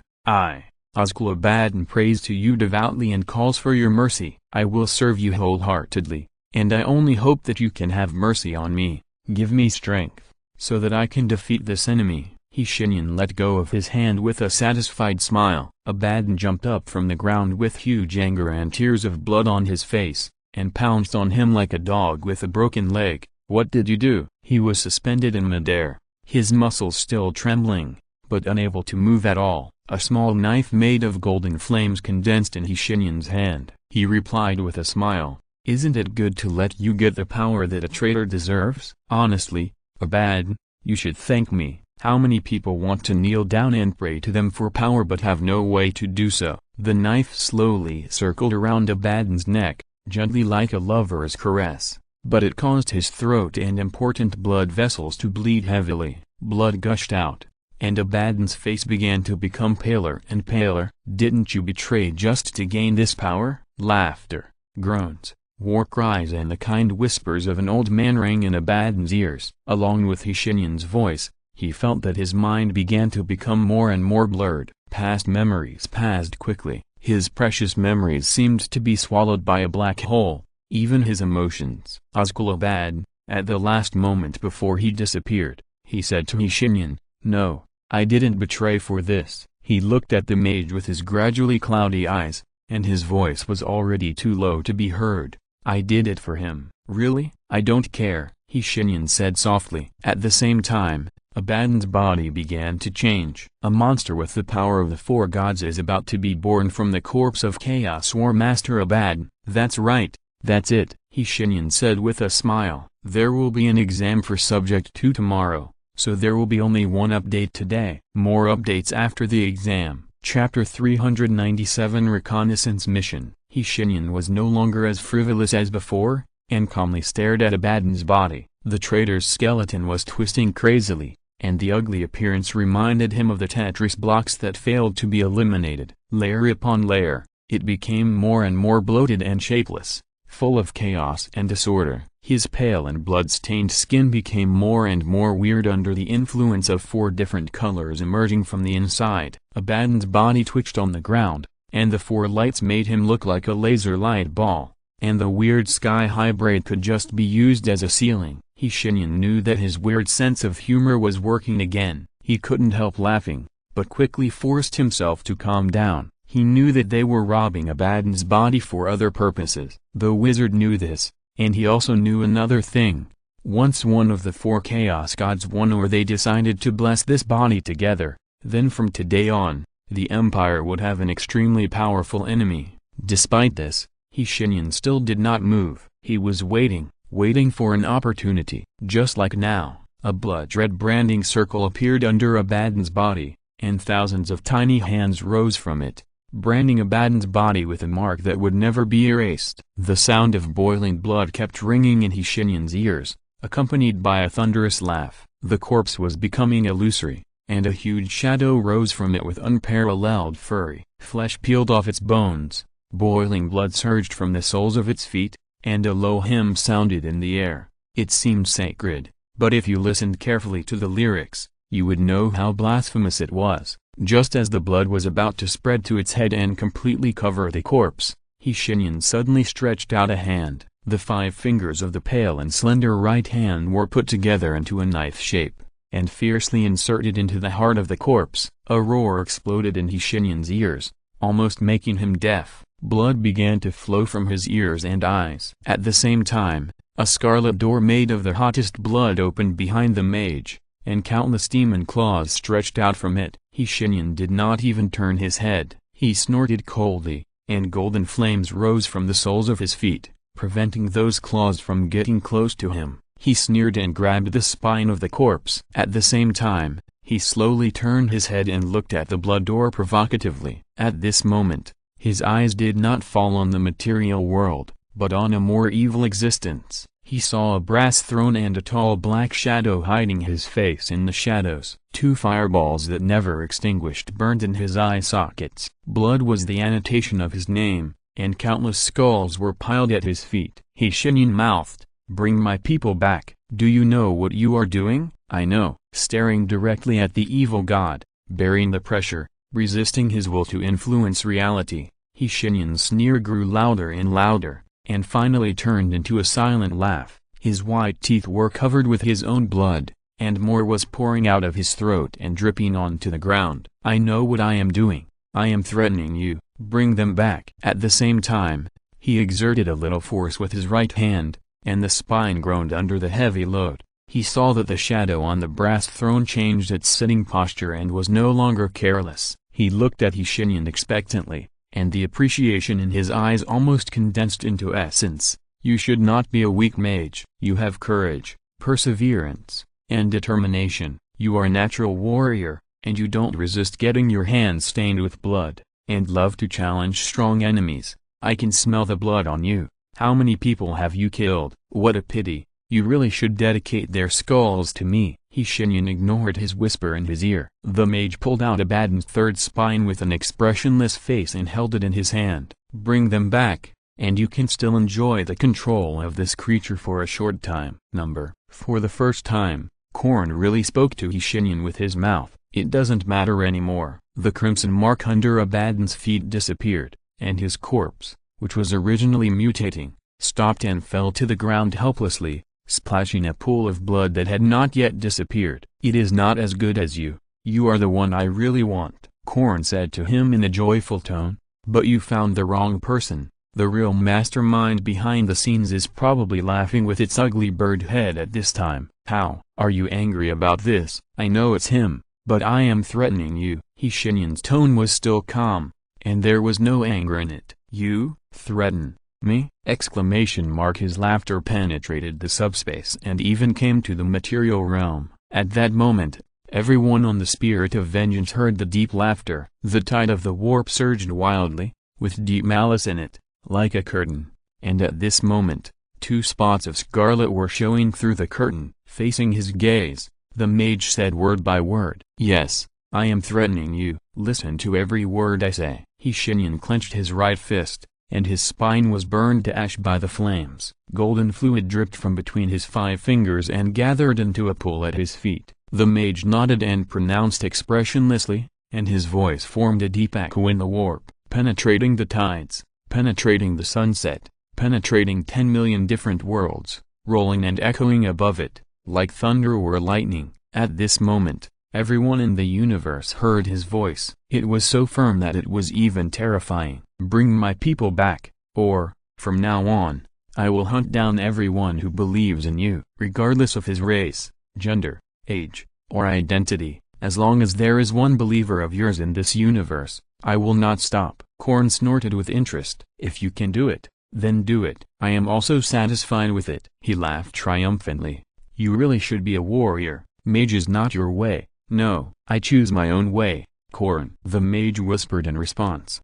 Speaker 1: Ezekiel Abaddon prays to you devoutly and calls for your mercy. I will serve you wholeheartedly. and I only hope that you can have mercy on me. Give me strength, so that I can defeat this enemy." Shenyan let go of his hand with a satisfied smile. Abaddon jumped up from the ground with huge anger and tears of blood on his face, and pounced on him like a dog with a broken leg. "What did you do?" He was suspended in midair, his muscles still trembling, but unable to move at all. A small knife made of golden flames condensed in Shenyan's hand. He replied with a smile, "Isn't it good to let you get the power that a traitor deserves? Honestly, Abaddon, you should thank me. How many people want to kneel down and pray to them for power but have no way to do so?" The knife slowly circled around Abaddon's neck, gently like a lover's caress, but it caused his throat and important blood vessels to bleed heavily. Blood gushed out, and Abaddon's face began to become paler and paler. "Didn't you betray just to gain this power?" Laughter, groans, war cries and the kind whispers of an old man rang in Abaddon's ears. Along with Shenyan's voice, he felt that his mind began to become more and more blurred. Past memories passed quickly. His precious memories seemed to be swallowed by a black hole, even his emotions. "Oscul Abaddon," at the last moment before he disappeared, he said to Shenyan, "No, I didn't betray for this." He looked at the mage with his gradually cloudy eyes, and his voice was already too low to be heard. "I did it for him." "Really?" "I don't care," Shenyan said softly. At the same time, Abaddon's body began to change. "A monster with the power of the four gods is about to be born from the corpse of Chaos War Master Abaddon." "That's right, that's it," Shenyan said with a smile. "There will be an exam for Subject 2 tomorrow, so there will be only one update today. More updates after the exam." Chapter 397 Reconnaissance Mission. Shenyan was no longer as frivolous as before, and calmly stared at Abaddon's body. The traitor's skeleton was twisting crazily, and the ugly appearance reminded him of the Tetris blocks that failed to be eliminated. Layer upon layer, it became more and more bloated and shapeless, full of chaos and disorder. His pale and blood-stained skin became more and more weird under the influence of four different colors emerging from the inside. Abaddon's body twitched on the ground, and the four lights made him look like a laser light ball, and the weird sky-high braid could just be used as a ceiling. Shenyan knew that his weird sense of humor was working again. He couldn't help laughing, but quickly forced himself to calm down. He knew that they were robbing Abaddon's body for other purposes. The wizard knew this, and he also knew another thing. Once one of the four chaos gods won or they decided to bless this body together, then from today on, the Empire would have an extremely powerful enemy. Despite this, Shenyan still did not move. He was waiting for an opportunity. Just like now, a blood-red branding circle appeared under Abaddon's body, and thousands of tiny hands rose from it, branding Abaddon's body with a mark that would never be erased. The sound of boiling blood kept ringing in Shenyan's ears, accompanied by a thunderous laugh. The corpse was becoming illusory, and a huge shadow rose from it with unparalleled fury. Flesh peeled off its bones, boiling blood surged from the soles of its feet, and a low hymn sounded in the air. It seemed sacred, but if you listened carefully to the lyrics, you would know how blasphemous it was. Just as the blood was about to spread to its head and completely cover the corpse, Shenyan suddenly stretched out a hand. The 5 fingers of the pale and slender right hand were put together into a knife shape, and fiercely inserted into the heart of the corpse. A roar exploded in Shenyan's ears, almost making him deaf. Blood began to flow from his ears and eyes. At the same time, a scarlet door made of the hottest blood opened behind the mage, and countless demon claws stretched out from it. Shenyan did not even turn his head. He snorted coldly, and golden flames rose from the soles of his feet, preventing those claws from getting close to him. He sneered and grabbed the spine of the corpse. At the same time, he slowly turned his head and looked at the blood door provocatively. At this moment, his eyes did not fall on the material world, but on a more evil existence. He saw a brass throne and a tall black shadow hiding his face in the shadows. 2 fireballs that never extinguished burned in his eye sockets. Blood was the annotation of his name, and countless skulls were piled at his feet. Shenyan mouthed, "Bring my people back. Do you know what you are doing?" "I know." Staring directly at the evil god, bearing the pressure, resisting his will to influence reality, Shenyan's sneer grew louder and louder. and finally turned into a silent laugh. His white teeth were covered with his own blood, and more was pouring out of his throat and dripping onto the ground. "I know what I am doing. I am threatening you. Bring them back." At the same time, he exerted a little force with his right hand, and the spine groaned under the heavy load. He saw that the shadow on the brass throne changed its sitting posture and was no longer careless. He looked at Shenyan expectantly, and the appreciation in his eyes almost condensed into essence. "You should not be a weak mage. You have courage, perseverance, and determination. You are a natural warrior, and you don't resist getting your hands stained with blood, and love to challenge strong enemies. I can smell the blood on you. How many people have you killed? What a pity. You really should dedicate their skulls to me." Shenyan ignored his whisper in his ear. The mage pulled out Abaddon's third spine with an expressionless face and held it in his hand. "Bring them back, and you can still enjoy the control of this creature for a short time." For the first time, Korn really spoke to Shenyan with his mouth. "It doesn't matter anymore." The crimson mark under Abaddon's feet disappeared, and his corpse, which was originally mutating, stopped and fell to the ground helplessly, splashing a pool of blood that had not yet disappeared. "It is not as good as you. You are the one I really want," Korn said to him in a joyful tone. "But you found the wrong person. The real mastermind behind the scenes is probably laughing with its ugly bird head at this time." "How? Are you angry about this?" "I know it's him, but I am threatening you." Shenyan's tone was still calm, and there was no anger in it. "You threaten me?" His laughter penetrated the subspace and even came to the material realm. At that moment, everyone on the Spirit of Vengeance heard the deep laughter. The tide of the warp surged wildly, with deep malice in it, like a curtain, and at this moment, two spots of scarlet were showing through the curtain. Facing his gaze, the mage said word by word, "Yes, I am threatening you. Listen to every word I say." Shenyan clenched his right fist, and his spine was burned to ash by the flames. Golden fluid dripped from between his 5 fingers and gathered into a pool at his feet. The mage nodded and pronounced expressionlessly, and his voice formed a deep echo in the warp, penetrating the tides, penetrating the sunset, penetrating 10 million different worlds, rolling and echoing above it, like thunder or lightning. At this moment, everyone in the universe heard his voice. It was so firm that it was even terrifying. "Bring my people back, or, from now on, I will hunt down everyone who believes in you, regardless of his race, gender, age, or identity. As long as there is one believer of yours in this universe, I will not stop." Korn snorted with interest. "If you can do it, then do it. I am also satisfied with it." He laughed triumphantly. "You really should be a warrior. Mage is not your way." "No, I choose my own way, Korn." The mage whispered in response.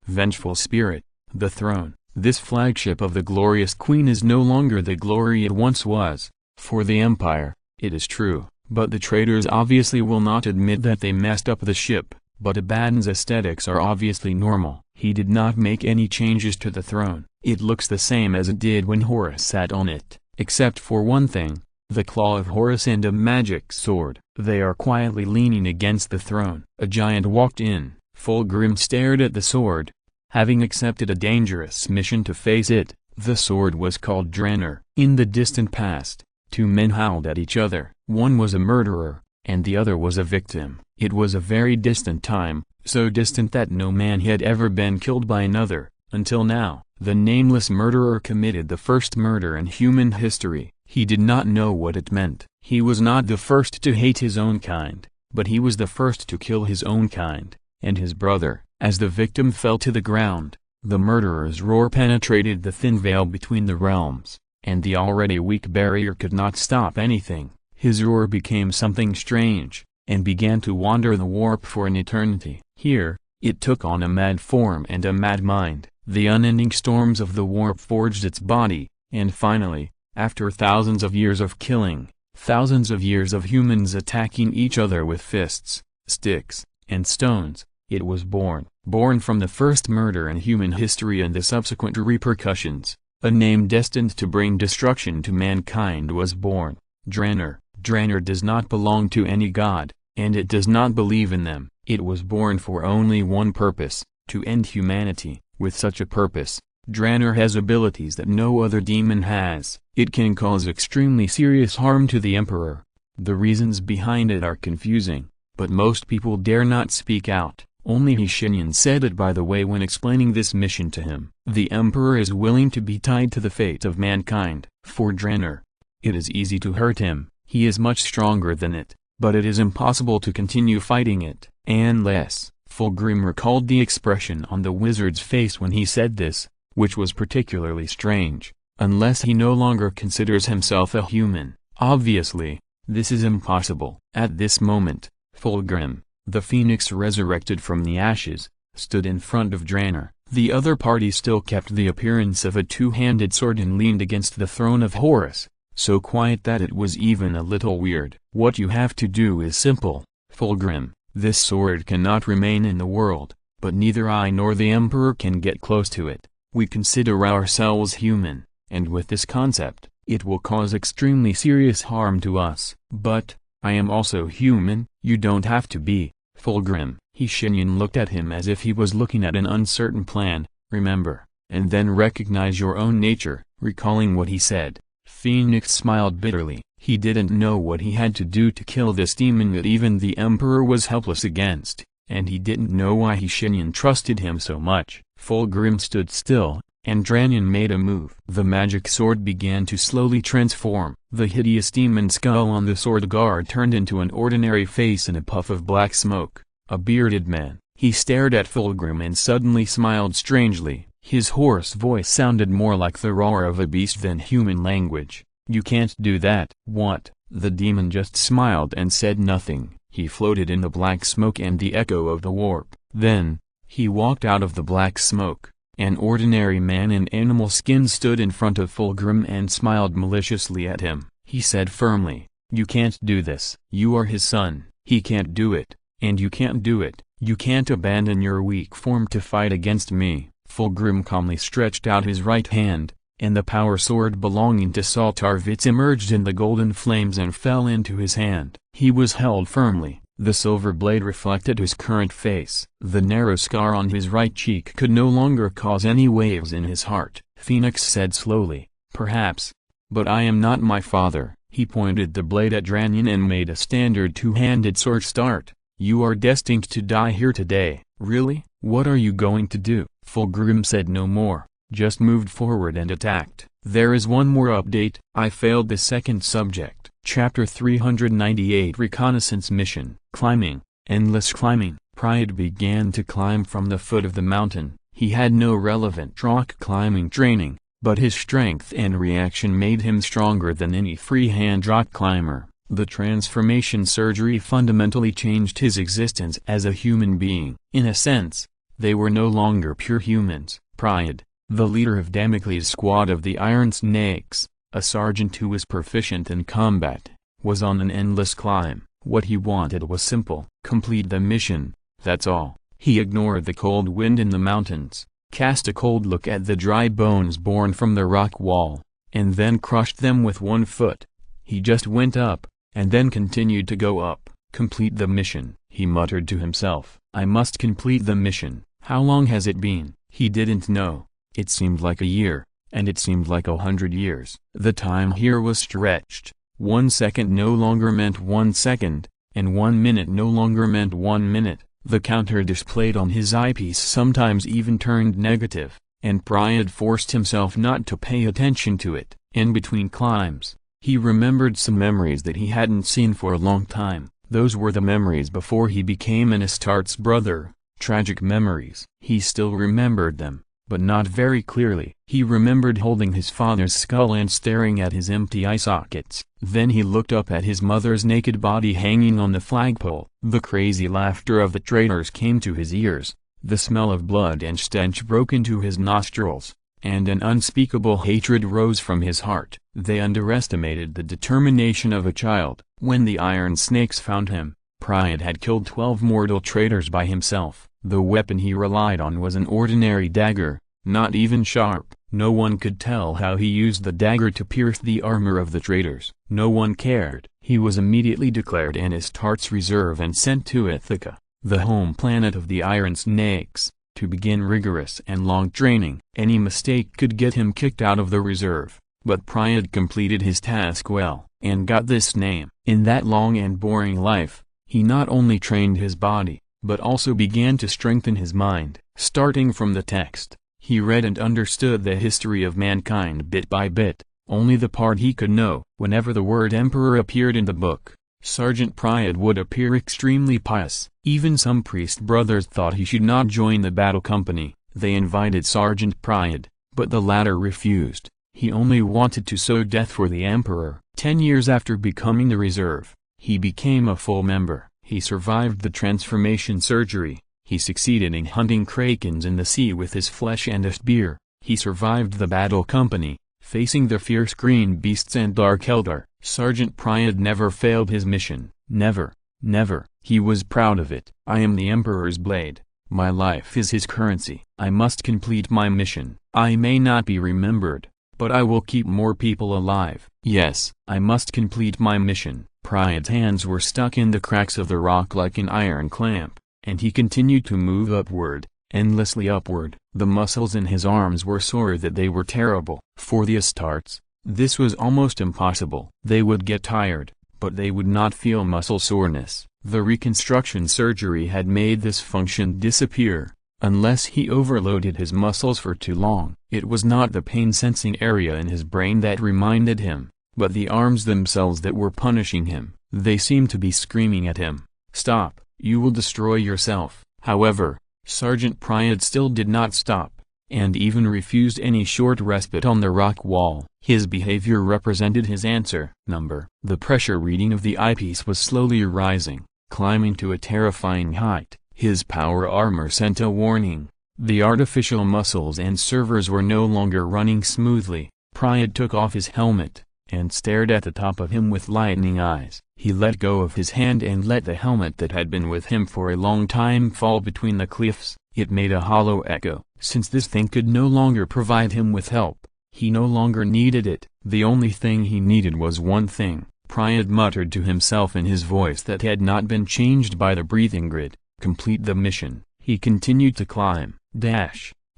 Speaker 1: Vengeful spirit, the throne. This flagship of the glorious queen is no longer the glory it once was, for the empire, it is true, but the traitors obviously will not admit that they messed up the ship. But Abaddon's aesthetics are obviously normal. He did not make any changes to the throne. It looks the same as it did when Horus sat on it, except for one thing, the claw of Horus and a magic sword. They are quietly leaning against the throne. A giant walked in. Fulgrim stared at the sword. Having accepted a dangerous mission to face it, the sword was called Draenor. In the distant past, 2 men howled at each other. One was a murderer, and the other was a victim. It was a very distant time, so distant that no man had ever been killed by another, until now. The nameless murderer committed the first murder in human history. He did not know what it meant. He was not the first to hate his own kind, but he was the first to kill his own kind, and his brother. As the victim fell to the ground, the murderer's roar penetrated the thin veil between the realms, and the already weak barrier could not stop anything. His roar became something strange, and began to wander the warp for an eternity. Here, it took on a mad form and a mad mind. The unending storms of the warp forged its body, and finally, after thousands of years of killing, thousands of years of humans attacking each other with fists, sticks, and stones, it was born. Born from the first murder in human history and the subsequent repercussions, a name destined to bring destruction to mankind was born. Draenor. Draenor does not belong to any god, and it does not believe in them. It was born for only one purpose, to end humanity. With such a purpose, Draenor has abilities that no other demon has. It can cause extremely serious harm to the Emperor. The reasons behind it are confusing, but most people dare not speak out. Only Shenyan said it by the way when explaining this mission to him. The Emperor is willing to be tied to the fate of mankind. For Draenor, it is easy to hurt him. He is much stronger than it, but it is impossible to continue fighting it. Unless, Fulgrim recalled the expression on the wizard's face when he said this, which was particularly strange, unless he no longer considers himself a human. Obviously, this is impossible. At this moment, Fulgrim, the phoenix resurrected from the ashes, stood in front of Draenor. The other party still kept the appearance of a two-handed sword and leaned against the throne of Horus, so quiet that it was even a little weird. What you have to do is simple, Fulgrim. This sword cannot remain in the world, but neither I nor the Emperor can get close to it. We consider ourselves human, and with this concept, it will cause extremely serious harm to us. But, I am also human. You don't have to be, Fulgrim. Shenyan looked at him as if he was looking at an uncertain plan. Remember, and then recognize your own nature. Recalling what he said, Phoenix smiled bitterly. He didn't know what he had to do to kill this demon that even the Emperor was helpless against, and he didn't know why Shenyan trusted him so much. Fulgrim stood still, and Draenor made a move. The magic sword began to slowly transform. The hideous demon skull on the sword guard turned into an ordinary face in a puff of black smoke. A bearded man. He stared at Fulgrim and suddenly smiled strangely. His hoarse voice sounded more like the roar of a beast than human language. You can't do that. What? The demon just smiled and said nothing. He floated in the black smoke and the echo of the warp. Then, he walked out of the black smoke. An ordinary man in animal skin stood in front of Fulgrim and smiled maliciously at him. He said firmly, "You can't do this. You are his son. He can't do it, and you can't do it. You can't abandon your weak form to fight against me." Fulgrim calmly stretched out his right hand, and the power sword belonging to Saltarvitz emerged in the golden flames and fell into his hand. He was held firmly. The silver blade reflected his current face. The narrow scar on his right cheek could no longer cause any waves in his heart. Phoenix said slowly, "Perhaps. But I am not my father." He pointed the blade at Draenor and made a standard two-handed sword start. "You are destined to die here today." "Really? What are you going to do?" Fulgrim said no more, just moved forward and attacked. There is one more update. I failed the second subject. Chapter 398 Reconnaissance Mission. Climbing. Endless climbing. Pride began to climb from the foot of the mountain. He had no relevant rock climbing training, but his strength and reaction made him stronger than any freehand rock climber. The transformation surgery fundamentally changed his existence as a human being. In a sense, they were no longer pure humans. Pride, the leader of Damocles' squad of the Iron Snakes, a sergeant who was proficient in combat, was on an endless climb. What he wanted was simple: complete the mission, that's all. He ignored the cold wind in the mountains, cast a cold look at the dry bones born from the rock wall, and then crushed them with one foot. He just went up, and then continued to go up. Complete the mission, he muttered to himself. I must complete the mission. How long has it been? He didn't know. It seemed like a year, and it seemed like 100 years. The time here was stretched. 1 second no longer meant 1 second, and 1 minute no longer meant 1 minute. The counter displayed on his eyepiece sometimes even turned negative, and Pride forced himself not to pay attention to it. In between climbs, he remembered some memories that he hadn't seen for a long time. Those were the memories before he became an Astartes brother. Tragic memories. He still remembered them, but not very clearly. He remembered holding his father's skull and staring at his empty eye sockets. Then he looked up at his mother's naked body hanging on the flagpole. The crazy laughter of the traitors came to his ears. The smell of blood and stench broke into his nostrils, and an unspeakable hatred rose from his heart. They underestimated the determination of a child. When the Iron Snakes found him, Pride had killed 12 mortal traitors by himself. The weapon he relied on was an ordinary dagger, not even sharp. No one could tell how he used the dagger to pierce the armor of the traitors. No one cared. He was immediately declared an Astartes reserve and sent to Ithaca, the home planet of the Iron Snakes. to begin rigorous and long training. Any mistake could get him kicked out of the reserve, but Priad completed his task well, and got this name. In that long and boring life, he not only trained his body, but also began to strengthen his mind. Starting from the text, he read and understood the history of mankind bit by bit, only the part he could know. Whenever the word emperor appeared in the book, Sergeant Priad would appear extremely pious. Even some priest brothers thought he should not join the battle company. They invited Sergeant Priad, but the latter refused. He only wanted to sow death for the emperor. 10 years after becoming the reserve, he became a full member. He survived the transformation surgery. He succeeded in hunting krakens in the sea with his flesh and a spear. He survived the battle company, facing the fierce green beasts and Dark Eldar. Sergeant Priad never failed his mission. Never, never. He was proud of it. I am the Emperor's blade. My life is his currency. I must complete my mission. I may not be remembered, but I will keep more people alive. Yes, I must complete my mission. Priad's hands were stuck in the cracks of the rock like an iron clamp, and he continued to move upward, endlessly upward. The muscles in his arms were sore that they were terrible. For the Astartes, this was almost impossible. They would get tired, but they would not feel muscle soreness. The reconstruction surgery had made this function disappear, unless he overloaded his muscles for too long. It was not the pain-sensing area in his brain that reminded him, but the arms themselves that were punishing him. They seemed to be screaming at him, "Stop, you will destroy yourself." However, Sergeant Priad still did not stop, and even refused any short respite on the rock wall. His behavior represented his answer. The pressure reading of the eyepiece was slowly rising, climbing to a terrifying height. His power armor sent a warning. The artificial muscles and servers were no longer running smoothly. Priad took off his helmet, and stared at the top of him with lightning eyes. He let go of his hand and let the helmet that had been with him for a long time fall between the cliffs. It made a hollow echo. Since this thing could no longer provide him with help, he no longer needed it. The only thing he needed was one thing. Priad muttered to himself in his voice that had not been changed by the breathing grid, "Complete the mission." He continued to climb.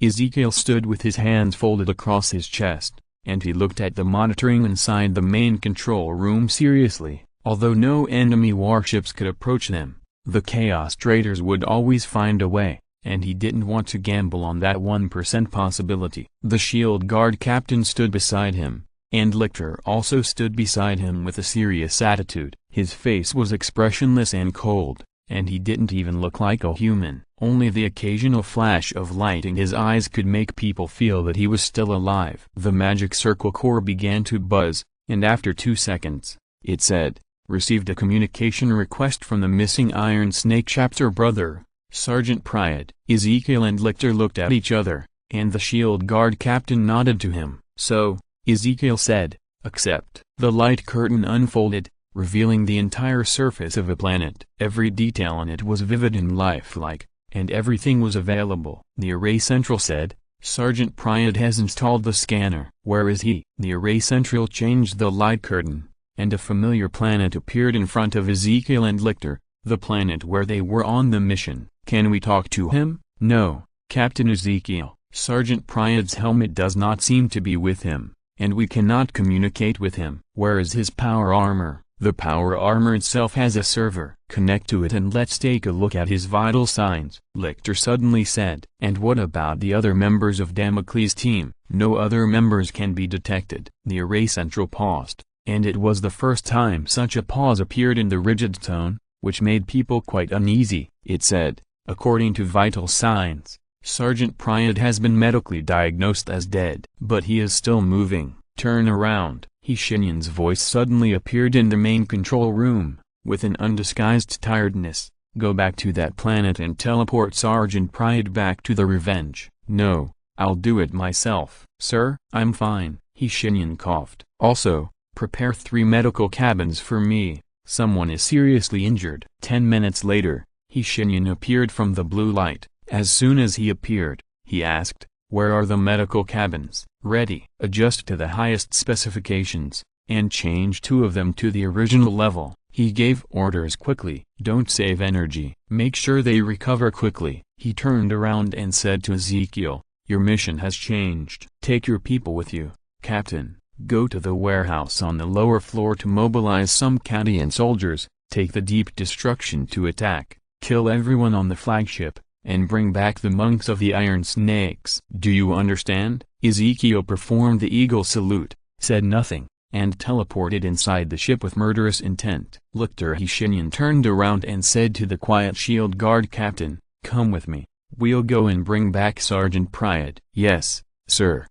Speaker 1: Ezekiel stood with his hands folded across his chest, and he looked at the monitoring inside the main control room seriously. Although no enemy warships could approach them, the Chaos Traders would always find a way, and he didn't want to gamble on that 1% possibility. The Shield Guard captain stood beside him, and Lictor also stood beside him with a serious attitude. His face was expressionless and cold, and he didn't even look like a human. Only the occasional flash of light in his eyes could make people feel that he was still alive. The magic circle core began to buzz, and after 2 seconds, it said, "Received a communication request from the missing Iron Snake chapter brother, Sergeant Priad." Ezekiel and Lictor looked at each other, and the Shield Guard captain nodded to him. "So," Ezekiel said, "accept." The light curtain unfolded, revealing the entire surface of a planet. Every detail on it was vivid and lifelike, and everything was available. The Array Central said, "Sergeant Priad has installed the scanner." "Where is he?" The Array Central changed the light curtain, and a familiar planet appeared in front of Ezekiel and Lictor, the planet where they were on the mission. "Can we talk to him?" "No, Captain Ezekiel. Sergeant Priad's helmet does not seem to be with him, and we cannot communicate with him." "Where is his power armor?" "The power armor itself has a server." "Connect to it and let's take a look at his vital signs," Lictor suddenly said. "And what about the other members of Damocles' team?" "No other members can be detected." The Array Central paused, and it was the first time such a pause appeared in the rigid tone, which made people quite uneasy. It said, "According to vital signs, Sergeant Priad has been medically diagnosed as dead. But he is still moving." "Turn around." Shenyan's voice suddenly appeared in the main control room, with an undisguised tiredness. "Go back to that planet and teleport Sergeant Priad back to the Revenge." "No, I'll do it myself." "Sir, I'm fine." Shenyan coughed. "Also, prepare 3 medical cabins for me. Someone is seriously injured." 10 minutes later, Shenyan appeared from the blue light. As soon as he appeared, he asked, "Where are the medical cabins?" "Ready." "Adjust to the highest specifications, and change 2 of them to the original level." He gave orders quickly. Don't save energy. Make sure they recover quickly. He turned around and said to Ezekiel, your mission has changed. Take your people with you, Captain. Go to the warehouse on the lower floor to mobilize some Cadian soldiers, take the deep destruction to attack, kill everyone on the flagship, and bring back the monks of the Iron Snakes. Do you understand? Ezekiel performed the eagle salute, said nothing, and teleported inside the ship with murderous intent. Lictor Shenyan turned around and said to the quiet shield guard captain, come with me, we'll go and bring back Sergeant Priad. Yes, sir.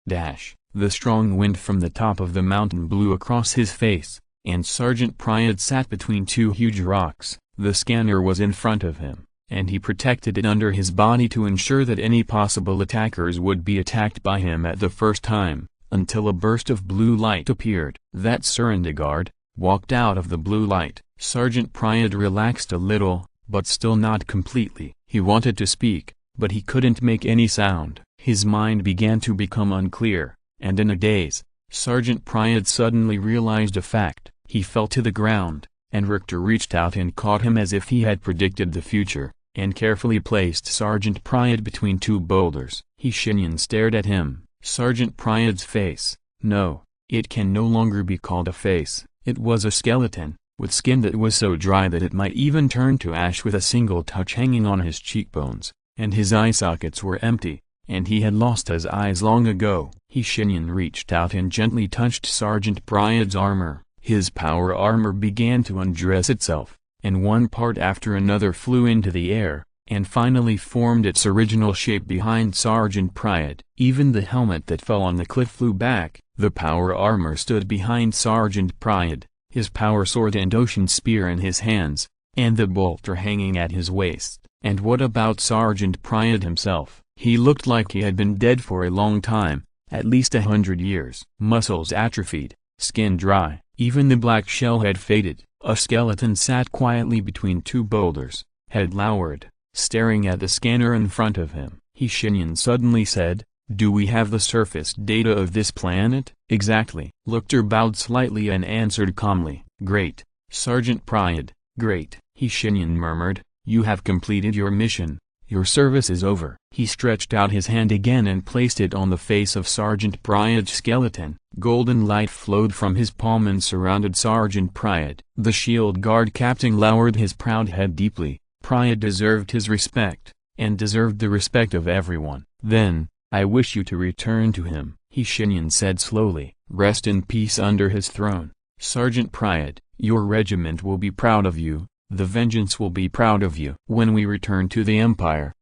Speaker 1: The strong wind from the top of the mountain blew across his face, and Sergeant Priad sat between two huge rocks. The scanner was in front of him, and he protected it under his body to ensure that any possible attackers would be attacked by him at the first time, until a burst of blue light appeared. That Serendigard walked out of the blue light. Sergeant Priad relaxed a little, but still not completely. He wanted to speak, but he couldn't make any sound. His mind began to become unclear, and in a daze, Sergeant Priad suddenly realized a fact. He fell to the ground, and Richter reached out and caught him as if he had predicted the future, and carefully placed Sergeant Priad between two boulders. Shenyan stared at him. Sergeant Priad's face, no, it can no longer be called a face. It was a skeleton, with skin that was so dry that it might even turn to ash with a single touch hanging on his cheekbones, and his eye sockets were empty, and he had lost his eyes long ago. Shenyan reached out and gently touched Sergeant Priad's armor. His power armor began to undress itself, and one part after another flew into the air, and finally formed its original shape behind Sergeant Priad. Even the helmet that fell on the cliff flew back. The power armor stood behind Sergeant Priad, his power sword and ocean spear in his hands, and the bolter hanging at his waist. And what about Sergeant Priad himself? He looked like he had been dead for a long time, at least 100 years. Muscles atrophied, skin dry, even the black shell had faded. A skeleton sat quietly between two boulders, head lowered, staring at the scanner in front of him. Shenyan suddenly said, do we have the surface data of this planet? Exactly. Lictor bowed slightly and answered calmly, great, Sergeant Priad, great. Shenyan murmured, you have completed your mission. Your service is over. He stretched out his hand again and placed it on the face of Sergeant Priad's skeleton. Golden light flowed from his palm and surrounded Sergeant Priad. The shield guard captain lowered his proud head deeply. Priad deserved his respect, and deserved the respect of everyone. Then, I wish you to return to him, Shenyan said slowly. Rest in peace under his throne. Sergeant Priad, your regiment will be proud of you. The Vengeance will be proud of you. When we return to the Empire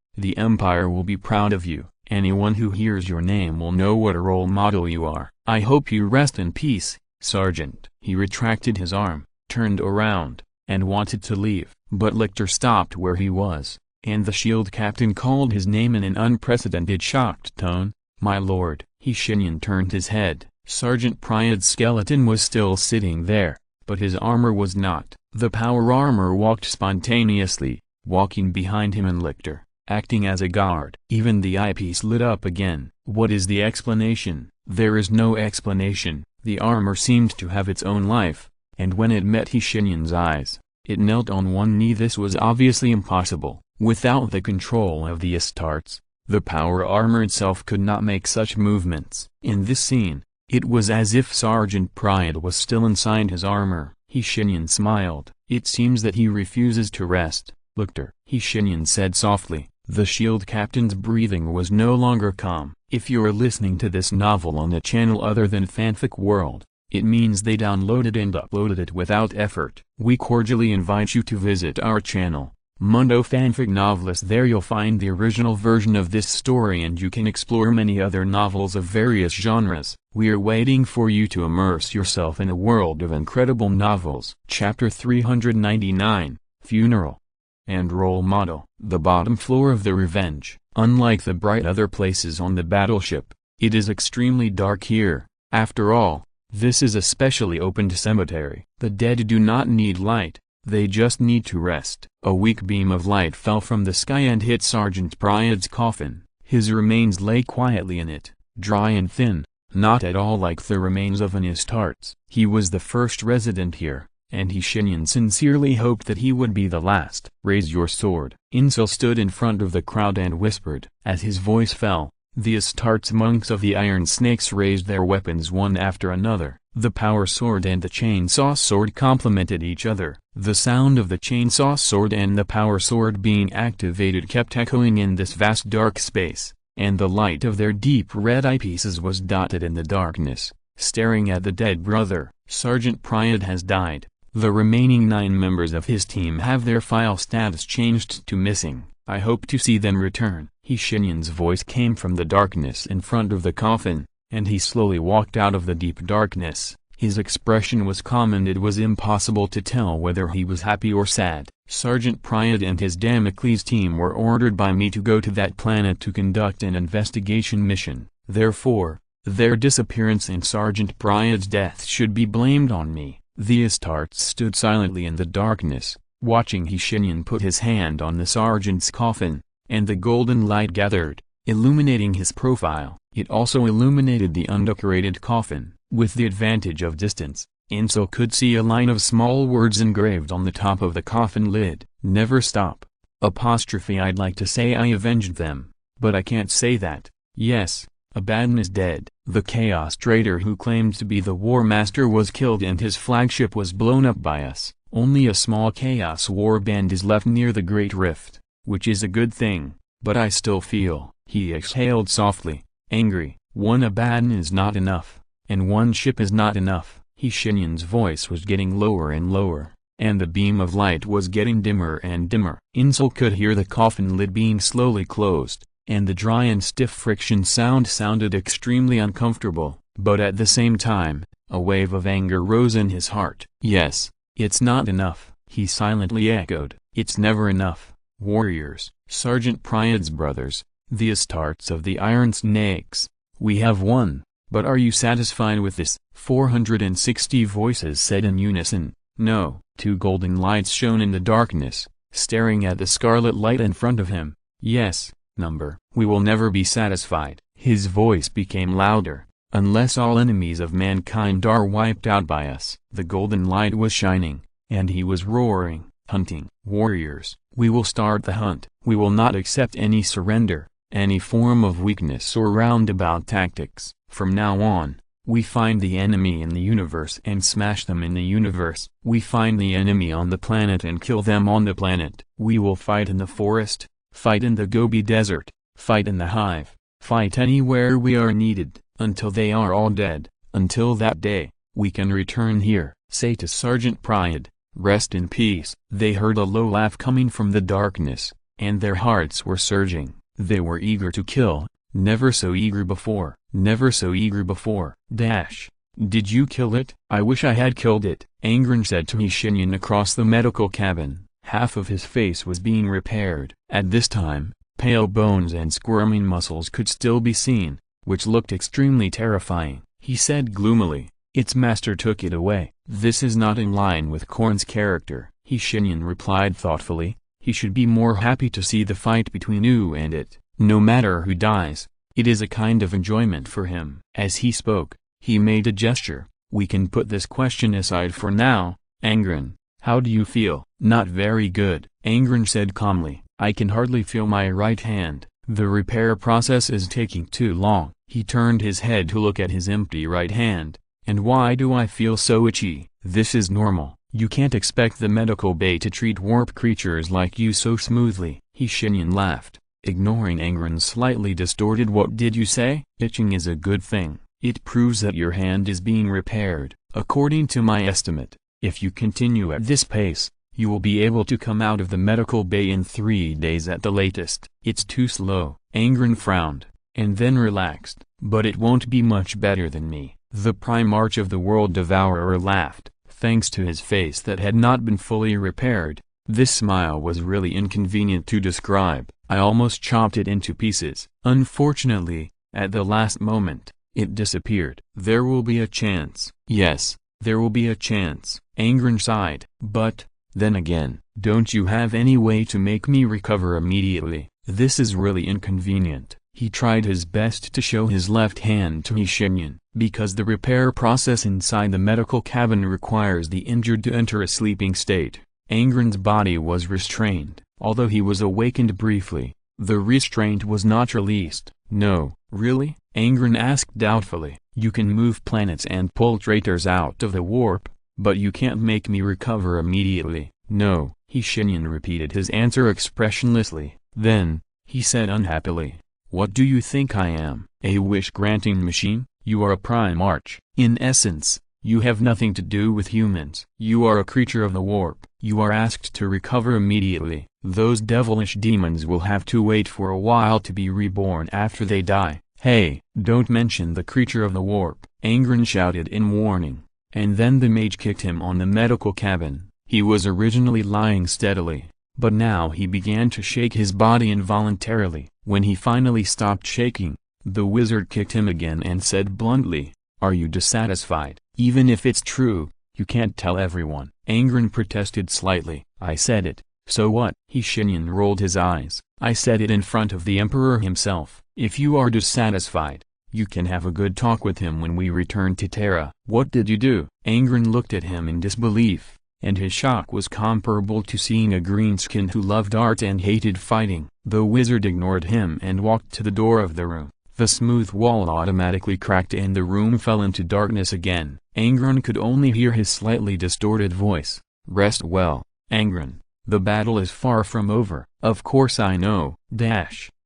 Speaker 1: will be proud of you. Anyone who hears your name will know what a role model you are. I hope you rest in peace, Sergeant. He retracted his arm, turned around, and wanted to leave. But Lictor stopped where he was, and the shield captain called his name in an unprecedented shocked tone. My lord. Shenyan turned his head. Sergeant Priad's skeleton was still sitting there, but his armor was not. The power armor walked spontaneously, walking behind him and Lictor, acting as a guard. Even the eyepiece lit up again. What is the explanation? There is no explanation. The armor seemed to have its own life, and when it met Shenyan's eyes, it knelt on one knee. This was obviously impossible. Without the control of the Astartes, the power armor itself could not make such movements. In this scene, it was as if Sergeant Priad was still inside his armor. Shenyan smiled. It seems that he refuses to rest, Lictor. Shenyan said softly. The shield captain's breathing was no longer calm. If you're listening to this novel on a channel other than Fanfic World, it means they downloaded and uploaded it without effort. We cordially invite you to visit our channel, Mundo Fanfic Novelist. There you'll find the original version of this story, and you can explore many other novels of various genres. We are waiting for you to immerse yourself in a world of incredible novels. Chapter 399, Funeral and Role Model. The bottom floor of the Revenge. Unlike the bright other places on the battleship, it is extremely dark here. After all, this is a specially opened cemetery. The dead do not need light. They just need to rest. A weak beam of light fell from the sky and hit Sergeant Priad's coffin. His remains lay quietly in it, dry and thin, not at all like the remains of an Astartes. He was the first resident here, and Shenyan sincerely hoped that he would be the last. "Raise your sword." Insel stood in front of the crowd and whispered. As his voice fell, the Astartes monks of the Iron Snakes raised their weapons one after another. The power sword and the chainsaw sword complemented each other. The sound of the chainsaw sword and the power sword being activated kept echoing in this vast dark space, and the light of their deep red eyepieces was dotted in the darkness, staring at the dead brother. Sergeant Priad has died. The remaining 9 members of his team have their file status changed to missing. I hope to see them return. Shenyan's voice came from the darkness in front of the coffin, and he slowly walked out of the deep darkness. His expression was calm and it was impossible to tell whether he was happy or sad. Sergeant Priad and his Damocles team were ordered by me to go to that planet to conduct an investigation mission. Therefore, their disappearance and Sergeant Priad's death should be blamed on me. The Astartes stood silently in the darkness, watching Shenyan put his hand on the sergeant's coffin, and the golden light gathered, illuminating his profile. It also illuminated the undecorated coffin. With the advantage of distance, Insel could see a line of small words engraved on the top of the coffin lid. "Never stop." I'd like to say I avenged them, but I can't say that. Yes, Abaddon is dead. The Chaos Trader who claimed to be the War Master was killed and his flagship was blown up by us. Only a small Chaos Warband is left near the Great Rift, which is a good thing, but I still feel. He exhaled softly, angry. One Abaddon is not enough, and one ship is not enough. Shenyan's voice was getting lower and lower, and the beam of light was getting dimmer and dimmer. Insel could hear the coffin lid being slowly closed, and the dry and stiff friction sound sounded extremely uncomfortable. But at the same time, a wave of anger rose in his heart. "Yes, it's not enough," he silently echoed. "It's never enough. Warriors, Sergeant Priad's brothers, the Astartes of the Iron Snakes, we have won, but are you satisfied with this?" 460 voices said in unison, "No." 2 golden lights shone in the darkness, staring at the scarlet light in front of him. "Yes, number. We will never be satisfied." His voice became louder. "Unless all enemies of mankind are wiped out by us." The golden light was shining, and he was roaring, "Hunting! Warriors, we will start the hunt. We will not accept any surrender, any form of weakness or roundabout tactics. From now on, we find the enemy in the universe and smash them in the universe. We find the enemy on the planet and kill them on the planet. We will fight in the forest, fight in the Gobi Desert, fight in the hive, fight anywhere we are needed, until they are all dead. Until that day, we can return here. Say to Sergeant Priad, rest in peace." They heard a low laugh coming from the darkness, and their hearts were surging. They were eager to kill, never so eager before, never so eager before. Did you kill it?" "I wish I had killed it," Angren said to Shenyan across the medical cabin. Half of his face was being repaired. At this time, pale bones and squirming muscles could still be seen, which looked extremely terrifying. He said gloomily, "Its master took it away." "This is not in line with Korn's character," Shenyan replied thoughtfully. "He should be more happy to see the fight between you and it. No matter who dies, it is a kind of enjoyment for him." As he spoke, he made a gesture. "We can put this question aside for now, Angren. How do you feel?" "Not very good," Angren said calmly. "I can hardly feel my right hand. The repair process is taking too long." He turned his head to look at his empty right hand. "And why do I feel so itchy?" "This is normal. You can't expect the medical bay to treat warp creatures like you so smoothly." Shenyan laughed, ignoring Angren's slightly distorted "What did you say?" "Itching is a good thing. It proves that your hand is being repaired. According to my estimate, if you continue at this pace, you will be able to come out of the medical bay in 3 days at the latest." "It's too slow." Angren frowned, and then relaxed. "But it won't be much better than me." The Primarch of the World Devourer laughed, thanks to his face that had not been fully repaired. This smile was really inconvenient to describe. "I almost chopped it into pieces. Unfortunately, at the last moment, it disappeared." "There will be a chance." "Yes, there will be a chance," Angren sighed. "But, then again, don't you have any way to make me recover immediately?" "This is really inconvenient." He tried his best to show his left hand to Shenyan. because the repair process inside the medical cabin requires the injured to enter a sleeping state. Angren's body was restrained. Although he was awakened briefly, the restraint was not released. "No, really?" Angren asked doubtfully. "You can move planets and pull traitors out of the warp, but you can't make me recover immediately." "No," Shenyan repeated his answer expressionlessly. Then, he said unhappily, "What do you think I am? A wish-granting machine? You are a prime arch. In essence, you have nothing to do with humans. You are a creature of the warp. You are asked to recover immediately. Those devilish demons will have to wait for a while to be reborn after they die." "Hey, don't mention the creature of the warp," Angren shouted in warning, and then the mage kicked him on the medical cabin. He was originally lying steadily, but now he began to shake his body involuntarily. When he finally stopped shaking, the wizard kicked him again and said bluntly, "Are you dissatisfied? Even if it's true, you can't tell everyone." Angren protested slightly. "I said it, so what?" Shenyan rolled his eyes. "I said it in front of the Emperor himself. If you are dissatisfied, you can have a good talk with him when we return to Terra." "What did you do?" Angren looked at him in disbelief, and his shock was comparable to seeing a greenskin who loved art and hated fighting. The wizard ignored him and walked to the door of the room. The smooth wall automatically cracked and the room fell into darkness again. Angren could only hear his slightly distorted voice. "Rest well, Angren. The battle is far from over." "Of course I know."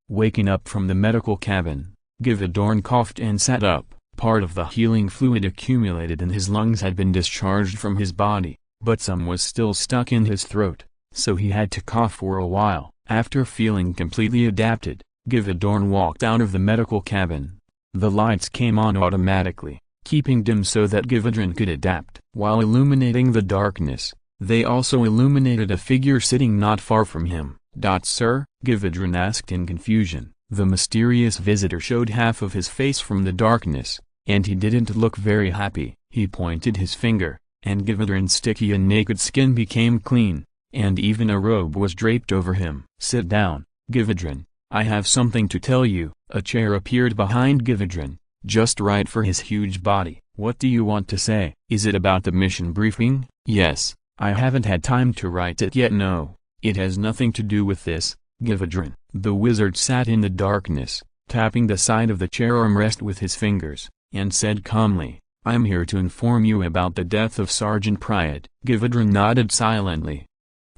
Speaker 1: Waking up from the medical cabin, Givadorn coughed and sat up. Part of the healing fluid accumulated in his lungs had been discharged from his body, but some was still stuck in his throat, so he had to cough for a while. After feeling completely adapted, Givadorn walked out of the medical cabin. The lights came on automatically, keeping dim so that Givadorn could adapt. While illuminating the darkness, they also illuminated a figure sitting not far from him. "Sir?" Givadorn asked in confusion. The mysterious visitor showed half of his face from the darkness, and he didn't look very happy. He pointed his finger, and Givadorn's sticky and naked skin became clean, and even a robe was draped over him. "Sit down, Givadorn. I have something to tell you." A chair appeared behind Givadorn, just right for his huge body. "What do you want to say?" "Is it about the mission briefing?" "Yes. I haven't had time to write it yet." "No, it has nothing to do with this, Givadorn." The wizard sat in the darkness, tapping the side of the chair armrest with his fingers, and said calmly, "I'm here to inform you about the death of Sergeant Priad." Givadorn nodded silently.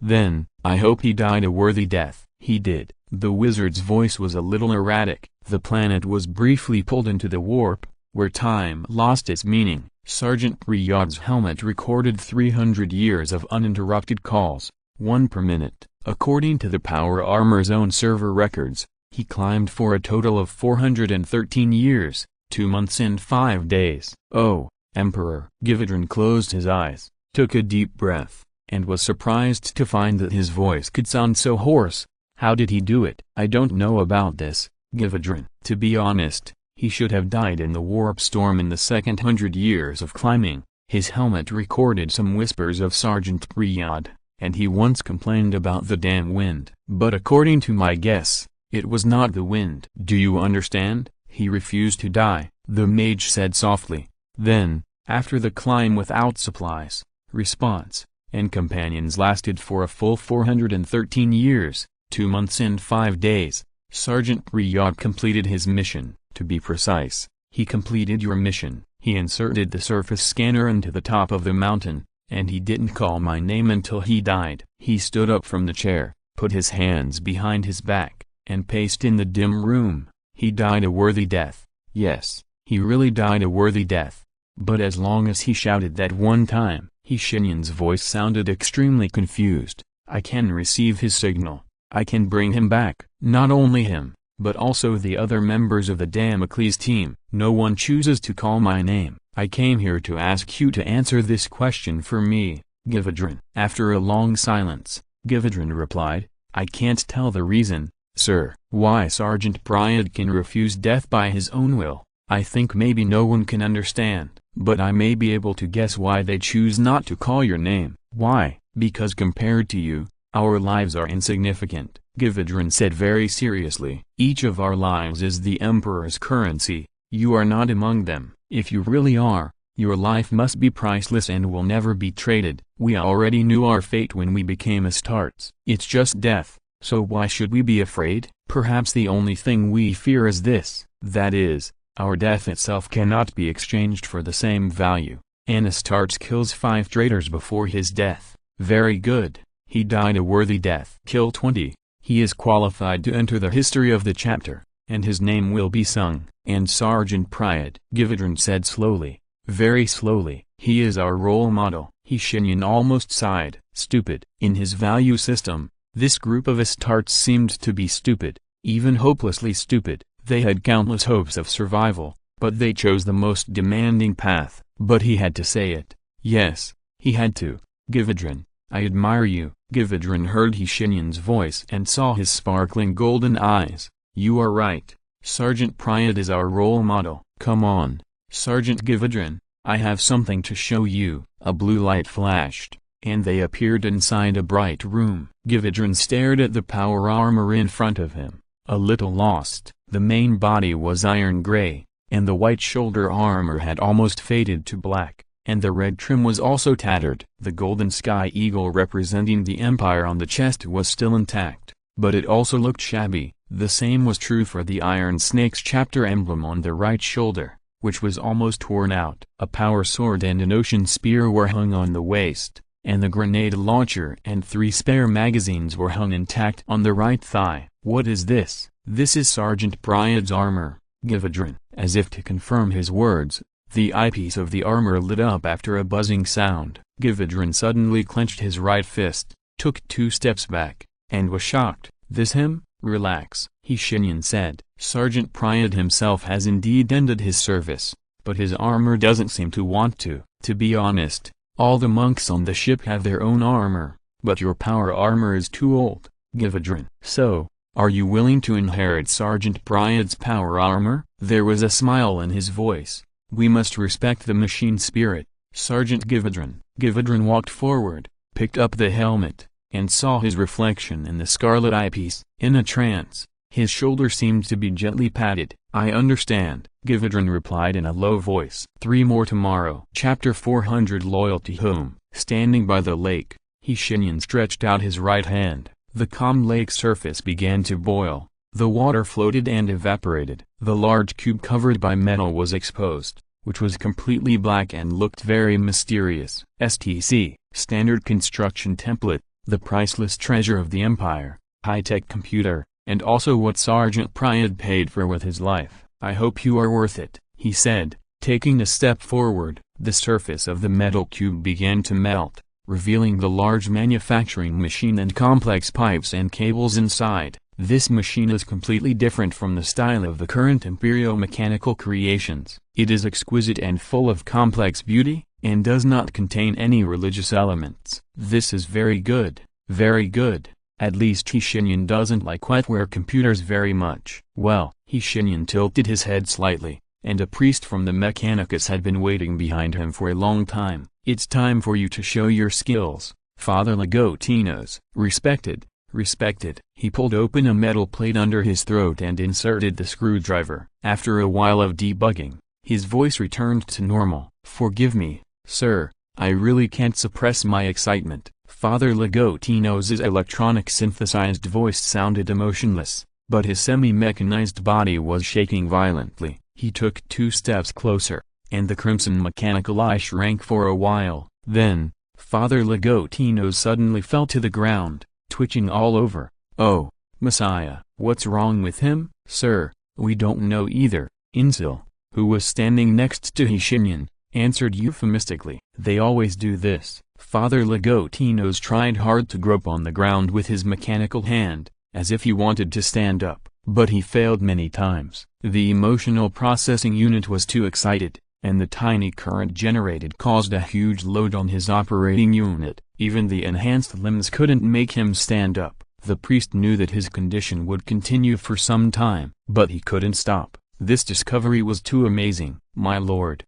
Speaker 1: "Then, I hope he died a worthy death." "He did." The wizard's voice was a little erratic. "The planet was briefly pulled into the warp, where time lost its meaning." Sergeant Priad's helmet recorded 300 years of uninterrupted calls, 1 per minute. According to the Power Armor Zone server records, he climbed for a total of 413 years, 2 months and 5 days. "Oh, Emperor." Givadorn closed his eyes, took a deep breath, and was surprised to find that his voice could sound so hoarse. "How did he do it?" "I don't know about this, Givadorn. To be honest, he should have died in the warp storm in the second 100 years of climbing." His helmet recorded some whispers of Sergeant Priad, and he once complained about the damn wind. "But according to my guess, it was not the wind." "Do you understand? He refused to die," the mage said softly. Then, after the climb without supplies, response, and companions lasted for a full 413 years, 2 months and 5 days, Sergeant Priad completed his mission. To be precise, he completed your mission. He inserted the surface scanner into the top of the mountain, and he didn't call my name until he died. He stood up from the chair, put his hands behind his back, and paced in the dim room. "He died a worthy death." "Yes, he really died a worthy death. But as long as he shouted that one time," Shenyan's voice sounded extremely confused, "I can receive his signal. I can bring him back." "Not only him, but also the other members of the Damocles team." "No one chooses to call my name." "I came here to ask you to answer this question for me, Givadorn." After a long silence, Givadorn replied, "I can't tell the reason, sir, why Sergeant Priad can refuse death by his own will. I think maybe no one can understand, but I may be able to guess why they choose not to call your name." "Why?" "Because compared to you, our lives are insignificant," Givadorn said very seriously. "Each of our lives is the Emperor's currency. You are not among them. If you really are, your life must be priceless and will never be traded. We already knew our fate when we became Astartes. It's just death, so why should we be afraid? Perhaps the only thing we fear is this, that is, our death itself cannot be exchanged for the same value. An Astartes kills 5 traitors before his death. Very good, he died a worthy death. Kill 20, he is qualified to enter the history of the chapter, and his name will be sung. And Sergeant Priad, Gividron said slowly, very slowly, he is our role model. Shenyan almost sighed. Stupid. In his value system, this group of Astartes seemed to be stupid, even hopelessly stupid. They had countless hopes of survival, but they chose the most demanding path. But he had to say it. Yes, he had to. Gividron, I admire you. Gividron heard Shenyan's voice and saw his sparkling golden eyes. You are right. Sergeant Priad is our role model. Come on, Sergeant Gividron, I have something to show you. A blue light flashed, and they appeared inside a bright room. Gividron stared at the power armor in front of him, a little lost. The main body was iron gray, and the white shoulder armor had almost faded to black, and the red trim was also tattered. The golden sky eagle representing the Empire on the chest was still intact, but it also looked shabby. The same was true for the Iron Snake's chapter emblem on the right shoulder, which was almost torn out. A power sword and an ocean spear were hung on the waist, and the grenade launcher and 3 spare magazines were hung intact on the right thigh. What is this? This is Sergeant Priad's armor, Gividron. As if to confirm his words, the eyepiece of the armor lit up after a buzzing sound. Gividron suddenly clenched his right fist, took 2 steps back, and was shocked. This him? Relax, Shenyan said. Sergeant Priad himself has indeed ended his service, but his armor doesn't seem to want to. To be honest, all the monks on the ship have their own armor, but your power armor is too old, Gividron. So, are you willing to inherit Sergeant Priad's power armor? There was a smile in his voice. We must respect the machine spirit, Sergeant Gividron. Gividron walked forward, picked up the helmet, and saw his reflection in the scarlet eyepiece. In a trance, his shoulder seemed to be gently patted. I understand, Gividron replied in a low voice. 3 more tomorrow. Chapter 400 Loyalty Home. Standing by the lake, Shenyan stretched out his right hand. The calm lake surface began to boil. The water floated and evaporated. The large cube covered by metal was exposed, which was completely black and looked very mysterious. STC, Standard Construction Template, the priceless treasure of the Empire, high-tech computer, and also what Sergeant Priad paid for with his life. I hope you are worth it, he said, taking a step forward. The surface of the metal cube began to melt, revealing the large manufacturing machine and complex pipes and cables inside. This machine is completely different from the style of the current Imperial mechanical creations. It is exquisite and full of complex beauty, and does not contain any religious elements. This is very good, very good. At least Shenyan doesn't like wetware computers very much. Well, Shenyan tilted his head slightly, and a priest from the Mechanicus had been waiting behind him for a long time. It's time for you to show your skills, Father Lagotinos. Respected, respected. He pulled open a metal plate under his throat and inserted the screwdriver. After a while of debugging, his voice returned to normal. Forgive me, sir, I really can't suppress my excitement. Father Lagotinos' electronic synthesized voice sounded emotionless, but his semi-mechanized body was shaking violently. He took 2 steps closer, and the crimson mechanical eye shrank for a while. Then, Father Lagotinos suddenly fell to the ground, twitching all over. Oh, Messiah, what's wrong with him? Sir, we don't know either. Insil, who was standing next to Shenyan, answered euphemistically. They always do this. Father Lagotinos tried hard to grope on the ground with his mechanical hand, as if he wanted to stand up, but he failed many times. The emotional processing unit was too excited, and the tiny current generated caused a huge load on his operating unit. Even the enhanced limbs couldn't make him stand up. The priest knew that his condition would continue for some time, but he couldn't stop. This discovery was too amazing. My lord,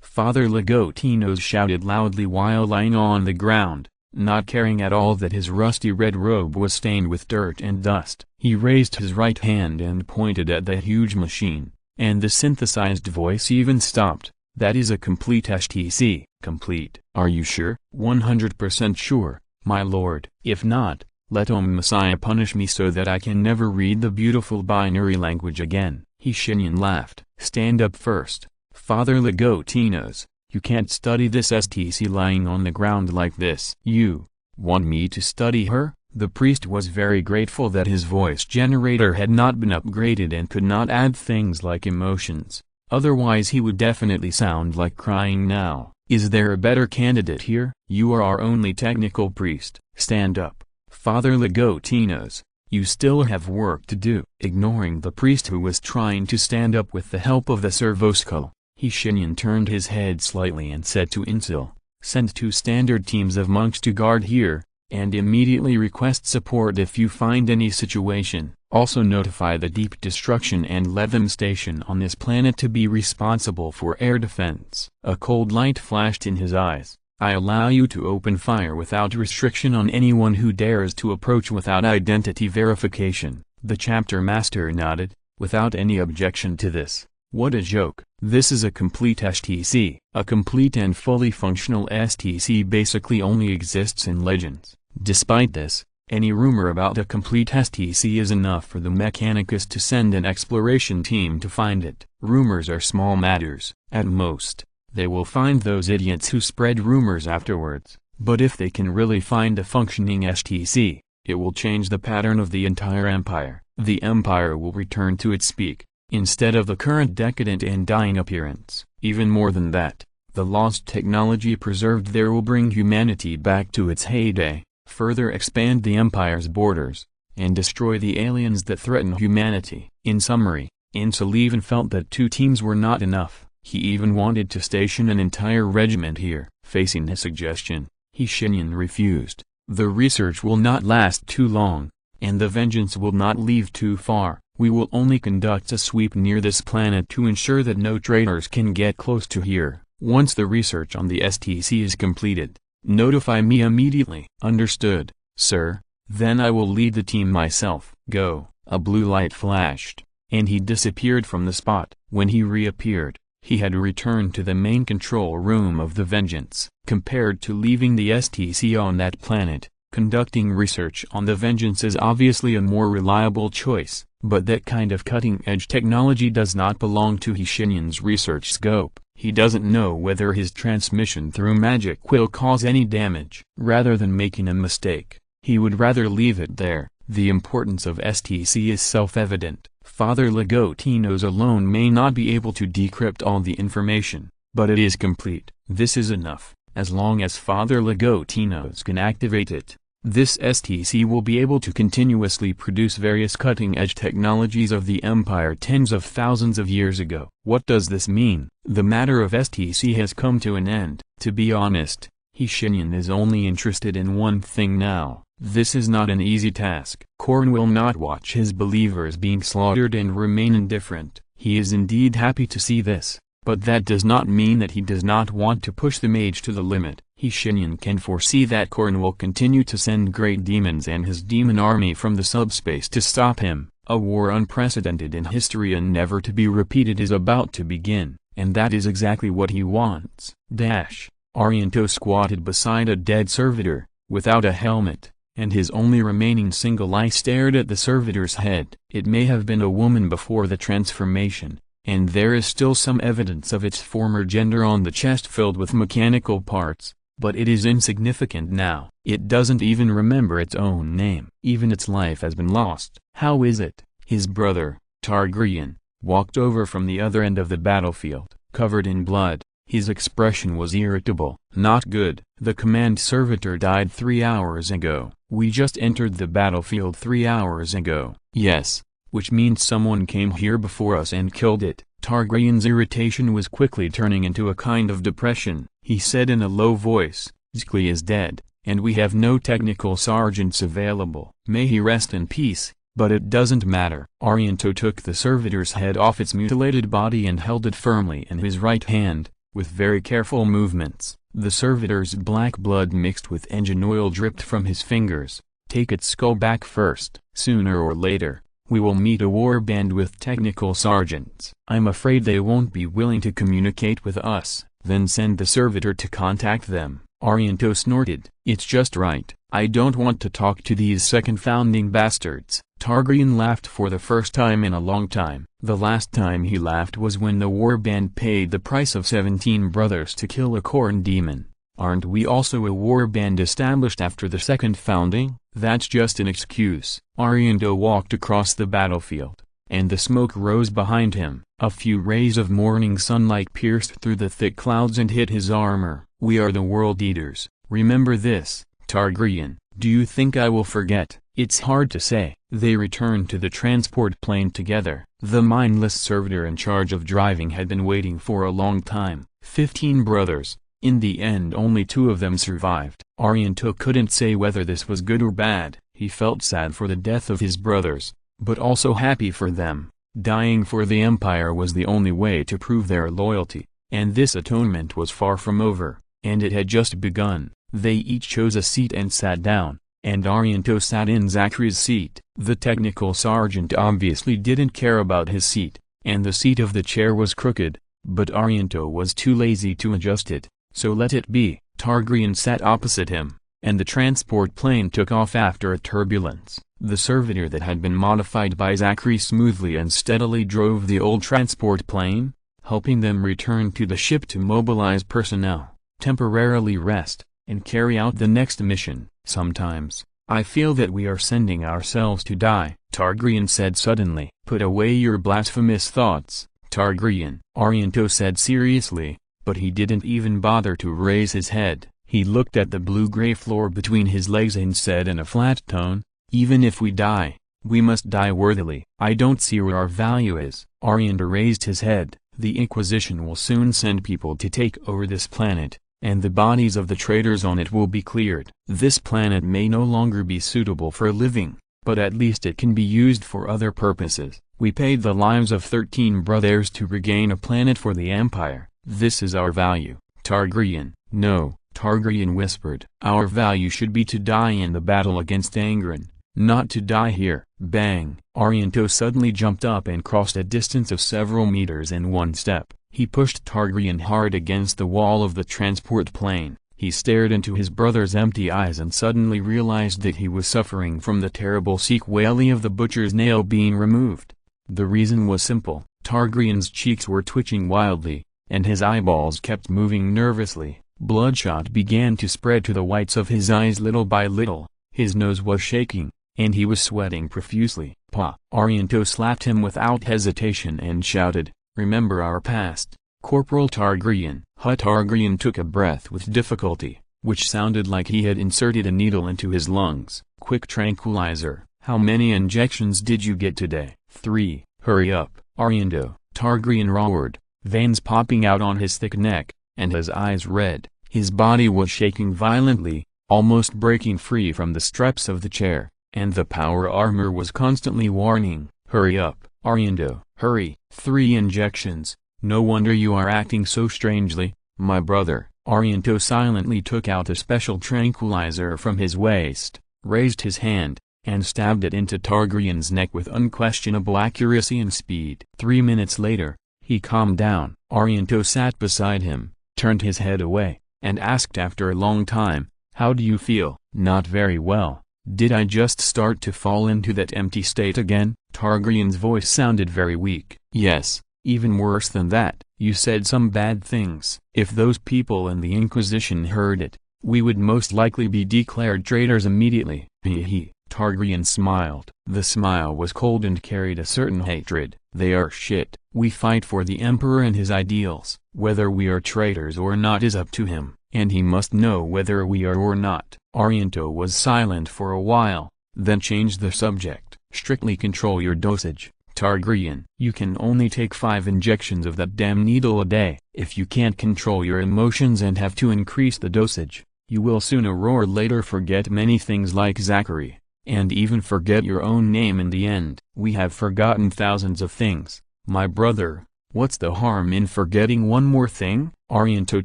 Speaker 1: Father Lagotinos shouted loudly while lying on the ground, not caring at all that his rusty red robe was stained with dirt and dust. He raised his right hand and pointed at the huge machine, And the synthesized voice even stopped. That is a complete HTC. Complete. Are you sure? 100% sure, my lord. If not, let Messiah punish me so that I can never read the beautiful binary language again. Shenyan laughed. Stand up first, Father Legotinos. You can't study this STC lying on the ground like this. You want me to study her? The priest was very grateful that his voice generator had not been upgraded and could not add things like emotions. Otherwise he would definitely sound like crying now. Is there a better candidate here? You are our only technical priest. Stand up, Father Legotinos. You still have work to do. Ignoring the priest who was trying to stand up with the help of the servoskull, Shenyan turned his head slightly and said to Insil, send 2 standard teams of monks to guard here, and immediately request support if you find any situation. Also notify the Deep Destruction and let them station on this planet to be responsible for air defense. A cold light flashed in his eyes. I allow you to open fire without restriction on anyone who dares to approach without identity verification. The chapter master nodded, without any objection to this. What a joke. This is a complete STC. A complete and fully functional STC basically only exists in legends. Despite this, any rumor about a complete STC is enough for the Mechanicus to send an exploration team to find it. Rumors are small matters. At most, they will find those idiots who spread rumors afterwards. But if they can really find a functioning STC, it will change the pattern of the entire empire. The empire will return to its peak, instead of the current decadent and dying appearance. Even more than that, the lost technology preserved there will bring humanity back to its heyday, further expand the empire's borders, and destroy the aliens that threaten humanity. In summary, Insil even felt that 2 teams were not enough. He even wanted to station an entire regiment here. Facing his suggestion, Shenyan refused. The research will not last too long, and the vengeance will not leave too far. We will only conduct a sweep near this planet to ensure that no traitors can get close to here. Once the research on the STC is completed, notify me immediately. Understood, sir. Then I will lead the team myself. Go. A blue light flashed, and he disappeared from the spot. When he reappeared, he had returned to the main control room of the Vengeance. Compared to leaving the STC on that planet, conducting research on the Vengeance is obviously a more reliable choice, but that kind of cutting-edge technology does not belong to Shenyan's research scope. He doesn't know whether his transmission through magic will cause any damage. Rather than making a mistake, he would rather leave it there. The importance of STC is self-evident. Father Legotinos alone may not be able to decrypt all the information, but it is complete. This is enough. As long as Father Legotinos can activate it, this STC will be able to continuously produce various cutting-edge technologies of the Empire tens of thousands of years ago. What does this mean? The matter of STC has come to an end. To be honest, Shenyan is only interested in one thing now. This is not an easy task. Korn will not watch his believers being slaughtered and remain indifferent. He is indeed happy to see this, but that does not mean that he does not want to push the mage to the limit. Shenyan can foresee that Korn will continue to send great demons and his demon army from the subspace to stop him. A war unprecedented in history and never to be repeated is about to begin, and that is exactly what he wants. Arianto squatted beside a dead servitor, without a helmet, and his only remaining single eye stared at the servitor's head. It may have been a woman before the transformation, and there is still some evidence of its former gender on the chest filled with mechanical parts, but it is insignificant now. It doesn't even remember its own name. Even its life has been lost. How is it? His brother, Targaryen, walked over from the other end of the battlefield, covered in blood. His expression was irritable. Not good. The command servitor died 3 hours ago. We just entered the battlefield 3 hours ago. Yes, which means someone came here before us and killed it. Targaryen's irritation was quickly turning into a kind of depression. He said in a low voice, Zkli is dead, and we have no technical sergeants available. May he rest in peace, but it doesn't matter. Arianto took the servitor's head off its mutilated body and held it firmly in his right hand. With very careful movements, the servitor's black blood mixed with engine oil dripped from his fingers. Take its skull back first. Sooner or later, We will meet a warband with technical sergeants. I'm afraid they won't be willing to communicate with us. Then send the servitor to contact them. Arianto snorted. It's just right. I don't want to talk to these second-founding bastards. Targaryen laughed for the first time in a long time. The last time he laughed was when the warband paid the price of 17 brothers to kill a corn demon. Aren't we also a warband established after the second founding? That's just an excuse. Arianto walked across the battlefield, and the smoke rose behind him. A few rays of morning sunlight pierced through the thick clouds and hit his armor. We are the World Eaters. Remember this, Targaryen. Do you think I will forget? It's hard to say. They returned to the transport plane together. The mindless servitor in charge of driving had been waiting for a long time. 15 brothers. In the end only 2 of them survived. Arianto couldn't say whether this was good or bad. He felt sad for the death of his brothers, but also happy for them. Dying for the Empire was the only way to prove their loyalty, and this atonement was far from over, and it had just begun. They each chose a seat and sat down, and Arianto sat in Zachary's seat. The technical sergeant obviously didn't care about his seat, and the seat of the chair was crooked, but Arianto was too lazy to adjust it, so let it be. Targaryen sat opposite him, and the transport plane took off after a turbulence. The servitor that had been modified by Zachary smoothly and steadily drove the old transport plane, helping them return to the ship to mobilize personnel, temporarily rest, and carry out the next mission. Sometimes, I feel that we are sending ourselves to die, Targaryen said suddenly. Put away your blasphemous thoughts, Targaryen, Arianto said seriously, but he didn't even bother to raise his head. He looked at the blue-gray floor between his legs and said in a flat tone, even if we die, we must die worthily. I don't see where our value is. Arianto raised his head. The Inquisition will soon send people to take over this planet, and the bodies of the traitors on it will be cleared. This planet may no longer be suitable for living, but at least it can be used for other purposes. We paid the lives of 13 brothers to regain a planet for the Empire. This is our value. Targaryen. No, Targaryen whispered. Our value should be to die in the battle against Angron, not to die here. Bang! Arianto suddenly jumped up and crossed a distance of several meters in one step. He pushed Targaryen hard against the wall of the transport plane. He stared into his brother's empty eyes and suddenly realized that he was suffering from the terrible sequelae of the butcher's nail being removed. The reason was simple. Targaryen's cheeks were twitching wildly, and his eyeballs kept moving nervously. Bloodshot began to spread to the whites of his eyes little by little. His nose was shaking, and he was sweating profusely. Pa! Arianto slapped him without hesitation and shouted, remember our past, Corporal Targaryen. Targaryen took a breath with difficulty, which sounded like he had inserted a needle into his lungs. Quick tranquilizer. How many injections did you get today? 3. Hurry up, Arianto. Targaryen roared, veins popping out on his thick neck, and his eyes red. His body was shaking violently, almost breaking free from the straps of the chair, and the power armor was constantly warning, hurry up, Arianto, hurry. 3 injections. No wonder you are acting so strangely, my brother. Arianto silently took out a special tranquilizer from his waist, raised his hand, and stabbed it into Targaryen's neck with unquestionable accuracy and speed. 3 minutes later, he calmed down. Arianto sat beside him, turned his head away, and asked after a long time, how do you feel? Not very well. Did I just start to fall into that empty state again? Targaryen's voice sounded very weak. Yes, even worse than that. You said some bad things. If those people in the Inquisition heard it, we would most likely be declared traitors immediately. He. Targaryen smiled. The smile was cold and carried a certain hatred. They are shit. We fight for the Emperor and his ideals. Whether we are traitors or not is up to him, and he must know whether we are or not. Arianto was silent for a while, then changed the subject. Strictly control your dosage, Targaryen. You can only take 5 injections of that damn needle a day. If you can't control your emotions and have to increase the dosage, you will sooner or later forget many things like Zachary, and even forget your own name in the end. We have forgotten thousands of things, my brother. What's the harm in forgetting one more thing? Arianto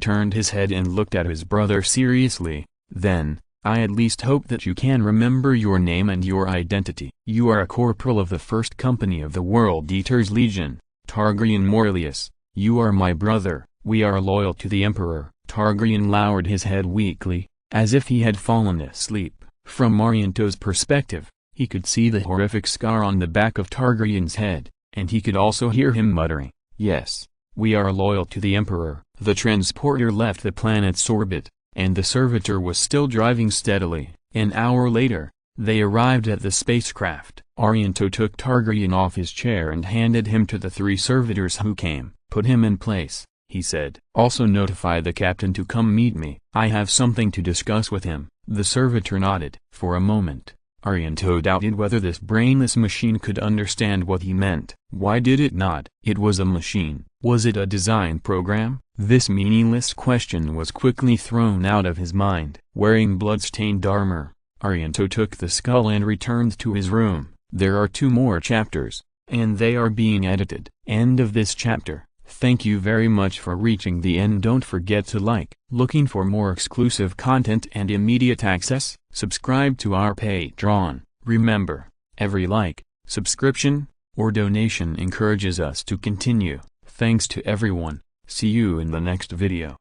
Speaker 1: turned his head and looked at his brother seriously, then, I at least hope that you can remember your name and your identity. You are a corporal of the 1st Company of the World Eaters Legion, Targaryen Morlius. You are my brother. We are loyal to the Emperor. Targaryen lowered his head weakly, as if he had fallen asleep. From Arianto's perspective, he could see the horrific scar on the back of Targaryen's head, and he could also hear him muttering, "Yes, we are loyal to the Emperor." The transporter left the planet's orbit, and the servitor was still driving steadily. An hour later, they arrived at the spacecraft. Arianto took Targaryen off his chair and handed him to the 3 servitors who came. "Put him in place," he said. "Also notify the captain to come meet me. I have something to discuss with him." The servitor nodded. For a moment, Arianto doubted whether this brainless machine could understand what he meant. Why did it not? It was a machine. Was it a design program? This meaningless question was quickly thrown out of his mind. Wearing blood-stained armor, Arianto took the skull and returned to his room. There are 2 more chapters, and they are being edited. End of this chapter. Thank you very much for reaching the end. Don't forget to like. Looking for more exclusive content and immediate access? Subscribe to our Patreon. Remember, every like, subscription, or donation encourages us to continue. Thanks to everyone. See you in the next video.